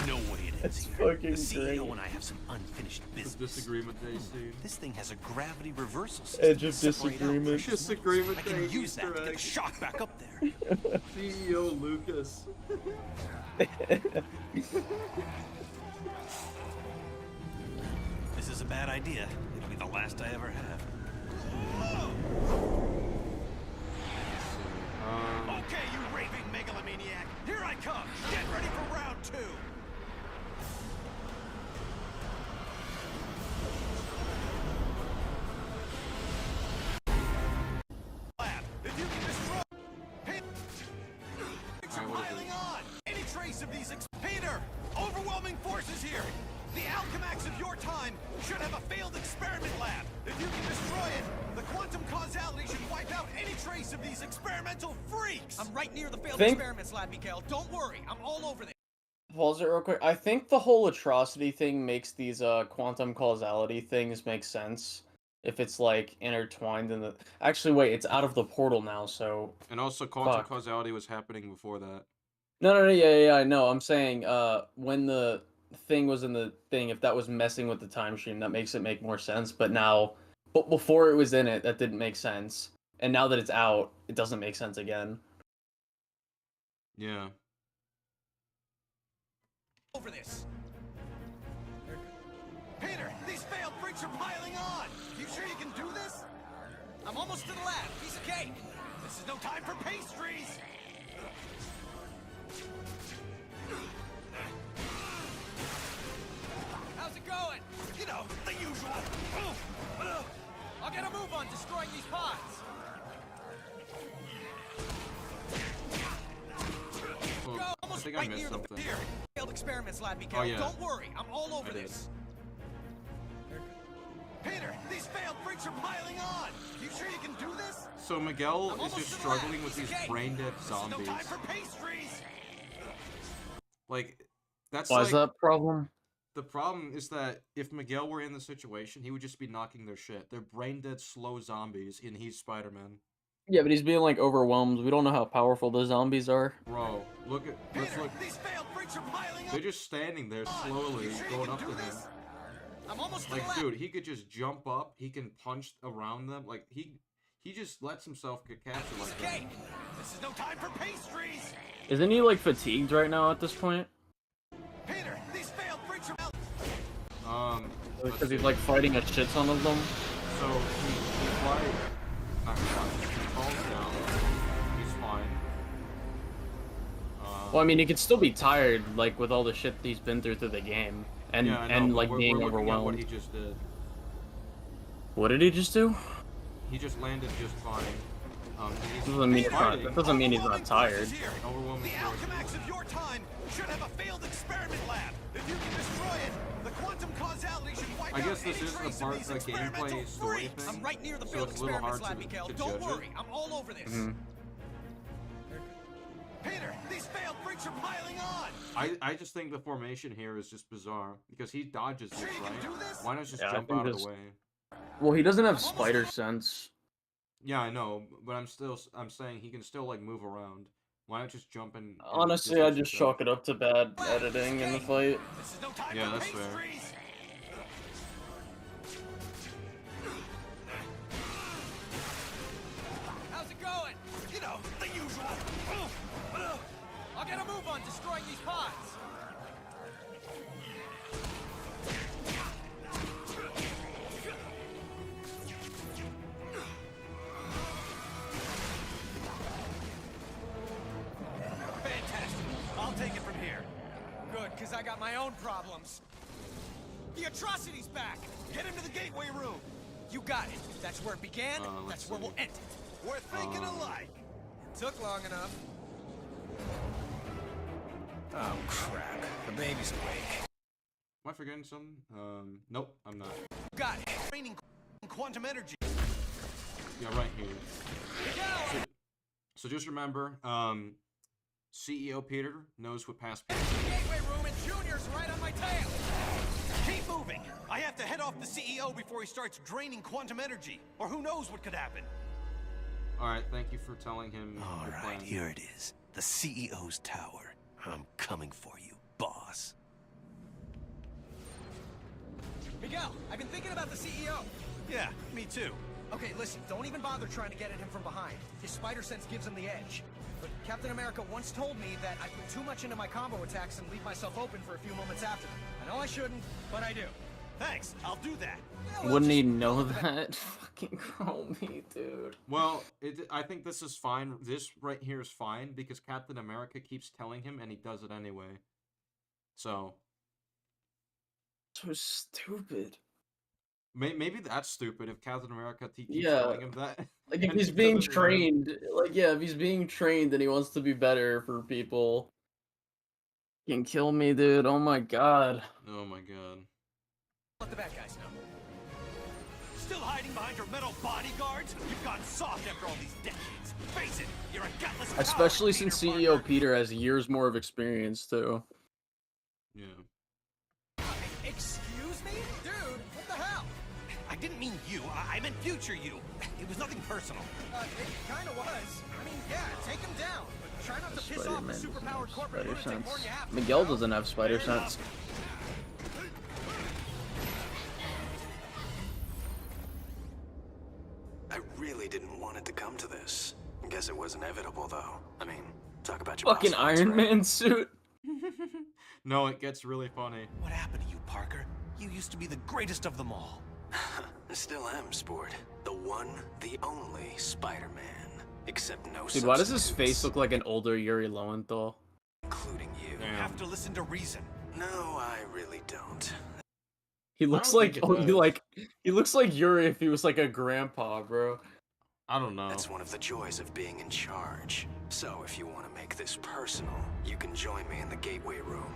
No way it ends here. Fucking The CEO great. and I have some unfinished business. Disagreement day scene. This thing has a gravity reversal system. Edge of to separate out disagreement. precious Disagreement metals. I can day use that Easter to get egg. the shock back up there. CEO Lucas. This is a bad idea. It'll be the last I ever have. Okay, you raving megalomaniac. Here I come. Get ready for round 2. Lab, if you can destroy... Are piling on. Any trace of these... Peter, overwhelming forces here. The Alchemax of your time should have a failed experiment lab. If you can destroy it, the quantum causality should wipe out any trace of these experimental freaks. I'm right near the failed Think- experiments lab, Mikael. Don't worry, I'm all over this. Pause it real quick. I think the whole atrocity thing makes these quantum causality things make sense. If it's like intertwined in the... Actually, wait, it's out of the portal now, so... And also, quantum Fuck. causality was happening before that. No, yeah, I know. I'm saying, when the thing was in the thing, if that was messing with the time stream, that makes it make more sense. But now, but before it was in it, that didn't make sense. And now that it's out, it doesn't make sense again. Yeah. Over this. Peter, these failed freaks are piling on. You sure you can do this? I'm almost to the lab. Piece of cake. This is no time for pastries. How's it going? You know, the usual. I'll get a move on destroying these pods. Well, Go I almost think I right missed near something. the failed experiments lab, Mikael. Oh, yeah. Don't worry, I'm all over I did. this. Peter, these failed freaks are piling on. You sure you can do this? So Miguel I'm is almost just to the lab. struggling with Piece these of cake. brain-dead This is no zombies. time for pastries. Like, that's Why like... is that a problem? The problem is that if Miguel were in the situation, he would just be knocking their shit. They're brain-dead, slow zombies, and he's Spider-Man. Yeah, but he's being, like, overwhelmed. We don't know how powerful the zombies are. Bro, look at... Let's Peter, look... these failed freaks are piling on. They're just standing there slowly, You sure you going can up to do him. this? I'm almost to Like, the lab. dude, he could just jump up, he can punch around them, like, he just lets himself get captured Piece like of that. cake. This is no time for pastries. Isn't he, like, fatigued right now at this point? Peter, these failed freaks are... Because he's like fighting a shit ton of them. So he's like, not quite. He falls down. He's fine. Well, I mean, he could still be tired, like with all the shit he's been through the game, and yeah, I know, and but like we're being looking at overwhelmed. what he just did. What did he just do? He just landed just fine. That doesn't mean he's not tired. Overwhelming The Alchemax of your time should have a failed experiment lab. If you can destroy it, the quantum causality should wipe I guess out this any is the trace part of these of the gameplay experimental story freaks. thing. I'm right near the So failed it's a little hard experiments lab, to Mikael. Don't judge it. worry, I'm all over this. Peter, these failed freaks are piling on. I just think the formation here is just bizarre because he dodges this, right? Why not just Yeah, I jump think out of this- the way? Well, he doesn't have spider sense. Yeah, I know, but I'm saying he can still like move around. Why not just jump in? Honestly, I just chalk it up to bad editing in the fight. Yeah, that's fair. How's it going? You know, the usual. I'll get a move on destroying these pods. Fantastic. I'll take it from here. Good, because I got my own problems. The atrocity's back. Get him to the gateway room. You got it. That's where it began. That's where we'll end it. We're thinking alike. It took long enough. Oh, crap. The baby's awake. Am I forgetting something? Nope, I'm not. Got it. Training quantum energy. Yeah, right here. So just remember, CEO Peter knows what past. Gateway room and Junior's right on my tail. Keep moving. I have to head off the CEO before he starts draining quantum energy, or who knows what could happen. All right, thank you for telling him. All your right, plan. here it is. The CEO's tower. I'm coming for you, boss. Miguel, I've been thinking about the CEO. Yeah, me too. Okay, listen, don't even bother trying to get at him from behind. His spider sense gives him the edge. But Captain America once told me that I put too much into my combo attacks and leave myself open for a few moments after them. I know I shouldn't, but I do. Thanks, I'll do that. Wouldn't he know that? Fucking call me, dude. Well, I think this is fine. This right here is fine because Captain America keeps telling him, and he does it anyway. So. So stupid. Maybe that's stupid if Captain America keeps Yeah. telling him that. Like if and he's he being doesn't know. trained, like yeah, if he's being trained and he wants to be better for people. Can kill me, dude. Oh my god. Oh my god. Let the bad guys know. Still hiding behind your metal bodyguards? You've gotten soft after all these decades. Face it, you're a gutless coward, Especially Peter since Parker. CEO Peter has years more of experience too. Yeah. Excuse me? Dude, what the hell? I didn't mean you. I meant future you. It was nothing personal. It kind of was. I mean, yeah, take him down. But try not to piss off the Spider-Man superpowered corporate spider lunatic sense. more than you have to. Miguel doesn't have spider sense. I really didn't want it to come to this. Guess it was inevitable, though. I mean, talk about your Fucking prospects, Iron right? Man suit. No, it gets really funny. What happened to you, Parker? You used to be the greatest of them all. I still am, Sport. The one, the only Spider-Man. Except no Dude, why does his substitutes, face look like an older Yuri Lowenthal? including you. You have to listen to reason. No, I really don't. He looks don't like think it he looks like Yuri if he was like a grandpa, bro. I don't know. That's one of the joys of being in charge. So if you want to make this personal, you can join me in the gateway room.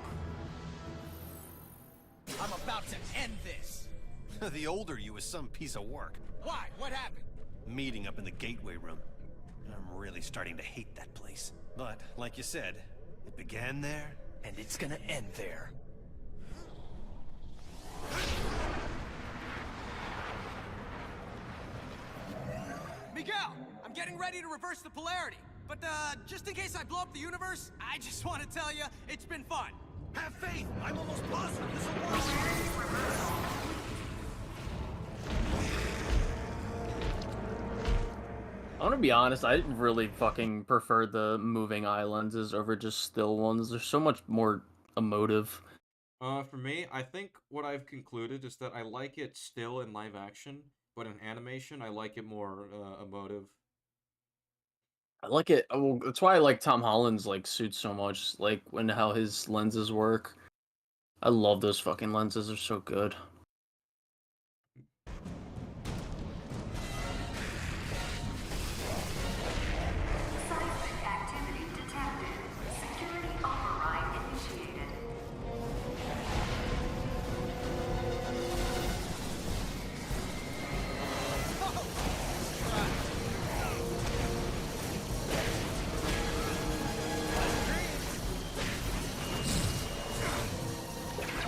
I'm about to end this. The older you is some piece of work. Why? What happened? Meeting up in the gateway room. I'm really starting to hate that place. But, like you said, it began there, And it's gonna end there. Miguel, I'm getting ready to reverse the polarity. But just in case I blow up the universe, I just want to tell you, it's been fun. have faith! I'm almost positive this will work! I want to be honest, I really fucking prefer the moving eye lenses over just still ones. They're so much more emotive. For me, I think what I've concluded is that I like it still in live action, but in animation, I like it more emotive. I like it. Well, that's why I like Tom Holland's like suit so much. Like when how his lenses work. I love those fucking lenses. They're so good. Seismic activity detected. Security override initiated.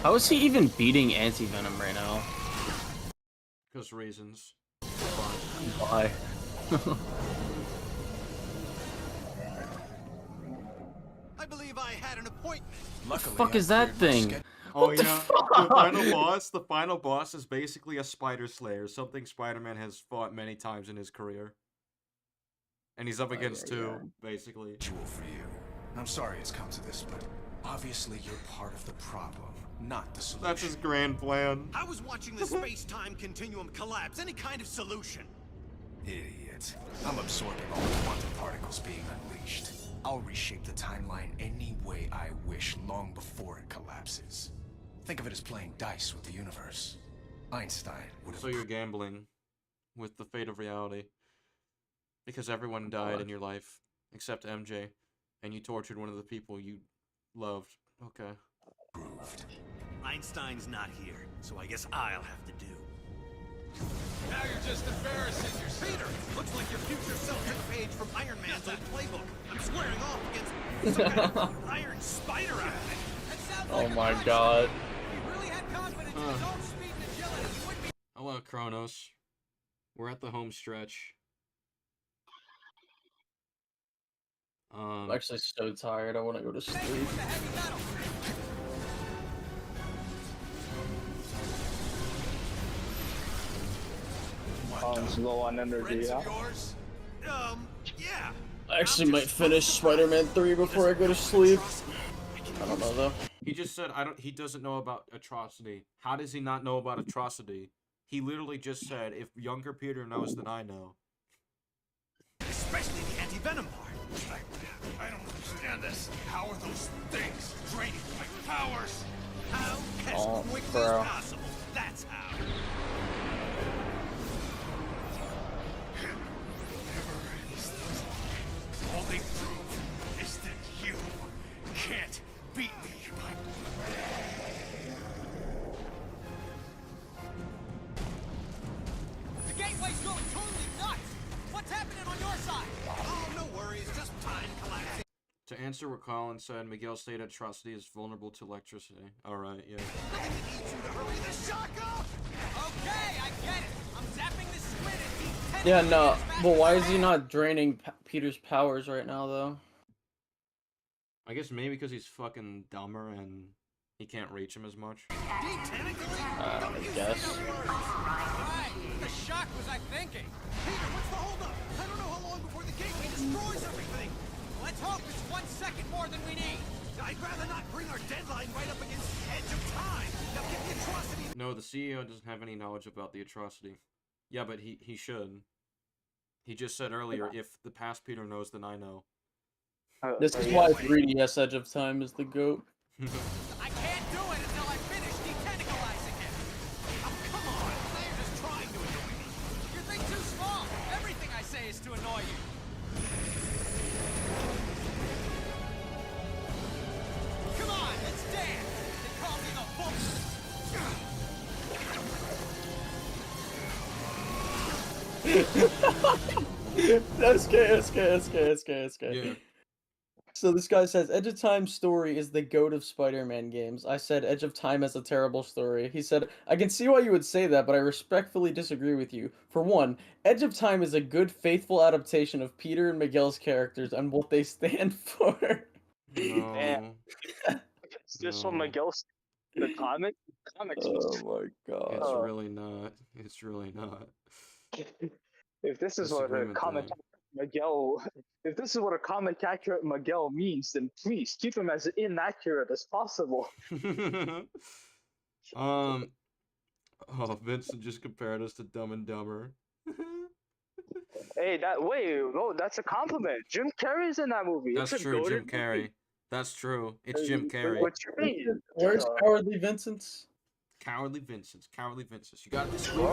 How is he even beating Anti-Venom right now? Because reasons. Why? I believe I had an appointment. What the fuck is that thing? Oh What the yeah, fuck? the final boss is basically a spider slayer, something Spider-Man has fought many times in his career. And he's up against two, basically. For you. I'm sorry it's come to this, but obviously you're part of the problem, not the solution. That's his grand plan. I was watching the space-time continuum collapse. Any kind of solution. Idiot. I'm absorbing all the quantum particles being unleashed. I'll reshape the timeline any way I wish long before it collapses. Think of it as playing dice with the universe. Einstein would have... So you're gambling with the fate of reality. Because everyone died in your life, except MJ, and you tortured one of the people you loved. Okay. Einstein's not here, so I guess I'll have to do. Now you're just embarrassing yourself. Peter, looks like your future self took a page from Iron Man's old playbook. I'm squaring off against some kind of Iron Spider outfit. Oh my god. Hello, Kronos. We're at the home stretch. I'm actually so tired. I want to go to sleep. It's low on energy, yeah? Yeah. I actually might finish Spider-Man 3 before I go to sleep. I don't know though. He just said he doesn't know about Atrocity. How does he not know about Atrocity? He literally just said, if younger Peter knows, then I know. Especially the anti-venom part. I don't understand this. How are those things draining my powers? How? As quickly bro. as possible. That's how. All they prove is that you can't beat me. The gateway's going totally nuts. What's happening on your side? Oh, no worries. Just time collapsing. To answer what Colin said, Miguel stated Atrocity is vulnerable to electricity. Alright, yeah. Hurry the shock up! Okay, I get it. I'm zapping the squid and deep Yeah, no. But why is he not draining Peter's powers right now though? I guess maybe because he's fucking dumber and he can't reach him as much. I guess. Right. The shock was I thinking. Peter, what's the holdup? I don't know how long before the gateway destroys everything. Let's hope it's 1 second more than we need. I'd rather not bring our deadline right up against the edge of time. Now get the Atrocity. No, the CEO doesn't have any knowledge about the Atrocity. Yeah, but he should. He just said earlier, if the past Peter knows, then I know. This is why 3DS Edge of Time is the GOAT. I can't do it until I finish detentacalizing him. Oh, come on. You're just trying to annoy me. You think too small. Everything I say is to annoy you. Come on, let's dance. They call me the SK. Yeah. So this guy says, Edge of Time story is the GOAT of Spider-Man games. I said Edge of Time has a terrible story. He said, I can see why you would say that, but I respectfully disagree with you. For one, Edge of Time is a good, faithful adaptation of Peter and Miguel's characters and what they stand for. No. It's just from Miguel's the comic. Comics. Oh my god. It's really not. It's really not. If this is what a Disagreement comic there. Miguel. If this is what a comic accurate Miguel means, then please keep him as inaccurate as possible. Oh, Vincent just compared us to Dumb and Dumber. Hey, that's a compliment. Jim Carrey's in that movie. That's It's a true, Jim goated Carrey. movie. That's true. It's Jim Carrey. What you mean? Where's Cowardly Vincent's? Cowardly Vincent's. Cowardly Vincent's. You got this. Bro,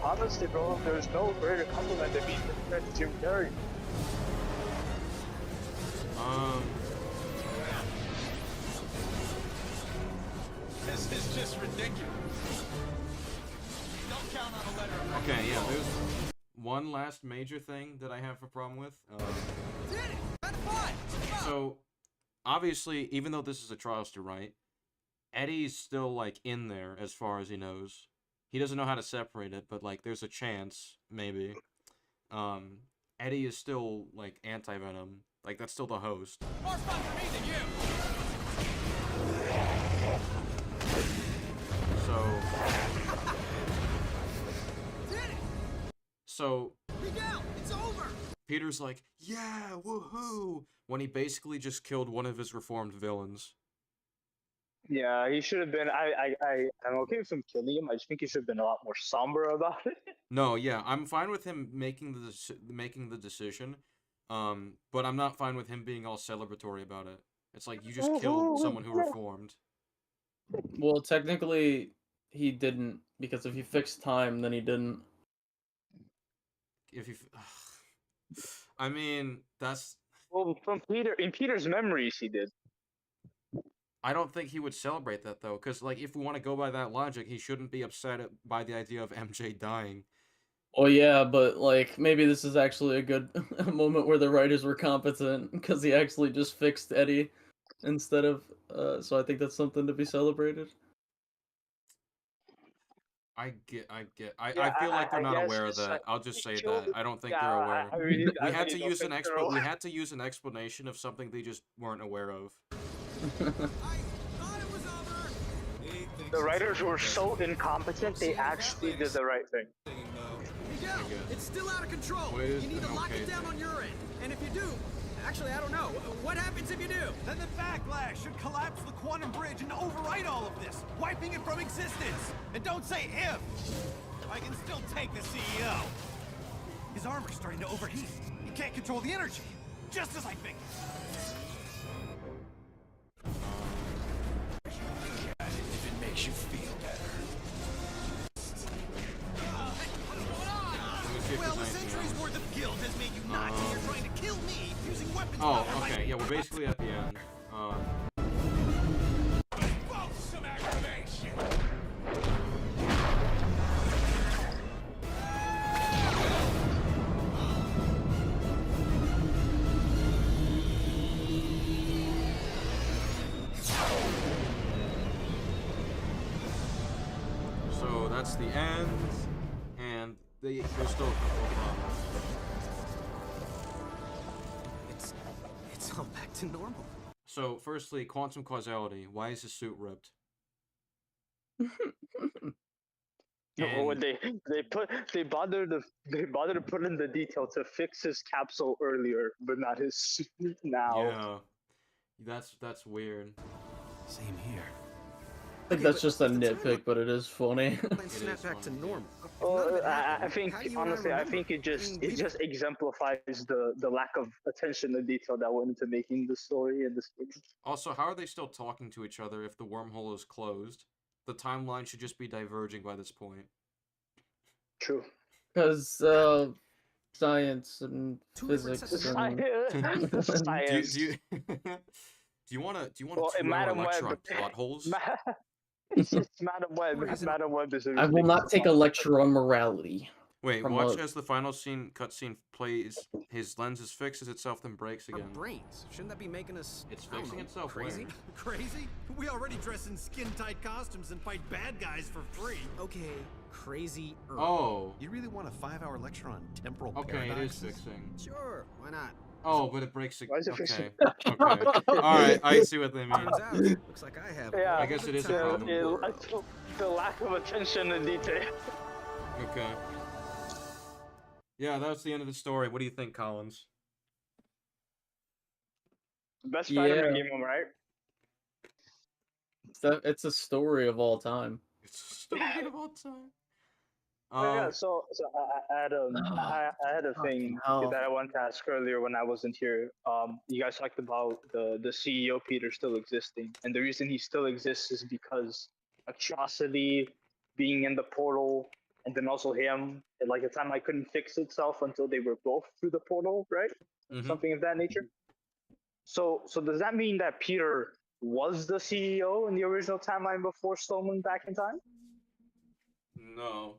honestly, bro, there's no greater compliment than being compared to Jim Carrey. This is just ridiculous. Don't count on a letter of Okay, yeah, there's one last major thing that I have a problem with. So, obviously, even though this is a trials to write, Eddie's still, like, in there as far as he knows. He doesn't know how to separate it, but, like, there's a chance, maybe. Eddie is still, like, anti-Venom. Like, that's still the host. More fun for me than you. So, It's over. Peter's like, yeah, woohoo, when he basically just killed one of his reformed villains. Yeah, he should have been. I'm okay with him killing him. I just think he should have been a lot more somber about it. No, yeah, I'm fine with him making the decision, but I'm not fine with him being all celebratory about it. It's like, you just killed someone who reformed. Well, technically, he didn't, because if he fixed time, then he didn't. If you, I mean, that's. Well, in Peter's memories, he did. I don't think he would celebrate that though, because like, if we want to go by that logic, he shouldn't be upset by the idea of MJ dying. Oh yeah, but like maybe this is actually a good moment where the writers were competent because he actually just fixed Eddie instead of. So I think that's something to be celebrated. I feel like they're not aware of that. I'll just say that. I don't think they're aware. We had to use an explanation of something they just weren't aware of. The writers were so incompetent, they actually did the right thing. Miguel, it's still out of control. You need to lock it down on your end. And if you do, actually, I don't know. What happens if you do? Then the backlash should collapse the quantum bridge and overwrite all of this, wiping it from existence. And don't say if. I can still take the CEO. His armor's starting to overheat. He can't control the energy. Just as I figured. If it makes you feel better. Well, a century's worth of guilt has made you nuts, and you're trying to kill me using weapons. Oh, okay, yeah, we're basically at the end. Some aggravation. So that's the end, and there's still a couple of problems. It's all back to normal. So, firstly, quantum causality. Why is his suit ripped? When they bothered to put in the detail to fix his capsule earlier, but not his suit now. Yeah, that's weird. Same here. I think that's just a nitpick, but it is funny. Snap back to normal. Well, I think honestly, I think it just exemplifies the lack of attention to detail that went into making the story and this movie. Also, how are they still talking to each other if the wormhole is closed? The timeline should just be diverging by this point. True. Because science and physics. And... Do you want to throw electron plot holes? Madam Web. Madam Web is. I will not take a lecture on morality. Wait, watch as the final cutscene plays. His lens is fixes itself, then breaks again. Our brains. Shouldn't that be making us? It's fixing itself. Crazy. Crazy? We already dress in skin-tight costumes and fight bad guys for free. Okay, crazy. Oh. You really want a 5-hour lecture on temporal paradoxes? Okay, it is fixing. Sure, why not? Oh, but it breaks again. Why is it fixing? Okay. Alright, I see what they mean. Turns out, looks like I have. Yeah, I guess it is a problem. The lack of attention to detail. Okay. Yeah, that was the end of the story. What do you think, Collins? Best Yeah, Spider-Man game, right? it's a story of all time. It's a story of all time. Yeah, so I had I had a Fucking thing hell. that I wanted to ask earlier when I wasn't here. You guys talked about the CEO Peter still existing, and the reason he still exists is because Atrocity being in the portal, and then also him. And like the time I couldn't fix itself until they were both through the portal, right? Something of that nature. So does that mean that Peter was the CEO in the original timeline before Sloan went back in time? No.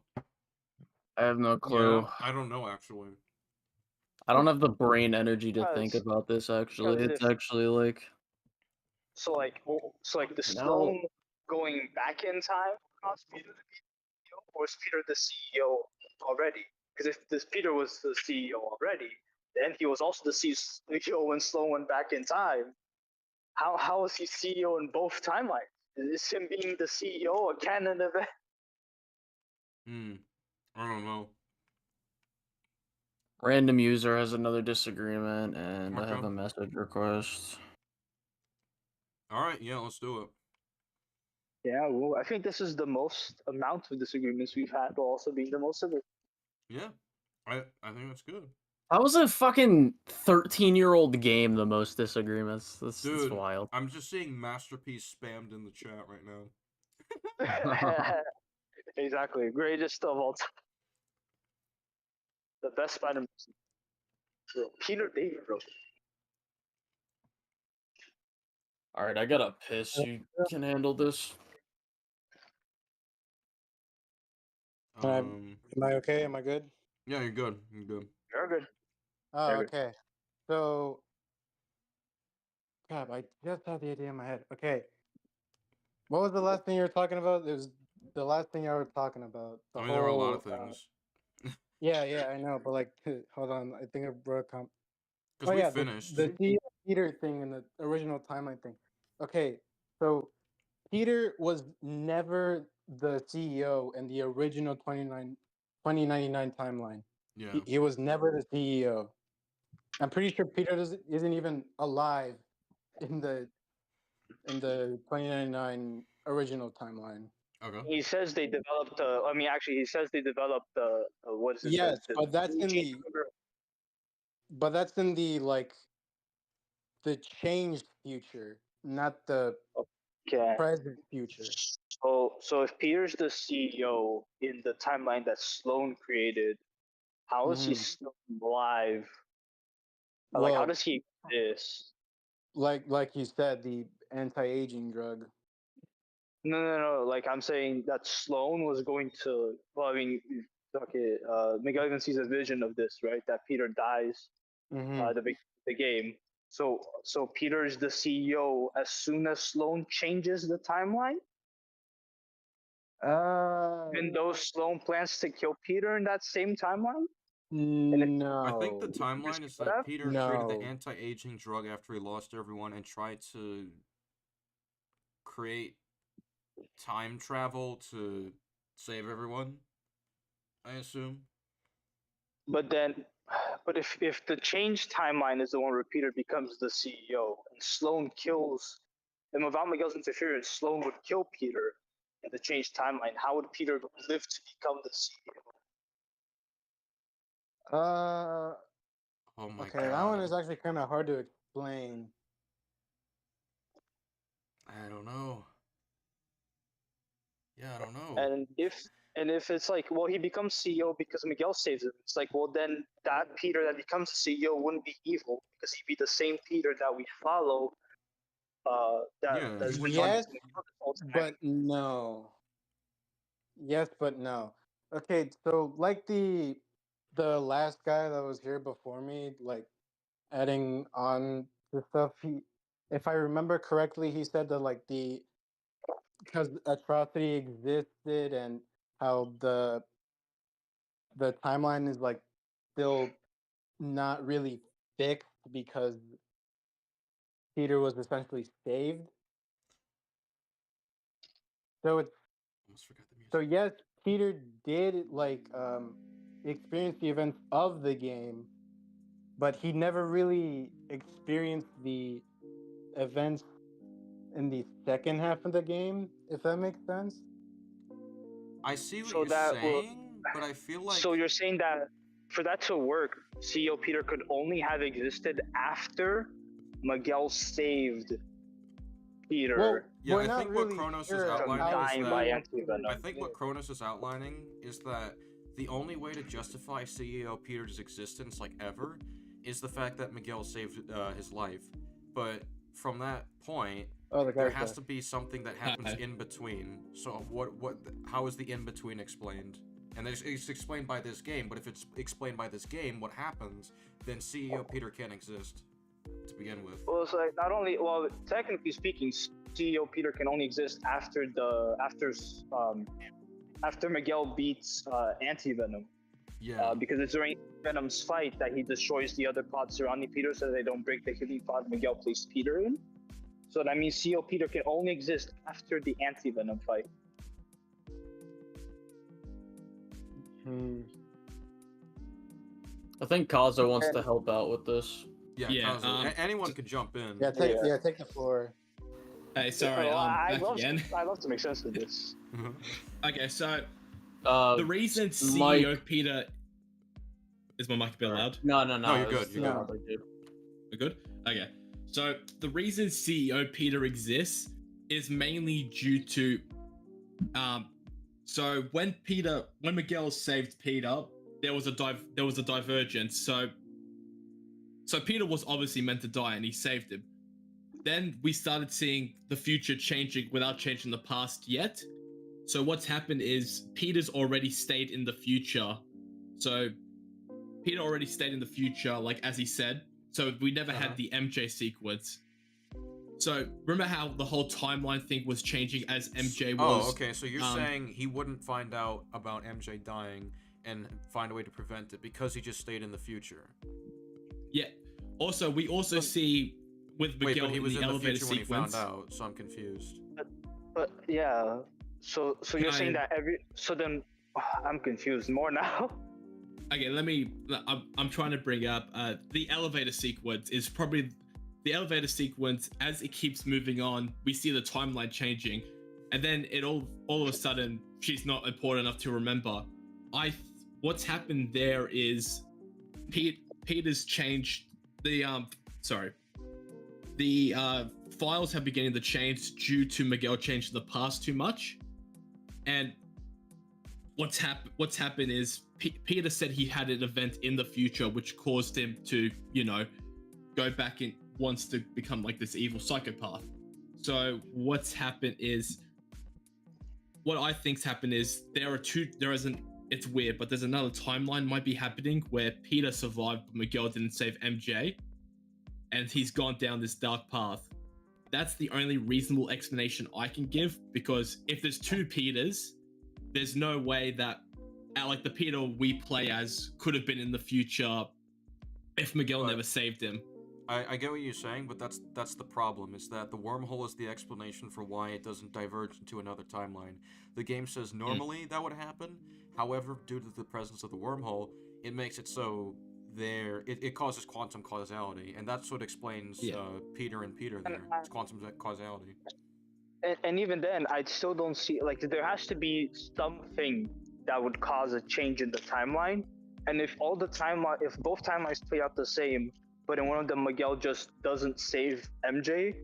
I have no clue. Yeah, I don't know actually. I don't have the brain energy to think Because about this. Actually, because it's if actually like so like the no. Sloan going back in time caused Peter to be CEO, or is Peter the CEO already? Because if this Peter was the CEO already, then he was also the CEO when Sloan went back in time. How is he CEO in both timelines? Is him being the CEO a canon event? I don't know. Random user has another disagreement, and I have Okay. a message request. All right, yeah, let's do it. Yeah, well, I think this is the most amount of disagreements we've had, but also being the most civil. Yeah, I think that's good. How was a fucking 13-year-old game the most disagreements? That's Dude, wild. I'm just seeing Masterpiece spammed in the chat right now. Exactly, greatest of all time, the best Spider-Man. Bro, Peter David, bro. All right, I gotta piss. You can handle this. Am I okay? Am I good? Yeah, you're good. You're good. You're good. Oh, You're good. okay. So, crap, I just had the idea in my head. Okay. What was the last thing you were talking about? It was the last thing I was talking about. The I mean, there were a lot whole. of things. Yeah, I know, but like, hold on. I think I brought a comp. Because Oh we yeah, finished. the Peter thing in the original timeline thing. Okay, so Peter was never the CEO in the original 2099 timeline. Yeah. He was never the CEO. I'm pretty sure Peter isn't even alive in the 2099 original timeline. Okay. He says they developed. I mean, actually, he says they developed. What is it? Yes, The but that's in change the order. like the changed future, not the Okay. present future. So if Peter's the CEO in the timeline that Sloan created, how is he Mhm. still alive? Like, how Well, does he exist? like you said, the anti-aging drug. No. Like, I'm saying that Sloan was going to. Well, I mean, okay. Miguel even sees a vision of this, right? That Peter dies. Mm-hmm. The game. So Peter is the CEO as soon as Sloan changes the timeline. Even though Sloan plans to kill Peter in that same timeline. I think the No. timeline is that Peter created the anti-aging drug after he lost everyone and tried to create time travel to save everyone. I assume. But then, but if the change timeline is the one where Peter becomes the CEO and Sloan kills, and without Miguel's interference, Sloan would kill Peter in the change timeline. How would Peter live to become the CEO? Oh my Okay, god. that one is actually kind of hard to explain. I don't know. Yeah, I don't know. And if it's like, well, he becomes CEO because Miguel saves him. It's like, well, then that Peter that becomes CEO wouldn't be evil because he'd be the same Peter that we follow. That's been talking Yes, to Miguel this whole time. but no. Yes, but no. Okay, so like the last guy that was here before me, like adding on the stuff, if I remember correctly, he said that like because atrocity existed and how the timeline is like still not really fixed because Peter was essentially saved. So it's Almost forgot the music. so yes, Peter did experienced the events of the game, but he never really experienced the events in the second half of the game, if that makes sense. I see what So you're that will. saying, but I feel like So you're saying that for that to work, CEO Peter could only have existed after Miguel saved Peter. Well, yeah, we're I not think really what Kronos is sure outlining how is dying that by anti-venom. I think what Kronos is outlining is that the only way to justify CEO Peter's existence, like ever, is the fact that Miguel saved his life. But from that point, there has to be something that happens in between. So how is the in between explained? And it's explained by this game. But if it's explained by this game, what happens? Then CEO Peter can't exist to begin with. Well, it's like not only technically speaking, CEO Peter can only exist after Miguel beats Anti-Venom. Yeah. Because it's during Venom's fight that he destroys the other pods surrounding Peter so they don't break the healing pod Miguel placed Peter in. So that means CEO Peter can only exist after the Anti-Venom fight. I think Kazo wants to help out with this. Yeah, Kazo. Anyone could jump in. Take the floor. Hey, sorry, I'd back again. love to make sense of this. Okay, so the reason CEO Peter is my mic a bit loud? No, you're good. We're good. Okay, so the reason CEO Peter exists is mainly due to so when Miguel saved Peter, there was a divergence. So Peter was obviously meant to die, and he saved him. Then we started seeing the future changing without changing the past yet. So what's happened is Peter's already stayed in the future. So Peter already stayed in the future, like as he said. So we never had the MJ sequence. So remember how the whole timeline thing was changing as MJ was. Oh, okay. So you're saying he wouldn't find out about MJ dying and find a way to prevent it because he just stayed in the future. Yeah. Also, we also see with Miguel but he was in the elevator when sequence. he found out, so I'm confused. But yeah, so you're saying that then I'm confused more now. Okay, I'm trying to bring up the elevator sequence is probably the elevator sequence. As it keeps moving on, we see the timeline changing, and then it all of a sudden she's not important enough to remember. What's happened there is Peter's changed the files have beginning to change due to Miguel changing the past too much, and what's happened is Peter said he had an event in the future which caused him to go back and wants to become like this evil psychopath. So what's happened is what I think's happened is it's weird, but there's another timeline might be happening where Peter survived but Miguel didn't save MJ, and he's gone down this dark path. That's the only reasonable explanation I can give, because if there's two Peters, there's no way that like the Peter we play as could have been in the future if Miguel never saved him. I get what you're saying, but that's the problem, is that the wormhole is the explanation for why it doesn't diverge into another timeline. The game says normally that would happen, however, due to the presence of the wormhole, it makes it so it causes quantum causality, and that's what explains Peter and Peter there. It's quantum causality. And even then, I still don't see, like, there has to be something that would cause a change in the timeline, and if both timelines play out the same, but in one of them Miguel just doesn't save MJ,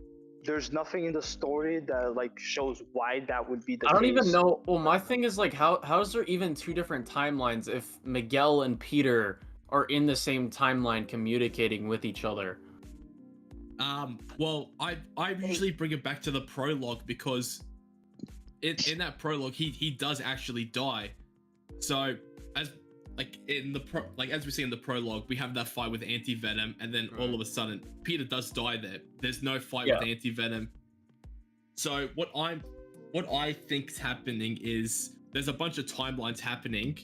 there's nothing in the story that like shows why that would be the case. I don't even know. Well, my thing is like, how is there even two different timelines if Miguel and Peter are in the same timeline communicating with each other? Well, I usually bring it back to the prologue, because in that prologue he does actually die. So as we see in the prologue, we have that fight with Anti-Venom, and then all of a sudden Peter does die there. There's no fight with Anti-Venom. So what I think's happening is there's a bunch of timelines happening,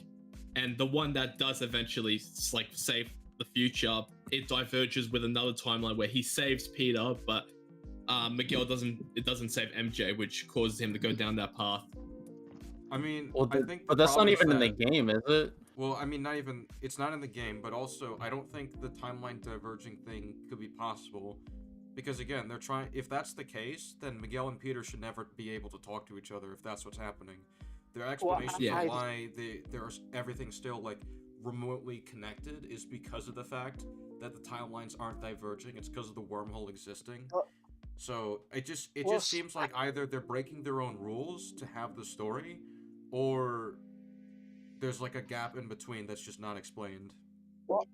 and the one that does eventually save the future, it diverges with another timeline where he saves Peter, but Miguel doesn't save MJ, which causes him to go down that path. I mean, but that's not even in the game, is it? Well, I mean, it's not in the game, but also I don't think the timeline diverging thing could be possible. Because again, if that's the case, then Miguel and Peter should never be able to talk to each other if that's what's happening. Their explanation for why everything's still like remotely connected is because of the fact that the timelines aren't diverging. It's because of the wormhole existing. So it just seems like either they're breaking their own rules to have the story, or there's like a gap in between that's just not explained. Well,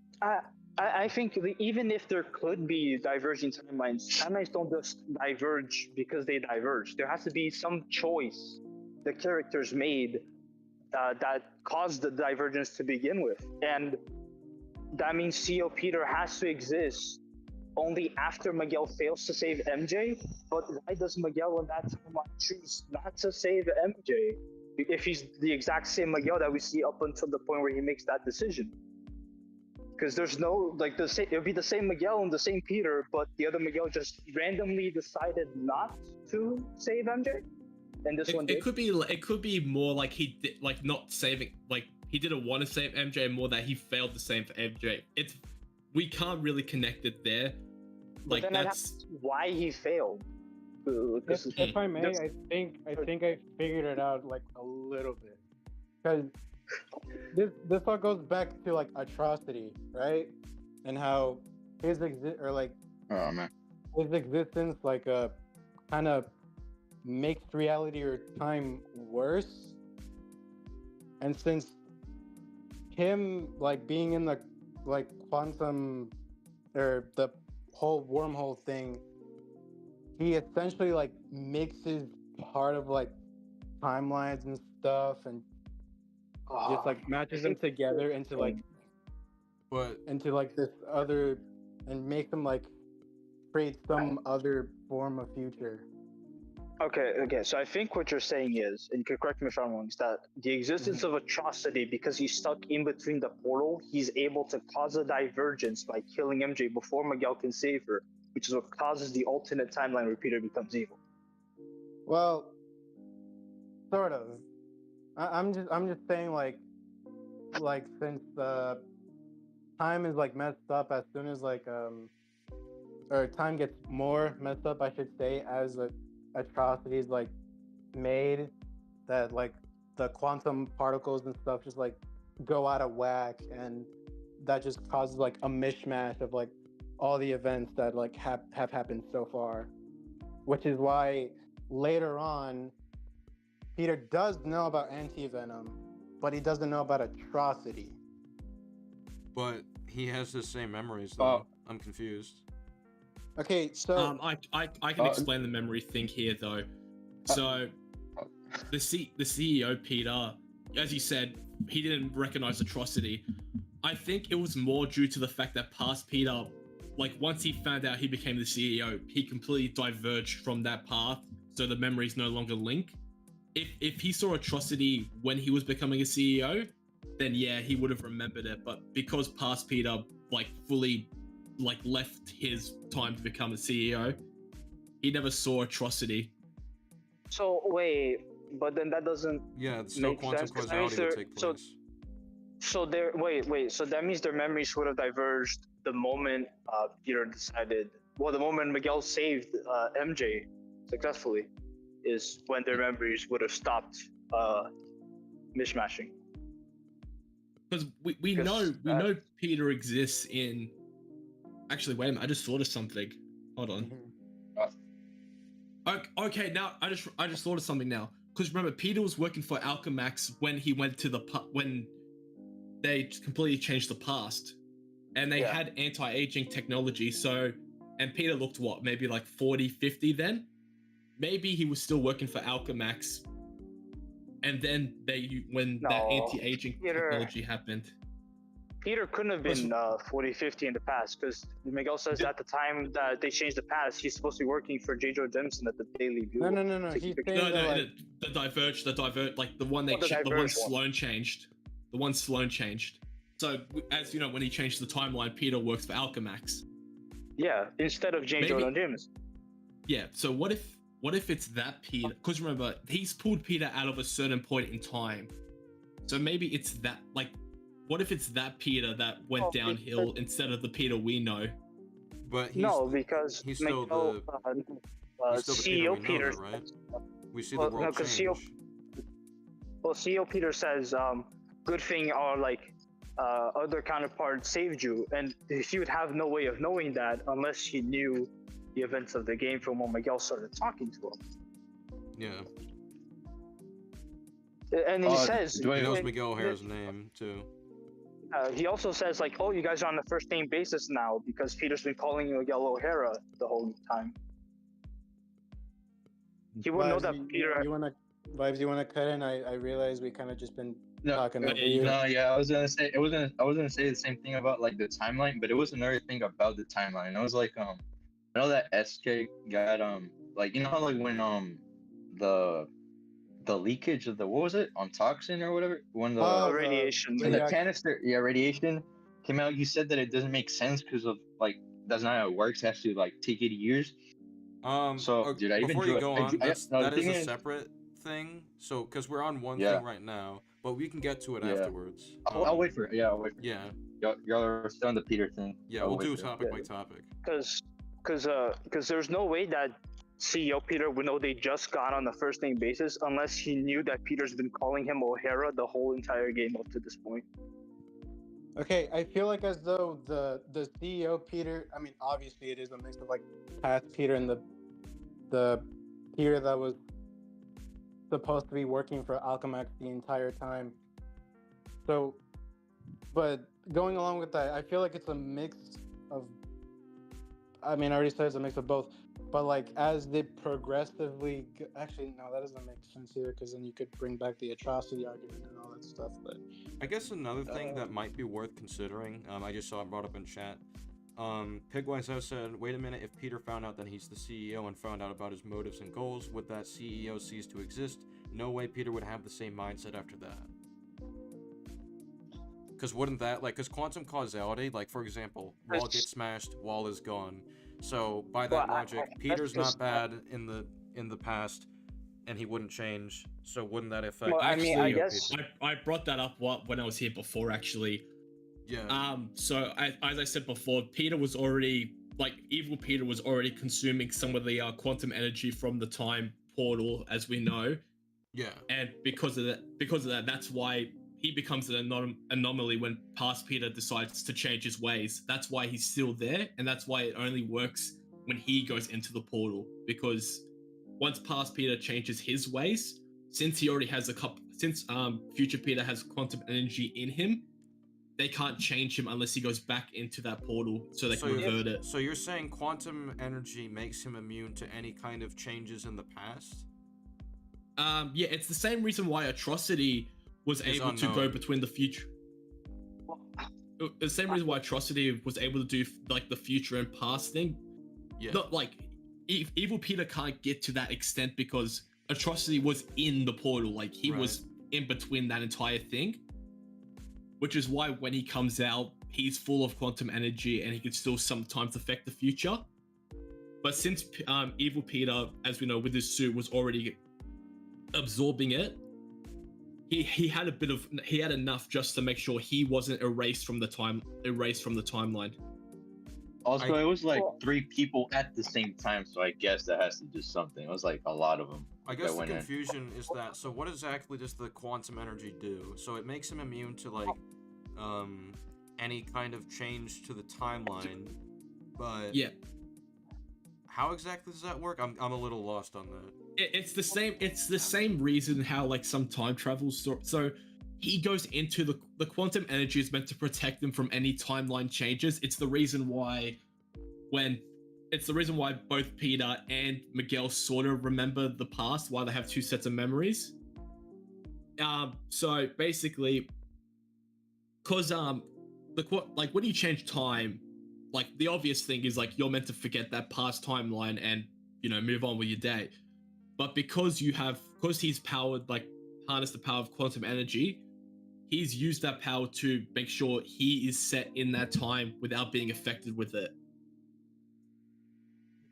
I think even if there could be diverging timelines don't just diverge because they diverge. There has to be some choice the characters made that caused the divergence to begin with. And that means CEO Peter has to exist only after Miguel fails to save MJ. But why does Miguel in that timeline choose not to save MJ if he's the exact same Miguel that we see up until the point where he makes that decision? Because there's no it would be the same Miguel and the same Peter, but the other Miguel just randomly decided not to save MJ, and this one did. It could be more like he did, like not saving, like he didn't want to save MJ, more that he failed to save MJ. We can't really connect it there. Like that's why he failed. If I may, I think I figured it out like a little bit, because this all goes back to like Atrocity, right? And how his existence like kind of makes reality or time worse. And since him like being in the like quantum or the whole wormhole thing, he essentially like mixes part of like timelines and stuff and just like matches them together into like this other, and make them like create some other form of future. Okay. So I think what you're saying is, and you can correct me if I'm wrong, is that the existence of Atrocity, because he's stuck in between the portal, he's able to cause a divergence by killing MJ before Miguel can save her, which is what causes the alternate timeline where Peter becomes evil. Well, sort of. I'm just saying like since time is like messed up as soon as like or time gets more messed up, I should say, as Atrocities like made, that like the quantum particles and stuff just like go out of whack, and that just causes like a mishmash of like all the events that like have happened so far, which is why later on Peter does know about Anti-Venom, but he doesn't know about Atrocity. But he has the same memories, though. I'm confused. Okay, so I can explain the memory thing here, though. So the CEO Peter, as you said, he didn't recognize Atrocity. I think it was more due to the fact that past Peter, like once he found out he became the CEO, he completely diverged from that path, so the memories no longer link. If he saw Atrocity when he was becoming a CEO, then yeah, he would have remembered it. But because past Peter like fully like left his time to become a CEO, he never saw Atrocity. So wait, but then that doesn't it's no quantum causality to take place. So that means their memories would have diverged the moment Peter decided. Well, the moment Miguel saved MJ successfully is when their memories would have stopped mishmashing. Because we know Peter exists in. Actually, wait a minute! I just thought of something. Hold on. Okay, now I just thought of something now. Because remember, Peter was working for Alchemax when he went to when they completely changed the past, and they had anti-aging technology. So, and Peter looked what, maybe like 40, 50 then. Maybe he was still working for Alchemax, and then that anti-aging technology happened. Peter couldn't have been 40, 50 in the past, because Miguel says at the time that they changed the past, he's supposed to be working for J. Joe Dempson at the Daily Bugle. No. He's saying the Diverge, like the one Sloan changed. The one Sloan changed. So, as you know, when he changed the timeline, Peter works for Alchemax. Yeah, instead of J. Joe Jameson. Yeah, so what if it's that Peter? Because remember, he's pulled Peter out of a certain point in time. So maybe it's that, like, what if it's that Peter that went downhill instead of the Peter we know? But because he's still Miguel, he's still the CEO Peter we know, Peter, though, right? We see well, the no, world because change. CEO Peter says, good thing our other counterpart saved you, and he would have no way of knowing that unless he knew the events of the game from when Miguel started talking to him. Yeah. And he says he knows Miguel O'Hara's name too. He also says oh, you guys are on the first name basis now because Peter's been calling you Miguel O'Hara the whole time. He wouldn't know that Peter. You wanna cut in? I realize we kind of just been No, talking over you. no, yeah, I was gonna say I was gonna say the same thing about like the timeline, but it was another thing about the timeline. I was like, I know that SK got like, you know how like when the leakage of the, what was it, toxin or whatever, when the radiation, when the canister, radiation came out, you said that it doesn't make sense because of like that's not how it works. It has to like take 80 years. So dude, I even before drew you go on, that the is thing a separate thing. So because we're on one Yeah. thing right now, but we can get to it Yeah. afterwards. I'll wait for it. Yeah, I'll wait for it. Yeah. Y'all are still on the Peter thing. Yeah, I'll we'll wait do for it. topic by topic. Because there's no way that CEO Peter would know they just got on the first name basis unless he knew that Peter's been calling him O'Hara the whole entire game up to this point. Okay, I feel like as though the CEO Peter, I mean, obviously it is a mix of like past Peter and the Peter that was supposed to be working for Alchemax the entire time. So, but going along with that, I feel like it's a mix of, I mean, I already said it's a mix of both, but like as they progressively, actually, no, that doesn't make sense either, because then you could bring back the atrocity argument and all that stuff, but. I guess another thing that might be worth considering, I just saw it brought up in chat. Pigwise House said, wait a minute, if Peter found out that he's the CEO and found out about his motives and goals, would that CEO cease to exist? No way Peter would have the same mindset after that. Because wouldn't that, because quantum causality, for example, wall gets smashed, wall is gone. So, by that logic, Peter's not bad in the past, and he wouldn't change, so wouldn't that affect... Well, actually, I guess... I brought that up when I was here before, actually. Yeah. So, as I said before, Peter was already... evil Peter was already consuming some of the quantum energy from the time portal, as we know. Yeah. And because of that, that's why he becomes an anomaly when past Peter decides to change his ways. That's why he's still there, and that's why it only works when he goes into the portal. Because once past Peter changes his ways, since he already has future Peter has quantum energy in him, they can't change him unless he goes back into that portal so they can revert it. So you're saying quantum energy makes him immune to any kind of changes in the past? Yeah, it's the same reason why Atrocity was able to go between the future. The same reason why Atrocity was able to do the future and past thing. Yeah. Not Evil Peter can't get to that extent because Atrocity was in the portal. He was in between that entire thing. Which is why when he comes out, he's full of quantum energy and he can still sometimes affect the future. But since Evil Peter, as we know, with his suit was already absorbing it, he had enough just to make sure he wasn't erased from the timeline. Also, it was 3 people at the same time, so I guess that has to do something. It was a lot of them. I guess the confusion is that, so what exactly does the quantum energy do? So it makes him immune to any kind of change to the timeline, but yeah, how exactly does that work? I'm a little lost on that. It's the same reason how some time travel so he goes into the quantum energy is meant to protect him from any timeline changes. It's the reason why both Peter and Miguel sort of remember the past, why they have 2 sets of memories. So basically, cause when you change time, the obvious thing is you're meant to forget that past timeline and move on with your day. But because he's powered harness the power of quantum energy, he's used that power to make sure he is set in that time without being affected with it.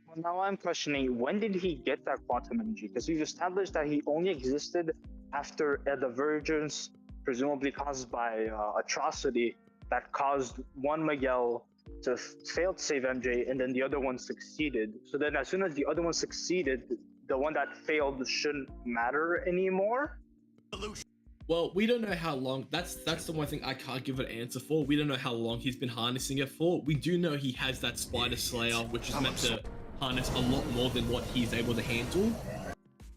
Well, now I'm questioning, when did he get that quantum energy? Because we've established that he only existed after a divergence presumably caused by atrocity that caused one Miguel to fail to save MJ, and then the other one succeeded. So then, as soon as the other one succeeded, the one that failed shouldn't matter anymore. Well, we don't know how long. That's the one thing I can't give an answer for. We don't know how long he's been harnessing it for. We do know he has that Spider Slayer, which is meant to harness a lot more than what he's able to handle.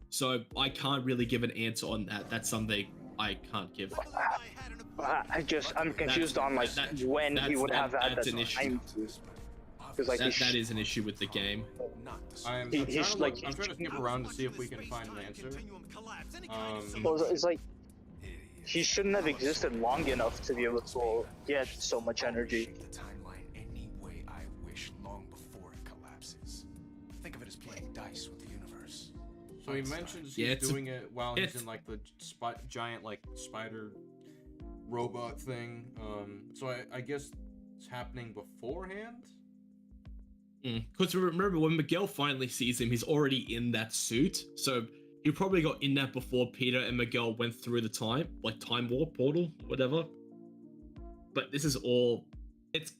So I can't really give an answer on that. That's something I can't give. I'm confused on like when he would have had that time. Because like that is an issue with the game. I'm trying to skip around to see if we can find an answer. Well, it's like he shouldn't have existed long enough to be able to get so much energy. The timeline any way I wish long before it collapses. Think of it as playing dice with the universe. So he mentions he's doing it while he's in like the giant like spider robot thing. So I guess it's happening beforehand. Because remember, when Miguel finally sees him, he's already in that suit. So he probably got in that before Peter and Miguel went through the time warp portal, whatever. But this is all. It's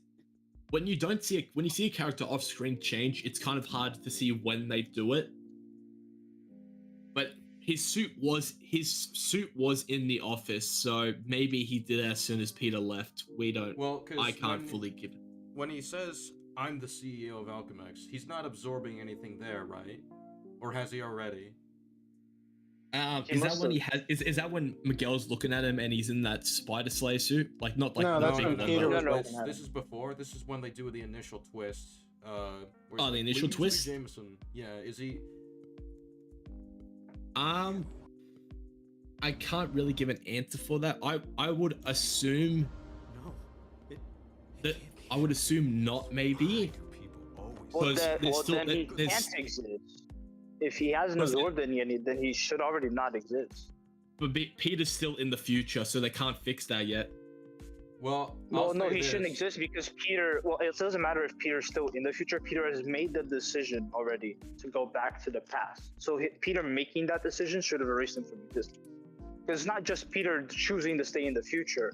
when you see a character off screen change, it's kind of hard to see when they do it. But his suit was in the office, so maybe he did it as soon as Peter left. We don't. Well, I can't fully give it. When he says I'm the CEO of Alchemex, he's not absorbing anything there, right? Or has he already? Is that when he has? Is that when Miguel's looking at him and he's in that Spider Slayer suit? Like not like no, that's when Peter was looking at This is before. This is when they do the initial twist. The initial twist. Jameson. Yeah, is he? I can't really give an answer for that. I would assume. I would assume not, maybe. Well, then he can't exist. If he hasn't absorbed any, then he should already not exist. But Peter's still in the future, so they can't fix that yet. Well, no, he shouldn't exist because Peter. Well, it doesn't matter if Peter's still in the future. Peter has made the decision already to go back to the past. So Peter making that decision should have erased him from existence. Because it's not just Peter choosing to stay in the future.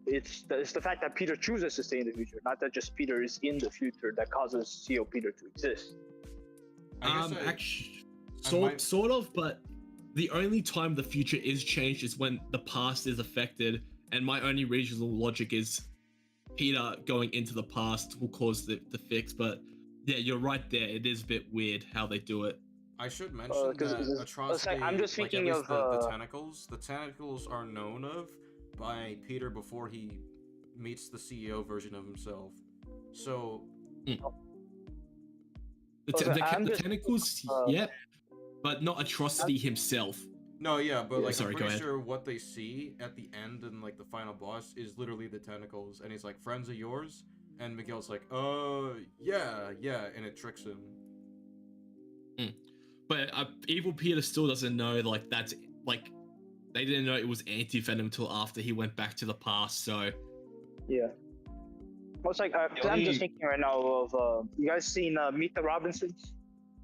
It's the fact that Peter chooses to stay in the future, not that just Peter is in the future that causes CEO Peter to exist. Actually, sort of, but the only time the future is changed is when the past is affected, and my only reasonable logic is Peter going into the past will cause the fix, but yeah, you're right there. It is a bit weird how they do it. I should mention that atrocity, I'm just thinking of the tentacles. The tentacles are known of by Peter before he meets the CEO version of himself. So... The tentacles, yeah, but not atrocity himself. No, yeah, but like sorry, I'm go pretty ahead. sure what they see at the end and like the final boss is literally the tentacles, and he's like, "Friends of yours," and Miguel's like, yeah," and it tricks him. But Evil Peter still doesn't know like that's like they didn't know it was anti-venom until after he went back to the past. So yeah. Well, it's like I'm just thinking right now of you guys seen Meet the Robinsons?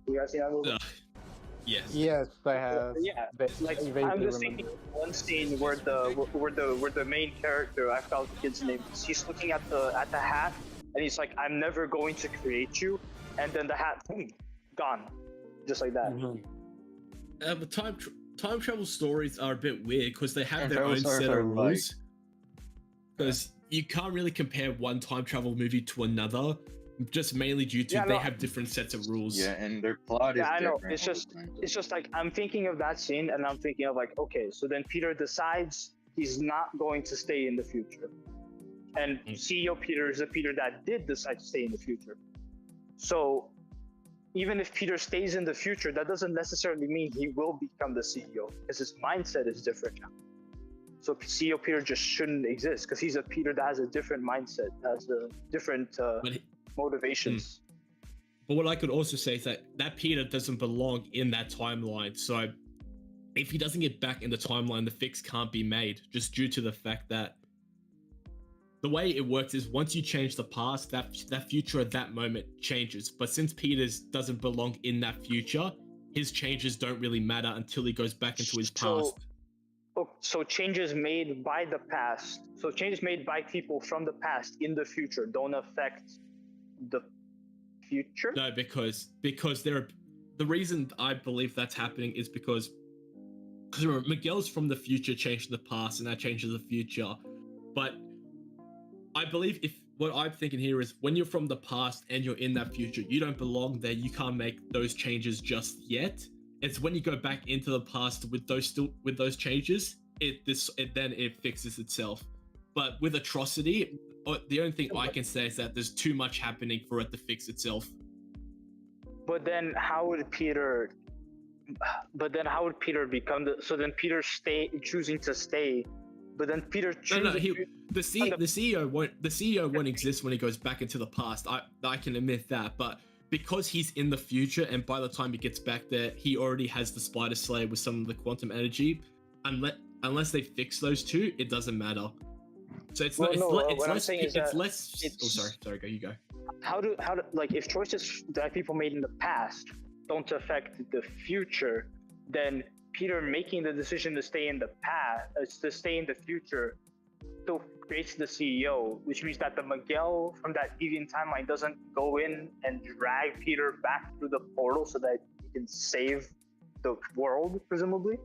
You guys seen that movie? Yes. Yes, I have. Yeah, like I'm just thinking of one scene where the main character, I forgot the kid's name, he's looking at the hat and he's like, "I'm never going to create you," and then the hat, boom, gone, just like that. But time travel stories are a bit weird because they have their own set of rules. Because you can't really compare one time travel movie to another, just mainly due to they have different sets of rules. Yeah, and their plot is different. I know. It's just like I'm thinking of that scene, and I'm thinking of like, okay, so then Peter decides he's not going to stay in the future, and CEO Peter is a Peter that did decide to stay in the future. So even if Peter stays in the future, that doesn't necessarily mean he will become the CEO, because his mindset is different now. So CEO Peter just shouldn't exist because he's a Peter that has a different mindset, has a different motivations. But what I could also say is that Peter doesn't belong in that timeline. So if he doesn't get back in the timeline, the fix can't be made, just due to the fact that the way it works is once you change the past, that future at that moment changes. But since Peter doesn't belong in that future, his changes don't really matter until he goes back into his past. Oh, so changes made by the past. So changes made by people from the past in the future don't affect the future? No, because the reason I believe that's happening is because remember, Miguel's from the future changed the past, and that changes the future. But I believe if what I'm thinking here is when you're from the past and you're in that future, you don't belong there. You can't make those changes just yet. It's when you go back into the past with those changes, then it fixes itself. But with Atrocity, the only thing I can say is that there's too much happening for it to fix itself. But then how would Peter become so then Peter choosing to stay, but then Peter choosing the CEO won't exist when he goes back into the past. I can admit that, but because he's in the future and by the time he gets back there, he already has the Spider Slayer with some of the quantum energy. Unless they fix those two, it doesn't matter. So it's less. Sorry, go. You go. How do like if choices that people made in the past don't affect the future, then Peter making the decision to stay in the past, to stay in the future, still creates the CEO, which means that the Miguel from that deviant timeline doesn't go in and drag Peter back through the portal so that he can save the world, presumably.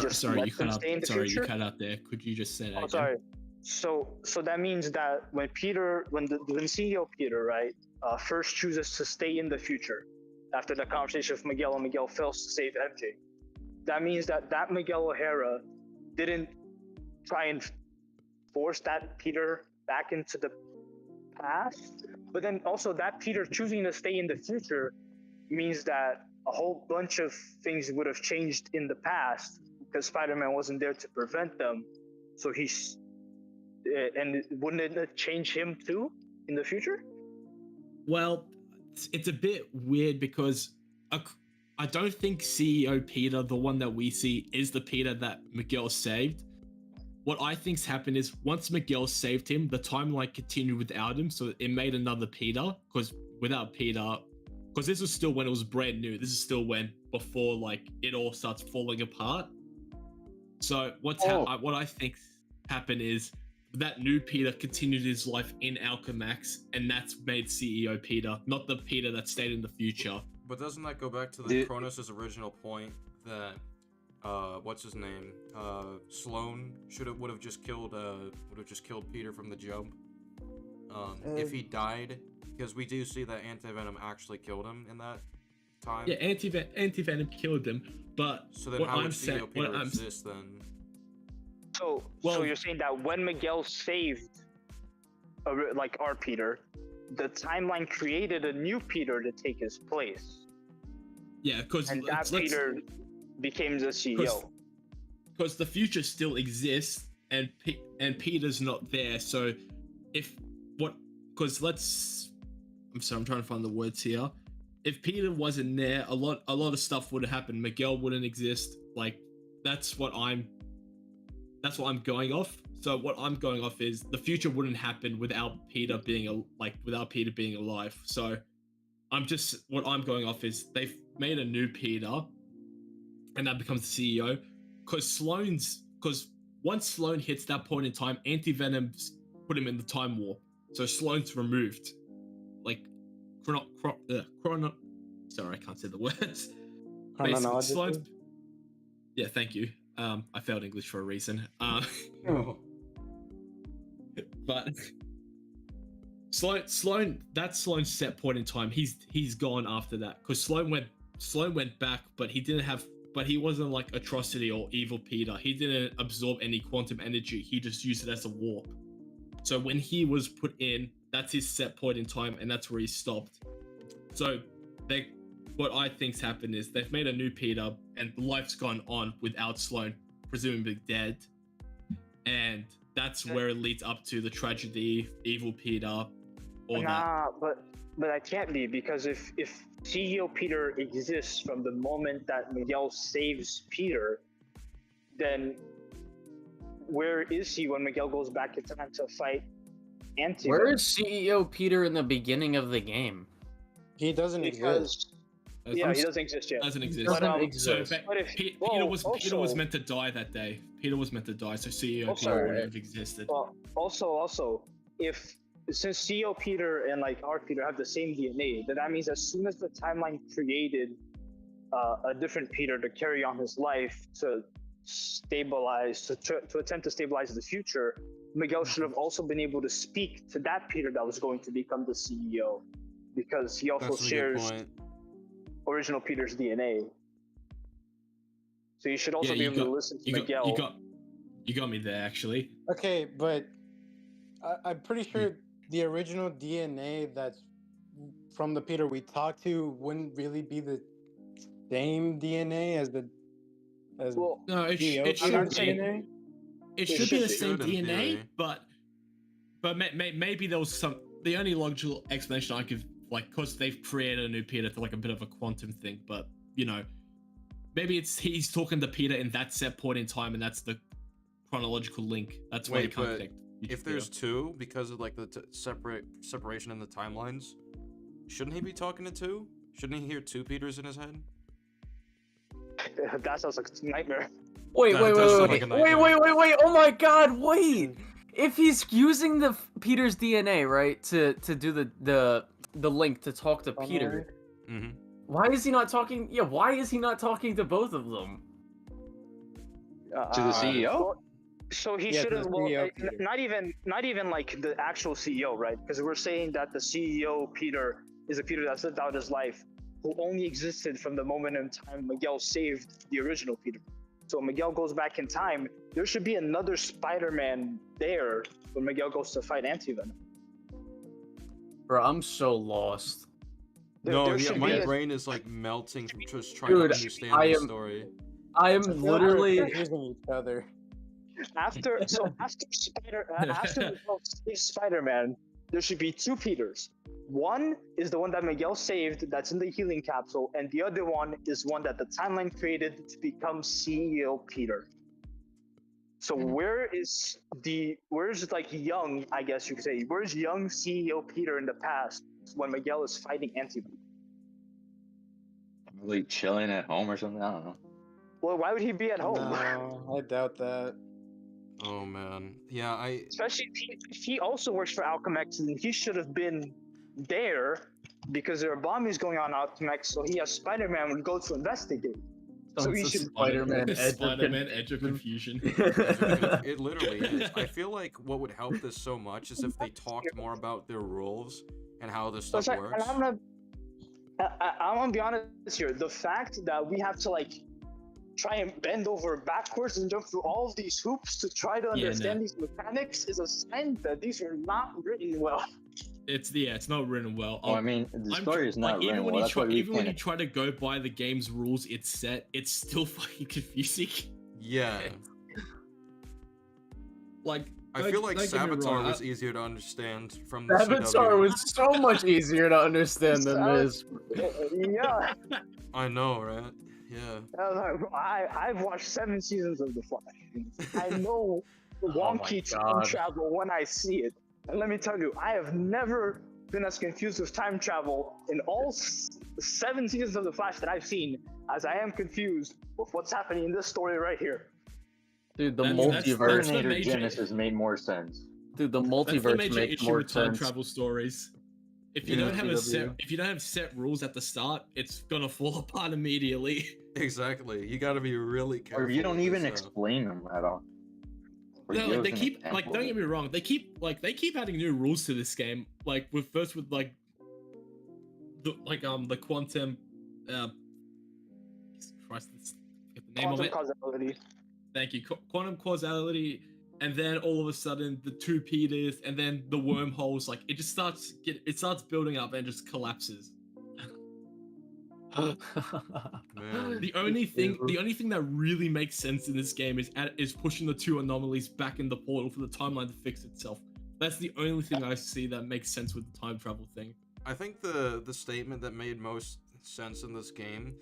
Sorry, you cut out there. Could you just say that again? Sorry. So that means that when CEO Peter, right, first chooses to stay in the future after the conversation with Miguel and Miguel fails to save MJ, that means that Miguel O'Hara didn't try and force that Peter back into the past, but then also that Peter choosing to stay in the future means that a whole bunch of things would have changed in the past because Spider-Man wasn't there to prevent them. So and wouldn't it change him too in the future? Well, it's a bit weird because I don't think CEO Peter, the one that we see, is the Peter that Miguel saved. What I think's happened is once Miguel saved him, the timeline continued without him, so it made another Peter. Because without Peter, because this was still when it was brand new. This is still before like it all starts falling apart. So what I think happened is that new Peter continued his life in Alchemax, and that's made CEO Peter, not the Peter that stayed in the future. But doesn't that go back to the Kronos' original point that what's his name? Sloan would have just killed Peter from the jump. If he died, because we do see that Anti-Venom actually killed him in that time. Yeah, Anti-Venom killed him, but so then how would CEO Peter exist then? So you're saying that when Miguel saved, our Peter, the timeline created a new Peter to take his place. Yeah, because Peter became the CEO. Because the future still exists, and Peter's not there. So I'm trying to find the words here. If Peter wasn't there, a lot of stuff would have happened. Miguel wouldn't exist. Like that's what I'm going off. So what I'm going off is the future wouldn't happen without Peter being alive. So what I'm going off is they've made a new Peter, and that becomes the CEO. Because once Sloan hits that point in time, Anti-Venom's put him in the time warp. So Sloan's removed. Like sorry, I can't say the words. Basically, yeah, thank you. I failed English for a reason. But Sloan, that's Sloan's set point in time. He's gone after that because Sloan went back, but he wasn't like Atrocity or Evil Peter. He didn't absorb any quantum energy. He just used it as a warp. So when he was put in, that's his set point in time, and that's where he stopped. So what I think's happened is they've made a new Peter, and life's gone on without Sloan, presumably dead, and that's where it leads up to the tragedy, Evil Peter, but that can't be, because if CEO Peter exists from the moment that Miguel saves Peter, then where is he when Miguel goes back in time to fight Anti-Venom? Where is CEO Peter in the beginning of the game? He doesn't exist. Yeah, he doesn't exist yet. Doesn't exist. But, So but if, Peter was also, meant to die that day. Peter was meant to die, so CEO Also- Peter wouldn't have existed. Well, also, if since CEO Peter and like our Peter have the same DNA, then that means as soon as the timeline created a different Peter to carry on his life to stabilize, to attempt to stabilize the future, Miguel should have also been able to speak to that Peter that was going to become the CEO, because he also That's a good shares point. original Peter's DNA. So you should also Yeah, be you able to got- listen to you got- Miguel. You got me there, actually. Okay, but I'm pretty sure the original DNA that's from the Peter we talked to wouldn't really be the same DNA as the well, No, it Peter's should be. DNA. It should be the should same in DNA, theory. but maybe there was some. The only logical explanation I could because they've created a new Peter to like a bit of a quantum thing, but maybe he's talking to Peter in that set point in time, and that's the chronological link. That's why he Wait, can't but connect. if there's two, because of like the separation in the timelines, shouldn't he be talking to two? Shouldn't he hear two Peters in his head? That sounds like a nightmare. Wait, That wait, does wait, sound wait, like a wait, nightmare. wait, wait, wait! Oh my God, wait! If he's using the Peter's DNA, right, to do the link to talk to Peter, Mm-hmm. why is he not talking? Yeah, why is he not talking to both of them? To the CEO? So he Yeah, should to have. the Well, CEO Peter. not even like the actual CEO, right? Because we're saying that the CEO Peter is a Peter that lived out his life, who only existed from the moment in time Miguel saved the original Peter. So when Miguel goes back in time, there should be another Spider-Man there when Miguel goes to fight Anti-Venom. Bro, I'm so lost. No, yeah, should my be a- brain is like melting from just trying to Dude, understand I the am- story. I am literally. confusing each other. After Miguel saves Spider-Man, there should be two Peters. One is the one that Miguel saved, that's in the healing capsule, and the other one is one that the timeline created to become CEO Peter. So where's like young, I guess you could say, where's young CEO Peter in the past when Miguel is fighting Anti-Venom? Like chilling at home or something? I don't know. Well, why would he be at home? No, I doubt that. Oh man, yeah, Especially if he also works for Alchemex, and he should have been there because there are bombings going on Alchemex, so he as Spider-Man would go to investigate. So he should. Spider-Man Edge of Confusion. it literally is. I feel like what would help this so much is if they talked more about their rules and how this stuff And works. I'm gonna be honest here. The fact that we have to like try and bend over backwards and jump through all of these hoops to try to understand these mechanics is a sign that these are not written well. It's not written well. Well, I mean, the story is not written well. That's why we Even when you can't. try to go by the game's rules, it's set. It's still fucking confusing. Yeah. Like I feel like don't get me Savitar wrong, was easier to understand from the Savitar CW. was so much easier to understand than this. Yeah. I know, right? Yeah. I've watched 7 seasons of The Flash. I know wonky time God. travel when I see it. And let me tell you, I have never been as confused with time travel in all 7 seasons of The Flash that I've seen as I am confused with what's happening in this story right here. Dude, the That's multiverse. the Terminator major- Genesis made more sense. Dude, the That's the multiverse major makes issue more with time sense. travel stories. If you Yeah, don't have CW. if you don't have set rules at the start, it's gonna fall apart immediately. Exactly. You gotta be really careful. Or you don't with even this stuff. explain them at all. Or No, give like us they an keep example don't of get it. me wrong. They keep adding new rules to this game. Like with like the quantum. Jesus Christ, get the name Quantum of it. causality. Thank you. Quantum causality, and then all of a sudden the two Peters, and then the wormholes. Like it just starts building up and just collapses. Man. The only thing that really makes sense in this game is pushing the two anomalies back in the portal for the timeline to fix itself. That's the only thing I see that makes sense with the time travel thing. I think the statement that made most sense in this game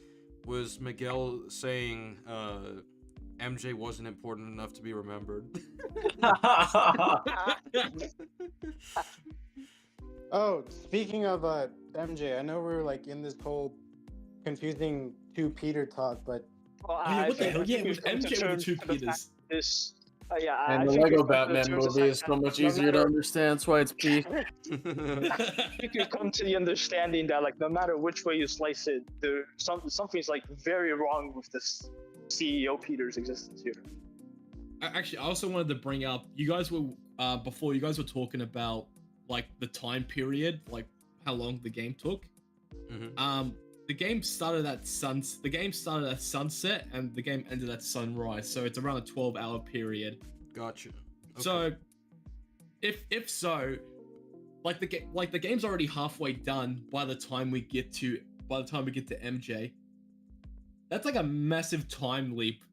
was Miguel saying MJ wasn't important enough to be remembered. Oh, speaking of MJ, I know we're like in this whole confusing two Peter talk, but Well, Oh yeah, what the think, hell? I Yeah, think we've with come to MJ with the terms two to the fact Peters. this. Yeah, And I the think Lego we've come to the Batman terms of the movie fact is that so much no easier to matter understand. That's why it's P. I think we've come to the understanding that like no matter which way you slice it, something's like very wrong with this CEO Peter's existence here. Actually, I also wanted to bring up, you guys were before you guys were talking about like the time period, like how long the game took. The game started at sunset and the game ended at sunrise, so it's around a 12-hour period. Gotcha. So if so, like the game's already halfway done by the time we get to MJ. That's like a massive time leap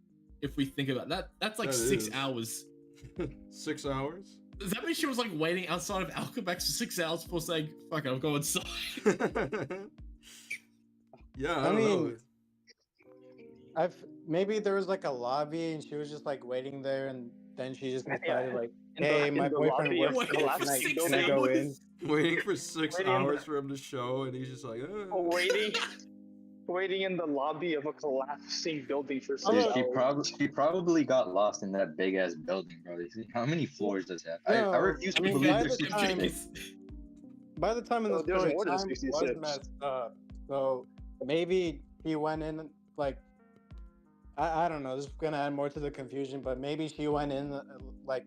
if we think about that. That's like That 6 is. hours. 6 hours? Does that mean she was like waiting outside of Alchemax for 6 hours before saying, "Fuck it, I'll go inside"? Yeah, I mean, maybe there was like a lobby and she was just like waiting there, and then she just decided like, hey, my boyfriend works here. Can I go in? Waiting for 6 Waiting in the- hours for him to show, and he's just like, waiting in the lobby of a collapsing building for 6 Dude, hours. she probably got lost in that big ass building, bro. How many floors does that? I refuse to believe there's 66. By the time in the there's story, more than time 66. was messed up. So maybe he went in like I don't know. This is gonna add more to the confusion, but maybe she went in like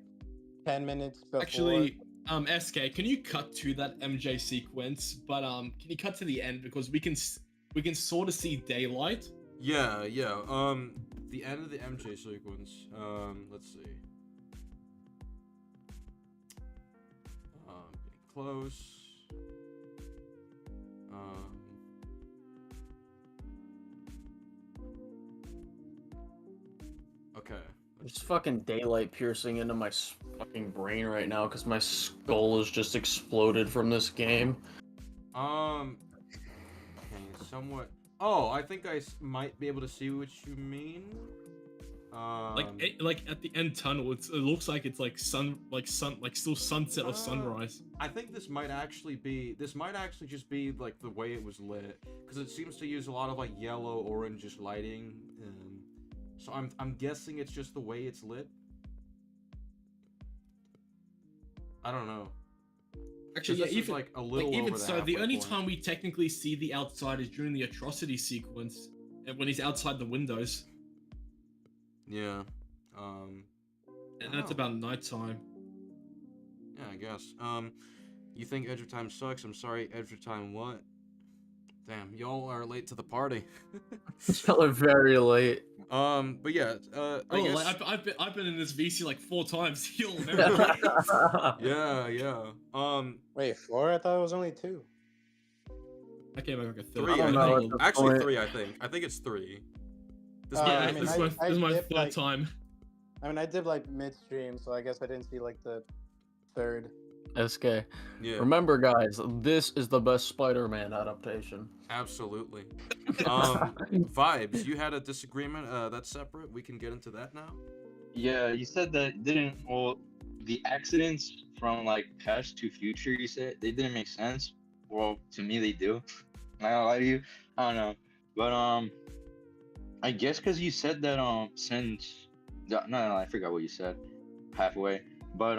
10 minutes before. Actually, SK, can you cut to that MJ sequence? But can you cut to the end, because we can sort of see daylight. Yeah. The end of the MJ sequence. Let's see. Getting close. Okay. There's fucking daylight piercing into my fucking brain right now because my skull is just exploded from this game. Okay, somewhat. Oh, I think I might be able to see what you mean. Like at the end tunnel, it looks like it's like still sunset or sunrise. I think this might actually just be like the way it was lit, because it seems to use a lot of like yellow, orangish lighting. So I'm guessing it's just the way it's lit. I don't know. Actually, yeah, this is like a little even over so, the halfway only point. time we technically see the outside is during the atrocity sequence, and when he's outside the windows. Yeah. And that's about nighttime. Yeah, I guess. You think Edge of Time sucks? I'm sorry, Edge of Time what? Damn, y'all are late to the party. Y'all are very late. But yeah, I guess... like I've been in this VC like 4 times. You'll never. Yeah. Wait, 4? I thought it was only 2. I came back like a 3. 3, I think. Actually, 3. I think it's 3. This is my 3rd time. I mean, I did like midstream, so I guess I didn't see like the 3rd. SK. Yeah. Remember, guys, this is the best Spider-Man adaptation. Absolutely. Vibes, you had a disagreement. That's separate. We can get into that now. Yeah, you said that the accidents from like past to future, you said they didn't make sense. Well, to me they do. I don't lie to you. I don't know, but I guess because you said that since no, I forgot what you said halfway, but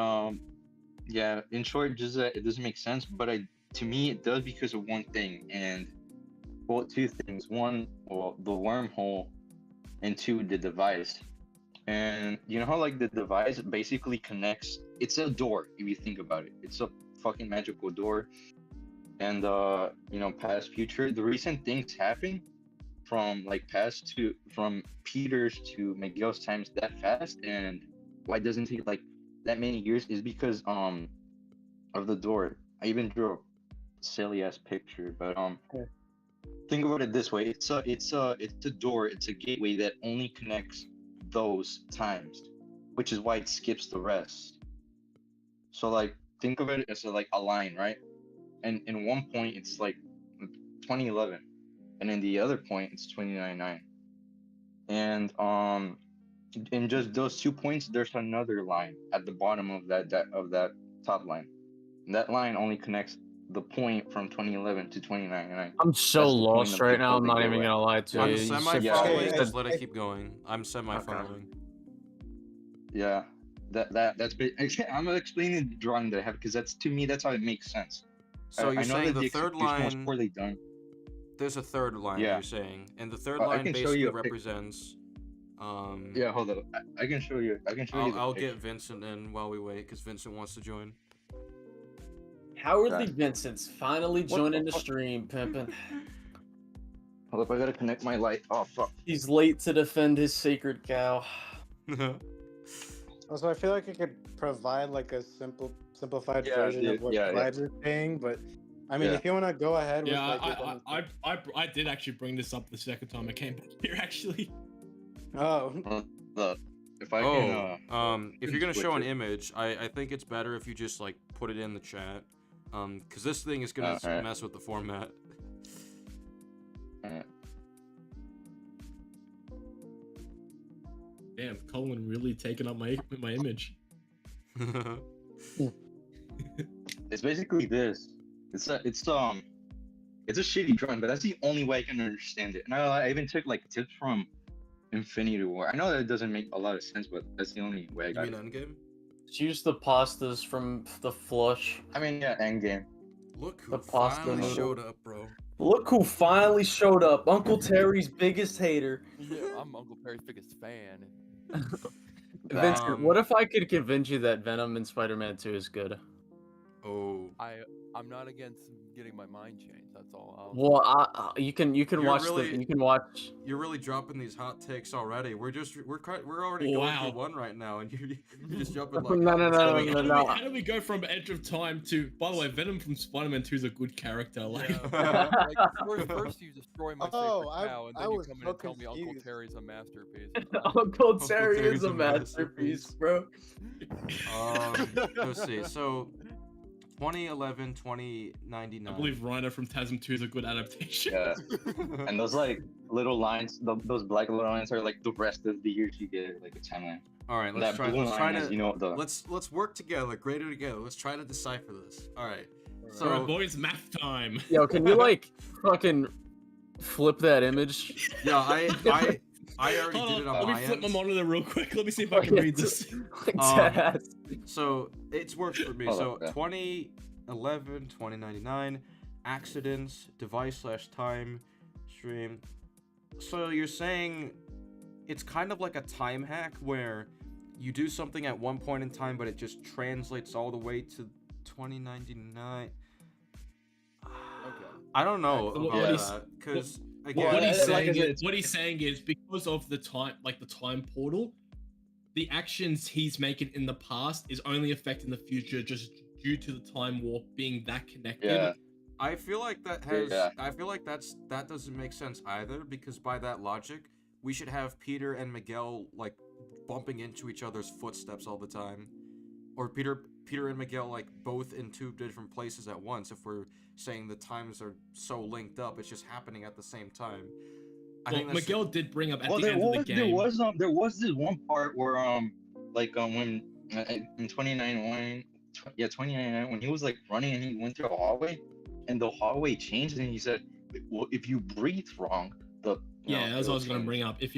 yeah, in short, just that it doesn't make sense. But to me it does, because of one thing, and well, 2 things. One, well, the wormhole, and 2, the device. And you know how like the device basically connects, it's a door if you think about it. It's a fucking magical door. And you know, past, future, the recent things happen from like from Peter's to Miguel's times that fast, and why it doesn't take like that many years is because of the door. I even drew a silly ass picture, but think about it this way: it's a door, it's a gateway that only connects those times, which is why it skips the rest. So like think of it as like a line, right? And in one point it's like 2011, and in the other point it's 2099. And in just those 2 points there's another line at the bottom of that top line. And that line only connects the point from 2011 to 2099. I'm so That's the point lost of right the now. I'm Golden not even Gateway. gonna lie to I'm you. You said- semi-following. said- Just let it keep going. I'm semi-following. Yeah, that's. I'm gonna explain the drawing that I have because that's to me that's how it makes sense. So you're I know saying that the the third execution was line. poorly done. There's a third line. Yeah. You're saying, and the third I line can show basically you a pic- represents. Yeah, hold up. I can show you. I can show you the I'll picture. get Vincent in while we wait because Vincent wants to join. Howard Yeah. Lee Vincent's finally What joining the the fuck? stream, pimpin'. Hold up, I gotta connect my light. Oh fuck. He's late to defend his sacred cow. Also, I feel like I could provide like a simplified Yeah, version dude, of what yeah. Vibes is saying, but I mean, Yeah. if you want to go ahead Yeah, with like, I did actually bring this up the second time I came back here. Actually. Oh. Look, if I if you're gonna switch show an it. image, I think it's better if you just like put it in the chat, because this thing is gonna Alright. mess with the format. Alright. Damn, Colin really taking up my image. It's basically this. It's a shitty drawing, but that's the only way I can understand it. And I even took like tips from Infinity War. I know that it doesn't make a lot of sense, but that's the only way I You got mean it. Endgame? Just use the pastas from the flush. I mean, yeah, Endgame. Look who The pasta finally noodle. showed up, bro. Look who finally showed up. Uncle Terry's biggest hater. Yeah, I'm Uncle Perry's biggest fan. Vincent, what if I could convince you that Venom in Spider-Man 2 is good? Oh. I'm not against getting my mind changed. That's all. Well, you can You're watch really- you can watch. You're really dropping these hot takes already. We're already going Wow. through one right now, and you're just jumping like. How do we go from Edge of Time to? By the way, Venom from Spider-Man 2 is a good character. Like, First you destroy my Oh, sacred cow, and then I you was come in so and tell me Uncle confused. Terry's a masterpiece. Uncle Terry is a masterpiece, bro. Let's see. So, 2011, 2099. I believe Rhino from TASM 2 is a good adaptation. Yeah. And those like little lines, those black little lines are like the rest of the years you get, like a timeline. All right, That blue line is, you know, the let's work together, greater together. Let's try to decipher this. All right. So, All right, boys, math time. Yo, can you like fucking flip that image? Yeah, I already Hold did it on let my me flip end. my monitor real quick. Let me see if I can read this. So it's worked for me. Hold So up, yeah. 2011, 2099, accidents, device/time, stream. So you're saying it's kind of like a time hack where you do something at one point in time, but it just translates all the way to 2099. I don't know So about what he's- that because what he's saying is because of the time, like the time portal, the actions he's making in the past is only affecting the future just due to the time warp being that connected. Yeah. I feel like that has. Yeah. I feel like that doesn't make sense either because by that logic, we should have Peter and Miguel like bumping into each other's footsteps all the time, or Peter and Miguel like both in two different places at once. If we're saying the times are so linked up, it's just happening at the same time. I Well, think that's Miguel did bring up at well, the end of the game. there was this one part where when in 2099 when he was like running and he went through a hallway and the hallway changed and he said, well, if you breathe wrong, Yeah, that's what I was gonna change. bring up. If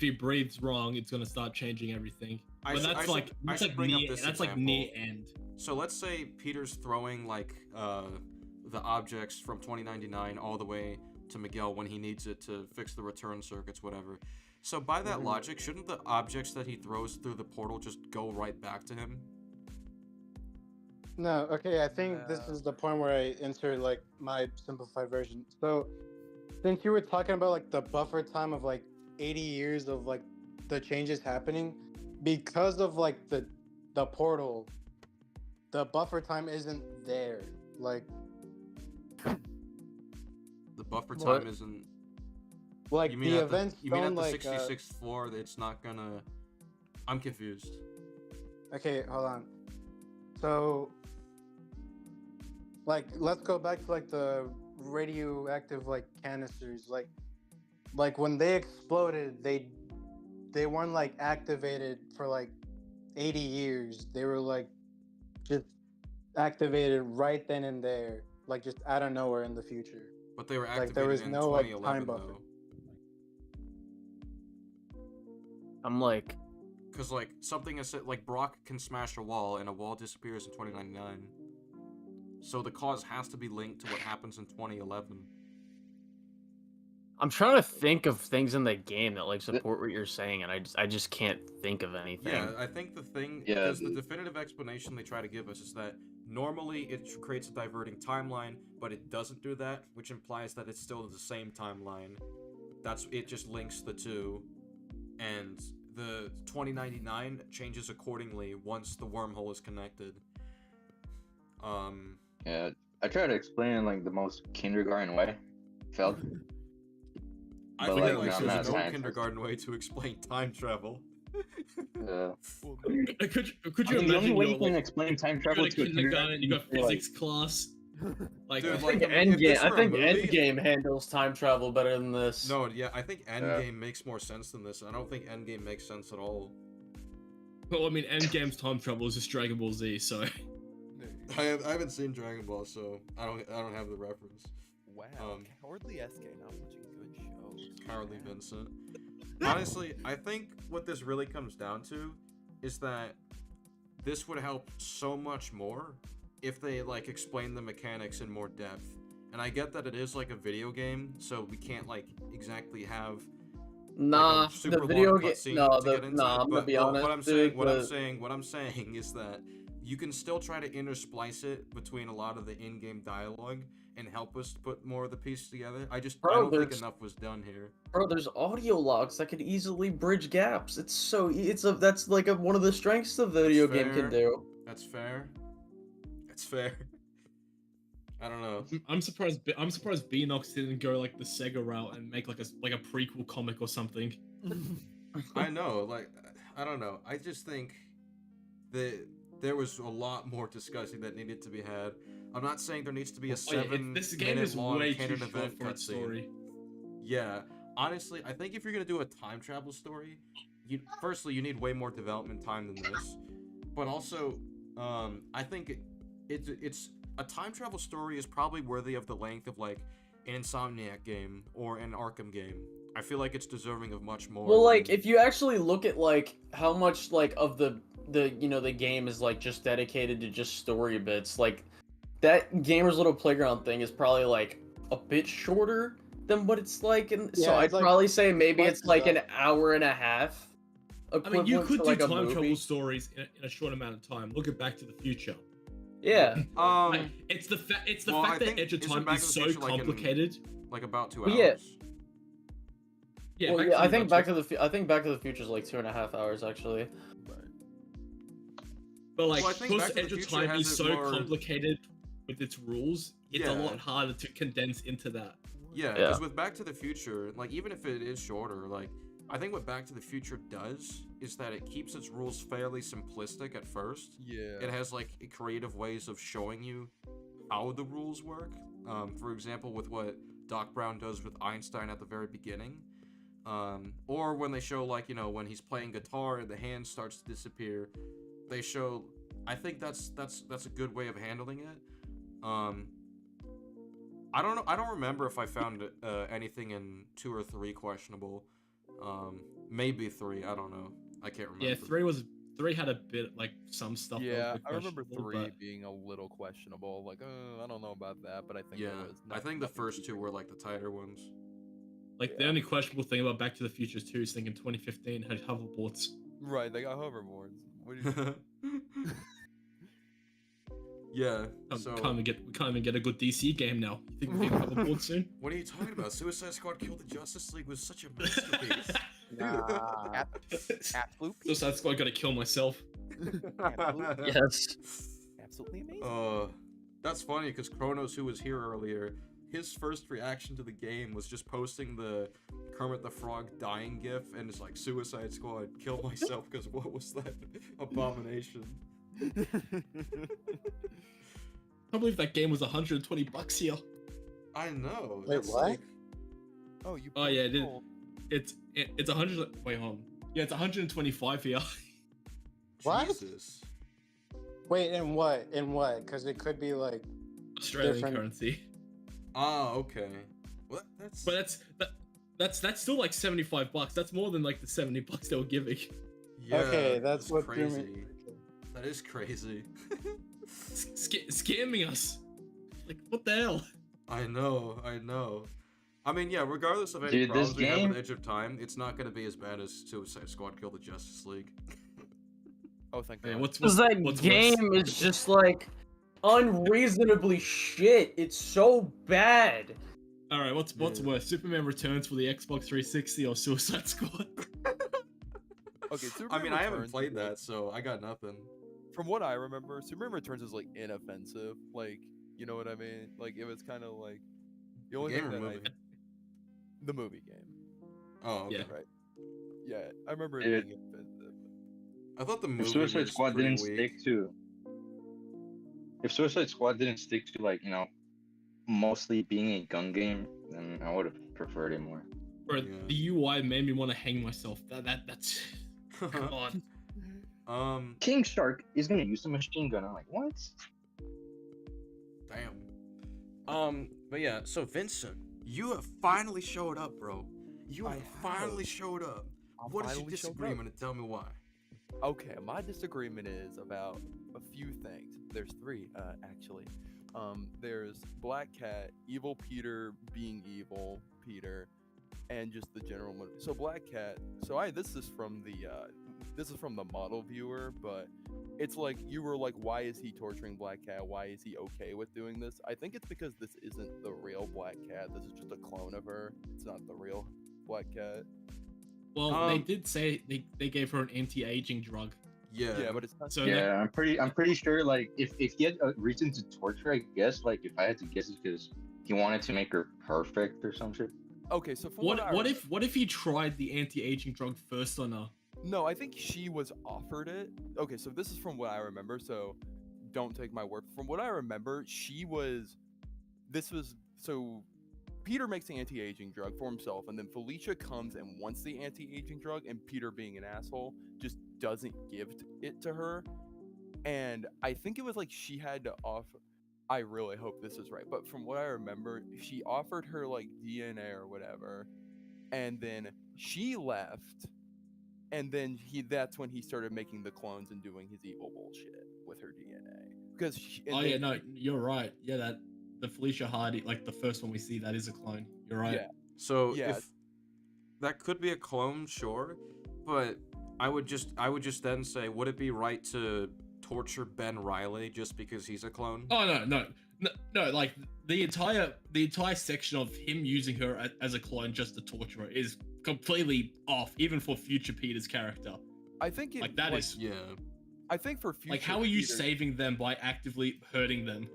he breathes wrong, it's gonna start changing everything. I But should- that's I should- like I that's should like bring up near, this that's like example. near end. So let's say Peter's throwing like the objects from 2099 all the way to Miguel when he needs it to fix the return circuits, whatever. So by that logic, shouldn't the objects that he throws through the portal just go right back to him? No, okay, I think this is the point where I insert like my simplified version. So, since you were talking about like the buffer time of like 80 years of like the changes happening, because of like the portal, the buffer time isn't there. Like The buffer What? time isn't. Like, you mean the at events you mean don't, at the like, 66th floor that it's not gonna. I'm confused. Okay, hold on. So, like, let's go back to like the radioactive like canisters. Like when they exploded, they weren't like activated for like 80 years. They were like just activated right then and there. like just out of nowhere in the future. But they were Like activated there was in no like 2011 time buffer. though. I'm like, Because like something is like Brock can smash a wall and a wall disappears in 2099. So the cause has to be linked to what happens in 2011. I'm trying to think of things in the game that like support what you're saying, and I just can't think of anything. Yeah, I think the thing, because the definitive explanation they try to give us is that normally it creates a diverting timeline, but it doesn't do that, which implies that it's still the same timeline. It just links the two, and the 2099 changes accordingly once the wormhole is connected. Yeah, I tried to explain it in like the most kindergarten way. Failed. I But, feel like, like no, I'm not a there's no scientist. kindergarten way to explain time travel. Yeah. Could I you mean, the only imagine way you're you can like, explain time you travel got a to a kindergarten, you got you're like- physics class. Like, Dude, I like, think if this Endgame. were I a think movie- Endgame handles time travel better than this. No, yeah, I think Endgame makes more sense than this. I don't think Endgame makes sense at all. well, I mean, Endgame's time travel is just Dragon Ball Z, so. I haven't seen Dragon Ball, so I don't have the reference. Wow, Cowardly SK not watching good shows. Cowardly Vincent. Honestly, I think what this really comes down to is that this would help so much more if they like explain the mechanics in more depth. And I get that it is like a video game, so we can't like exactly have Nah, like, a super the video long game. cutscene No, to get into nah. it, I'm gonna but be honest, what I'm dude. saying, what I'm saying is that you can still try to intersplice it between a lot of the in-game dialogue and help us put more of the pieces together. I don't think enough was done here. Bro, there's audio logs that could easily bridge gaps. It's so that's like one of the strengths the video game can do. That's fair. That's fair. I don't know. I'm surprised. I'm surprised Beanox didn't go like the Sega route and make like a prequel comic or something. I know, like I don't know. I just think that there was a lot more discussing that needed to be had. I'm not saying there needs to be a This game is 7-minute-long way too canon short event for its cutscene. story. Yeah, honestly, I think if you're gonna do a time travel story, firstly you need way more development time than this, but also, I think it's a time travel story is probably worthy of the length of like an Insomniac game or an Arkham game. I feel like it's deserving of much more. Well, like if you actually look at like how much like of the game is like just dedicated to just story bits, like that Gamer's Little Playground thing is probably like a bit shorter than what it's like, and so Yeah, I'd it's like probably say maybe it's twice like that. an hour and a half. I mean, you equivalent could to, do like, a time movie. travel stories in a short amount of time. Look at Back to the Future. Yeah. Like, it's the well, I fact that think- Edge of isn't Time Back is to the so Future, like, in- complicated. like about 2 Well, hours. yeah. Yeah, Well, Back yeah, to I the think Future- I think Back to the Future is like 2.5 hours actually. But like, Well, I think because Back to the Edge of Future Time has is it so more- complicated with its rules, it's a Yeah. lot harder to condense into that. Yeah, Yeah. because with Back to the Future, like even if it is shorter, like I think what Back to the Future does is that it keeps its rules fairly simplistic at first. Yeah. It has like creative ways of showing you how the rules work. For example, with what Doc Brown does with Einstein at the very beginning. Or when they show like, when he's playing guitar and the hand starts to disappear, they show I think that's a good way of handling it. I don't know. I don't remember if I found anything in 2 or 3 questionable. Maybe 3. I don't know. I can't remember. Yeah, three had a bit like some stuff. that was a Yeah, bit I remember questionable, 3 but- being a little questionable. Like, I don't know about that, but I think Yeah, there was. I think the first 2 were like the tighter ones. Like the only questionable thing about Back to the Future 2 is thinking 2015 had hoverboards. Right, they got hoverboards. What do you... Yeah. We So can't even get a good DC game now. You think we can have hoverboards soon? what are you talking about? Suicide Squad Killed the Justice League was such a masterpiece. Suicide Squad gotta kill myself. Yes. Absolutely amazing. That's funny because Kronos, who was here earlier, his first reaction to the game was just posting the Kermit the Frog dying gif and it's like Suicide Squad, kill myself because what was that abomination? I believe that game was $120 here. I know. Wait, that's what? like- Oh, you. Oh yeah, it's 100. Wait, hold on. Yeah, it's 125 here. What? Jesus. Wait, in what? In what? Because it could be like. Australian different. currency. Ah, okay. Well, That's still like $75. That's more than like the $70 they were giving. Yeah, Okay, that's what threw me. crazy. That is crazy. Scamming us. Like, what the hell? I know. I mean, yeah, regardless of any Dude, this problems we have game- with Edge of Time, it's not going to be as bad as Suicide Squad Kill the Justice League. Oh, thank Man, God. what's that what's game worse? is just like unreasonably shit. It's so bad. All right, what's worse? Superman Returns for the Xbox 360 or Suicide Squad? Okay, I Superman mean, I haven't Returns played is, like, that, so I got nothing. From what I remember, Superman Returns is like inoffensive. Like, you know what I mean? Like, it was kind of like the only game thing or that movie? the movie game. Oh, okay. Yeah. Right. Yeah, I remember it Dude. being offensive. I thought the If movie Suicide was Squad pretty didn't weak. stick to, if Suicide Squad didn't stick to like mostly being a gun game, then I would have preferred it more. Bro, the UI made me want to hang myself. That's come on. King Shark is gonna use the machine gun. I'm like, what? Damn. But yeah, so Vincent, you have finally showed up, bro. You have finally showed up. What is your finally showed up. disagreement, and tell me why? Okay, my disagreement is about a few things. There's three, actually. There's Black Cat, Evil Peter being evil Peter, and just the general one. So Black Cat. So this is from the model viewer, but it's like you were like, why is he torturing Black Cat? Why is he okay with doing this? I think it's because this isn't the real Black Cat. This is just a clone of her. It's not the real Black Cat. Well, they did say they gave her an anti-aging drug. Yeah. Yeah, but it's not. So Yeah, I'm pretty sure. Like, if he had a reason to torture, I guess. Like, if I had to guess, it's because he wanted to make her perfect or some shit. Okay, so from what if he tried the anti-aging drug first on her? No, I think she was offered it. Okay, so this is from what I remember, so don't take my word. From what I remember, so Peter makes the anti-aging drug for himself, and then Felicia comes and wants the anti-aging drug, and Peter, being an asshole, just doesn't give it to her. And I think it was like she had to offer. I really hope this is right, but from what I remember, she offered her like DNA or whatever, and then she left. And then that's when he started making the clones and doing his evil bullshit with her DNA. Because You're right. Yeah, that the Felicia Hardy, like the first one we see, that is a clone. You're right. Yeah. So Yeah. if that could be a clone, sure, but I would just then say, would it be right to torture Ben Reilly just because he's a clone? Oh no! Like the entire section of him using her as a clone just to torture her is completely off, even for future Peter's character. I think it, like that like, is yeah. I think for future. Like, how are you Peter, saving them by actively hurting them?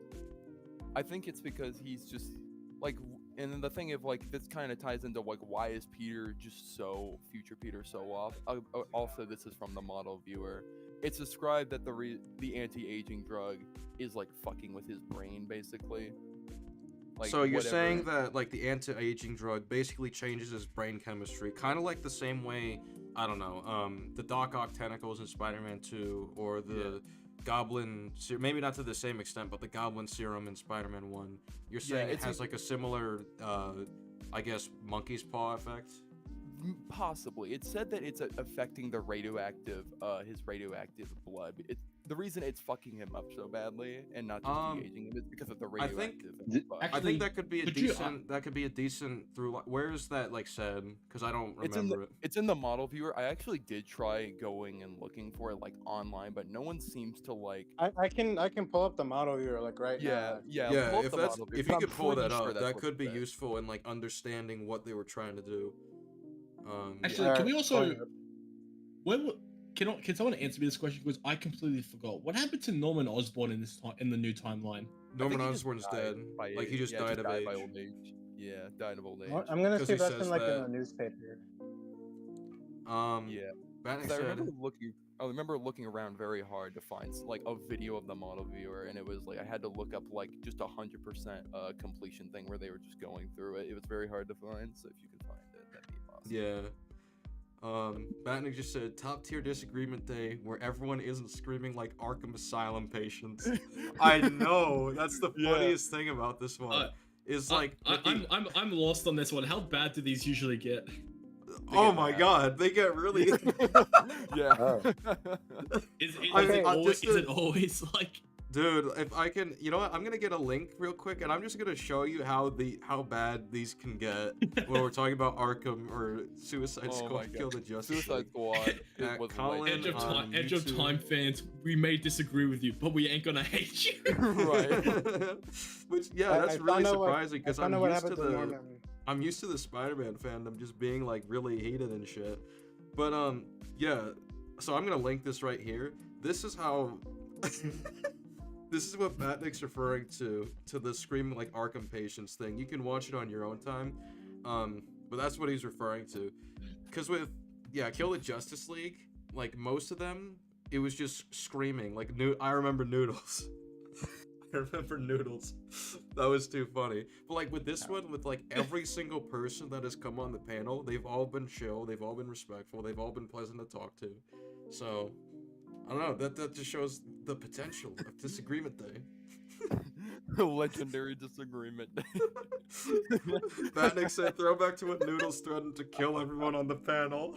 I think it's because he's just like, and then the thing of like this kind of ties into like why is Peter just so future Peter so off? Also, this is from the model viewer. It's described that the anti-aging drug is like fucking with his brain, basically. Like, so you're saying that like the anti-aging drug basically changes his brain chemistry, kind of like the same way, I don't know, the Doc Ock tentacles in Spider-Man 2, or the Goblin, maybe not to the same extent, but the Goblin serum in Spider-Man 1. You're saying it has like a similar, I guess, monkey's paw effect? Possibly. It said that it's affecting the radioactive, his radioactive blood. The reason it's fucking him up so badly and not just de-aging him is because of the radioactive. I think that could be a decent through. Where is that like said? Because I don't remember it. It's in the model viewer. I actually did try going and looking for it like online, but no one seems to like. I can pull up the model viewer like right now. Yeah. If you could pull that up, that could be useful in like understanding what they were trying to do. Actually, can we also? Can someone answer me this question? Because I completely forgot. What happened to Norman Osborn in the new timeline? Norman Osborn's dead. Like he just died of age. By old age. Yeah, died of old age. Well, I'm gonna see if that's in like in the newspaper. Yeah. I remember looking around very hard to find like a video of the model viewer, and it was like I had to look up like just 100% completion thing where they were just going through it. It was very hard to find, so if you can find it, that'd be awesome. Batnick just said top tier disagreement day where everyone isn't screaming like Arkham Asylum patients. I know that's the funniest thing about this one. Is like I'm lost on this one. How bad do these usually get? Oh my god, they get really. Yeah. Is it always like? Dude, if I can, you know what? I'm gonna get a link real quick, and I'm just gonna show you how bad these can get when we're talking about Arkham or Suicide Squad. Kill the Justice Suicide League. Squad. It was Colin, Edge of Time fans, we may disagree with you, but we ain't gonna hate you. Right. Which that's really surprising because Norman. I'm used to the Spider-Man fandom just being like really hated and shit. But yeah. So I'm gonna link this right here. This is how. This is what Batnick's referring to the screaming like Arkham patients thing. You can watch it on your own time, but that's what he's referring to. Because with Kill the Justice League, like most of them, it was just screaming. Like I remember Noodles. I remember Noodles. That was too funny. But like with this one, with like every single person that has come on the panel, they've all been chill, they've all been respectful, they've all been pleasant to talk to. So I don't know, that just shows the potential of Disagreement Day. Legendary Disagreement Day. Batnick said, throwback to when Noodles threatened to kill everyone on the panel.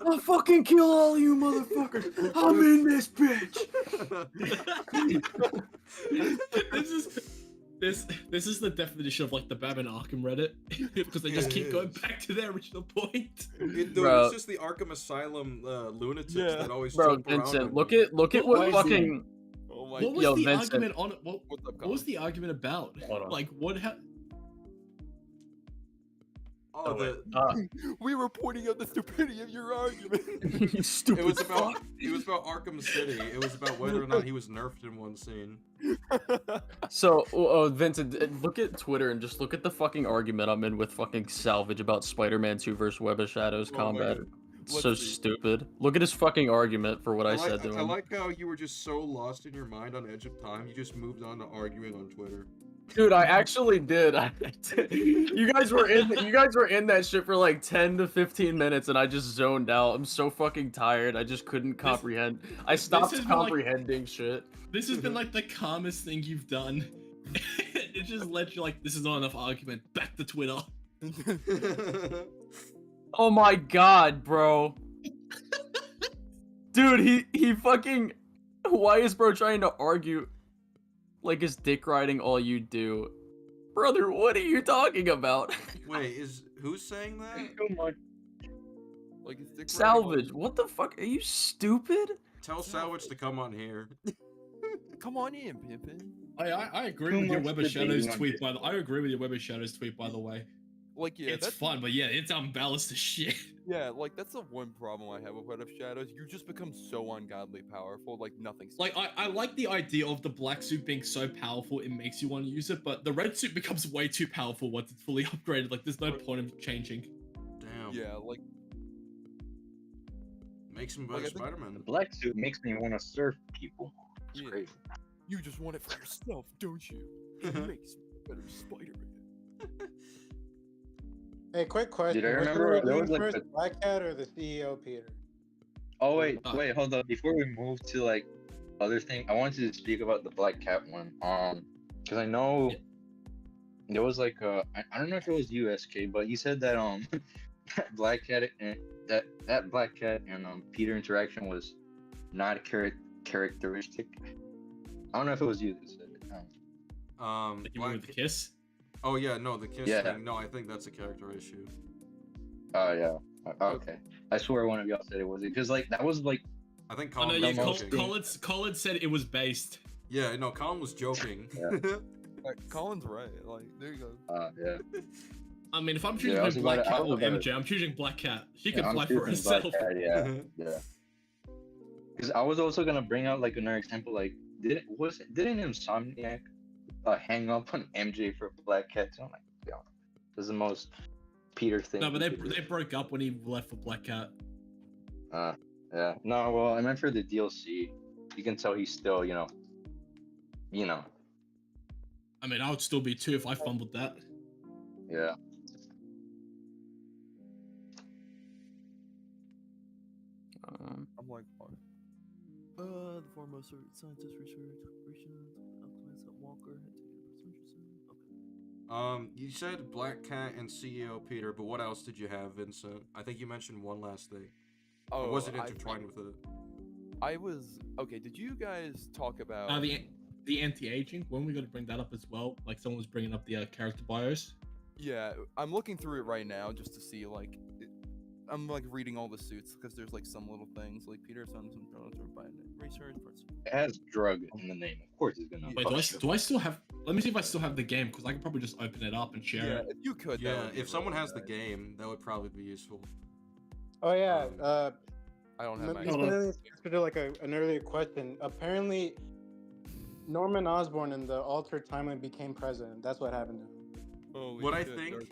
I'll fucking kill all you motherfuckers. I'm in this bitch. This is the definition of like the Batman Arkham Reddit because they just keep going back to their original point. It's just the Arkham Asylum lunatics that always jump Vincent, around. look at what fucking. What was the Vincent. argument on it? What was the argument about? Like what? We were pointing out the stupidity of your argument. You stupid. It was about Arkham City. It was about whether or not he was nerfed in one scene. So, Vincent, look at Twitter and just look at the fucking argument I'm in with fucking Salvage about Spider-Man 2 versus Web of Shadows combat. It's so stupid. Look at his fucking argument for what I said to him. I like how you were just so lost in your mind on Edge of Time, you just moved on to arguing on Twitter. Dude, I actually did. You guys were in that shit for like 10 to 15 minutes, and I just zoned out. I'm so fucking tired. I just couldn't comprehend. I stopped comprehending shit. This has been like the calmest thing you've done. It just led you like, this is not enough argument. Back to Twitter. Oh my god, bro. Dude, he fucking. Why is bro trying to argue? Like, is dick riding all you do? Brother, what are you talking about? Wait, who's saying that? Oh my. Like, is dick Salvage, what the fuck? Are you stupid? Tell Salvage to come on here. Come on in, Pimpin. I agree with your Web of Shadows tweet, by the I agree with your Web of Shadows tweet, by the way. Like, yeah, it's fun, but yeah, it's unbalanced as shit. Yeah, like, that's the one problem I have with Web of Shadows. You just become so ungodly powerful, like, nothing's... Like, I like the idea of the black suit being so powerful it makes you want to use it, but the red suit becomes way too powerful once it's fully upgraded. Like, there's no point in changing. Damn. Yeah, like... Makes him better Spider-Man. The black suit makes me want to surf people. It's crazy. You just want it for yourself, don't you? It makes me a better Spider-Man. Hey, quick question. Did I remember there was like first, Black Cat or the CEO, Peter? Oh wait, hold up. Before we move to like other thing, I wanted to speak about the Black Cat one. Because I know there was like I don't know if it was USK, but you said that Black Cat and that Black Cat and Peter interaction was not a characteristic. I don't know if it was you that said it. Like you with the kiss? Oh yeah, no, the kiss Yeah. thing. No, I think that's a character issue. Oh yeah. Okay. I swear one of y'all said it was because like that was like. I think Oh, Colin no, yeah, was joking. Colin said it was based. Yeah, no, Colin was joking. Colin's right. Like, there you go. Yeah. I mean, if I'm choosing Black Cat or MJ, I'm choosing Black Cat. She can fly for herself. Cat, yeah. Because I was also gonna bring out like another example. Like, didn't Insomniac hang up on MJ for Black Cat? So I'm like, yeah, this is the most Peter thing. No, but they broke up when he left for Black Cat. Yeah. No, well, I meant for the DLC. You can tell he's still, you know. I mean, I would still be too if I fumbled that. Yeah. like what? The foremost scientist research operations alchemist that Walker had taken for Richardson. Okay. You said Black Cat and CEO Peter, but what else did you have, Vincent? I think you mentioned one last thing. Or was it intertwined with it? I was okay. Did you guys talk about The anti-aging? When we going to bring that up as well? Like someone was bringing up the character bios. Yeah, I'm looking through it right now just to see I'm like reading all the suits because there's like some little things like Peter's on some research. It has drug in the name. Of course, it's gonna. Wait, do I still have? Let me see if I still have the game because I could probably just open it up and share it. If you could. Yeah, if someone has the game, that would probably be useful. Oh yeah. I don't have my. To like an earlier question. Apparently, Norman Osborn in the altered timeline became president. That's what happened to him. What I think.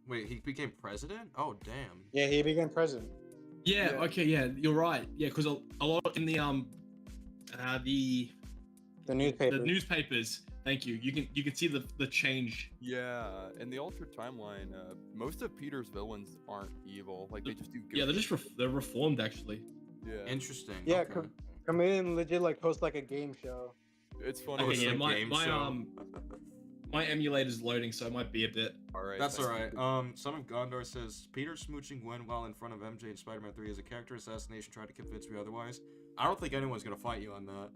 Wait, he became president? Oh, damn. Yeah, he became president. Yeah. Okay. Yeah, you're right. Yeah, because a lot in the newspapers. The newspapers. Thank you. You can see the change. Yeah, in the altered timeline, most of Peter's villains aren't evil. Like they just do good. Yeah, they're reformed actually. Yeah. Interesting. Yeah, okay. Chameleon legit like host like a game show. It's funny. Okay, yeah, my emulator's loading, so it might be a bit. Alright. That's alright. Son of Gondor says, Peter smooching Gwen while in front of MJ in Spider-Man 3 is a character assassination, tried to convince me otherwise. I don't think anyone's gonna fight you on that.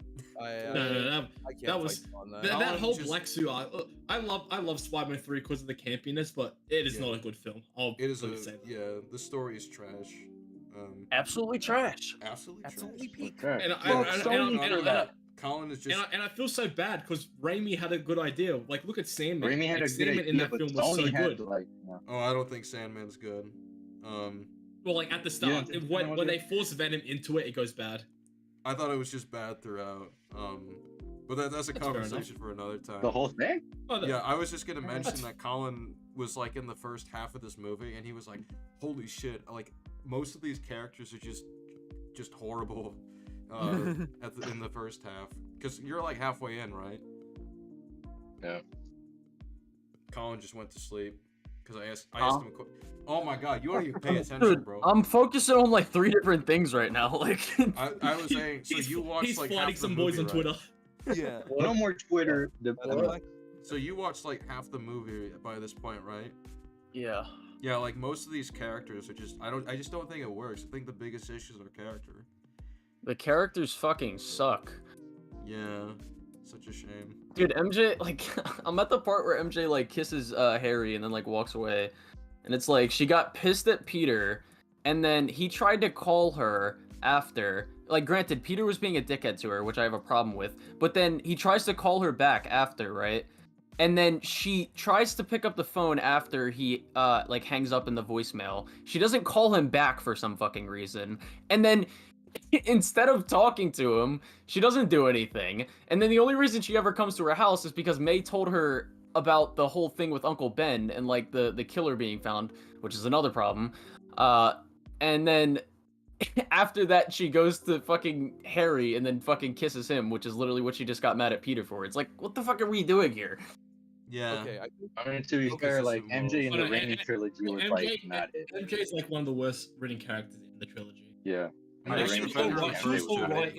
No, that was that whole Black suit. I love Spider-Man 3 because of the campiness, but it is not a good film. It is the story is trash. Absolutely trash. Absolutely peak. Colin is just and I feel so bad because Raimi had a good idea. Like, look at Sandman. Raimi had a good Sandman idea, in that but film was so Sony had good. to, like, Oh, I don't think Sandman's good. Well, like at the start, when they force Venom into it, it goes bad. I thought it was just bad throughout. But that's a conversation for another time. The whole thing? Yeah, I was just gonna mention that Colin was like in the first half of this movie, and he was like, "Holy shit!" Like most of these characters are just horrible. In the first half, because you're like halfway in, right? Yeah. Colin just went to sleep because I asked him a question. Oh my god, you don't even pay attention, Dude, bro. I'm focusing on like 3 different things right now. Like I was saying, so you watched like half the movie, right? Twitter. Yeah. No more Twitter. So you watched like half the movie by this point, right? Yeah. Yeah, like most of these characters are just I just don't think it works. I think the biggest issues are character. The characters fucking suck. Yeah, such a shame. Dude, MJ, like, I'm at the part where MJ, like, kisses Harry and then, like, walks away. And it's like, she got pissed at Peter, and then he tried to call her after. Like, granted, Peter was being a dickhead to her, which I have a problem with. But then he tries to call her back after, right? And then she tries to pick up the phone after he, like, hangs up in the voicemail. She doesn't call him back for some fucking reason. And then instead of talking to him, she doesn't do anything. And then the only reason she ever comes to her house is because May told her about the whole thing with Uncle Ben and like the killer being found, which is another problem. And then after that she goes to fucking Harry and then fucking kisses him, which is literally what she just got mad at Peter for. It's like, what the fuck are we doing here? Yeah. Okay. I mean, to be fair, like MJ in the Raimi trilogy was like not it. MJ's like one of the worst written characters in the trilogy. Yeah. She was alright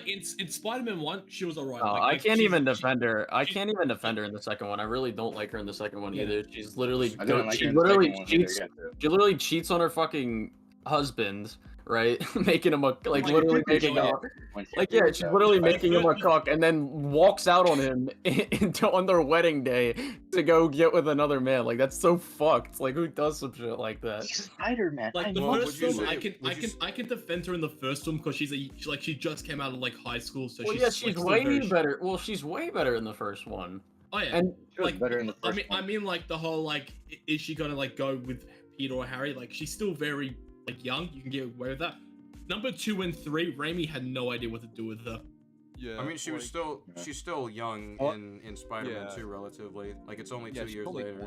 in Spider-Man 1, she was alright. I can't even defend her. I can't even defend her in the second one. I really don't like her in the second one either. She's literally she literally cheats on her fucking husband, right? Making him a like literally making a like yeah, she's literally making him a cock and then walks out on him on their wedding day to go get with another man. Like that's so fucked. Like who does some shit like that? Spider-Man. Like the first film, I can defend her in the first one because she just came out of like high school, so she's way better. Well, she's way better in the first one. Oh yeah, and like better in the first I mean like the whole like is she gonna like go with Peter or Harry? Like she's still very like young, you can get away with that. Number 2 and 3, Raimi had no idea what to do with her. Yeah. I mean, she's still young in Spider-Man 2, relatively. Like it's only 2 years later.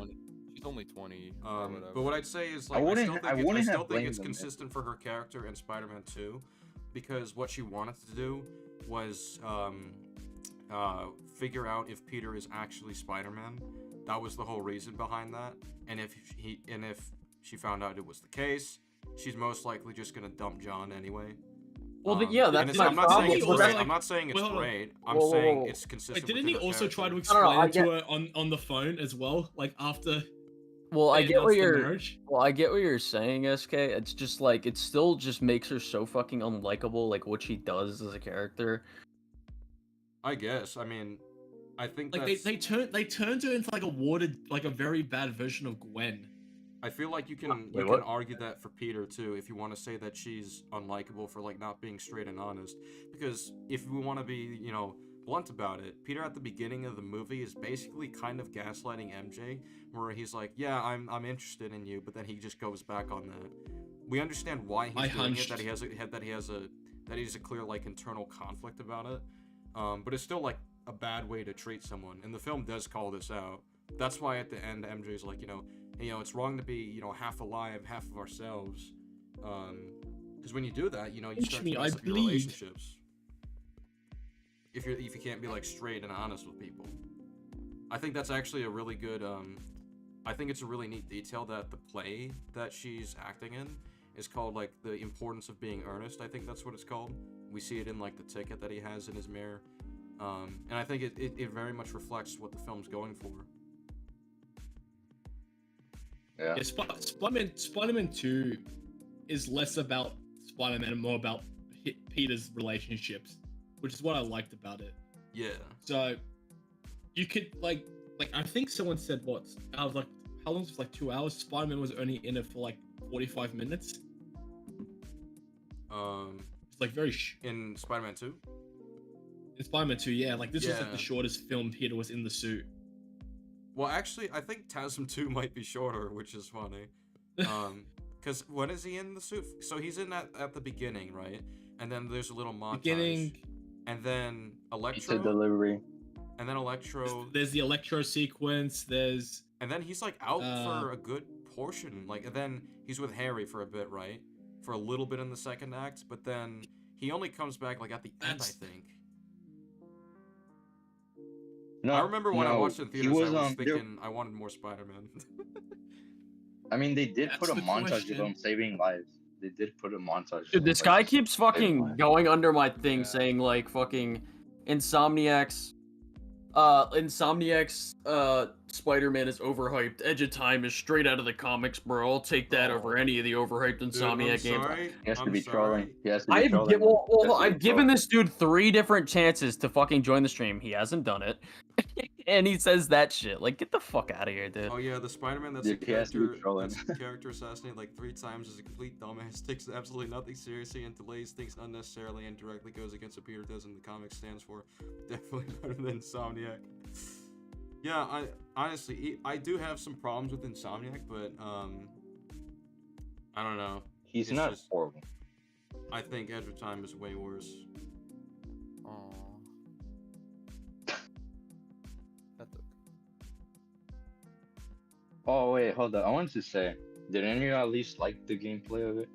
She's only 20. But what I'd say is like I still think it's consistent for her character in Spider-Man 2, because what she wanted to do was figure out if Peter is actually Spider-Man. That was the whole reason behind that. And if she found out it was the case, she's most likely just gonna dump John anyway. Well, yeah, and that's it's, my I'm not problem. saying it's Also, great. like- I'm not saying it's wait, hold on. great. I'm Whoa, whoa, saying whoa. it's consistent. Like, didn't within he the also try to character. explain I it get- to her on the phone as well? Like after. Well, I they get what announced the you're. marriage? Well, I get what you're saying, SK. It's just like it still just makes her so fucking unlikable, like what she does as a character. I guess. I mean, I think Like that's. they turned her into like a very bad version of Gwen. I feel like you can Wait, you what? can argue that for Peter too, if you want to say that she's unlikable for like not being straight and honest. Because if we want to be, blunt about it, Peter at the beginning of the movie is basically kind of gaslighting MJ, where he's like, "Yeah, I'm interested in you," but then he just goes back on that. We understand why he's doing it, that he's a clear like internal conflict about it. But it's still like a bad way to treat someone, and the film does call this out. That's why at the end MJ's like, it's wrong to be, half alive, half of ourselves. Because when you do that, you start to mess up your relationships. If you can't be like straight and honest with people. I think that's actually a really good, I think it's a really neat detail that the play that she's acting in is called like The Importance of Being Earnest. I think that's what it's called. We see it in like the ticket that he has in his mirror. And I think it very much reflects what the film's going for. Yeah. Spider-Man 2 is less about Spider-Man and more about Peter's relationships, which is what I liked about it. Yeah. So you could like I think someone said I was like, how long was it? Like 2 hours? Spider-Man was only in it for like 45 minutes. It's like very in Spider-Man 2? In Spider-Man 2, yeah. Like this was like the shortest film Peter was in the suit. Well, actually, I think TASM 2 might be shorter, which is funny. Because when is he in the suit? So he's in at the beginning, right? And then there's a little montage. And then Electro. Pizza delivery. And then Electro. There's the Electro sequence. And then he's like out for a good portion. Like, and then he's with Harry for a bit, right? For a little bit in the second act. But then he only comes back like at the end, I think. No, I remember when I watched it in theaters, I was there- thinking I wanted more Spider-Man. I mean, they did That's put a the montage question. of him saving lives. They did put a montage. Dude, this of, guy like, keeps fucking going under my thing saying like fucking Insomniac's Spider-Man is overhyped. Edge of Time is straight out of the comics, bro. I'll take that over any of the overhyped Insomniac games. He has to be trolling. He has to be trolling. I've given this dude 3 different chances to fucking join the stream. He hasn't done it. And he says that shit. Like, get the fuck out of here, dude. Oh yeah, the Spider-Man that's Dude, he has to be trolling. that's a character assassinated like 3 times is a complete dumbass, takes absolutely nothing seriously and delays things unnecessarily and directly goes against what Peter does and the comic stands for. Definitely better than Insomniac. Yeah, I honestly I do have some problems with Insomniac, but I don't know. He's It's not just- horrible. I think Edge of Time is way worse. Oh wait, hold on. I wanted to say, did any of you at least like the gameplay of it?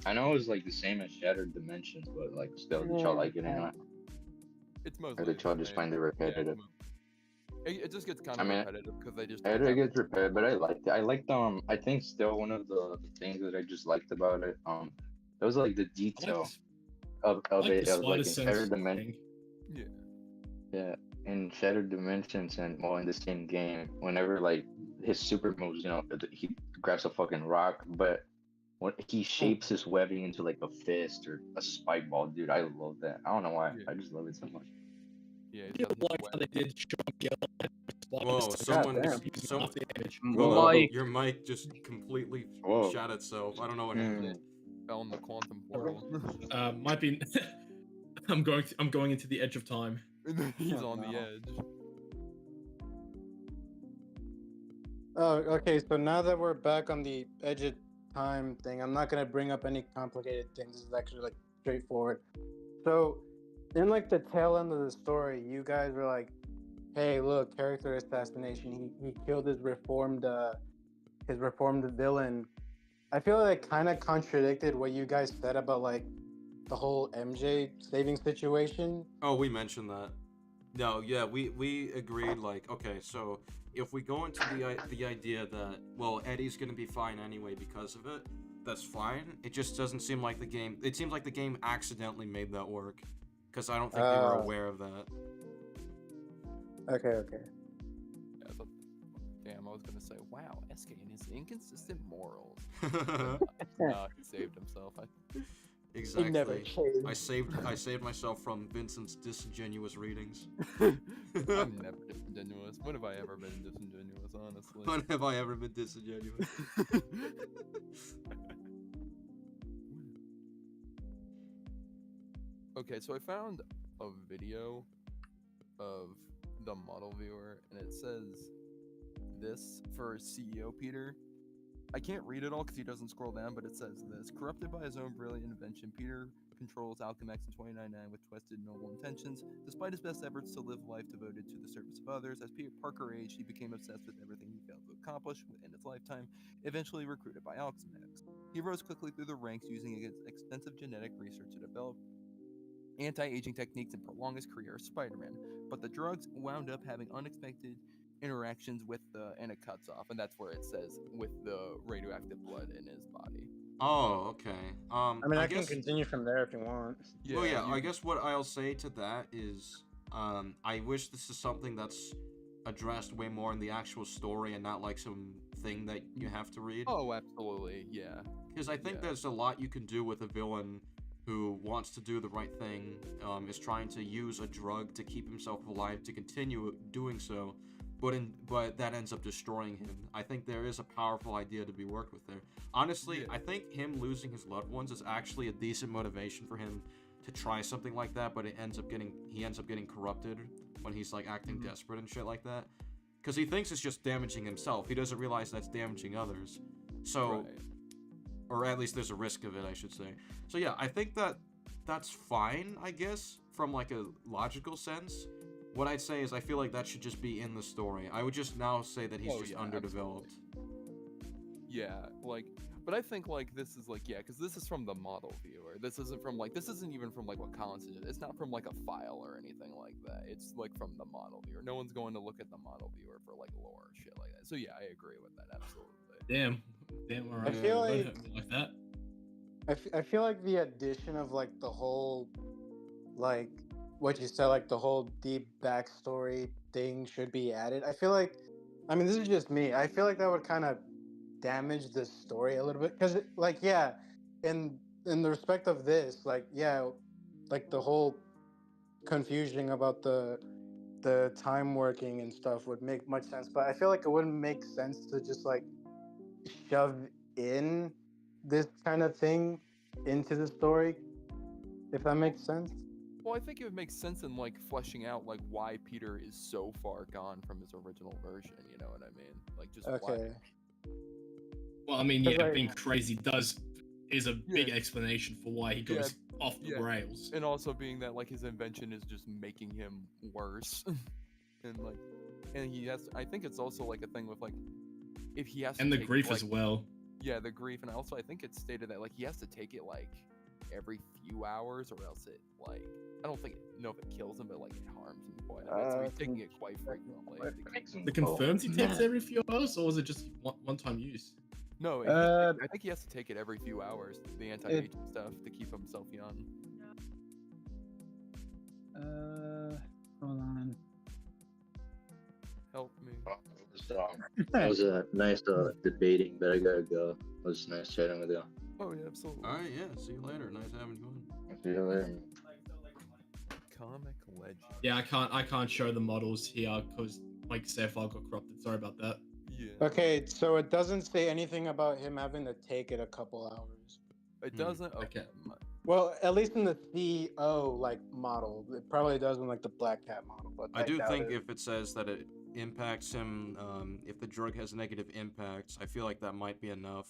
I know it was like the same as Shattered Dimensions, but like still, did y'all like it or not? It's mostly. Or did y'all just find it repetitive? It just gets kind I of mean, repetitive because they just. It gets repetitive, but I liked it. I liked I think still one of the things that I just liked about it, it was like the detail of it. Of like in Shattered Dimensions. Yeah. Yeah, in Shattered Dimensions and well in the same game, whenever like his super moves, he grabs a fucking rock, but when he shapes his webbing into like a fist or a spike ball, dude, I love that. I don't know why, I just love it so much. Yeah, like how they did Whoa, someone, Whoa. your mic just completely shot itself. I don't know what happened. Fell in the quantum portal. Might be. I'm going into the Edge of Time. He's on the edge. Oh, okay. So now that we're back on the Edge of Time thing, I'm not gonna bring up any complicated things. This is actually like straightforward. So, in like the tail end of the story, you guys were like, "Hey, look, character assassination. He killed his reformed villain." I feel like it kind of contradicted what you guys said about like the whole MJ saving situation. Oh, we mentioned that. No, yeah, we agreed. Like, okay, so if we go into the idea that well, Eddie's gonna be fine anyway because of it, that's fine. It just doesn't seem like the game. It seems like the game accidentally made that work, because I don't think they were aware of that. Okay. Yeah, damn, I was gonna say, wow, SK and his inconsistent morals. He saved himself. Exactly. never changed. I saved myself from Vincent's disingenuous readings. I'm never disingenuous. When have I ever been disingenuous, honestly? When have I ever been disingenuous? Okay, so I found a video of the model viewer, and it says this for CEO Peter. I can't read it all because he doesn't scroll down, but it says this. Corrupted by his own brilliant invention, Peter controls Alchemex in 2999 with twisted noble intentions. Despite his best efforts to live life devoted to the service of others, as Peter Parker aged, he became obsessed with everything he failed to accomplish in his lifetime, eventually recruited by Alchemex. He rose quickly through the ranks using his extensive genetic research to develop anti-aging techniques and prolong his career as Spider-Man. But the drugs wound up having unexpected interactions with and it cuts off, and that's where it says with the radioactive blood in his body. Oh, okay. I mean, I can guess, continue from there if you want. I guess what I'll say to that is, I wish this is something that's addressed way more in the actual story and not like some thing that you have to read. Oh, absolutely, yeah. Because I think there's a lot you can do with a villain who wants to do the right thing, is trying to use a drug to keep himself alive to continue doing so, but that ends up destroying him. I think there is a powerful idea to be worked with there. Honestly, I think him losing his loved ones is actually a decent motivation for him to try something like that, but he ends up getting corrupted when he's like acting desperate and shit like that. Because he thinks it's just damaging himself. He doesn't realize that's damaging others. So, or at least there's a risk of it, I should say. So yeah, I think that's fine, I guess, from like a logical sense. What I'd say is I feel like that should just be in the story. I would just now say that he's underdeveloped. Yeah, like, but I think like this is like, because this is from the model viewer. This isn't from like, this isn't even from like what Collins did. It's not from like a file or anything like that. It's like from the model viewer. No one's going to look at the model viewer for like lore or shit like that. So yeah, I agree with that, absolutely. Damn, all right. I feel like that. I feel like the addition of like the whole, like what you said, like the whole deep backstory thing should be added. I feel like, I mean, this is just me. I feel like that would kind of damage the story a little bit because, like, in the respect of this, like, like the whole confusion about the time working and stuff would make much sense. But I feel like it wouldn't make sense to just like shove in this kind of thing into the story, if that makes sense. Well, I think it would make sense in like fleshing out like why Peter is so far gone from his original version. You know what I mean? Like just why. Well, I mean, being crazy is a big explanation for why he goes off the rails. And also being that like his invention is just making him worse, and he has. I think it's also like a thing with like if he has and to the take grief it, like, as well. Yeah, the grief, and also I think it's stated that like he has to take it like every few hours, or else it like I don't know if it kills him, but like it harms him quite a bit. So he's taking it quite frequently. It confirms he takes every few hours, or was it just one-time use? No, I think he has to take it every few hours, the anti-aging stuff, to keep himself young. Hold on. Help me. That was a nice debating, but I gotta go. It was nice chatting with you. Oh yeah, absolutely. All right, yeah. See you later. Nice having you on. See you later. Comic legend. Yeah, I can't show the models here because my save file got corrupted. Sorry about that. Yeah. Okay, so it doesn't say anything about him having to take it a couple hours. It doesn't. Okay. Well, at least in the CEO like model, it probably does in like the Black Cat model. But I do doubt think it. if it says that it impacts him, if the drug has negative impacts, I feel like that might be enough.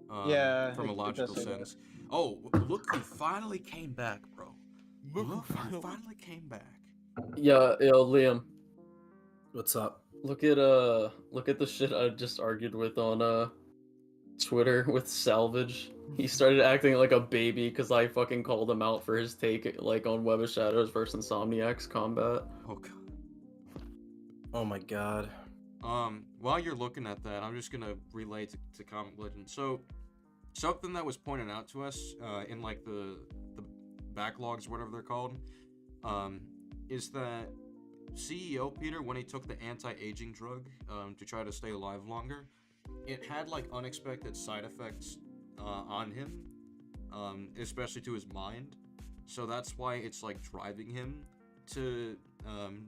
From a logical sense. Oh, look who finally came back, bro. Look who finally came back. Yo, Liam. What's up? Look at the shit I just argued with on Twitter with Salvage. He started acting like a baby because I fucking called him out for his take like on Web of Shadows versus Insomniac's combat. Oh god. Oh my god. While you're looking at that, I'm just gonna relay to Comic Legend. So, something that was pointed out to us in like the backlogs, whatever they're called, is that CEO Peter, when he took the anti-aging drug to try to stay alive longer, it had like unexpected side effects on him, especially to his mind. So that's why it's like driving him to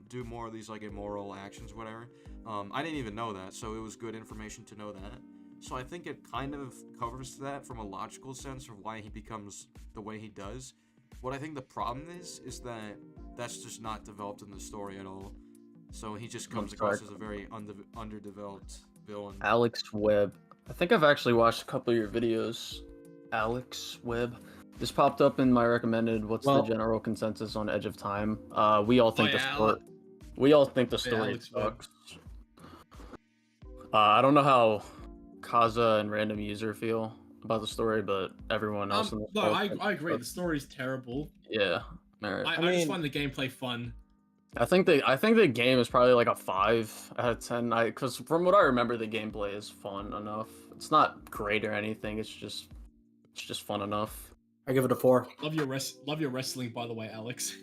do more of these like immoral actions, whatever. I didn't even know that, so it was good information to know that. So I think it kind of covers that from a logical sense of why he becomes the way he does. What I think the problem is that that's just not developed in the story at all. So he just comes across as a very underdeveloped villain. Alex Webb. I think I've actually watched a couple of your videos. Alex Webb. This popped up in my recommended. What's the general consensus on Edge of Time? We all think the story. We all think the story sucks. I don't know how Kaza and random user feel about the story, but everyone else in the no, I agree. The story's terrible. Yeah, Merit. I just find the gameplay fun. I think the game is probably like a 5 out of 10. Because from what I remember, the gameplay is fun enough. It's not great or anything. It's just fun enough. I give it a 4. Love your wrestling, by the way, Alex.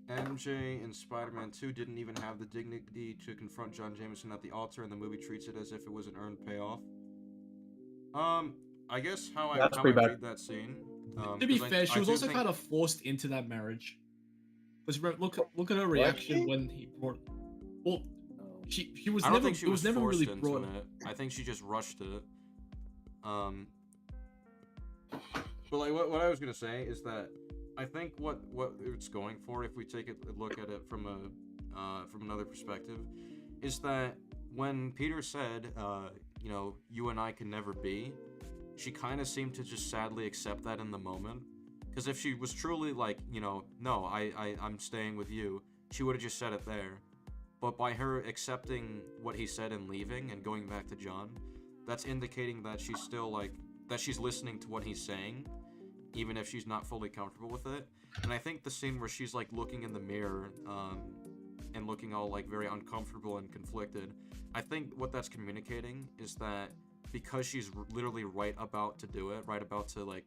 MJ in Spider-Man 2 didn't even have the dignity to confront John Jameson at the altar, and the movie treats it as if it was an earned payoff. I guess how I read that scene. To be fair, she was also kind of forced into that marriage. Because look at her reaction when he brought. Well, she was never. It was never really brought. I think she just rushed it. But like what I was gonna say is that I think what it's going for, if we take a look at it from another perspective, is that when Peter said, you know, you and I can never be, she kind of seemed to just sadly accept that in the moment. Because if she was truly like, you know, no, I'm staying with you, she would have just said it there. But by her accepting what he said and leaving and going back to John, that's indicating that she's still like, that she's listening to what he's saying, even if she's not fully comfortable with it. And I think the scene where she's like looking in the mirror and looking all like very uncomfortable and conflicted, I think what that's communicating is that because she's literally right about to do it, right about to like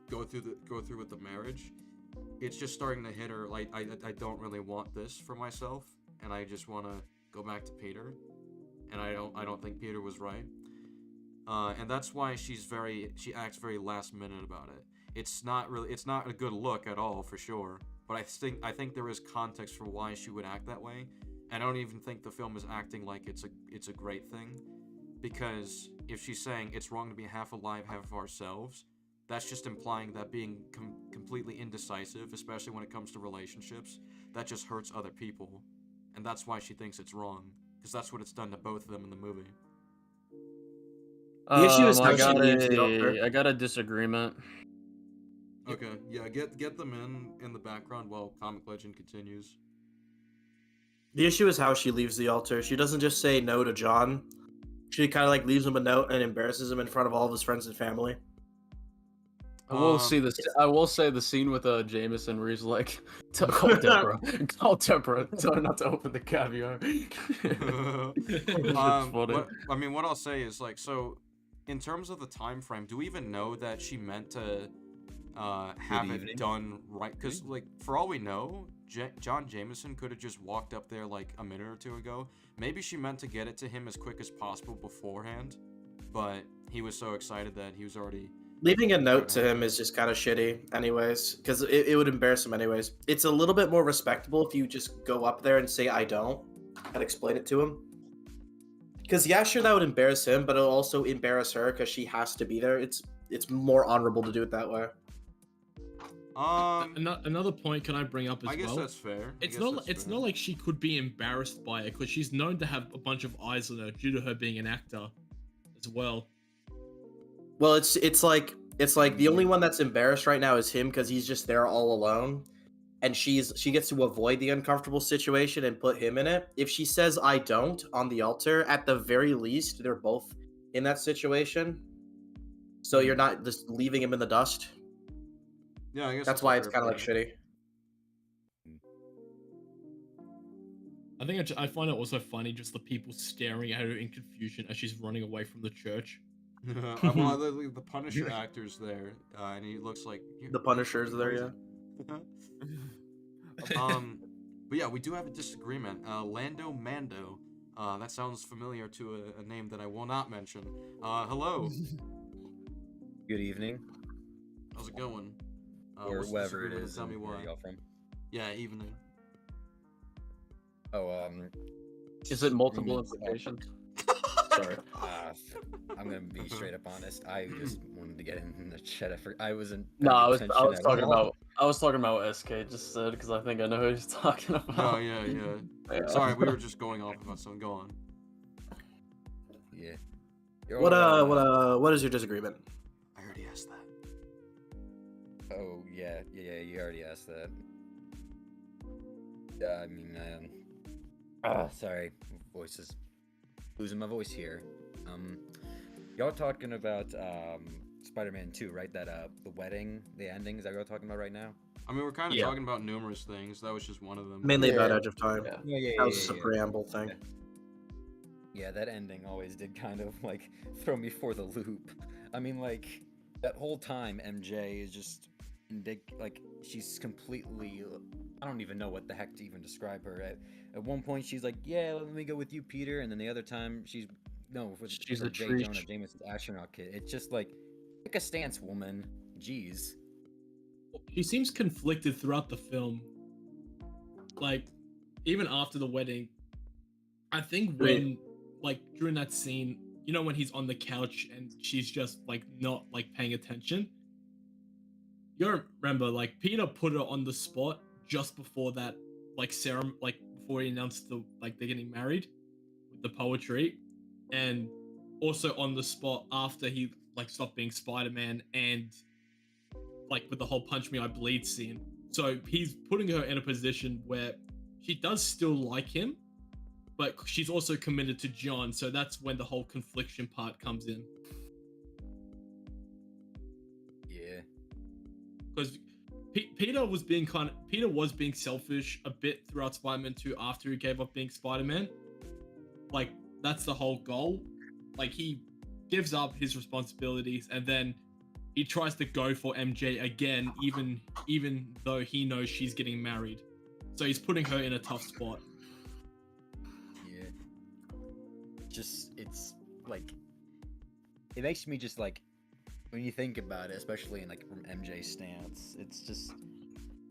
go through with the marriage, it's just starting to hit her like I don't really want this for myself, and I just want to go back to Peter, and I don't think Peter was right. And that's why she acts very last minute about it. It's not a good look at all, for sure. But I think there is context for why she would act that way. And I don't even think the film is acting like it's a great thing, because if she's saying it's wrong to be half alive, half of ourselves, that's just implying that being completely indecisive, especially when it comes to relationships, that just hurts other people, and that's why she thinks it's wrong, because that's what it's done to both of them in the movie. The issue is how she leaves the altar. I got a disagreement. Okay, yeah, get them in the background while Comic Legend continues. The issue is how she leaves the altar. She doesn't just say no to John. She kind of like leaves him a note and embarrasses him in front of all of his friends and family. I will say the scene with Jameson where he's like, call Deborah, tell her not to open the caviar. What I'll say is like, so in terms of the time frame, do we even know that she meant to have it done right? Because like, for all we know, John Jameson could have just walked up there like a minute or two ago. Maybe she meant to get it to him as quick as possible beforehand, but he was so excited that he was already... Leaving a note to him is just kind of shitty anyways, because it would embarrass him anyways. It's a little bit more respectable if you just go up there and say, I don't, and explain it to him. Because yeah, sure, that would embarrass him, but it'll also embarrass her because she has to be there. It's more honorable to do it that way. Another point can I bring up as well? I guess that's fair. It's not like she could be embarrassed by it, because she's known to have a bunch of eyes on her due to her being an actor as well. Well, it's like the only one that's embarrassed right now is him, because he's just there all alone, and she gets to avoid the uncomfortable situation and put him in it. If she says I don't on the altar, at the very least they're both in that situation, so you're not just leaving him in the dust. Yeah, I guess that's why it's kind of like shitty. I think I find it also funny just the people staring at her in confusion as she's running away from the church. Well, the Punisher actor's there, and he looks like The Punisher's there, yeah. But yeah, we do have a disagreement. Lando Mando. That sounds familiar to a name that I will not mention. Hello. Good evening. How's it going? Or what's the wherever it disagreement? is. Tell me Where why. y'all from? Yeah, evening. Oh, Is it multiple implications? Sorry. I'm gonna be straight up honest. I just wanted to get in the chat. I wasn't. No, paying I was attention at talking all. about SK just said because I think I know who he's talking about. Oh yeah. Sorry, we were just going off about something. Go on. Yeah. What is your disagreement? I already asked that. Oh yeah. You already asked that. Yeah, I mean, sorry, voices, losing my voice here. Y'all talking about Spider-Man 2, right? That the wedding, the ending. Is that what y'all talking about right now? I mean, we're kind of talking about numerous things. That was just one of them. Mainly about Edge of Time. Yeah. That was just a preamble thing. Yeah, that ending always did kind of like throw me for the loop. I mean, like that whole time MJ is just like she's completely. I don't even know what the heck to even describe her. At one point, she's like, "Yeah, let me go with you, Peter," and then the other time, she's a J. tree. Jonah Jameson's astronaut kid. It's just like, pick a stance, woman. Jeez. She seems conflicted throughout the film. Like, even after the wedding, I think when, like, during that scene, you know, when he's on the couch and she's just like not like paying attention. You remember, like, Peter put her on the spot just before that, like, ceremony, like before he announced they're getting married with the poetry, and also on the spot after he like stopped being Spider-Man and like with the whole punch me I bleed scene. So he's putting her in a position where she does still like him, but she's also committed to John. So that's when the whole confliction part comes in. Yeah. Because Peter was being selfish a bit throughout Spider-Man 2 after he gave up being Spider-Man. Like, that's the whole goal. Like, he gives up his responsibilities and then he tries to go for MJ again, even though he knows she's getting married. So he's putting her in a tough spot. Yeah. It's like, it makes me just like, when you think about it, especially in like from MJ's stance, it's just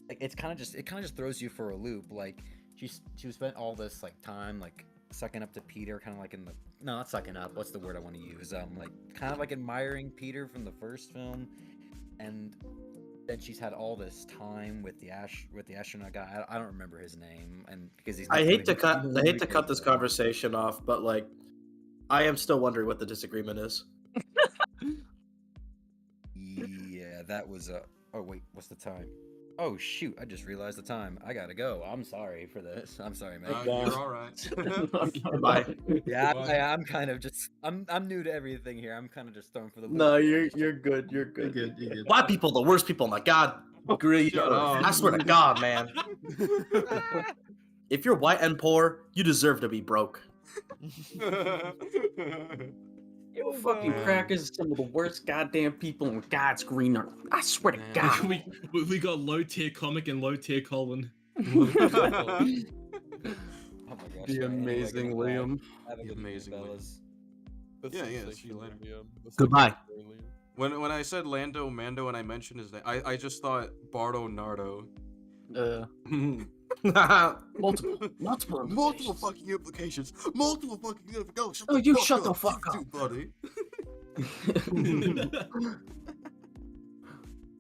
like it kind of just throws you for a loop. Like she spent all this like time like sucking up to Peter, kind of like not sucking up. What's the word I want to use? Like kind of like admiring Peter from the first film, and then she's had all this time with the astronaut guy. I don't remember his name, and because he's. I hate to cut this conversation off, but like, I am still wondering what the disagreement is. Yeah, that was oh wait, what's the time? Oh shoot, I just realized the time. I gotta go. I'm sorry for this. I'm sorry, man. You're all right. Bye. Yeah, I'm kind of just I'm new to everything here. I'm kind of just thrown for the loop. No, you're good. You're good. White people, the worst people. My God, agree. I swear to God, man. If you're white and poor, you deserve to be broke. You fucking crackers are some of the worst goddamn people on God's green earth. I swear to God. we got low tier comic and low tier Colin. Oh my gosh. The amazing Liam. Have a good Amazing fellas. Yeah. See you later. Goodbye. When I said Lando Mando and I mentioned his name, I just thought Bardo Nardo. Multiple fucking implications. Multiple fucking implications. Oh, you shut the fuck up, buddy.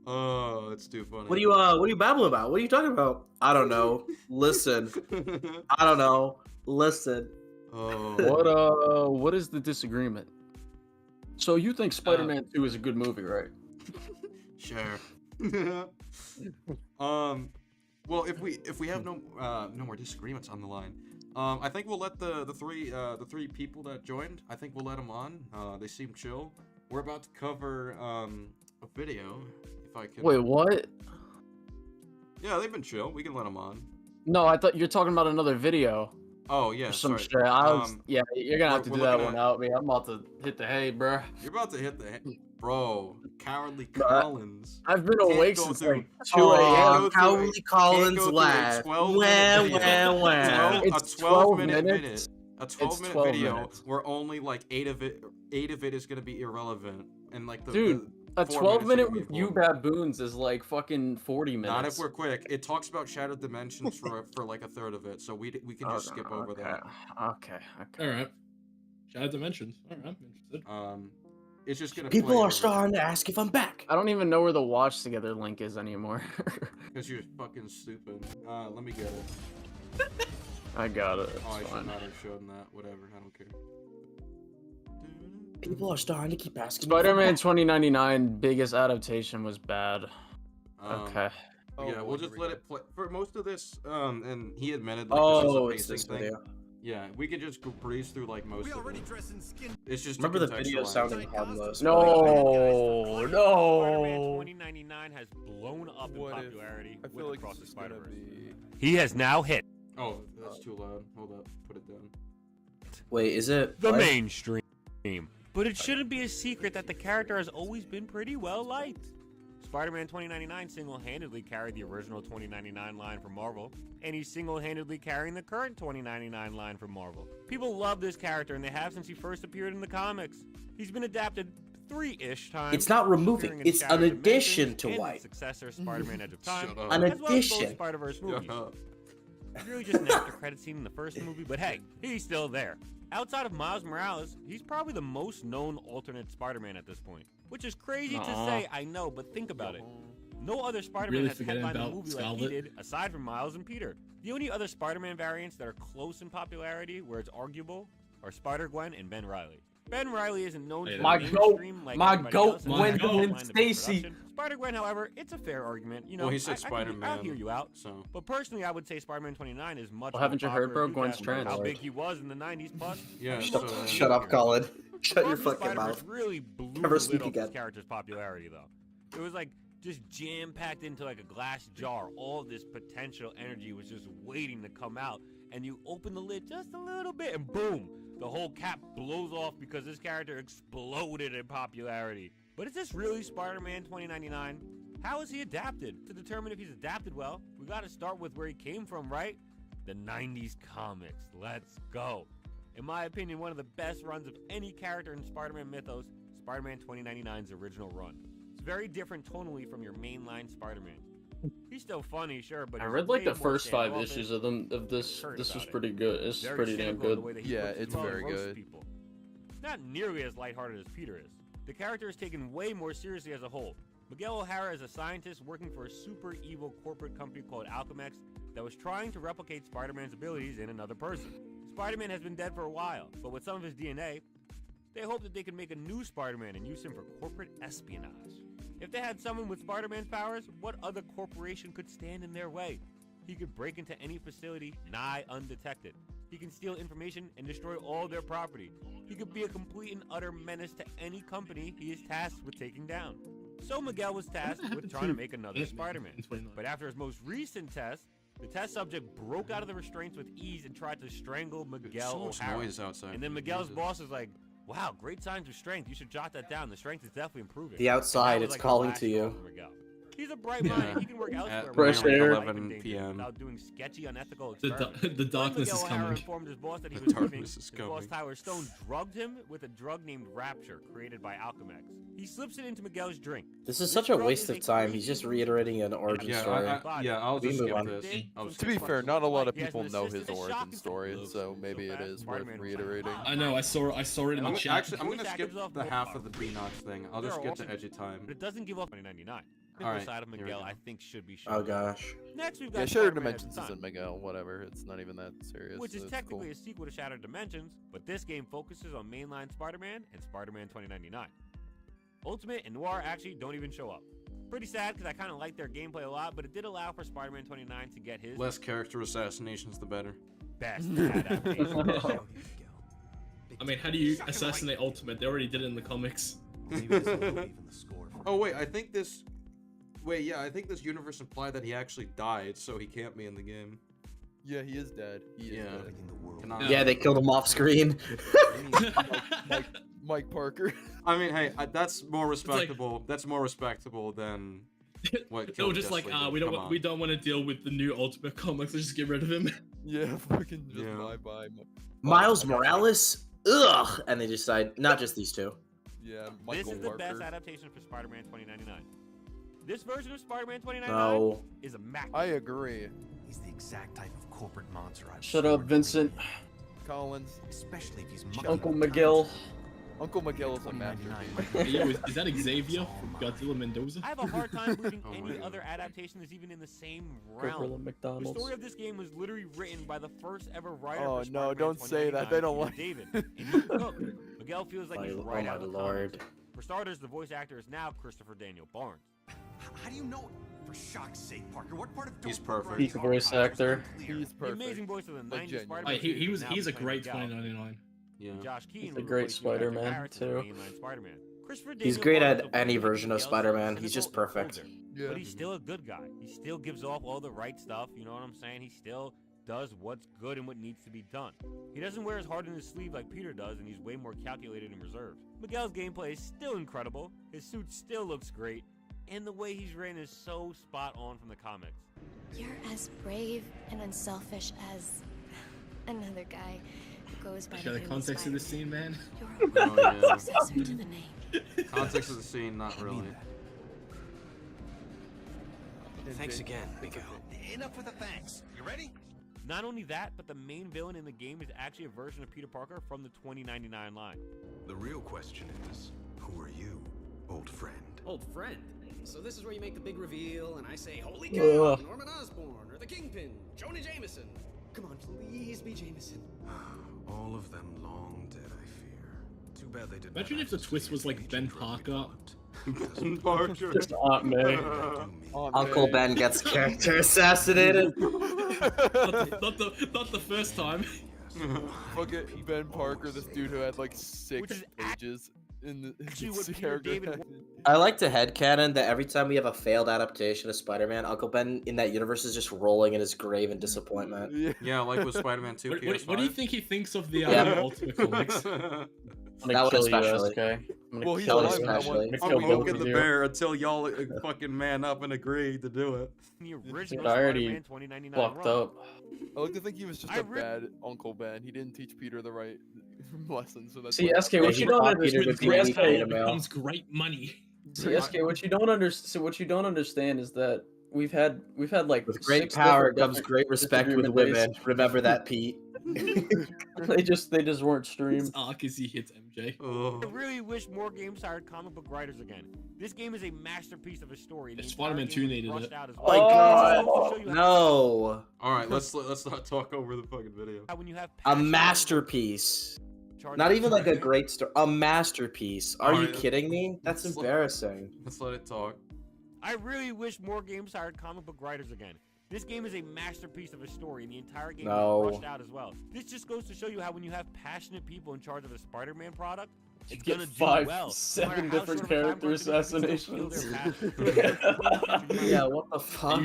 Oh, it's too funny. What are you babbling about? What are you talking about? I don't know. Listen. I don't know. Listen. Oh. What is the disagreement? So you think Spider-Man 2 is a good movie, right? Sure. Well, if we have no more disagreements on the line, I think we'll let the three people that joined. I think we'll let them on. They seem chill. We're about to cover a video. If I can. Wait, what? Yeah, they've been chill. We can let them on. No, I thought you were talking about another video. Oh yeah, Or some sorry. shit. Yeah, you're gonna have to we're do that looking one at- out, man. I'm about to hit the hay, bruh. You're about to hit the bro. Cowardly Bro, Collins. I've been Can't awake go since through- like 2 a.m. Cowardly Collins laugh. 12-minute video. Wah. A It's 12 12 minute minutes. a 12-minute 12 video minutes. where only like 8 of it is gonna be irrelevant, and like the Dude, a 4 12 minutes are minute gonna be with you important. baboons is like fucking 40 minutes. Not if we're quick. It talks about shattered dimensions for like a third of it, so we can just skip over that. Okay. All right. Shattered Dimensions. All right, I'm interested. It's just gonna. People play are over starting to ask if I'm back. I don't even know where the watch together link is anymore. Because you're fucking stupid. Let me get it. I got it. Oh, I It's should fine. not have shown that. Whatever. I don't care. People are starting to keep asking. if I'm Spider-Man back. 2099 biggest adaptation was bad. Okay. Yeah, Oh, we'll here just we let go. it play for most of this. And he admitted like this is a Oh, it's pacing this thing. video. Yeah, we could just go breeze through like most of it. It's just to Remember the video contextualize. sounding harmless. No, Spider-Man no. 2099 has blown up in What if- popularity I with feel like Across the it's just gonna Spider-Verse. be. He has now hit Oh, that's too loud. Hold up, put it down. Wait, is it the what? mainstream. But it shouldn't be a secret that the character has always been pretty well liked. Spider-Man 2099 single-handedly carried the original 2099 line from Marvel, and he's single-handedly carrying the current 2099 line from Marvel. People love this character, and they have since he first appeared in the comics. He's been adapted 3-ish times. It's not removing, appearing in it's an Shattered addition Dimensions to and the White. successor Spider-Man Edge of Time, Shut up. An as well as both addition. Spider-Verse movies. Shut up. It's really just an after-credit scene in the first movie, but hey, he's still there. Outside of Miles Morales, he's probably the most known alternate Spider-Man at this point. Which is crazy to say, I know, but think about it. No other Spider-Man Really has forgetting headlined a about movie like he Scarlet? did, aside from Miles and Peter. The only other Spider-Man variants that are close in popularity, where it's arguable, are Spider-Gwen and Ben Reilly. Ben Reilly isn't known for My the goat, mainstream like my everybody goat, else, and My has goat. outlined the Stacy. production. Spider-Gwen, however, it's a fair argument. You know, Well, he said I'll Spider-Man. hear you out. So But personally, I would say Spider-Man 29 is much Well, more haven't you heard, popular bro? Gwen's due to trans. how big he was in the 90s plus. yeah. Shut, So, shut up, Colin. Shut your Across the fucking Spider-Verse mouth. really blew Never the speak lid off this again. character's popularity, though. It was like just jam-packed into like a glass jar. All of this potential energy was just waiting to come out, and you open the lid just a little bit, and boom, the whole cap blows off because this character exploded in popularity. But is this really Spider-Man 2099? How is he adapted? To determine if he's adapted well, we gotta start with where he came from, right? The 90s comics. Let's go. In my opinion, one of the best runs of any character in Spider-Man mythos, Spider-Man 2099's original run. It's very different tonally from your mainline Spider-Man. He's still funny, sure, but I he's read like way the more first 5 standoffish. issues of them of this. Heard This was about it. pretty good. It's Very pretty damn cynical in the good. way that he Yeah, puts it's people and very roasts good. people. Not nearly as lighthearted as Peter is. The character is taken way more seriously as a whole. Miguel O'Hara is a scientist working for a super evil corporate company called Alchemex that was trying to replicate Spider-Man's abilities in another person. Spider-Man has been dead for a while, but with some of his DNA, they hope that they can make a new Spider-Man and use him for corporate espionage. If they had someone with Spider-Man's powers, what other corporation could stand in their way? He could break into any facility nigh undetected. He can steal information and destroy all their property. He could be a complete and utter menace to any company he is tasked with taking down. So Miguel was tasked with trying to make another Spider-Man. But after his most recent test, the test subject broke out of the restraints with ease and tried to strangle Miguel so much O'Hara. noise outside. And then Miguel's Jesus. boss is like, "Wow, great signs of strength. You should jot that down. The strength is definitely improving." The outside, And that was it's like the calling last to straw you. for Miguel. He's a bright mind. and He can work elsewhere. At Fresh without air. life 11 endangerment, p.m. Without doing sketchy, unethical The experiments. the darkness When is Miguel O'Hara coming. informed his boss that he The was leaving, darkness is his boss coming. Tyler Stone drugged him with a drug named Rapture, created by Alchemex. He slips it into Miguel's drink. This is such a waste of time. He's just reiterating an origin Yeah, story. I'll We just move skip on. this. I'll To be skip fair, this. not a lot of He has people an know his assistant, a origin shocking story, look so maybe so it fast, is worth Spider-Man was like, reiterating. I know. I saw it in the chat. Actually, I'm gonna Loose skip actives off the both half of parts. the Beanox thing. I'll There just are get also- to Edge of Time. But it doesn't give up 2099. The All right, side of here we Miguel, go. I think, should be shown. Oh gosh. Next, we've got Yeah, Shattered Spider-Man Edge of Dimensions Time, isn't Miguel, whatever. It's not even that serious. which is it's technically cool. a sequel to Shattered Dimensions, but this game focuses on mainline Spider-Man and Spider-Man 2099. Ultimate and Noir actually don't even show up. Pretty sad because I kind of like their gameplay a lot, but it did allow for Spider-Man 29 to get his Less character assassinations, the better. best adaptation. I mean, how do you assassinate Ultimate? They already did it in the comics. Oh wait, I think this. Wait, yeah, I think this universe implied that he actually died, so he can't be in the game. Yeah, he is dead. He is dead. Yeah, they killed him off screen. Mike Parker. I mean, hey, that's more respectable. That's more respectable than what No, killed just like Jesse did. we Come don't on. we don't want to deal with the new Ultimate Comics. Let's just get rid of him. Yeah, fucking just bye. Miles Morales? Ugh! And they decide, not just these two. Yeah, This Michael is the Parker. best adaptation for Spider-Man 2099. This version of Spider-Man 2099 No. is immaculate. I agree. He's the exact type of corporate monster I've Shut up, Vincent. Collins. Especially if he's Uncle Miguel. Uncle Miguel is a masterpiece. Hey, yo, is that Xavier from Godzilla Mendoza? I have a hard time believing Oh my any God. other adaptation is even in the same Gorilla realm. The McDonald's. story of this game was literally written by the first ever writer Oh for no, Spider-Man don't say that. They don't 2099, like. Peter David. And Cook. Miguel feels like he's Oh right my out of the lord. comics. For starters, the voice actor is now Christopher Daniel Barnes. How do you know? For shock's sake, Parker, what part of He's Don't Look perfect. He's a voice actor. He's The perfect. amazing voice of the 90s genuine. Spider-Man. He's now a playing great Miguel. 2099. Yeah. Josh Keane He's a will great replace Hugh Jackman Spider-Man, Harris as the too. mainline Spider-Man. Christopher He's Daniel great Barnes at will any play version of Miguel's Spider-Man. He's cynical just and perfect. colder. Yeah. But he's still a good guy. He still gives off all the right stuff. You know what I'm saying? He still does what's good and what needs to be done. He doesn't wear his heart in his sleeve like Peter does, and he's way more calculated and reserved. Miguel's gameplay is still incredible. His suit still looks great. And the way he's written is so spot on from the comics. You're as brave and unselfish as another guy who goes by Got the the name context of the Spider-Man. scene, man. You're a Oh, yeah. successor to the name. Context of the scene, not really. Thanks again, Miguel. Enough with the thanks. You ready? Not only that, but the main villain in the game is actually a version of Peter Parker from the 2099 line. The real question is, who are you, old friend? Old friend. So this is where you make the big reveal, and I say, "Holy cow, Norman Osborn or the Kingpin, Jonah Jameson." Come on, please be Jameson. All of them long dead, I fear. Too bad they didn't. Imagine if the twist was like Ben Parker. Ben Parker. Just Aunt May. Uncle Ben gets character assassinated. Not the first time. Look at Ben Parker, this dude who had like 6 pages in his character. I like to headcanon that every time we have a failed adaptation of Spider-Man, Uncle Ben in that universe is just rolling in his grave in disappointment. Yeah, like with Spider-Man 2 PS5. What do you think he thinks of the Yeah. Ultimate Comics? I'm That gonna one kill you, especially. SK. I'm gonna Well, he's kill alive you. in that one. I'm gonna I'm kill both poking of the you. bear until y'all fucking man up and agree to do it. The original Dude, I already Spider-Man 2099 fucked run. up. I like to think he was just I a re- bad Uncle Ben. He didn't teach Peter the right lessons. So that's See, why- SK, what you don't understand, with Great the SK, beta mail. becomes great money. See, SK, what you don't understand is that we've had like With great 6 power different comes great respect with disagreement days. women. Remember that, Pete. they just weren't His streamed. arc as he hits MJ. I really wish more games hired comic book writers again. This game is a masterpiece of a story. and the If entire Spider-Man game 2 was needed rushed it. out as Oh my well. god. Just to show you how- No. All right, let's not talk over the fucking video. how when you have A passion, masterpiece. charge Not of even like a Spider-Man, great story. A masterpiece. Are you Alright. kidding me? That's Let's let- embarrassing. Let's let it talk. I really wish more games hired comic book writers again. This game is a masterpiece of a story, and the entire game No. was rushed out as well. This just goes to show you how when you have passionate people in charge of a Spider-Man product, it's Get gonna do 5, well. 7 No matter how different short of a time character frame it is, they can still feel their assassinations. passion. Yeah, what the Are fuck?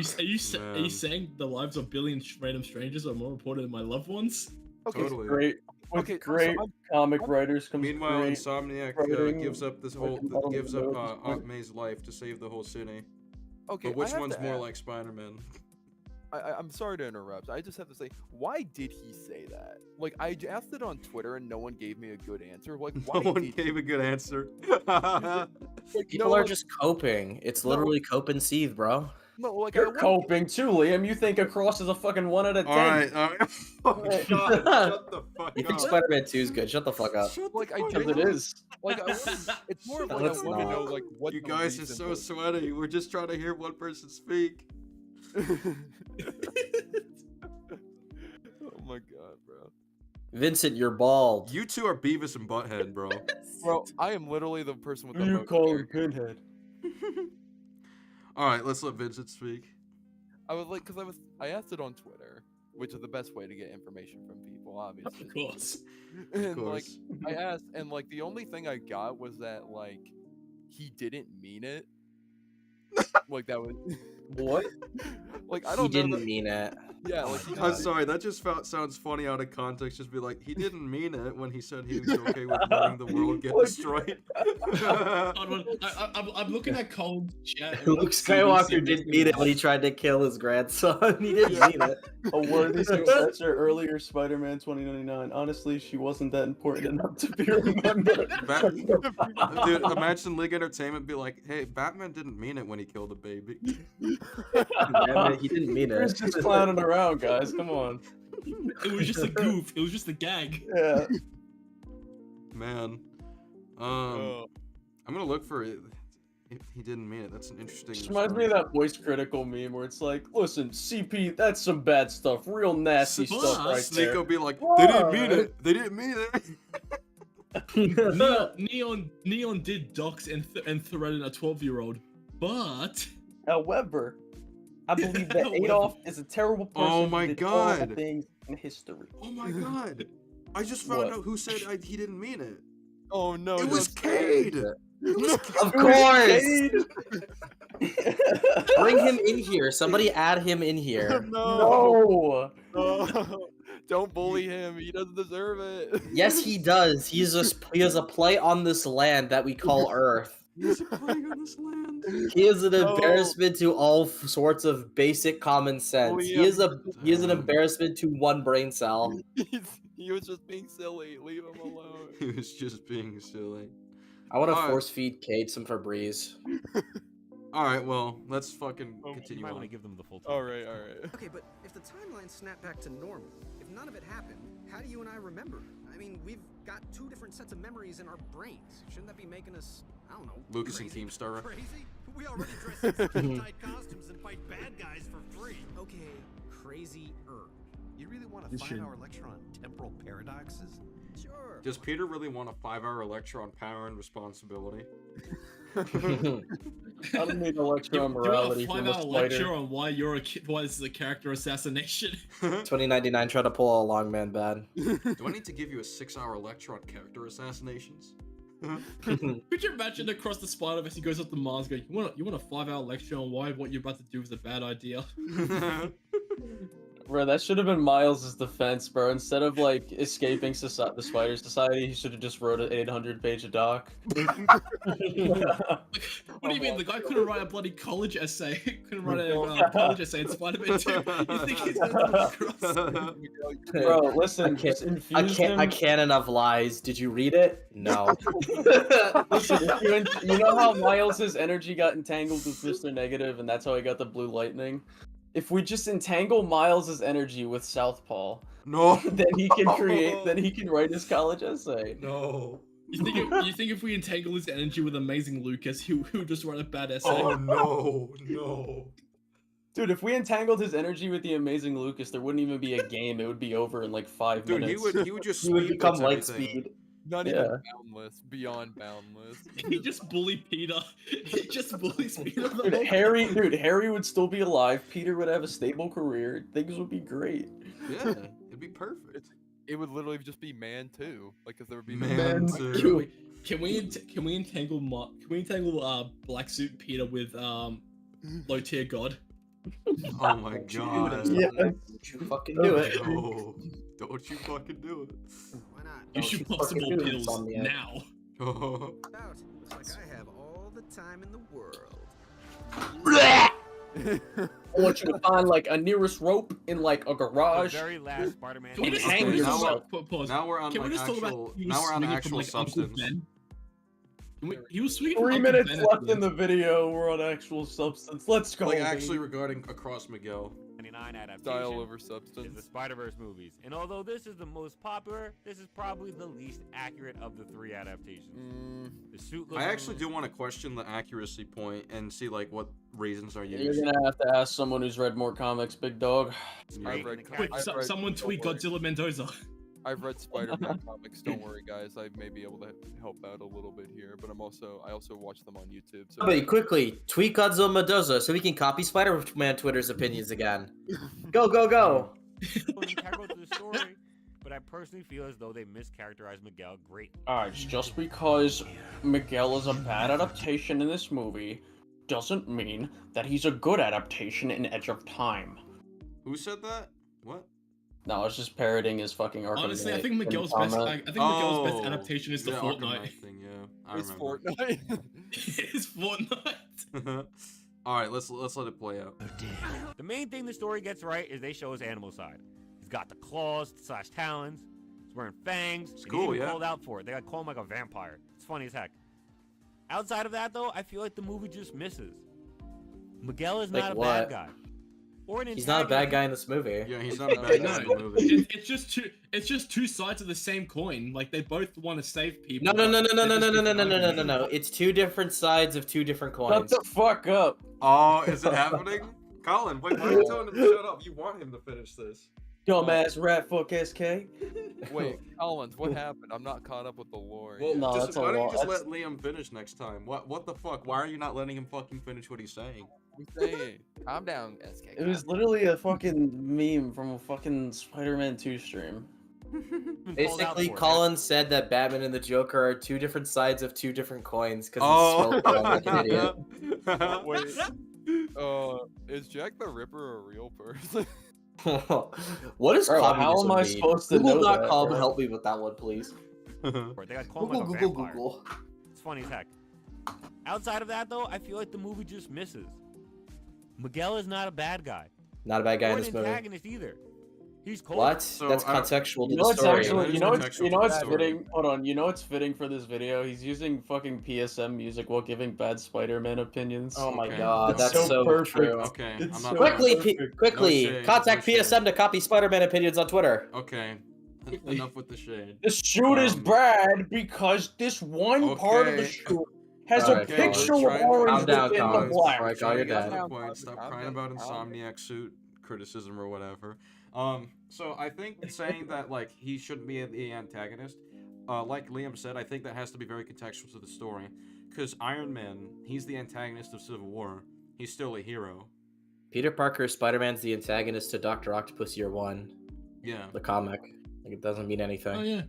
you saying the lives of billion random strangers are more important than my loved ones? Okay, Totally. Great. With Okay, so great comic writers comes Meanwhile, great Insomniac writing, gives up this fucking whole bottom gives of up the nose. Aunt May's life to save the whole city. okay. But which I have one's to more ask- like Spider-Man? I'm sorry to interrupt. I just have to say, why did he say that? Like, I asked it on Twitter and no one gave me a good answer. Like, why No one did gave a good answer. People are just coping. It's No. literally cope and seethe, bro. no, like You're I coping too, Liam. You think a cross is a fucking 1 out of 10. All right. Oh my God, shut the fuck You think up. Spider-Man 2 is good? Shut the fuck up. like I Because it genuinely- is. Like I wanna, it's more of No, like I it's want to know not. like what You the guys are reason so was. sweaty. We're just trying to hear one person speak. Oh my god, bro. Vincent, you're bald. You two are Beavis and Butthead, bro. Bro, I am literally the person with the You most call hair. him Pinhead. All right, let's let Vincent speak. I was like, because I asked it on Twitter, which is the best way to get information from people, obviously. Of course. And like, course. I asked, and like, the only thing I got was that like he didn't mean it. Like that was. What? Like I He don't know. didn't mean it. Yeah, like he I'm sorry, that just sounds funny out of context. Just be like, he didn't mean it when he said he was okay with letting the world get destroyed. I'm looking at Cole's chat. Luke Skywalker didn't mean it when he tried to kill his grandson. He didn't mean it. A worthy successor, earlier Spider-Man 2099. Honestly, she wasn't that important enough to be remembered. Dude, imagine League Entertainment be like, hey, Batman didn't mean it when he killed a baby. Damn it, he didn't mean He was it. just clowning around, guys. Come on. It was just a goof. It was just a gag. Yeah. Man. I'm gonna look for it. He didn't mean it. That's an interesting. Just reminds me of that voice critical meme where it's like, listen, CP, that's some bad stuff. Real nasty stuff right there. Sneeko be like, they didn't mean it. They didn't mean it. Neon did dox and threaten a 12-year-old, but however, I believe that Adolf is a terrible person. Oh my who did horrible God. things in history. Oh my God! I just found What? out who said he didn't mean it. Oh no! It was Cade. Of course. Bring him in here. Somebody add him in here. No. Don't bully him. He doesn't deserve it. Yes, he does. He has a play on this land that we call Earth. He's playing on this land. He is an embarrassment to all sorts of basic common sense. Bully He is him. an embarrassment to one brain cell. He was just being silly. Leave him alone. He was just being silly. I want to Alright. force feed Kate some Febreze. All right, well, let's fucking continue You might on. want to give them the full. All right, all right. Okay, but if the timeline snapped back to normal, if none of it happened, how do you and I remember? I mean, we've got two different sets of memories in our brains. Shouldn't that be making us, I don't know, Lucas crazy? and Keemstar. Crazy? We already dress in skin tight costumes and fight bad guys for free. Okay, crazy-er. You really want a This should- 5-hour lecture on temporal paradoxes? Sure. Does Peter really want a 5-hour lecture on power and responsibility? I don't need a lecture on Do a morality from a 5-hour spider. lecture on why you're a kid. Why this is a character assassination. 2099 try to pull a long man bad. Do I need to give you a 6-hour lecture on character assassinations? Could you imagine across the Spider-Verse he goes up to Mars going, you want a 5-hour lecture on why what you're about to do is a bad idea? Bro, that should have been Miles' defense, bro. Instead of like escaping the Spider Society, he should have just wrote an 800-page doc. What do you mean? The guy couldn't write a bloody college essay. Couldn't write a college essay in Spider-Man 2. You think he's gonna come across? Bro, listen, I just can't. infuse him. I can't enough lies. Did you read it? No. Listen, you know how Miles' energy got entangled with Mr. Negative, and that's how he got the blue lightning? If we just entangle Miles' energy with Southpaw, no, then he can create. Then he can write his college essay. No. You think if we entangle his energy with Amazing Lucas, he'll just write a bad essay? Oh no, no. Dude, if we entangled his energy with the Amazing Lucas, there wouldn't even be a game. It would be over in like 5 Dude, minutes. he would just He would speed become blitz light everything. speed. Not Yeah. even boundless, beyond boundless. He just bullied Peter. He just bullies Peter. Dude, Harry would still be alive. Peter would have a stable career. Things would be great. Yeah, it'd be perfect. It would literally just be Man 2. Like if there would be Man Man 2. Can we entangle Black Suit Peter with Low Tier God? Oh my god. Yeah. Don't you fucking do it. No. Don't you fucking do it. Why not? You should you possible fucking do it, pills Insomniac. now. Out. Looks like I have all the time in the world. I want you to find like a nearest rope in like a The garage. very last Spider-Man. Can we just, hang can we just yourself. pause? Now we're on Can we like just talk about actual. he was Now we're on swinging actual from, like, Uncle substance. Ben? He was swinging 3 from Uncle minutes Ben at left the in the video. We're on actual substance. Let's go. Like baby. actually regarding Across Miguel. 99 adaptation Style over is the substance. Spider-Verse movies. And although this is the most popular, this is probably the least accurate of the 3 adaptations. The suit looks I actually do want to question the accuracy point and see like what reasons are You're used. gonna have to ask someone who's read more comics, big dog. I've read, Wait, I've read- someone tweet don't worry. Godzilla Mendoza. I've read Spider-Man comics. Don't worry, guys. I may be able to help out a little bit here, but I also watch them on YouTube. So Somebody quickly tweet Godzilla Mendoza so we can copy Spider-Man Twitter's opinions again. Go, go, go! integral to the story, but I personally feel as though they mischaracterized Miguel greatly. Alright, just because Miguel is a bad adaptation in this movie doesn't mean that he's a good adaptation in Edge of Time. Who said that? What? No, I was just parroting his fucking Arkham Honestly, I Knight think in Miguel's the best. I comment. think Miguel's best Oh, adaptation is the Arkham Fortnite. Knight thing. Yeah, I It's remember. Fortnite. It's Fortnite. All right, let's let it play out. The main thing the story gets right is they show his animal side. He's got the claws / talons. He's wearing fangs. It's cool, he's even yeah. called out for it. They got call him like a vampire. It's funny as heck. Outside of that, though, I feel like the movie just misses. Miguel is Like not a what? bad guy. Or an He's not a bad antagonist. guy in this movie. Yeah, he's not a bad guy in the movie. It's just two sides of the same coin. Like they both want to save people. No, no, no, no, but no, no, they're no, just no, no, no, no, different no, no. It's two different sides of two different Shut coins. the fuck up. Oh, is it happening? Colin, wait, why are you telling him to shut up? You want him to finish this. Dumbass rat fuck SK. Wait, Collins, what happened? I'm not caught up with the lore. Well, yet. No, just, that's a why don't you lot. just That's- let Liam finish next time? What the fuck? Why are you not letting him fucking finish what he's saying? I'm saying, calm down, SK. It was literally a fucking meme from a fucking Spider-Man 2 stream. Basically, Colin said that Batman and the Joker are two different sides of two different coins because Oh. he spelled it out like an idiot. Wait, is Jack the Ripper a real person? What is Bro, how communism am I mean? supposed to know that, Google.com, bro? help me with that one, please. They got call him like a Google, vampire. Google. It's funny as heck. Outside of that, though, I feel like the movie just misses. Miguel is not a bad guy. Not a bad guy or in an this movie. antagonist either. He's cold. What? That's contextual to You the know what's story. actually, you know what's story. fitting? Hold on, you know what's fitting for this video? He's using fucking PSM music while giving bad Spider-Man opinions. Oh my Okay. god, It's that's so perfect. true. Okay, It's I'm not so Quickly, perfect. quickly, No shade, contact no shade. PSM to copy Spider-Man opinions on Twitter. Okay, enough with the shade. The shoot is bad because this one part of the Okay. shoot has a Okay, picture we're of trying to- orange Calm down, within the Collins. black. Alright, call your Get to dad. the point. Stop crying about Insomniac suit criticism or whatever. So I think saying that like he shouldn't be the antagonist, like Liam said, I think that has to be very contextual to the story, because Iron Man, he's the antagonist of Civil War. He's still a hero. Peter Parker, Spider-Man's the antagonist to Dr. Octopus Year One, Yeah. the comic. Like it doesn't mean anything. Oh yeah.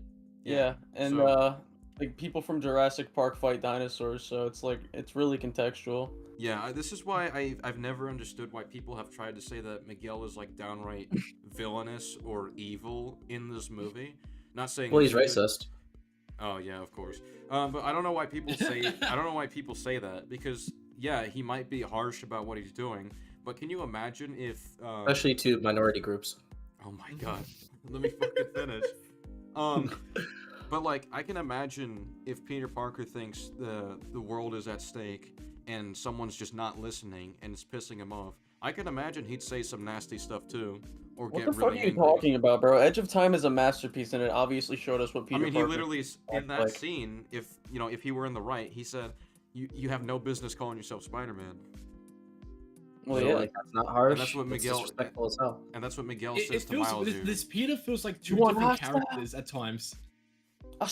Yeah, and So- like people from Jurassic Park fight dinosaurs, so it's like it's really contextual. Yeah, this is why I've never understood why people have tried to say that Miguel is like downright villainous or evil in this movie. Not saying. Well, he's good. racist. Oh yeah, of course. But I don't know why people say that, because yeah, he might be harsh about what he's doing, but can you imagine if Especially to minority groups. Oh my god. Let me fucking finish. But like I can imagine if Peter Parker thinks the world is at stake and someone's just not listening and it's pissing him off. I can imagine he'd say some nasty stuff too, or What get the fuck really are you angry. talking about, bro? Edge of Time is a masterpiece, and it obviously showed us what Peter I mean, he Parker literally in that like. scene, if he were in the right, he said, "You have no business calling yourself Spider-Man." Well, So, yeah. like, that's not harsh. And that's what That's Miguel. disrespectful as hell. And that's what Miguel It says to feels Miles. here. this Peter feels like two You want different pasta? characters at times.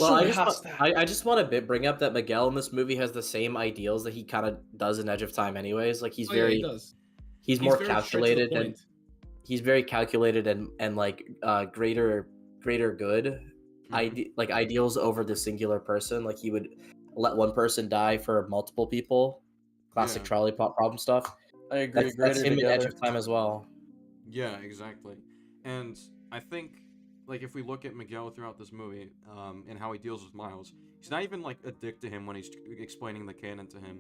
Well, I just want to bring up that Miguel in this movie has the same ideals that he kind of does in Edge of Time, anyways. Like he's Oh, yeah, very, he does. he's more very straight to the calculated and point. he's very calculated and like greater good, like ideals over the singular person. Like he would let one person die for multiple people. Classic Yeah. trolley problem stuff. I agree. That's Greater him in Edge together. of Time as well. Yeah, exactly. And I think, like, if we look at Miguel throughout this movie, and how he deals with Miles, he's not even like a dick to him when he's explaining the canon to him.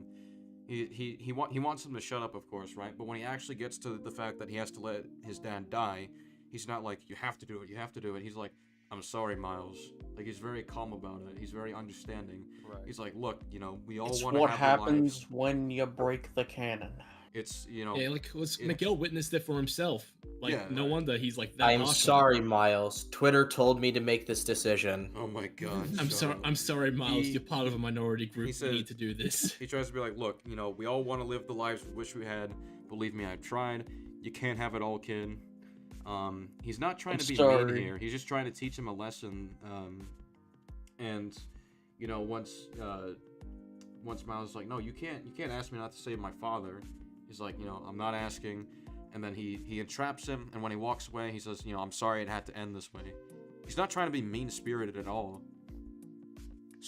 He wants him to shut up, of course, right? But when he actually gets to the fact that he has to let his dad die, he's not like, you have to do it, you have to do it. He's like, I'm sorry, Miles. Like, he's very calm about it. He's very understanding. Right. He's like, look, we all It's want to what have happens lives. when you break the canon. It's Yeah, like Miguel witnessed it for himself. Like Yeah, no wonder he's like that. I'm harsh on sorry, Miles. Twitter told me to make this decision. Oh my god. I'm sorry. I'm sorry, Miles. He- You're part of a minority group. he said- You need to do this. He tries to be like, look, we all want to live the lives we wish we had. Believe me, I've tried. You can't have it all, kid. He's not trying I'm to be sorry. mean here. He's just trying to teach him a lesson. And once Miles is like, no, you can't ask me not to save my father. He's like, I'm not asking. And then he entraps him. And when he walks away, he says, I'm sorry it had to end this way. He's not trying to be mean-spirited at all.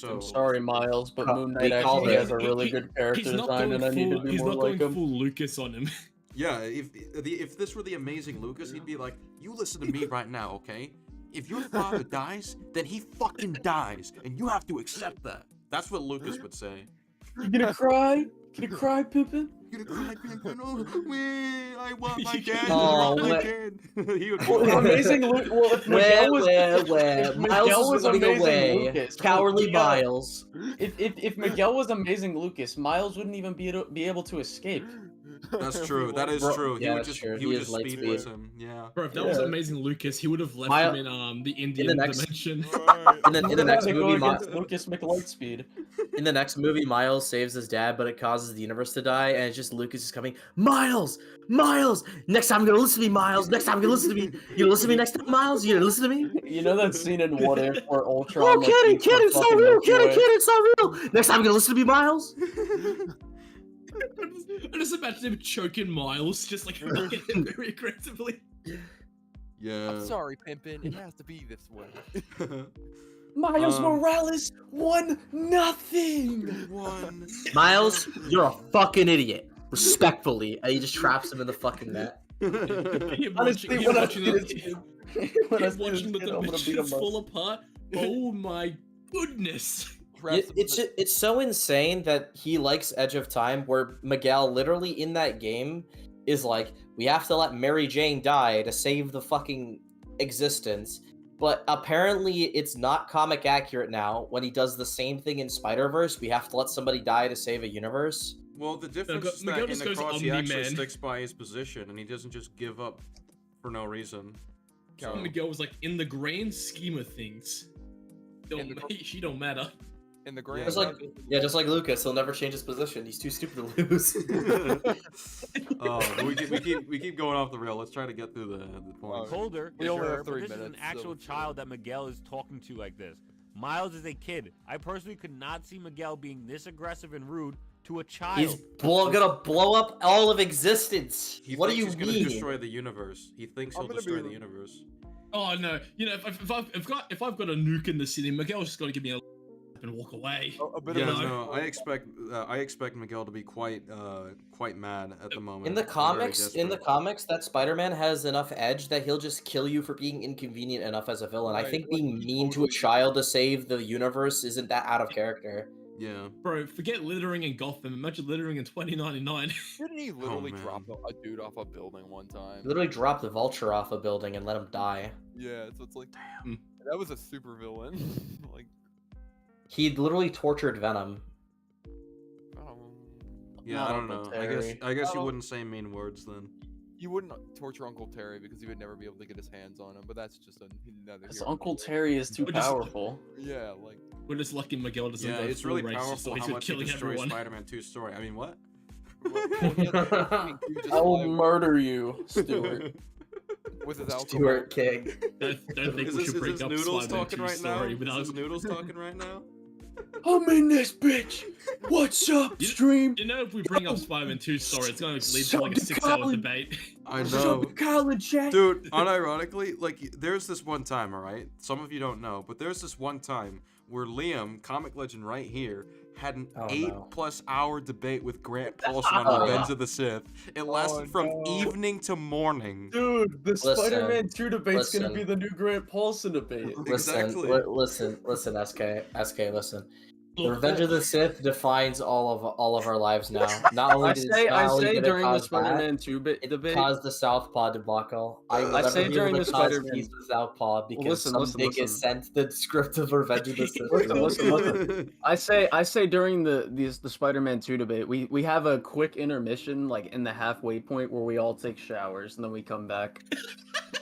So I'm sorry, Miles, but Moon we Knight called actually it. has a really good character He's not design, going and I need to full. be He's more not like going him. full Lucas on him. yeah, if this were the amazing Lucas, he'd be like, "You listen to me right now, okay? If your father dies, then he fucking dies, and you have to accept that." That's what Lucas would say. You gonna cry? Gonna cry, Pippin? You gonna cry, Pippin? Oh, I want my dad. Oh, I want my wait. dad. He would be Well, if like, amazing well, if Miguel was if Miles Miguel is was running amazing away. Lucas, Cowardly Miles. If Miguel was amazing Lucas, Miles wouldn't even be able to escape. That's true. That is Bro, true. He yeah, would that's just true. he He would is just light speed speed. with him. Yeah. Bro, if that was Yeah. amazing Lucas, he would have left Mile- him in the Indian next- dimension. In the next Go movie, against Lucas McLightspeed. in the next movie, Miles saves his dad, but it causes the universe to die, and it's just Lucas is coming. Miles, next time you're gonna listen to me, Miles. Next time you're gonna listen to me. You gonna listen to me next time, Miles? You gonna listen to me? You know that scene in What If where Ultron? Oh, like, kid, eats the it's not fucking real. Milky Kid, Way? it's not real. Next time you're gonna listen to me, Miles. I just imagine him choking Miles, just like very aggressively. Yeah. I'm sorry, Pimpin. It has to be this way. Miles Um, Morales won nothing. One. Miles, you're a fucking idiot. Respectfully, and he just traps him in the fucking net. Honestly, Him when I watching see the- this kid, him when I see watching this the kid, I'm gonna beat dimensions him up. fall apart. Oh my goodness. It's so insane that he likes Edge of Time, where Miguel literally in that game is like, we have to let Mary Jane die to save the fucking existence. But apparently it's not comic accurate now. When he does the same thing in Spider-Verse, we have to let somebody die to save a universe. Well, the difference is Miguel that in just the goes cross, he actually Omni-Man. sticks by his position, and he doesn't just give up for no reason. So, Miguel was like, in the grand scheme of things, she don't matter. In the grand Just like, just like Lucas, he'll never change his position. He's too stupid to lose. oh, but we keep going off the rail. Let's try to get through the point. Colder, We only sure, have but 3 this minutes, is an actual so- child that Miguel is talking to like this. Miles is a kid. I personally could not see Miguel being this aggressive and rude to a child. He's gonna blow up all of existence. He What do thinks you he's mean? gonna destroy the universe. He thinks he'll destroy the universe. Oh no, you know, if I've got a nuke in the city, Miguel's just gonna give me a and walk away. Yeah, no, I expect Miguel to be quite mad at the moment. In the Very comics, desperate. that Spider-Man has enough edge that he'll just kill you for being inconvenient enough as a villain. I Right, think like, being mean to a child to save the universe isn't that out of character. Yeah. Bro, forget littering in Gotham. Imagine littering in 2099. Didn't he literally man. drop a dude off a building one time? Literally drop the Vulture off a building and let him die. Yeah, so it's like, Damn. that was a super villain. Like, He literally tortured Venom. Yeah, I don't know. I guess you wouldn't say mean words then. You wouldn't torture Uncle Terry because he would never be able to get his hands on him, but that's just another. Because Uncle Terry is too We're just- powerful. Yeah, like. We're just lucky Miguel doesn't Yeah, go it's full really racist, powerful so he's how just much he killing destroys everyone. Spider-Man 2's story. I mean, what? I will murder you, Stuart. With his alcohol. Stuart King. Don't think we should break up Noodles Spider-Man talking 2's right now? story Is without this Noodles talking right now? I'm in this bitch. What's up, stream? You know, if we bring up Spider-Man 2's story, it's gonna lead to like a Suck 6-hour Colin. debate. I know. College chat. Dude, unironically, like, there's this one time, alright? Some of you don't know, but there's this one time where Liam, comic legend right here, had an 8+ hour debate with Grant Paulson on Revenge of the Sith. It lasted from evening to morning. Dude, the Listen, Spider-Man 2 debate's gonna listen. be the new Grant Paulson debate. Listen, listen, SK, listen. The Look, Revenge of the Sith defines all of our lives now. Not only I did say it during the cause Spider-Man that, 2 debate. caused the Southpaw debacle. I will I never say be during able the to cause Spider-Man- peace with Southpaw because listen, some listen, dick listen. is sent the script of Revenge of the Sith. Listen. I say during the Spider-Man 2 debate, we have a quick intermission like in the halfway point where we all take showers and then we come back.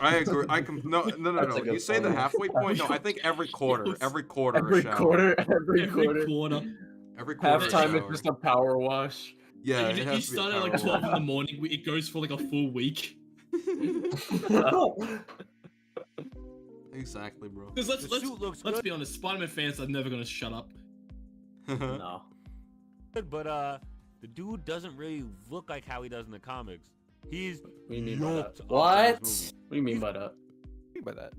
I agree. No. That's a You good say the point. halfway point? No, I think every quarter. Every quarter. Every a shower. quarter, every Every quarter. quarter. Every quarter. a Halftime is shower. just a power wash. Yeah, you, it you has to be a start at like power 12 in wash. the morning, it goes for like a full week. Exactly, bro. Because The suit looks let's good. be honest, Spider-Man fans are never gonna shut up. No. But the dude doesn't really look like how he does in the comics. He's What do you mean by that? yoked up in What? this movie. What do you mean by that? What do you mean by that?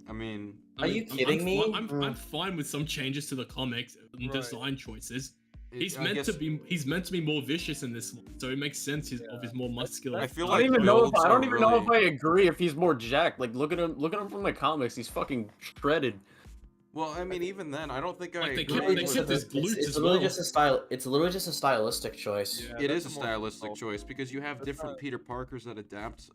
I mean, Are you kidding me? I'm fine with some changes to the comics and design choices. He's I meant guess- to be more vicious in this one, so it makes sense. He's more muscular. I feel I don't like even know if builds I are don't even know if really- I agree if he's more jacked. Like look at him from the comics. He's fucking shredded. Well, I mean, even then, I don't think I. they agree kept with- his glutes It's as literally well. just a style. It's literally just a stylistic choice. Yeah, It that's is a more stylistic difficult. choice because you have different Peter Parkers that adapt,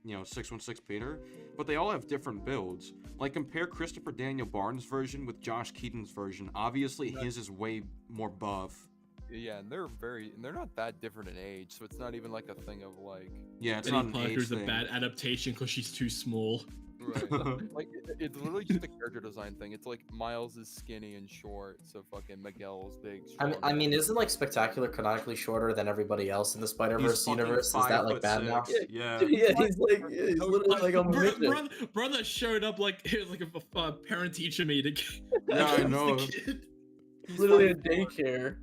616 Peter, but they all have different builds. Like, compare Christopher Daniel Barnes' version with Josh Keaton's version. Obviously, his is way more buff. Yeah, and they're not that different in age, so it's not even like a thing of like. Yeah, it's Eddie not an age Parker's a thing. bad adaptation because she's too small. Right. Like it's literally just a character design thing. It's like Miles is skinny and short, so fucking Miguel's big. I mean, isn't like Spectacular canonically shorter than everybody else in the Spider-Verse fucking universe? Is that like bad now? 5'6", yeah. Yeah, he's literally like a midget. Brother showed up like it was like a parent-teacher meeting. Yeah, I That was know. the kid. Literally a daycare.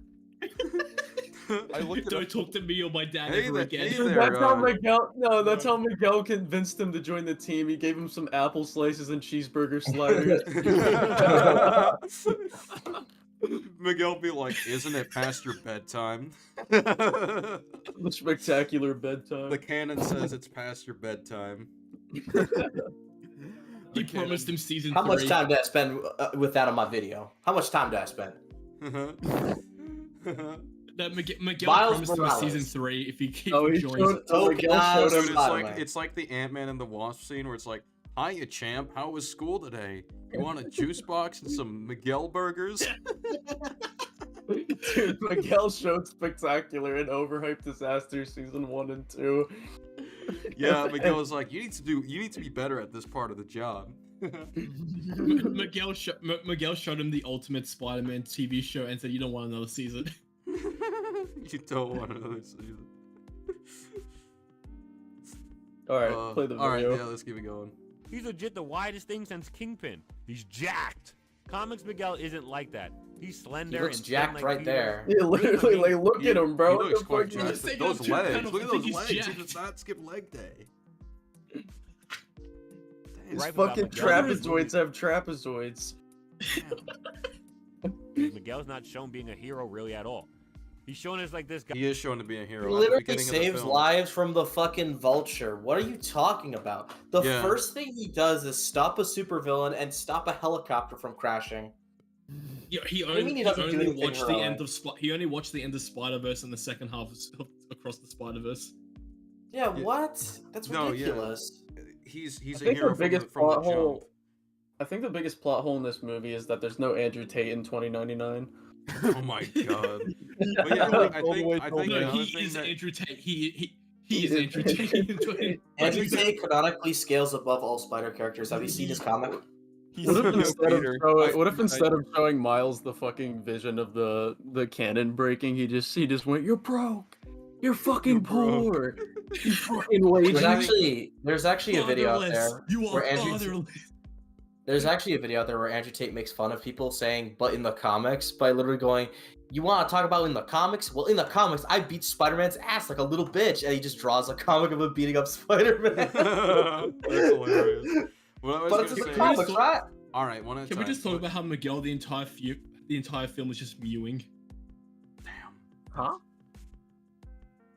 Don't talk to me or my dad Hey ever there- again. hey Dude, there, that's how uh, Miguel. No, that's how Miguel convinced him to join the team. He gave him some apple slices and cheeseburger sliders. Miguel be like, "Isn't it past your bedtime?" The spectacular bedtime. The canon says it's past your bedtime. He promised him season How 3. much time did I spend with that on my video? How much time did I spend? That Miguel Miles promised him a Morales. season 3 if he Oh, he joins. showed- oh, Miguel showed him. Dude, it's like the Ant-Man and the Wasp scene where it's like, "Hiya, champ. How was school today? You want a juice box and some Miguel burgers?" Dude, Miguel showed Spectacular in Overhyped Disaster season 1 and 2. Yeah, Miguel was like, you need to be better at this part of the job." Miguel showed him the Ultimate Spider-Man TV show and said, "You don't want another season." You don't want another season. Alright, play the video. Alright, yeah, let's keep it going. He's legit the widest thing since Kingpin. He's jacked. Comics Miguel isn't like that. He's slender. He looks and jacked thin like right Peter. there. Yeah, literally, like, look at him, bro. He looks quite What the fuck jacked. is- Those two legs. panels, Look I at think those he's legs. He jacked. does not skip leg day. His Right about fucking Miguel. trapezoids have trapezoids. Miguel's not shown being a hero really at all. He's shown as like this guy. He is shown to be a hero. He at the literally beginning of the saves film. lives from the fucking vulture. What are you talking about? The Yeah. first thing he does is stop a supervillain and stop a helicopter from crashing. Yeah, he What do you mean only, he doesn't do anything watched the heroic? end of he only watched the end of Spider-Verse and the second half of Across the Spider-Verse. Yeah, what? That's No, yeah. ridiculous. He's I a think hero the biggest from the plot jump. hole. I think the biggest plot hole in this movie is that there's no Andrew Tate in 2099. Oh my god. But yeah, I think No, another he thing is that Andrew Tate. He is Andrew Tate. Andrew Tate canonically scales above all Spider characters. Have you seen his comic? What if, instead of, Peter. what if instead of showing Miles the fucking vision of the cannon breaking, he just went, "You're broke. You're fucking poor. You fucking lazy." There's actually a video out there Fatherless. You are where Andrew. fatherless. There's actually a video out there where Andrew Tate makes fun of people saying, "But in the comics," by literally going, "You want to talk about in the comics? Well, in the comics, I beat Spider-Man's ass like a little bitch," and he just draws a comic of him beating up Spider-Man. That's hilarious. What I was But it's gonna in the say comics, is- right? All right, one at a Can time. we just talk about how Miguel the entire film is just mewing? Huh?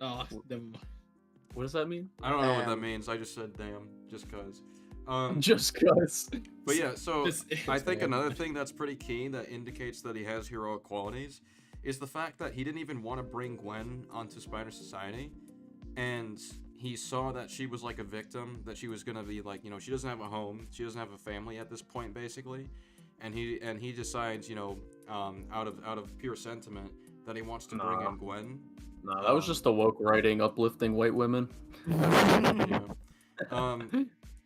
Oh, never mind. What does that mean? I don't know what that means. I just said damn, just cause. Just cause. But yeah, so This is I think damn. another thing that's pretty key that indicates that he has heroic qualities is the fact that he didn't even want to bring Gwen onto Spider Society, and he saw that she was like a victim, that she was gonna be like, you know, she doesn't have a home, she doesn't have a family at this point, basically, and he decides, you know, out of pure sentiment that he wants to bring in Gwen. No, that was just the woke writing uplifting white women.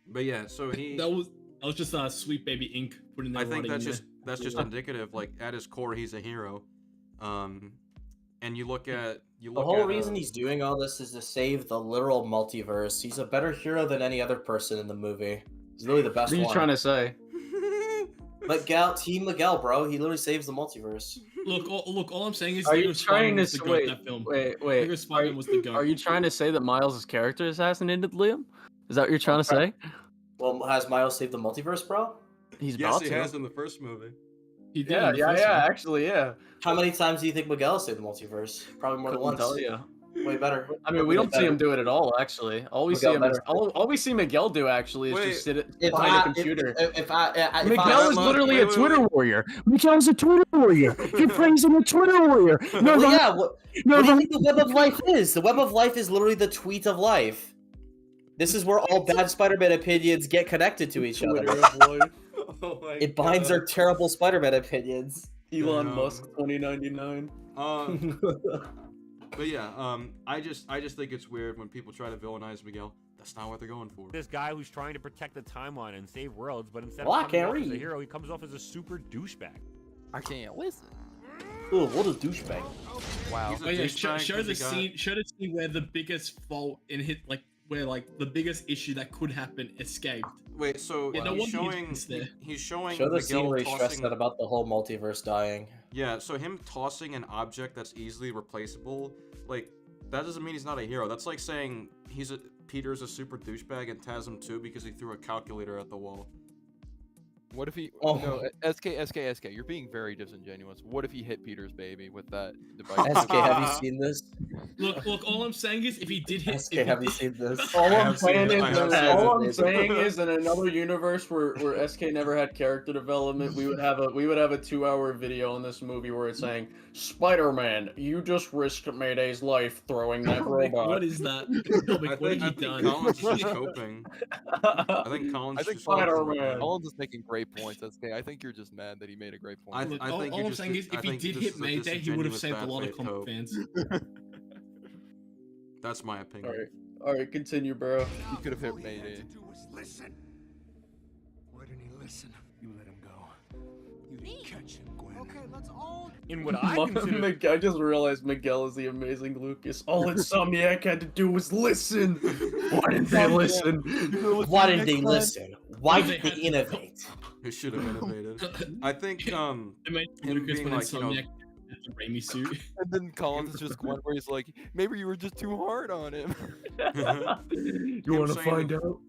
But yeah, so he. That was just Sweet Baby Ink putting that. I think writing that's in just there. indicative. Like at his core, he's a hero. And you look at The whole reason he's doing all this is to save the literal multiverse. He's a better hero than any other person in the movie. He's literally the best What are you one. trying to say? Team Miguel, bro. He literally saves the multiverse. Look, all I'm saying is. Are Lego you trying Spider-Man to was the goat wait? in that film. Wait. Lego Spider-Man was the goat. Are you trying to say that Miles' character assassinated Liam? Is that what you're trying to say? Well, has Miles saved the multiverse, bro? He's Yes, about he to. has in the first movie. He did Yeah, in the yeah, first yeah. one. Actually, yeah. How many times do you think Miguel saved the multiverse? Probably more than Couldn't once. tell ya. Way better. I mean, we don't see better. him do it at all. Actually, all we see Miguel him is better. all we see Miguel do actually is Wait, just sit If behind a I, computer. if Miguel I, is Wait, literally wait, a Twitter wait. warrior. Miguel's a Twitter warrior. He brings in a Twitter warrior. No, well, yeah. What do you think the web of life is? The web of life is literally the tweet of life. This is where all bad Spider-Man opinions get connected to each other. Twitter of life. Oh my It binds our terrible Spider-Man opinions. Elon Musk 2099. But yeah, I just think it's weird when people try to villainize Miguel. That's not what they're going for. This guy who's trying to protect the timeline and save worlds, but instead Well, I of coming can't off as a read. hero, he comes off as a super douchebag. I can't listen. Ooh, what a douchebag. Wow. He's a Oh yeah, douchebag show 'cause the he got- scene. Show the scene where the biggest fault in hit, like where like the biggest issue that could happen escaped. Wait, so Yeah, no he's wonder showing he's there. he's showing Show the Miguel scene where he stressed tossing. out about the whole multiverse dying. Yeah, so him tossing an object that's easily replaceable, like that doesn't mean he's not a hero. That's like saying Peter's a super douchebag and TASM too because he threw a calculator at the wall. What if he? Oh. No, SK. You're being very disingenuous. What if he hit Peter's baby with that device? SK, have you seen this? Look. All I'm saying is, if he did hit, SK, have you seen this? All I'm have seen saying it. is, I have seen all it. I'm saying is, in another universe where SK never had character development, we would have a 2-hour video on this movie where it's saying, Spider-Man, you just risked Mayday's life throwing that robot. what is that? Comic, what have you done? Collins is just coping. I think Collins I think just Spider-Man. Collins is making great points, SK. I think you're just mad that he made a great point. Look, I all think all you're I'm just saying is, I if he think did this hit is a Mayday, he would have disingenuous saved a bad lot of faith comic hope. fans. That's my opinion. All right, continue, bro. He could have hit Mayday. Listen. Why didn't he listen? You let him go. You didn't catch him, Gwen. Okay, let's all. In what I consider I just realized Miguel is the amazing Lucas. All Insomniac had to do was listen. Why didn't they listen? Why didn't they listen? Why did they innovate? They should have innovated. I think It made him Lucas being when like, you know, Insomniac had the Raimi suit. And then Collins is just one where he's like, maybe you were just too hard on him. You want to find out?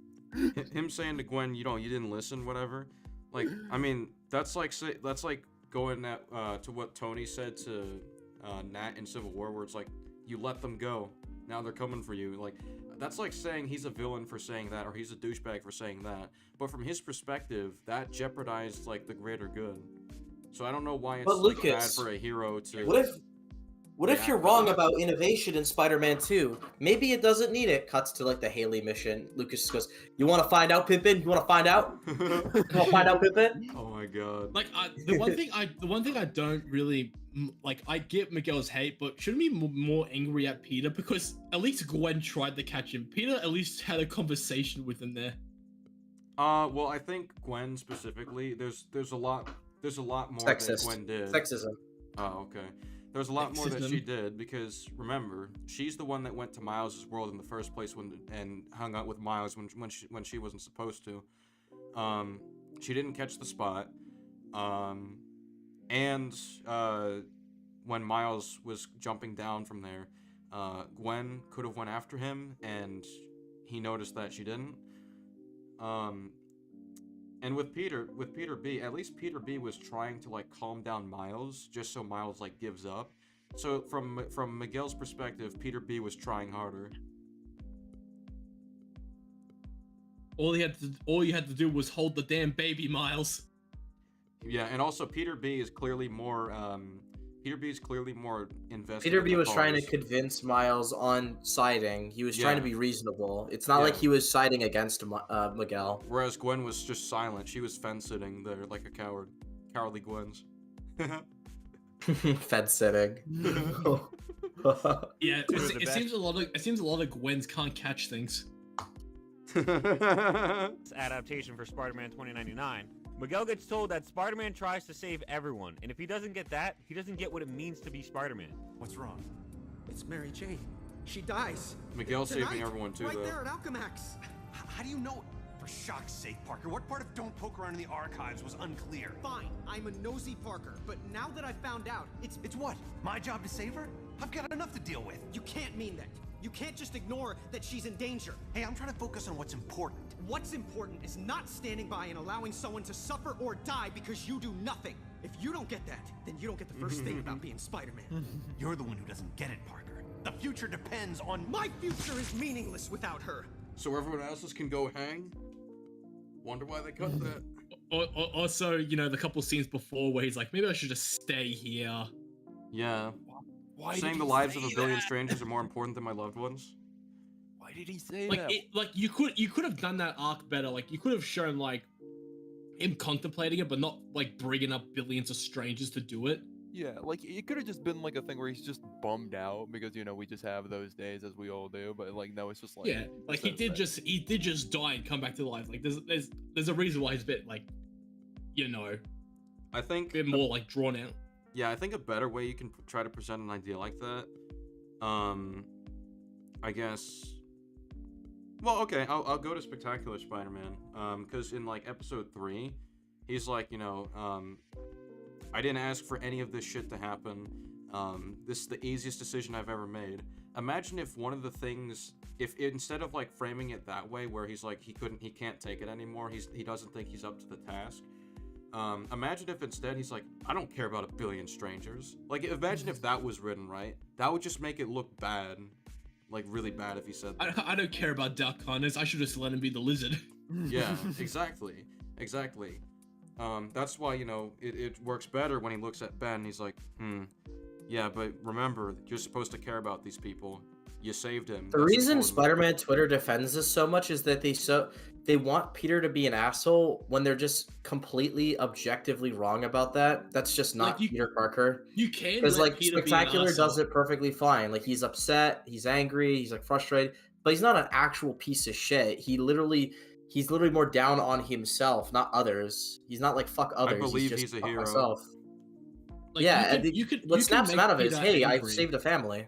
him saying to Gwen, you didn't listen, whatever. Like, I mean, that's like going to what Tony said to Nat in Civil War, where it's like, you let them go, now they're coming for you. Like, that's like saying he's a villain for saying that, or he's a douchebag for saying that. But from his perspective, that jeopardized like the greater good. So I don't know why it's But like, bad Lucas, for a hero to. What if you're wrong about innovation in Spider-Man 2? Maybe it doesn't need it. Cuts to like the Haley mission. Lucas goes, "You want to find out, Pippin? You want to find out? You want to find out, Pippin?" Oh my god. Like the one thing I don't really like. I get Miguel's hate, but shouldn't be more angry at Peter because at least Gwen tried to catch him. Peter at least had a conversation with him there. Well, I think Gwen specifically. There's a lot more Sexist. that Gwen did. Sexism. Oh, okay. There's a lot more that she Sexism. did because remember, she's the one that went to Miles' world in the first place and hung out with Miles when she wasn't supposed to. She didn't catch the spot. And when Miles was jumping down from there, Gwen could have went after him, and he noticed that she didn't. And with Peter B, at least Peter B was trying to like calm down Miles, just so Miles like gives up. So from Miguel's perspective, Peter B was trying harder. All you had to do was hold the damn baby, Miles. Yeah, and also Peter B is clearly more invested. Peter in B the was trying to cause. convince Miles on siding. He was trying to Yeah. be reasonable. It's not Yeah. like he was siding against Miguel. Whereas Gwen was just silent. She was fence sitting there like a coward. Cowardly Gwens. Fed sitting. Yeah, Two of the it best. seems a lot of Gwens can't catch things. Adaptation for Spider-Man 2099. Miguel gets told that Spider-Man tries to save everyone, and if he doesn't get that, he doesn't get what it means to be Spider-Man. What's wrong? It's Mary Jane. She dies. Miguel saving Tonight, everyone too, right though. there at Alchemax. How do you know? For shock's sake, Parker, what part of don't poke around in the archives was unclear? Fine, I'm a nosy Parker, but now that I found out, it's what? My job to save her? I've got enough to deal with. You can't mean that. You can't just ignore that she's in danger. Hey, I'm trying to focus on what's important. What's important is not standing by and allowing someone to suffer or die because you do nothing. If you don't get that, then you don't get the first thing about being Spider-Man. You're the one who doesn't get it, Parker. The future depends on... My future is meaningless without her. So everyone else's can go hang? Wonder why they cut that. Also, you know, the couple scenes before where he's like, maybe I should just stay here. Yeah. Why did Saying he the lives of say a billion that? strangers are more important than my loved ones. Why did he say Like, that? you could have done that arc better. Like, you could have shown like him contemplating it, but not like bringing up billions of strangers to do it. Yeah, like it could have just been like a thing where he's just bummed out because you know we just have those days as we all do. But like no, it's just like Yeah, like he did just die and come back to life. Like there's a reason why he's a bit like, you know, I think a bit more like drawn out. Yeah, I think a better way you can try to present an idea like that, I guess. Well, okay, I'll go to Spectacular Spider-Man, because in like episode 3, he's like, you know, I didn't ask for any of this shit to happen. This is the easiest decision I've ever made. Imagine if one of the things, if instead of like framing it that way, where he's like he can't take it anymore, he doesn't think he's up to the task. Imagine if instead he's like, I don't care about a billion strangers. Like, imagine if that was written right. That would just make it look bad, like really bad if he said that. I don't care about Dark Kindness. I should just let him be the lizard. Yeah, exactly. That's why, you know, it works better when he looks at Ben and he's like, yeah, but remember, you're supposed to care about these people. You saved him. The reason Spider-Man Twitter defends this so much is that they want Peter to be an asshole when they're just completely objectively wrong about that. That's just not Like, Peter Parker. You can Because let like Peter be an Spectacular asshole. does it perfectly fine. Like he's upset, he's angry, he's like frustrated, but he's not an actual piece of shit. He's literally more down on himself, not others. He's not like fuck others. believe just he's a fuck hero. myself. Like, Yeah, what you snaps can him out make of it is, Peter hey, I angry. saved a family.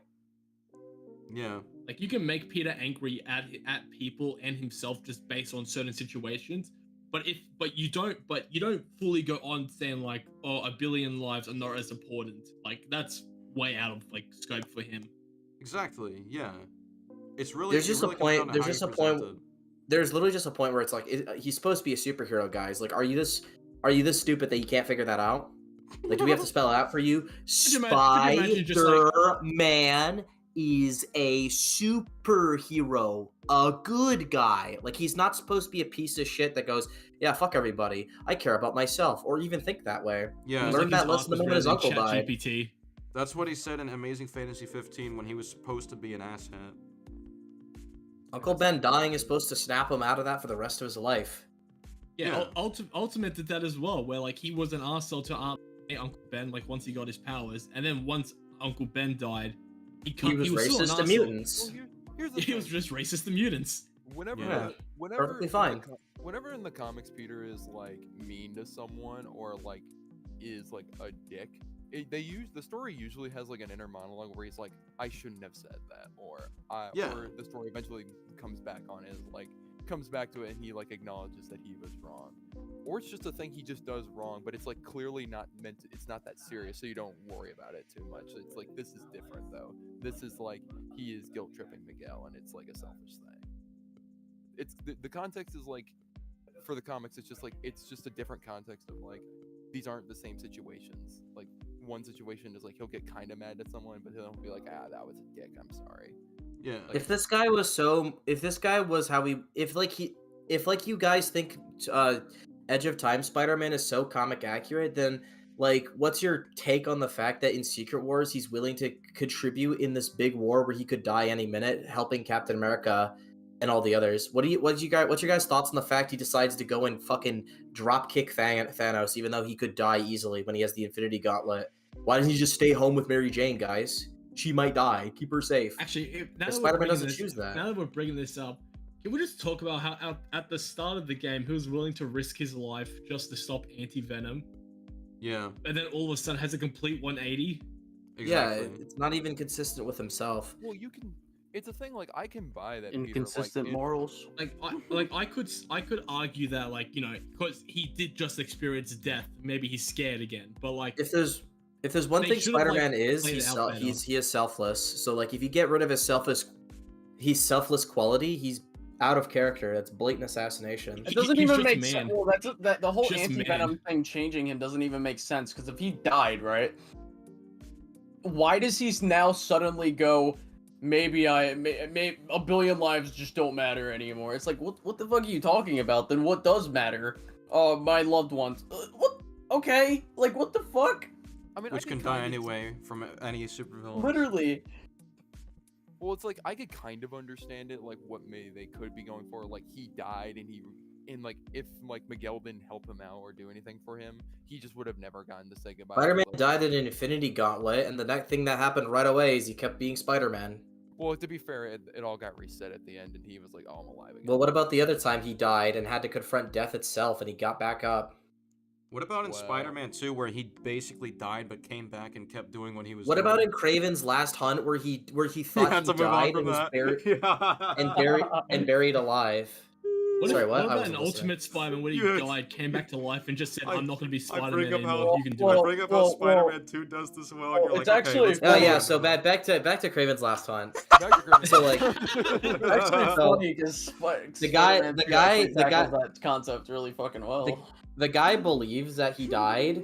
Yeah. Like, you can make Peter angry at people and himself just based on certain situations, but you don't fully go on saying like, oh, a billion lives are not as important. Like, that's way out of like scope for him. Exactly. Yeah. It's really. There's just a point. There's just a point. It. There's literally just a point where it's like he's supposed to be a superhero, guys. Like, are you this stupid that you can't figure that out? Like, do we have to spell it out for you? Spider-Man is a superhero, a good guy. Like, he's not supposed to be a piece of shit that goes, yeah, fuck everybody. I care about myself, or even think that way. Yeah, he learned that lesson the moment his uncle died. GPT. That's what he said in Amazing Fantasy 15 when he was supposed to be an asshat. Uncle Ben dying is supposed to snap him out of that for the rest of his life. Yeah, Ultimate did that as well, where like he was an arsehole to Uncle Ben, like once he got his powers, and then once Uncle Ben died, he was racist to mutants. Here's the he was just racist to mutants. Whenever perfectly fine. Whenever in the comics Peter is like mean to someone or like is like a dick, the story usually has like an inner monologue where he's like, I shouldn't have said that, or the story eventually comes back to it and he like acknowledges that he was wrong, or it's just a thing he just does wrong, but it's like clearly not meant to, it's not that serious, so you don't worry about it too much. It's like, this is different though. This is like he is guilt tripping Miguel, and it's like a selfish thing. It's the context is like, for the comics, it's just a different context of like, these aren't the same situations. Like, one situation is like he'll get kind of mad at someone, but he'll be like, that was a dick, I'm sorry. Yeah. Like, If you guys think Edge of Time Spider-Man is so comic accurate, then like, what's your take on the fact that in Secret Wars he's willing to contribute in this big war where he could die any minute, helping Captain America and all the others? What's your guys' thoughts on the fact he decides to go and fucking drop kick Thanos, even though he could die easily when he has the Infinity Gauntlet? Why doesn't he just stay home with Mary Jane, guys? She might die. Keep her safe. Actually, Spider-Man doesn't choose that. Now that we're bringing this up, can we just talk about how at the start of the game he was willing to risk his life just to stop Anti-Venom? Yeah. And then all of a sudden has a complete 180? Exactly. Yeah, it's not even consistent with himself. Well, it's a thing, like, I can buy that. Inconsistent Peter, morals. I could argue that, like, you know, because he did just experience death, maybe he's scared again. But like, if there's one thing Spider-Man is, he is selfless. So like, if you get rid of his selfless quality, out of character. That's blatant assassination. It doesn't He's even just make man. sense. Well, the whole Just anti-venom man. thing changing him doesn't even make sense, because if he died, right? Why does he now suddenly go, maybe a billion lives just don't matter anymore? It's like, what the fuck are you talking about? Then what does matter? My loved ones. What? Okay, like what the fuck? I mean, Which can die anyway from any supervillain. Literally. Well, it's like I could kind of understand it, like what maybe they could be going for. Like he died, and like if like Miguel didn't help him out or do anything for him, he just would have never gotten to say goodbye. to Spider-Man Loki. died in an Infinity Gauntlet, and the next thing that happened right away is he kept being Spider-Man. Well, to be fair, it all got reset at the end, and he was like, "Oh, I'm alive again." Well, what about the other time he died and had to confront death itself, and he got back up? What about in Spider-Man 2, where he basically died but came back and kept doing what he was What doing? about in Craven's Last Hunt, where he thought had he to move on died from and was that. buried and buried alive? Sorry, what? What I about wasn't an listening. Ultimate Spider-Man when he Yes. died, came back to life, and just said, "I'm not going to be I Spider-Man bring up anymore. how You can do I it." bring up how Spider-Man 2 does this well. And you're it's like, actually okay, Oh funny. yeah, so back to Craven's Last Hunt. Back to So like, It's actually So, funny because the guy tackles that concept really fucking well. the guy believes that he died.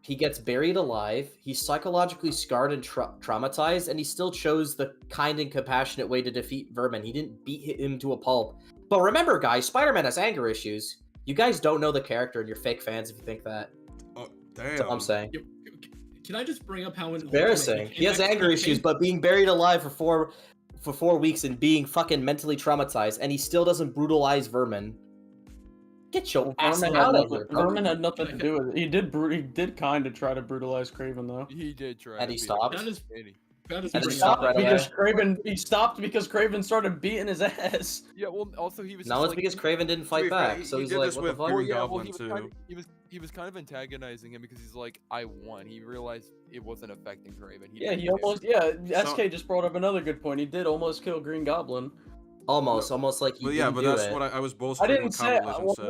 He gets buried alive. He's psychologically scarred and traumatized, and he still chose the kind and compassionate way to defeat Vermin. He didn't beat him to a pulp. But remember, guys, Spider-Man has anger issues. You guys don't know the character, and you're fake fans if you think that. Oh, That's all I'm saying. Can I just bring up how Embarrassing. He has anger issues, but being buried alive for 4 weeks and being fucking mentally traumatized, and he still doesn't brutalize Vermin. Get your ass out of here, bro. Vermin had nothing to do with it. He did kind of try to brutalize Craven though. He did try. And to he beat stopped. him. That is- And He he stopped stopped right because away. He stopped because Craven started beating his ass. Yeah, well, also he was. No, just it's like, because Craven didn't To fight be fair, back, so he he's did like, this what the with fuck? Green yeah, Goblin he was too. kind of, he was kind of antagonizing him because he's like, I won. He realized it wasn't affecting Craven. Yeah, didn't he care. almost. Yeah, SK just brought up another good point. He did almost kill Green Goblin. Almost like he But yeah, didn't but do that's it. what I was I bolstering didn't what say. Common Well, said.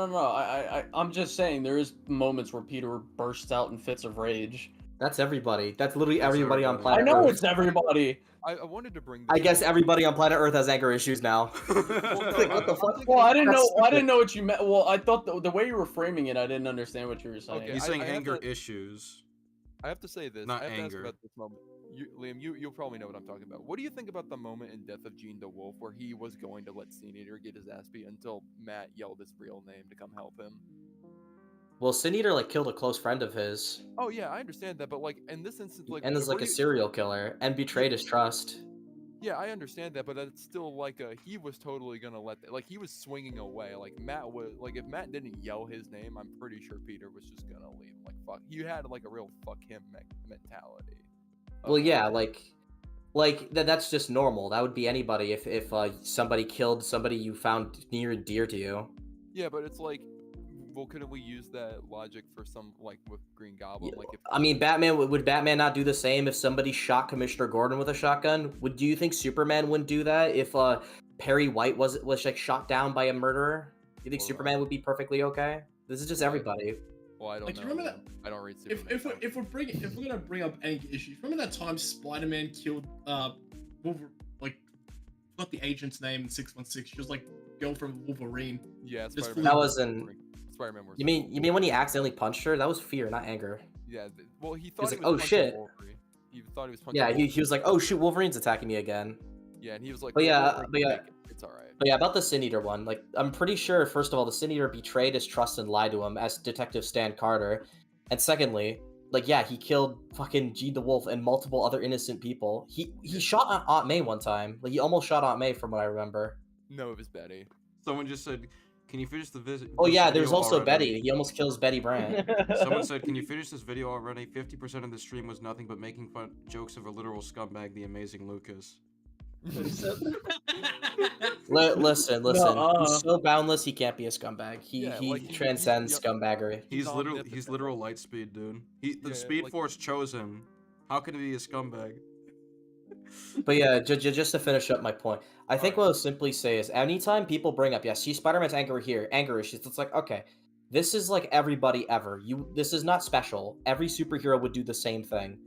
no. I'm just saying there is moments where Peter bursts out in fits of rage. That's everybody. That's literally everybody on I planet know Earth. it's everybody. I wanted to bring. I guess everybody on planet Earth has anger issues now. Like, what the fuck? Well, I didn't know what you meant. Well, I thought the way you were framing it, I didn't understand what you were saying. Okay, He's saying I have anger to- issues. I have to say this. Not I have to ask anger. about this moment. Liam, you'll probably know what I'm talking about. What do you think about the moment in Death of Gene the Wolf where he was going to let Sin Eater get his ass beat until Matt yelled his real name to come help him? Well, Sin Eater like killed a close friend of his, Oh yeah, I understand that, but like in this instance, like and is like where a do you- serial killer, and betrayed his trust. Yeah, I understand that, but that's still like he was totally gonna like he was swinging away. Like Matt was like if Matt didn't yell his name, I'm pretty sure Peter was just gonna leave. Like fuck, you had like a real fuck him mentality. Well, yeah, like that's just normal. That would be anybody if somebody killed somebody you found near and dear to you. Yeah, but it's like, well, couldn't we use that logic for some like with Green Goblin? Like if I mean, would Batman not do the same if somebody shot Commissioner Gordon with a shotgun? Do you think Superman wouldn't do that if Perry White was like shot down by a murderer? Do you think Superman would be perfully okay? This is just everybody. Well, I don't Like, know. you remember that? I don't read If we're gonna bring up any issues, remember that time Spider-Man killed Wolverine, like forgot the agent's name in 616. She was like girl from Wolverine. Yeah, Just Spider-Man. That was in. Spider-Man. You mean when he accidentally punched her? That was fear, not anger. Yeah. Well, he thought He's he like, was "Oh, punching shit." Wolverine. He thought he was punching. Yeah, Wolverine. he was like, "Oh shoot, Wolverine's attacking me again." Yeah, and he was like, But yeah, Wolverine but can yeah. take it. It's all right. But yeah, about the Sin Eater one, like I'm pretty sure first of all the Sin Eater betrayed his trust and lied to him as Detective Stan Carter, and secondly, like yeah, he killed fucking Gene the Wolf and multiple other innocent people. He shot Aunt May one time. Like he almost shot Aunt May from what I remember. No, it was Betty. Someone just said, "Can you finish the visit?" Oh yeah, there's video also already?" Betty. He almost kills Betty Brant. Someone said, "Can you finish this video already?" 50% of the stream was nothing but making fun jokes of a literal scumbag, the amazing Lucas. Listen. No, He's so boundless, he can't be a scumbag. He Yeah, like, he- transcends he- scumbaggery. He's omnipotent. literal light speed, dude. The Yeah, Speed like- Force chose him. How can he be a scumbag? But yeah, just to finish up my point, I think what I'll simply say is anytime people bring up, see Spider-Man's anger issues, it's like, okay, this is like everybody ever. This is not special. Every superhero would do the same thing.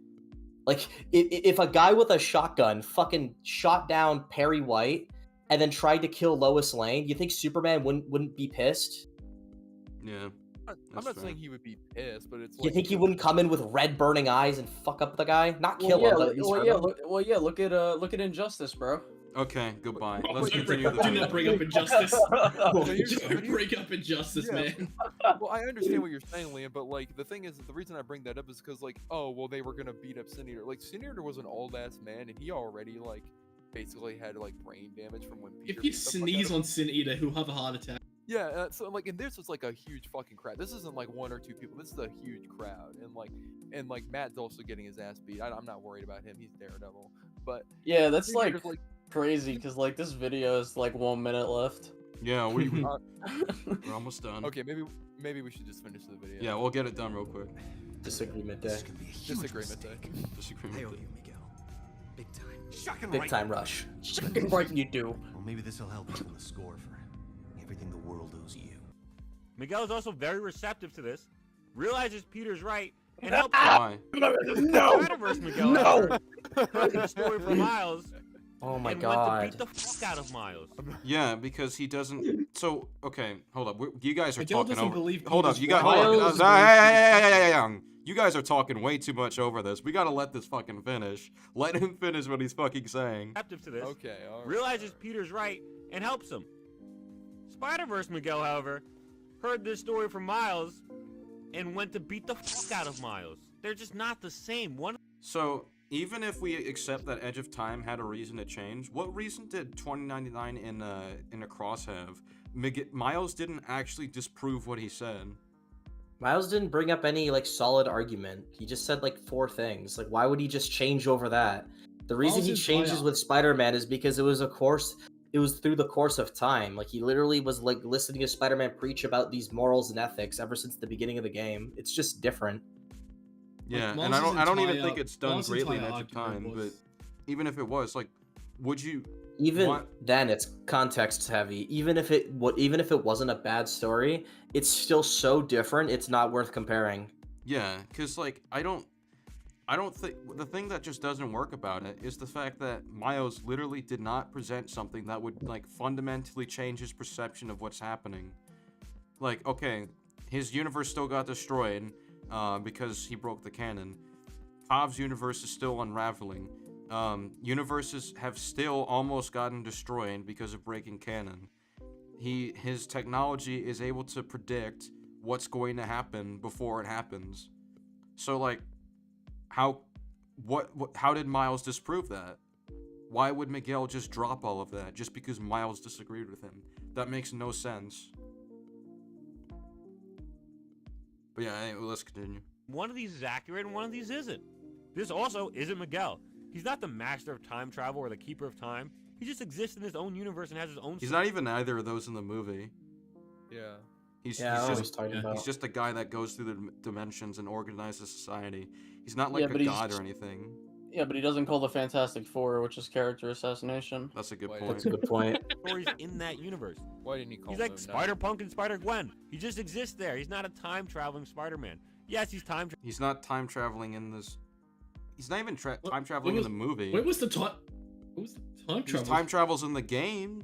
Like, if a guy with a shotgun fucking shot down Perry White and then tried to kill Lois Lane, you think Superman wouldn't be pissed? Yeah. I'm not saying he would be pissed, but it's You like think he wouldn't come in with red burning eyes and fuck up the guy? Not kill him, but at least hurt him? Look at Injustice, bro. Okay, goodbye. Let's Do continue the video. not bring up Injustice. So Don't bring up Injustice, Yeah. man. Well, I understand what you're saying, Liam, but like the thing is, the reason I bring that up is because like, oh, well, they were gonna beat up Sin Eater. Like, Sin Eater was an old ass man, and he already like basically had like brain damage from when Peter If you beat the fuck out sneeze of him. on Sin Eater, he'll have a heart attack. Yeah, so like, and this was like a huge fucking crowd. This isn't like one or two people. This is a huge crowd, and like Matt's also getting his ass beat. I'm not worried about him. He's Daredevil, but Yeah, that's Sin like Eater's, crazy because like this video is like 1 minute left. Yeah, we're almost done. Okay, maybe we should just finish the video. Yeah, we'll get it done real quick. Disagreement day. Disagreement day. Disagreement day. Big time. Shocking Big right. time rush. Right, you do. Well, maybe this will help you on the score for everything the world owes you. Miguel is also very receptive to this, realizes Peter's right, and helps Why? No! Spider-Verse Miguel No! however, heard the story from Miles Oh my and god. went to beat the fuck out of Miles. Yeah, because he doesn't. So okay, hold up. You guys are Miguel talking doesn't over. believe Hold up, Peter's you guys. right. Hold Miles up. believes You guys are talking way too much over this. We gotta let this fucking finish. Let him finish what he's fucking saying. Receptive to this, Okay, all right. realizes Peter's right, and helps him. Spider-Verse Miguel, however, heard this story from Miles and went to beat the fuck out of Miles. They're just not the same. One. So even if we accept that Edge of Time had a reason to change, what reason did 2099 in Across have? Miles didn't actually disprove what he said. Miles didn't bring up any like solid argument. He just said like 4 things. Like why would he just change over that? The reason Miles he is changes biased. with Spider-Man is because it was through the course of time. Like he literally was like listening to Spider-Man preach about these morals and ethics ever since the beginning of the game. It's just different. Yeah, and Miles's I don't even entire- think it's done Miles's greatly in entire Edge of Time, argument but was- even if it was, like, would you Even want... then, it's context heavy. Even if it wasn't a bad story, it's still so different. It's not worth comparing. Yeah, because like I don't think the thing that just doesn't work about it is the fact that Miles literally did not present something that would like fundamentally change his perception of what's happening. Like, okay, his universe still got destroyed because he broke the canon. Pav's universe is still unraveling. Universes have still almost gotten destroyed because of breaking canon. His technology is able to predict what's going to happen before it happens. So like, how did Miles disprove that? Why would Miguel just drop all of that just because Miles disagreed with him? That makes no sense. But yeah, anyway, let's continue. One of these is accurate and one of these isn't. This also isn't Miguel. He's not the master of time travel or the keeper of time. He just exists in his own universe and has his own... He's not even either of those in the movie. Yeah. He's just a guy that goes through the dimensions and organizes society. He's not like Yeah, a but he's- god or anything. Yeah, but he doesn't call the Fantastic Four, which is character assassination. That's a good Wait. point. That's a good point. Stories in that universe. Why didn't he call He's like them Spider-Punk and Spider-Gwen. He just exists there. He's not a time-traveling Spider-Man. Yes, he's He's not time traveling in this. He's not even time traveling was- in the movie. Where was the time? What was the time He travel? time travels in the game.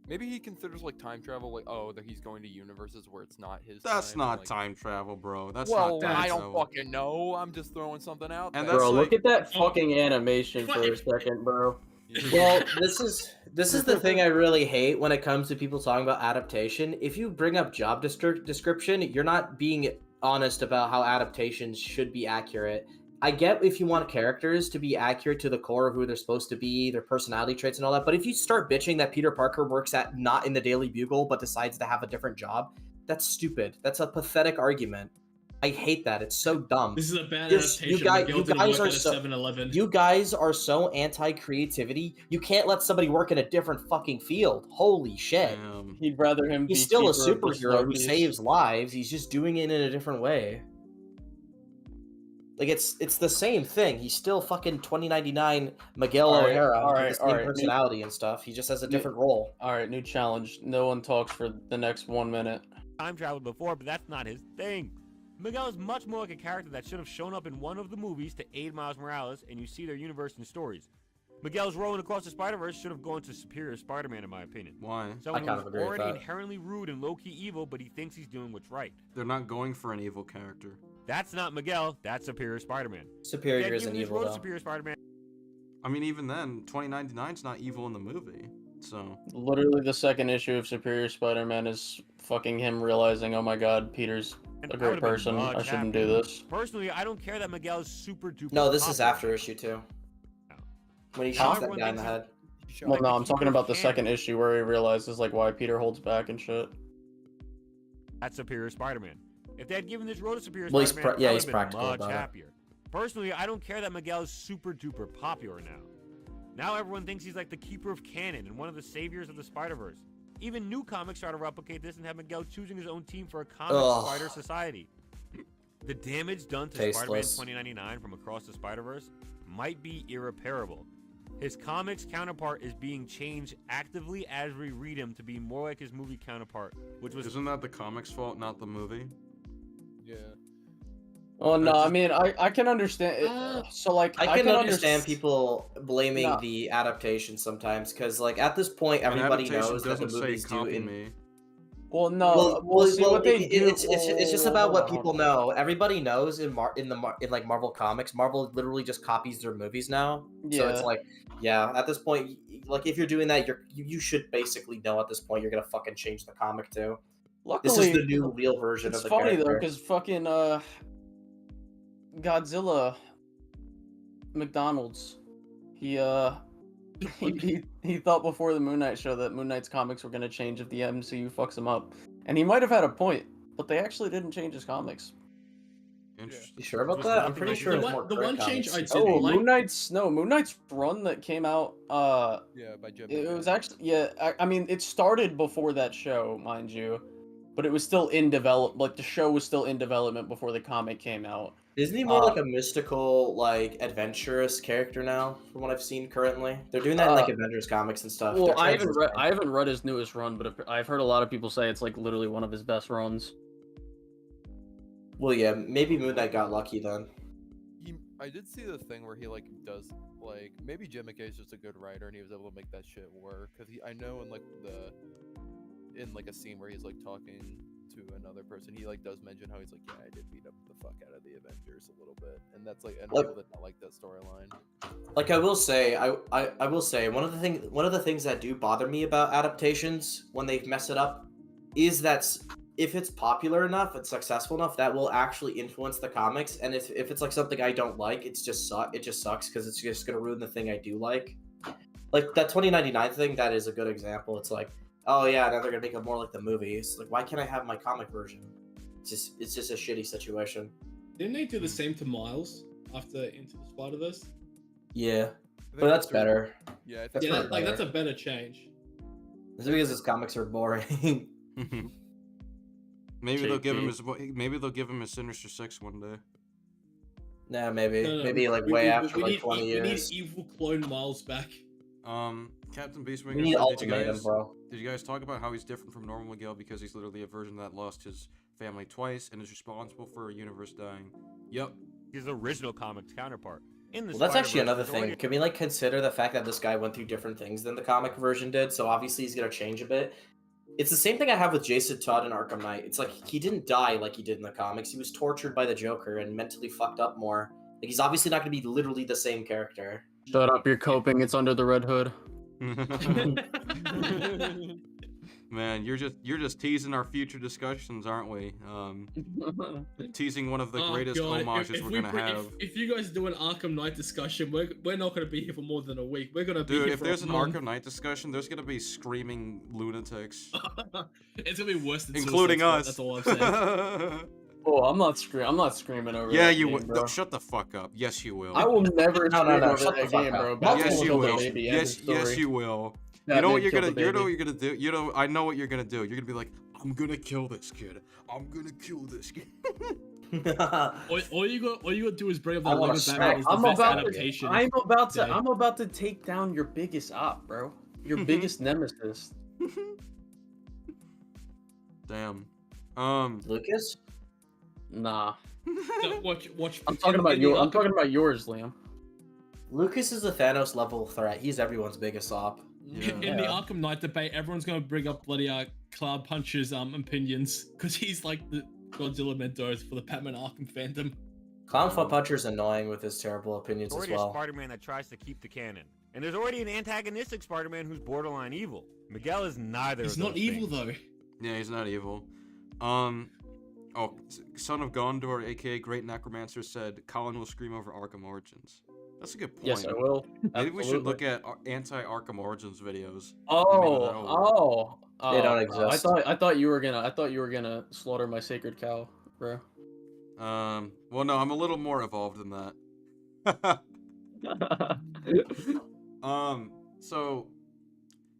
Maybe he considers like time travel like, oh, that he's going to universes where it's not his That's time, not like... time travel, bro. That's Well, not time I don't travel. fucking know. I'm just throwing something out And there. that's Bro, like- look at that fucking animation for a second, bro. Well, this is the thing I really hate when it comes to people talking about adaptation. If you bring up job description, you're not being honest about how adaptations should be accurate. I get if you want characters to be accurate to the core of who they're supposed to be, their personality traits and all that, but if you start bitching that Peter Parker works at not in the Daily Bugle but decides to have a different job, that's stupid. That's a pathetic argument. I hate that. It's so dumb. This is a bad This- adaptation. you guys- Miguel you didn't guys work are at a so- 7-Eleven. You guys are so anti-creativity. You can't let somebody work in a different fucking field. Holy shit. He'd rather him He's be still a keeper of the superhero who Slurpees. saves lives. He's just doing it in a different way. Like it's the same thing. He's still fucking 2099 Miguel All right, O'Hara all with right, the all same right. personality and stuff. He just has a New- different role. All right, new challenge. No one talks for the next 1 minute. Time traveled before, but that's not his thing. Miguel is much more like a character that should have shown up in one of the movies to aid Miles Morales, and you see their universe and stories. Miguel's role in Across the Spider-Verse should have gone to Superior Spider-Man, in my opinion. Why? Someone kind who's of agree with already that. inherently rude and low-key evil, but he thinks he's doing what's right. They're not going for an evil character. That's not Miguel. That's Superior Spider-Man. Superior They'd isn't given this evil role to though. Superior Spider-Man. I mean, even then, 2099's not evil in the movie. So Literally, the second issue of Superior Spider-Man is fucking him realizing, oh my god, Peter's And a I great would've been person. I much shouldn't happier. do this. Personally, I don't care that Miguel is super duper. No, this is popular. after issue 2. When he Now shoots that everyone guy in the thinks head. Well, no, I'm keep talking it about the canon. second issue where he realizes like why Peter holds back and shit. That's Superior Spider-Man. If they had given this role to Superior Well, he's Spider-Man, yeah, I he's would have practical been much about it. happier. Personally, I don't care that Miguel is super duper popular now. Now everyone thinks he's like the keeper of canon and one of the saviors of the Spider-Verse. Even new comics try to replicate this and have Miguel choosing his own team for a comic Ugh. spider society. The damage done to Tasteless. Spider-Man 2099 from Across the Spider-Verse might be irreparable. His comics counterpart is being changed actively as we read him to be more like his movie counterpart, which was... isn't that the comics' fault, not the movie? Yeah. Oh no, That's I mean I can understand it. So like I can understand underst- people blaming No. the adaptation sometimes, because like at this point everybody adaptation knows that the doesn't say movies do copy in. me. Well, no. Well, see what they do. It's just Oh, about what hold people on. know. Everybody knows in like Marvel comics, Marvel literally just copies their movies now. So it's Yeah. like, yeah, at this point, like if you're doing that, you should basically know at this point you're gonna fucking change the comic too. Luckily, This is the new real version it's of the funny character. though, because fucking Godzilla McDonald's, he he thought before the Moon Knight show that Moon Knight's comics were gonna change if the MCU fucks him up, and he might have had a point, but they actually didn't change his comics. You sure about that? I'm pretty sure The it's one- more the current one change comics. I did Oh, like- Moon Knight's run that came out. Yeah, by Jim. It was actually I mean it started before that show, mind you, but it was still in develop. Like the show was still in development before the comic came out. Isn't he more like a mystical, like adventurous character now? From what I've seen currently, they're doing that in like Avengers comics and stuff. Well, They're I transitioning. haven't read his newest run, but I've heard a lot of people say it's like literally one of his best runs. Well, yeah, maybe Moon Knight got lucky then. I did see the thing where he like does like maybe Jim McKay is just a good writer and he was able to make that shit work. Cause I know in like a scene where he's like talking to another person, he like does mention how he's like, yeah, I did beat up the fuck out of the Avengers a little bit, and that's like, and people did not like that storyline. Like I will say, I will say one of the things that do bother me about adaptations when they mess it up is that if it's popular enough, it's successful enough, that will actually influence the comics. And if it's like something I don't like, it just sucks because it's just gonna ruin the thing I do like. Like that 2099 thing, that is a good example. It's like, oh yeah, now they're gonna make it more like the movie. It's like, why can't I have my comic version? It's just a shitty situation. Didn't they do the same to Miles after Into the Spider-Verse? Yeah, but that's better. Yeah, that's yeah, better. that's a better change. It's because his comics are boring. Maybe they'll give him his Sinister Six one day. Nah, maybe No, maybe like way after like need, 20 we years. need evil clone Miles back. Captain Beastmaker. We need said, Ultimatum, bro. Did you guys talk about how he's different from normal Miguel because he's literally a version that lost his family twice and is responsible for a universe dying? Yep. He's the original comics counterpart. In the Well, that's actually Spider-Verse, another there's thing. already- Can we like consider the fact that this guy went through different things than the comic version did? So obviously he's gonna change a bit. It's the same thing I have with Jason Todd in Arkham Knight. It's like he didn't die like he did in the comics. He was tortured by the Joker and mentally fucked up more. Like he's obviously not gonna be literally the same character. Shut up, you're coping. It's under the red hood. Man, you're just teasing our future discussions, aren't we? Teasing one of the greatest homages we're gonna have. If you guys do an Arkham Knight discussion, we're not gonna be here for more than a week. We're gonna be Dude, here if for there's a an month. Arkham Knight discussion, there's gonna be screaming lunatics, It's gonna be worse than including Suicide us. Squad, that's all I'm saying. Oh, I'm not screaming over. Yeah, that you game, will. bro. No, shut the fuck up. Yes, you will. I will never No, scream no, over shut the that fuck game, up. bro. Multiple Batman Yes, you killed the will. baby. End of Yes, story. yes, you will. You Batman know what you're killed gonna. the You know what baby. you're gonna do. You know. I know what you're gonna do. You're gonna be like, I'm gonna kill this kid. I'm gonna kill this kid. all you got do is bring up I that wanna Lego smack. Batman is the I'm best about adaptation. to. I'm about to take down your biggest op, bro. Your biggest nemesis. Damn. Lucas? Nah. No, watch. I'm talking about yours, Liam. Lucas is a Thanos level threat. He's everyone's biggest op. In the Arkham Knight debate, everyone's gonna bring up bloody Cloud Puncher's opinions because he's like the Godzilla Mentos for the Batman Arkham fandom. Clown Puncher's annoying with his terrible opinions There's as already a well. Spider-Man that tries to keep the canon, and there's already an antagonistic Spider-Man who's borderline evil. Miguel is neither. He's of those not evil things. though. Yeah, he's not evil. Son of Gondor, aka Great Necromancer, said Colin will scream over Arkham Origins. That's a good point. Yes, I will. Maybe we should Absolutely. look at anti-Arkham Origins videos. They don't exist. I thought you were gonna slaughter my sacred cow, bro. Well, no, I'm a little more evolved than that. So,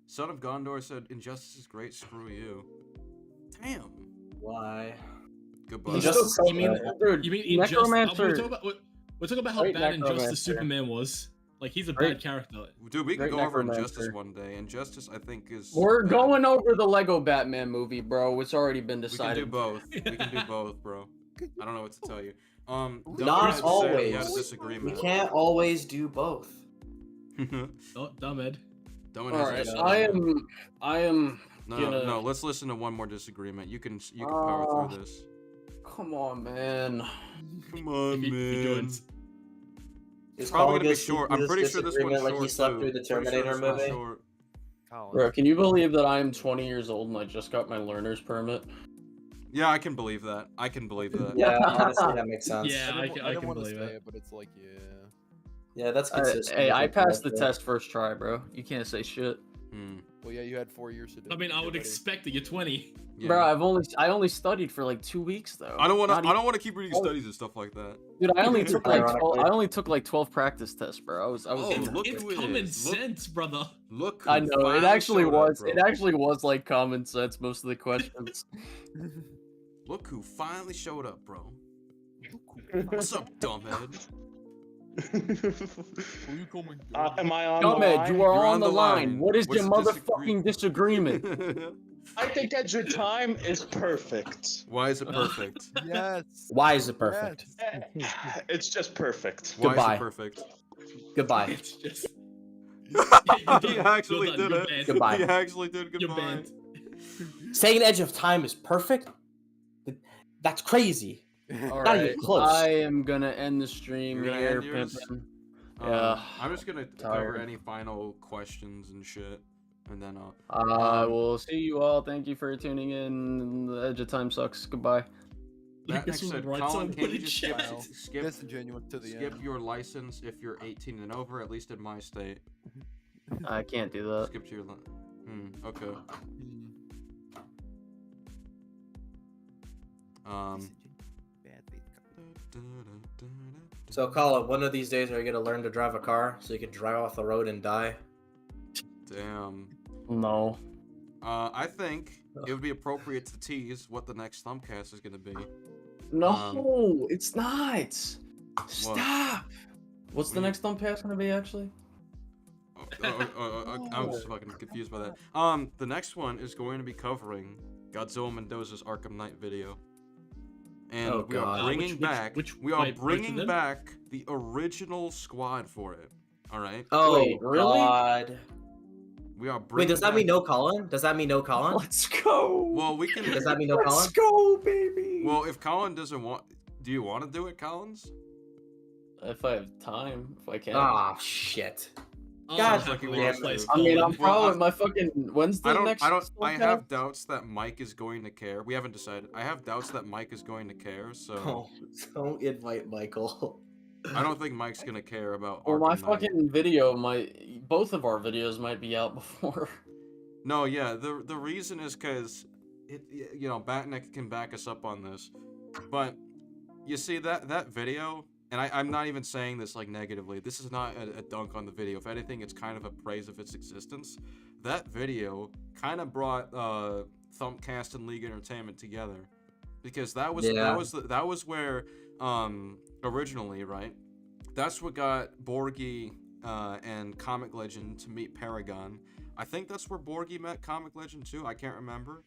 Son of Gondor said, "Injustice is great. Screw you." Damn. Why? Goodbye. Injustice. You mean Necromancer. We're talking about how Great bad Necromancer. Injustice Superman was. Like he's a Great- bad character. Dude, we could Great go over Necromancer. Injustice one day. Injustice, I think, is. We're bad. going over the Lego Batman movie, bro. It's already been We can decided. do both. We can do both, bro. I don't know what to tell you. Not always. We had a We disagreement. can't always do both. Oh, dumb Ed. Dumb All right, I am. No, gonna... no. Let's listen to one more disagreement. You can power through this. Come on, man. Come on, He man. joins. It's probably gonna be short. I'm pretty sure this one's like short he slept too. through the Pretty sure Terminator this one's movie. short. Bro, can you believe that I am 20 years old and I just got my learner's permit? Yeah, I can believe that. I can believe that. Yeah, honestly, that makes sense. Yeah, I didn't can want to believe say it. it, but it's like, yeah. Yeah, that's consistent. Hey, with I your passed the character. test first try, bro. You can't say shit. Well, yeah, you had 4 years to do. I mean, I would Get ready. expect it. You're 20. Yeah. Bro, I only studied for like 2 weeks though. I don't want Not to. I don't want to keep reading Oh. studies and stuff like that. Dude, I only took like Ironically. 12, I only took like 12 practice tests, bro. I was Oh, look It's who it common is. Look- sense, brother. Look. Who I know it finally actually showed up, was. bro. It actually was like common sense most of the questions. Look who finally showed up, bro. What's up, dumbhead? Am I on the Dumb Ed, line? you are You're on the line. What is What's your the motherfucking disagreement? I think that your time is perfect. Why is it perfect? Yes. Why is it perfect? It's just perfect. Why Goodbye. is it perfect? Goodbye. It's just. He actually You're did done. it. You're banned. Goodbye. He actually did. You're Goodbye. banned. Saying Edge of Time is perfect? That's crazy. All Not right, even close. I am gonna end the stream You're gonna here, end yours? pimpin'. Yeah. I'm just gonna cover Tired. any final questions and shit, and then We'll see you all. Thank you for tuning in. The Edge of Time sucks. Goodbye. That Lucas next was said, right, Colin, someone can you put just it skip, Wow. skip, Disingenuous to the skip end. your license if you're 18 and over, at least in my state? I can't do that. Skip to your okay. So, Colin, one of these days are you gonna learn to drive a car so you can drive off the road and die? Damn. No. I think it would be appropriate to tease what the next Thumpcast is gonna be. No, it's not. Stop. What's the What do you- next Thumpcast gonna be actually? I was fucking confused by that. The next one is going to be covering Godzilla Mendoza's Arkham Knight video. And Oh, we are God. bringing back. we are wait, both of bringing them? back the original squad for it. All right. Oh, Wait, really? God. We are Wait, bringing. does that mean back- no Colin? Does that mean no Colin? Let's go. Well, we can. Does that mean no Colin? Let's go, baby. Well, if Colin doesn't want, do you want to do it, Collins? If I have time, if I can. Ah, shit. Oh, God happy damn with it. place, I mean, I'm Colin. Well, probably my fucking. When's the next? I Thumpcast? have doubts that Mike is going to care. We haven't decided. I have doubts that Mike is going to care. So Oh, don't invite Michael. I don't think Mike's gonna care about. Well, my Arkham Knight. fucking video, both of our videos might be out before. No, yeah. The reason is because Batnick can back us up on this, but you see that video, and I'm not even saying this like negatively. This is not a dunk on the video. If anything, it's kind of a praise of its existence. That video kind of brought Thumpcast and League Entertainment together, because that was where originally, right? That's what got Borgie and Comic Legend to meet Paragon. I think that's where Borgie met Comic Legend too. I can't remember.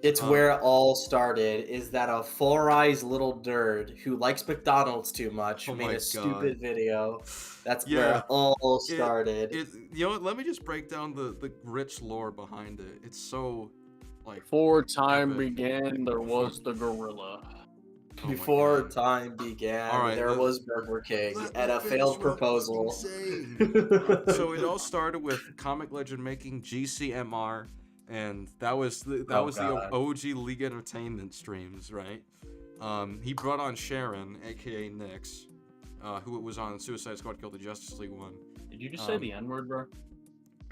It's where it all started, is that a four-eyes little nerd who likes McDonald's too much Oh made my a stupid video. That's where Yeah. it all started. You know what? Let me just break down the rich lore behind it. It's so, like, Before time epic. began, there was the gorilla. Oh Before time began, All right, there was Burger King let and me a finish failed what I'm proposal. So it all started with Comic Legend making GCMR, and that was the God. OG League Entertainment streams, right? He brought on Sharon, aka Nyx, who was on Suicide Squad Kill the Justice League one. Did you just say the N-word, bro?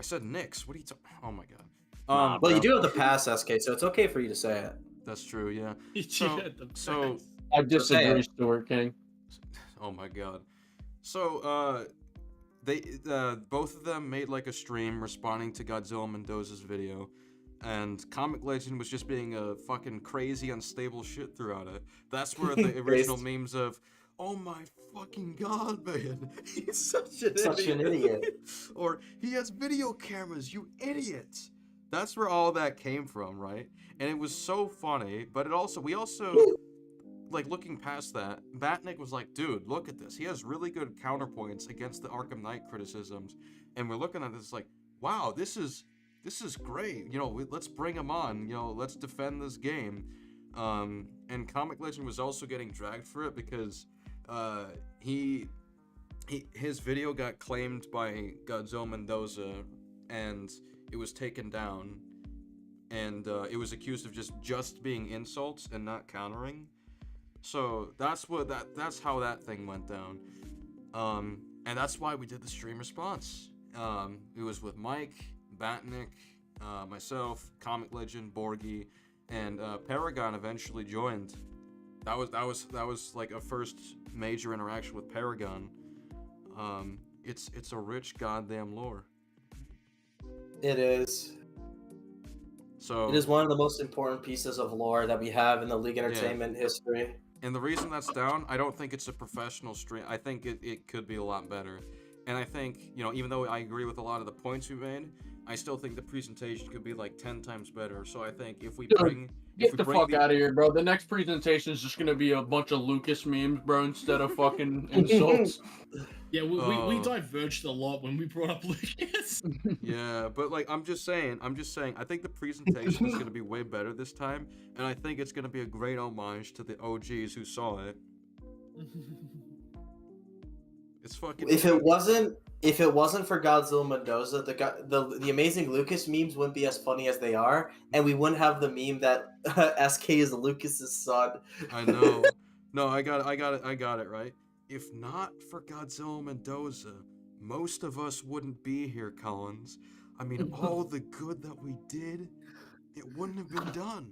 I said Nyx. What are you talking? Oh my god. Nah, Well, you bro. do have the pass, SK, so it's okay for you to say it. That's true, yeah. So I say disagree, it. Stuart King. Oh my god. So they both of them made like a stream responding to Godzilla Mendoza's video, and Comic Legend was just being a fucking crazy unstable shit throughout it. That's where the original memes of, oh my fucking god, man, he's such an idiot. Or he has video cameras, you idiot. That's where all that came from, right? And it was so funny, but we also like, looking past that, Batnik was like, dude, look at this. He has really good counterpoints against the Arkham Knight criticisms. And we're looking at this like, wow, this is great. You know, let's bring him on. You know, let's defend this game. And Comic Legend was also getting dragged for it because his video got claimed by Godzilla Mendoza, and it was taken down. And it was accused of just being insults and not countering. So that's how that thing went down. And that's why we did the stream response. It was with Mike, Batnik, myself, Comic Legend, Borgie, and Paragon eventually joined. That was like a first major interaction with Paragon. It's a rich goddamn lore. It is. So it is one of the most important pieces of lore that we have in the League Entertainment history. And the reason that's down, I don't think it's a professional stream. I think it could be a lot better. And I think, you know, even though I agree with a lot of the points we made, I still think the presentation could be like 10 times better. So I think if we bring... Get the fuck out of here, bro. The next presentation is just gonna be a bunch of Lucas memes, bro, instead of fucking insults. Yeah, we diverged a lot when we brought up Lucas. Yeah, but like I'm just saying, I think the presentation is gonna be way better this time, and I think it's gonna be a great homage to the OGs who saw it. It's fucking. If it wasn't for Godzilla Mendoza, the amazing Lucas memes wouldn't be as funny as they are, and we wouldn't have the meme that SK is Lucas's son. I know. No, I got it right. If not for Godzilla Mendoza, most of us wouldn't be here, Collins. I mean, all the good that we did, it wouldn't have been done.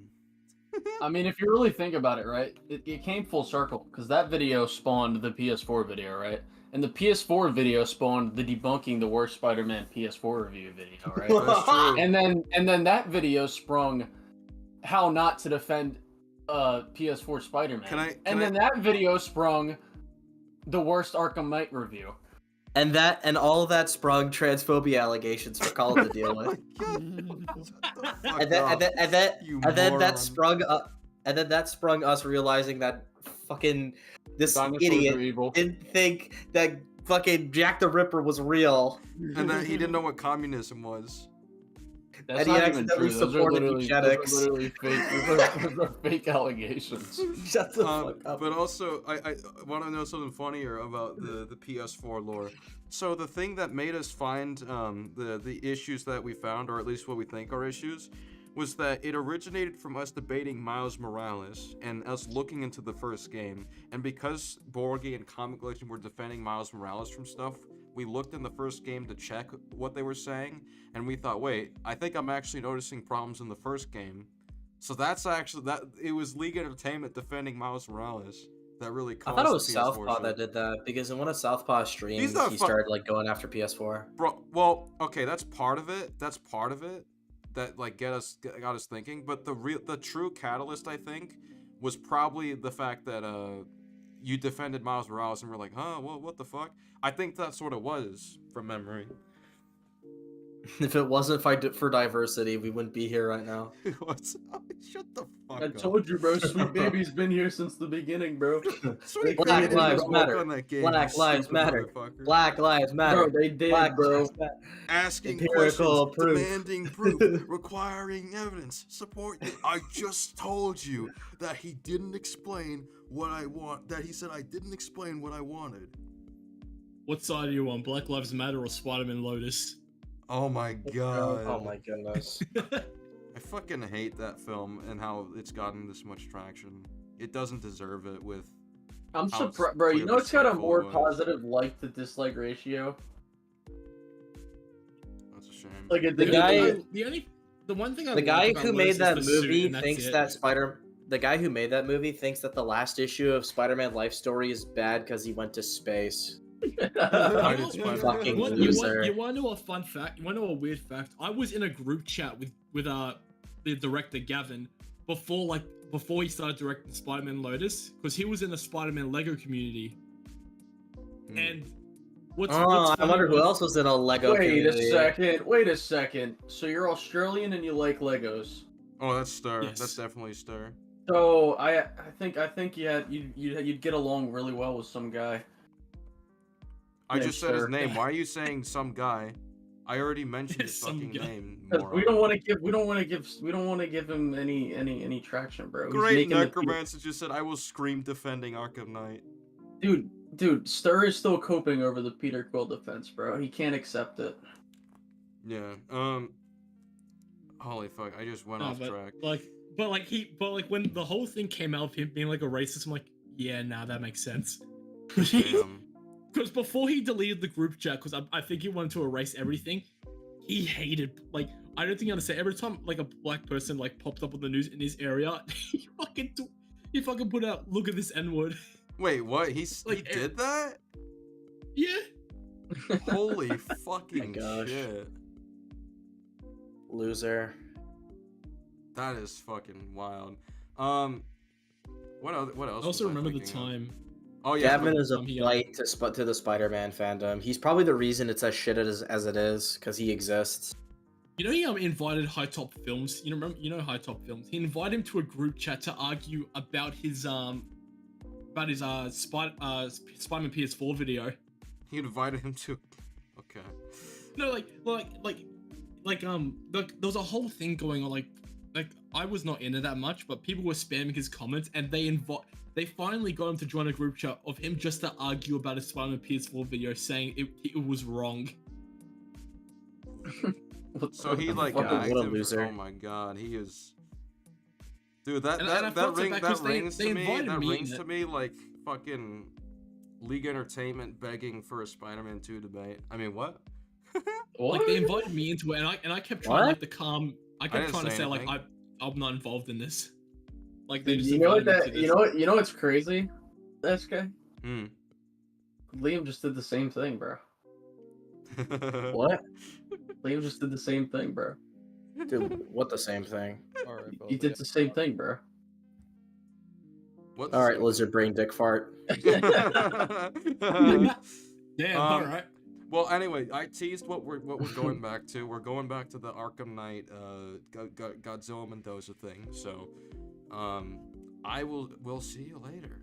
I mean, if you really think about it, right, it came full circle, because that video spawned the PS4 video, right? And the PS4 video spawned the debunking the worst Spider-Man PS4 review video, right? That's true. And then that video sprung how not to defend PS4 Spider-Man. Then that video sprung the worst Arkham Knight review. And all of that sprung transphobia allegations for Colin to deal with. and then that sprung us realizing that fucking this idiot didn't think that fucking Jack the Ripper was real. And that he didn't know what communism was. That's and he not even accidentally true. Those are supported literally, eugenics. those are literally fake. Those are fake allegations. Shut the fuck up. But also, I want to know something funnier about the PS4 lore. So the thing that made us find the issues that we found, or at least what we think are issues, was that it originated from us debating Miles Morales and us looking into the first game. And because Borgie and Comic Legend were defending Miles Morales from stuff, we looked in the first game to check what they were saying, and we thought, wait, I think I'm actually noticing problems in the first game. So that's actually, it was League Entertainment defending Miles Morales that really caused I thought it was the PS4 Southpaw shit. that did that, because in one of Southpaw's streams, not he fu- started like going after PS4. Bro, well, okay, that's part of it. That like got us thinking. But the true catalyst, I think, was probably the fact that you defended Miles Morales and we're like, huh, what the fuck? I think that's what it was from memory. If it wasn't for diversity, we wouldn't be here right now. What's up? Shut the fuck I up. told you, bro. Sweet Baby's been here since the beginning, bro. Sweet Black Baby Lives didn't Matter. work on that game, Black you Lives stupid Matter. motherfucker. Black Lives Matter. Bro, they did, Black bro. Lives Matter. Asking Empirical questions, proof. demanding proof, requiring evidence, support. I just told you that he didn't explain what I want. That he said I didn't explain what I wanted. What side are you on, Black Lives Matter or Spider-Man Lotus? Oh my god. Oh my goodness. I fucking hate that film and how it's gotten this much traction. It doesn't deserve it with. I'm how it's surprised, bro. You know, clearly it's got a sexual more was. positive like to dislike ratio. That's a shame. Like The one thing I The like guy about who Lotus made is that the suit, movie and that's thinks it. that the guy who made that movie thinks that the last issue of Spider-Man Life Story is bad because he went to space. Fucking loser. You want to know a fun fact? You want to know a weird fact? I was in a group chat with the director Gavin before he started directing Spider-Man Lotus, because he was in the Spider-Man Lego community. And what's I funny wonder who else was in a Lego community. Wait a second. So you're Australian and you like Legos? Oh, that's Stir. Yes. That's definitely Stir. So I think you'd get along really well with some guy. I named just said his Stir. name. Why are you saying some guy? I already mentioned his Some fucking guy. name. We don't want to give him any traction, bro. He's Great making the- Necromancer just said, "I will scream defending Arkham Knight." Dude, Stir is still coping over the Peter Quill defense, bro. He can't accept it. Yeah. Holy fuck! I just went No, off but, track. But when the whole thing came out of him being like a racist, I'm like, yeah, nah, that makes sense. Damn. Because before he deleted the group chat, because I think he wanted to erase everything, he hated, I don't think you understand, every time like a black person popped up on the news in his area, he fucking put out, look at this N-word. Wait, what? He did that? Yeah. Holy fucking gosh. shit! Loser. That is fucking wild. What else? I also remember the time. Oh yeah, Gavin is a blight to the Spider-Man fandom. He's probably the reason it's as shit as it is, because he exists. You know, he invited High Top Films. You know High Top Films. He invited him to a group chat to argue about his Spider-Man PS4 video. He invited him to. Okay. No, there was a whole thing going on. Like I was not into that much, but people were spamming his comments, and they finally got him to join a group chat of him just to argue about his Spider-Man PS4 video, saying it was wrong. So he what a loser. Oh my god, he is. Dude, that And I felt so bad 'cause rings they to me. invited That me rings in to it. me like fucking League Entertainment begging for a Spider-Man 2 debate. I mean, what? Like they invited me into it, and I kept trying What? to calm. I I kept didn't trying to say say like anything. I'm not involved in this. Like they just You know what invited me to this. you know what's crazy? This guy. Hmm. Liam just did the same thing, bro. What? Liam just did the same thing, bro. Dude, what the same thing? He did the same thing, bro. What? All right, lizard brain dick fart. Damn, all Um, right. Well, anyway, I teased what we're going back to. We're going back to the Arkham Knight, Godzilla Mendoza thing. So, we'll see you later.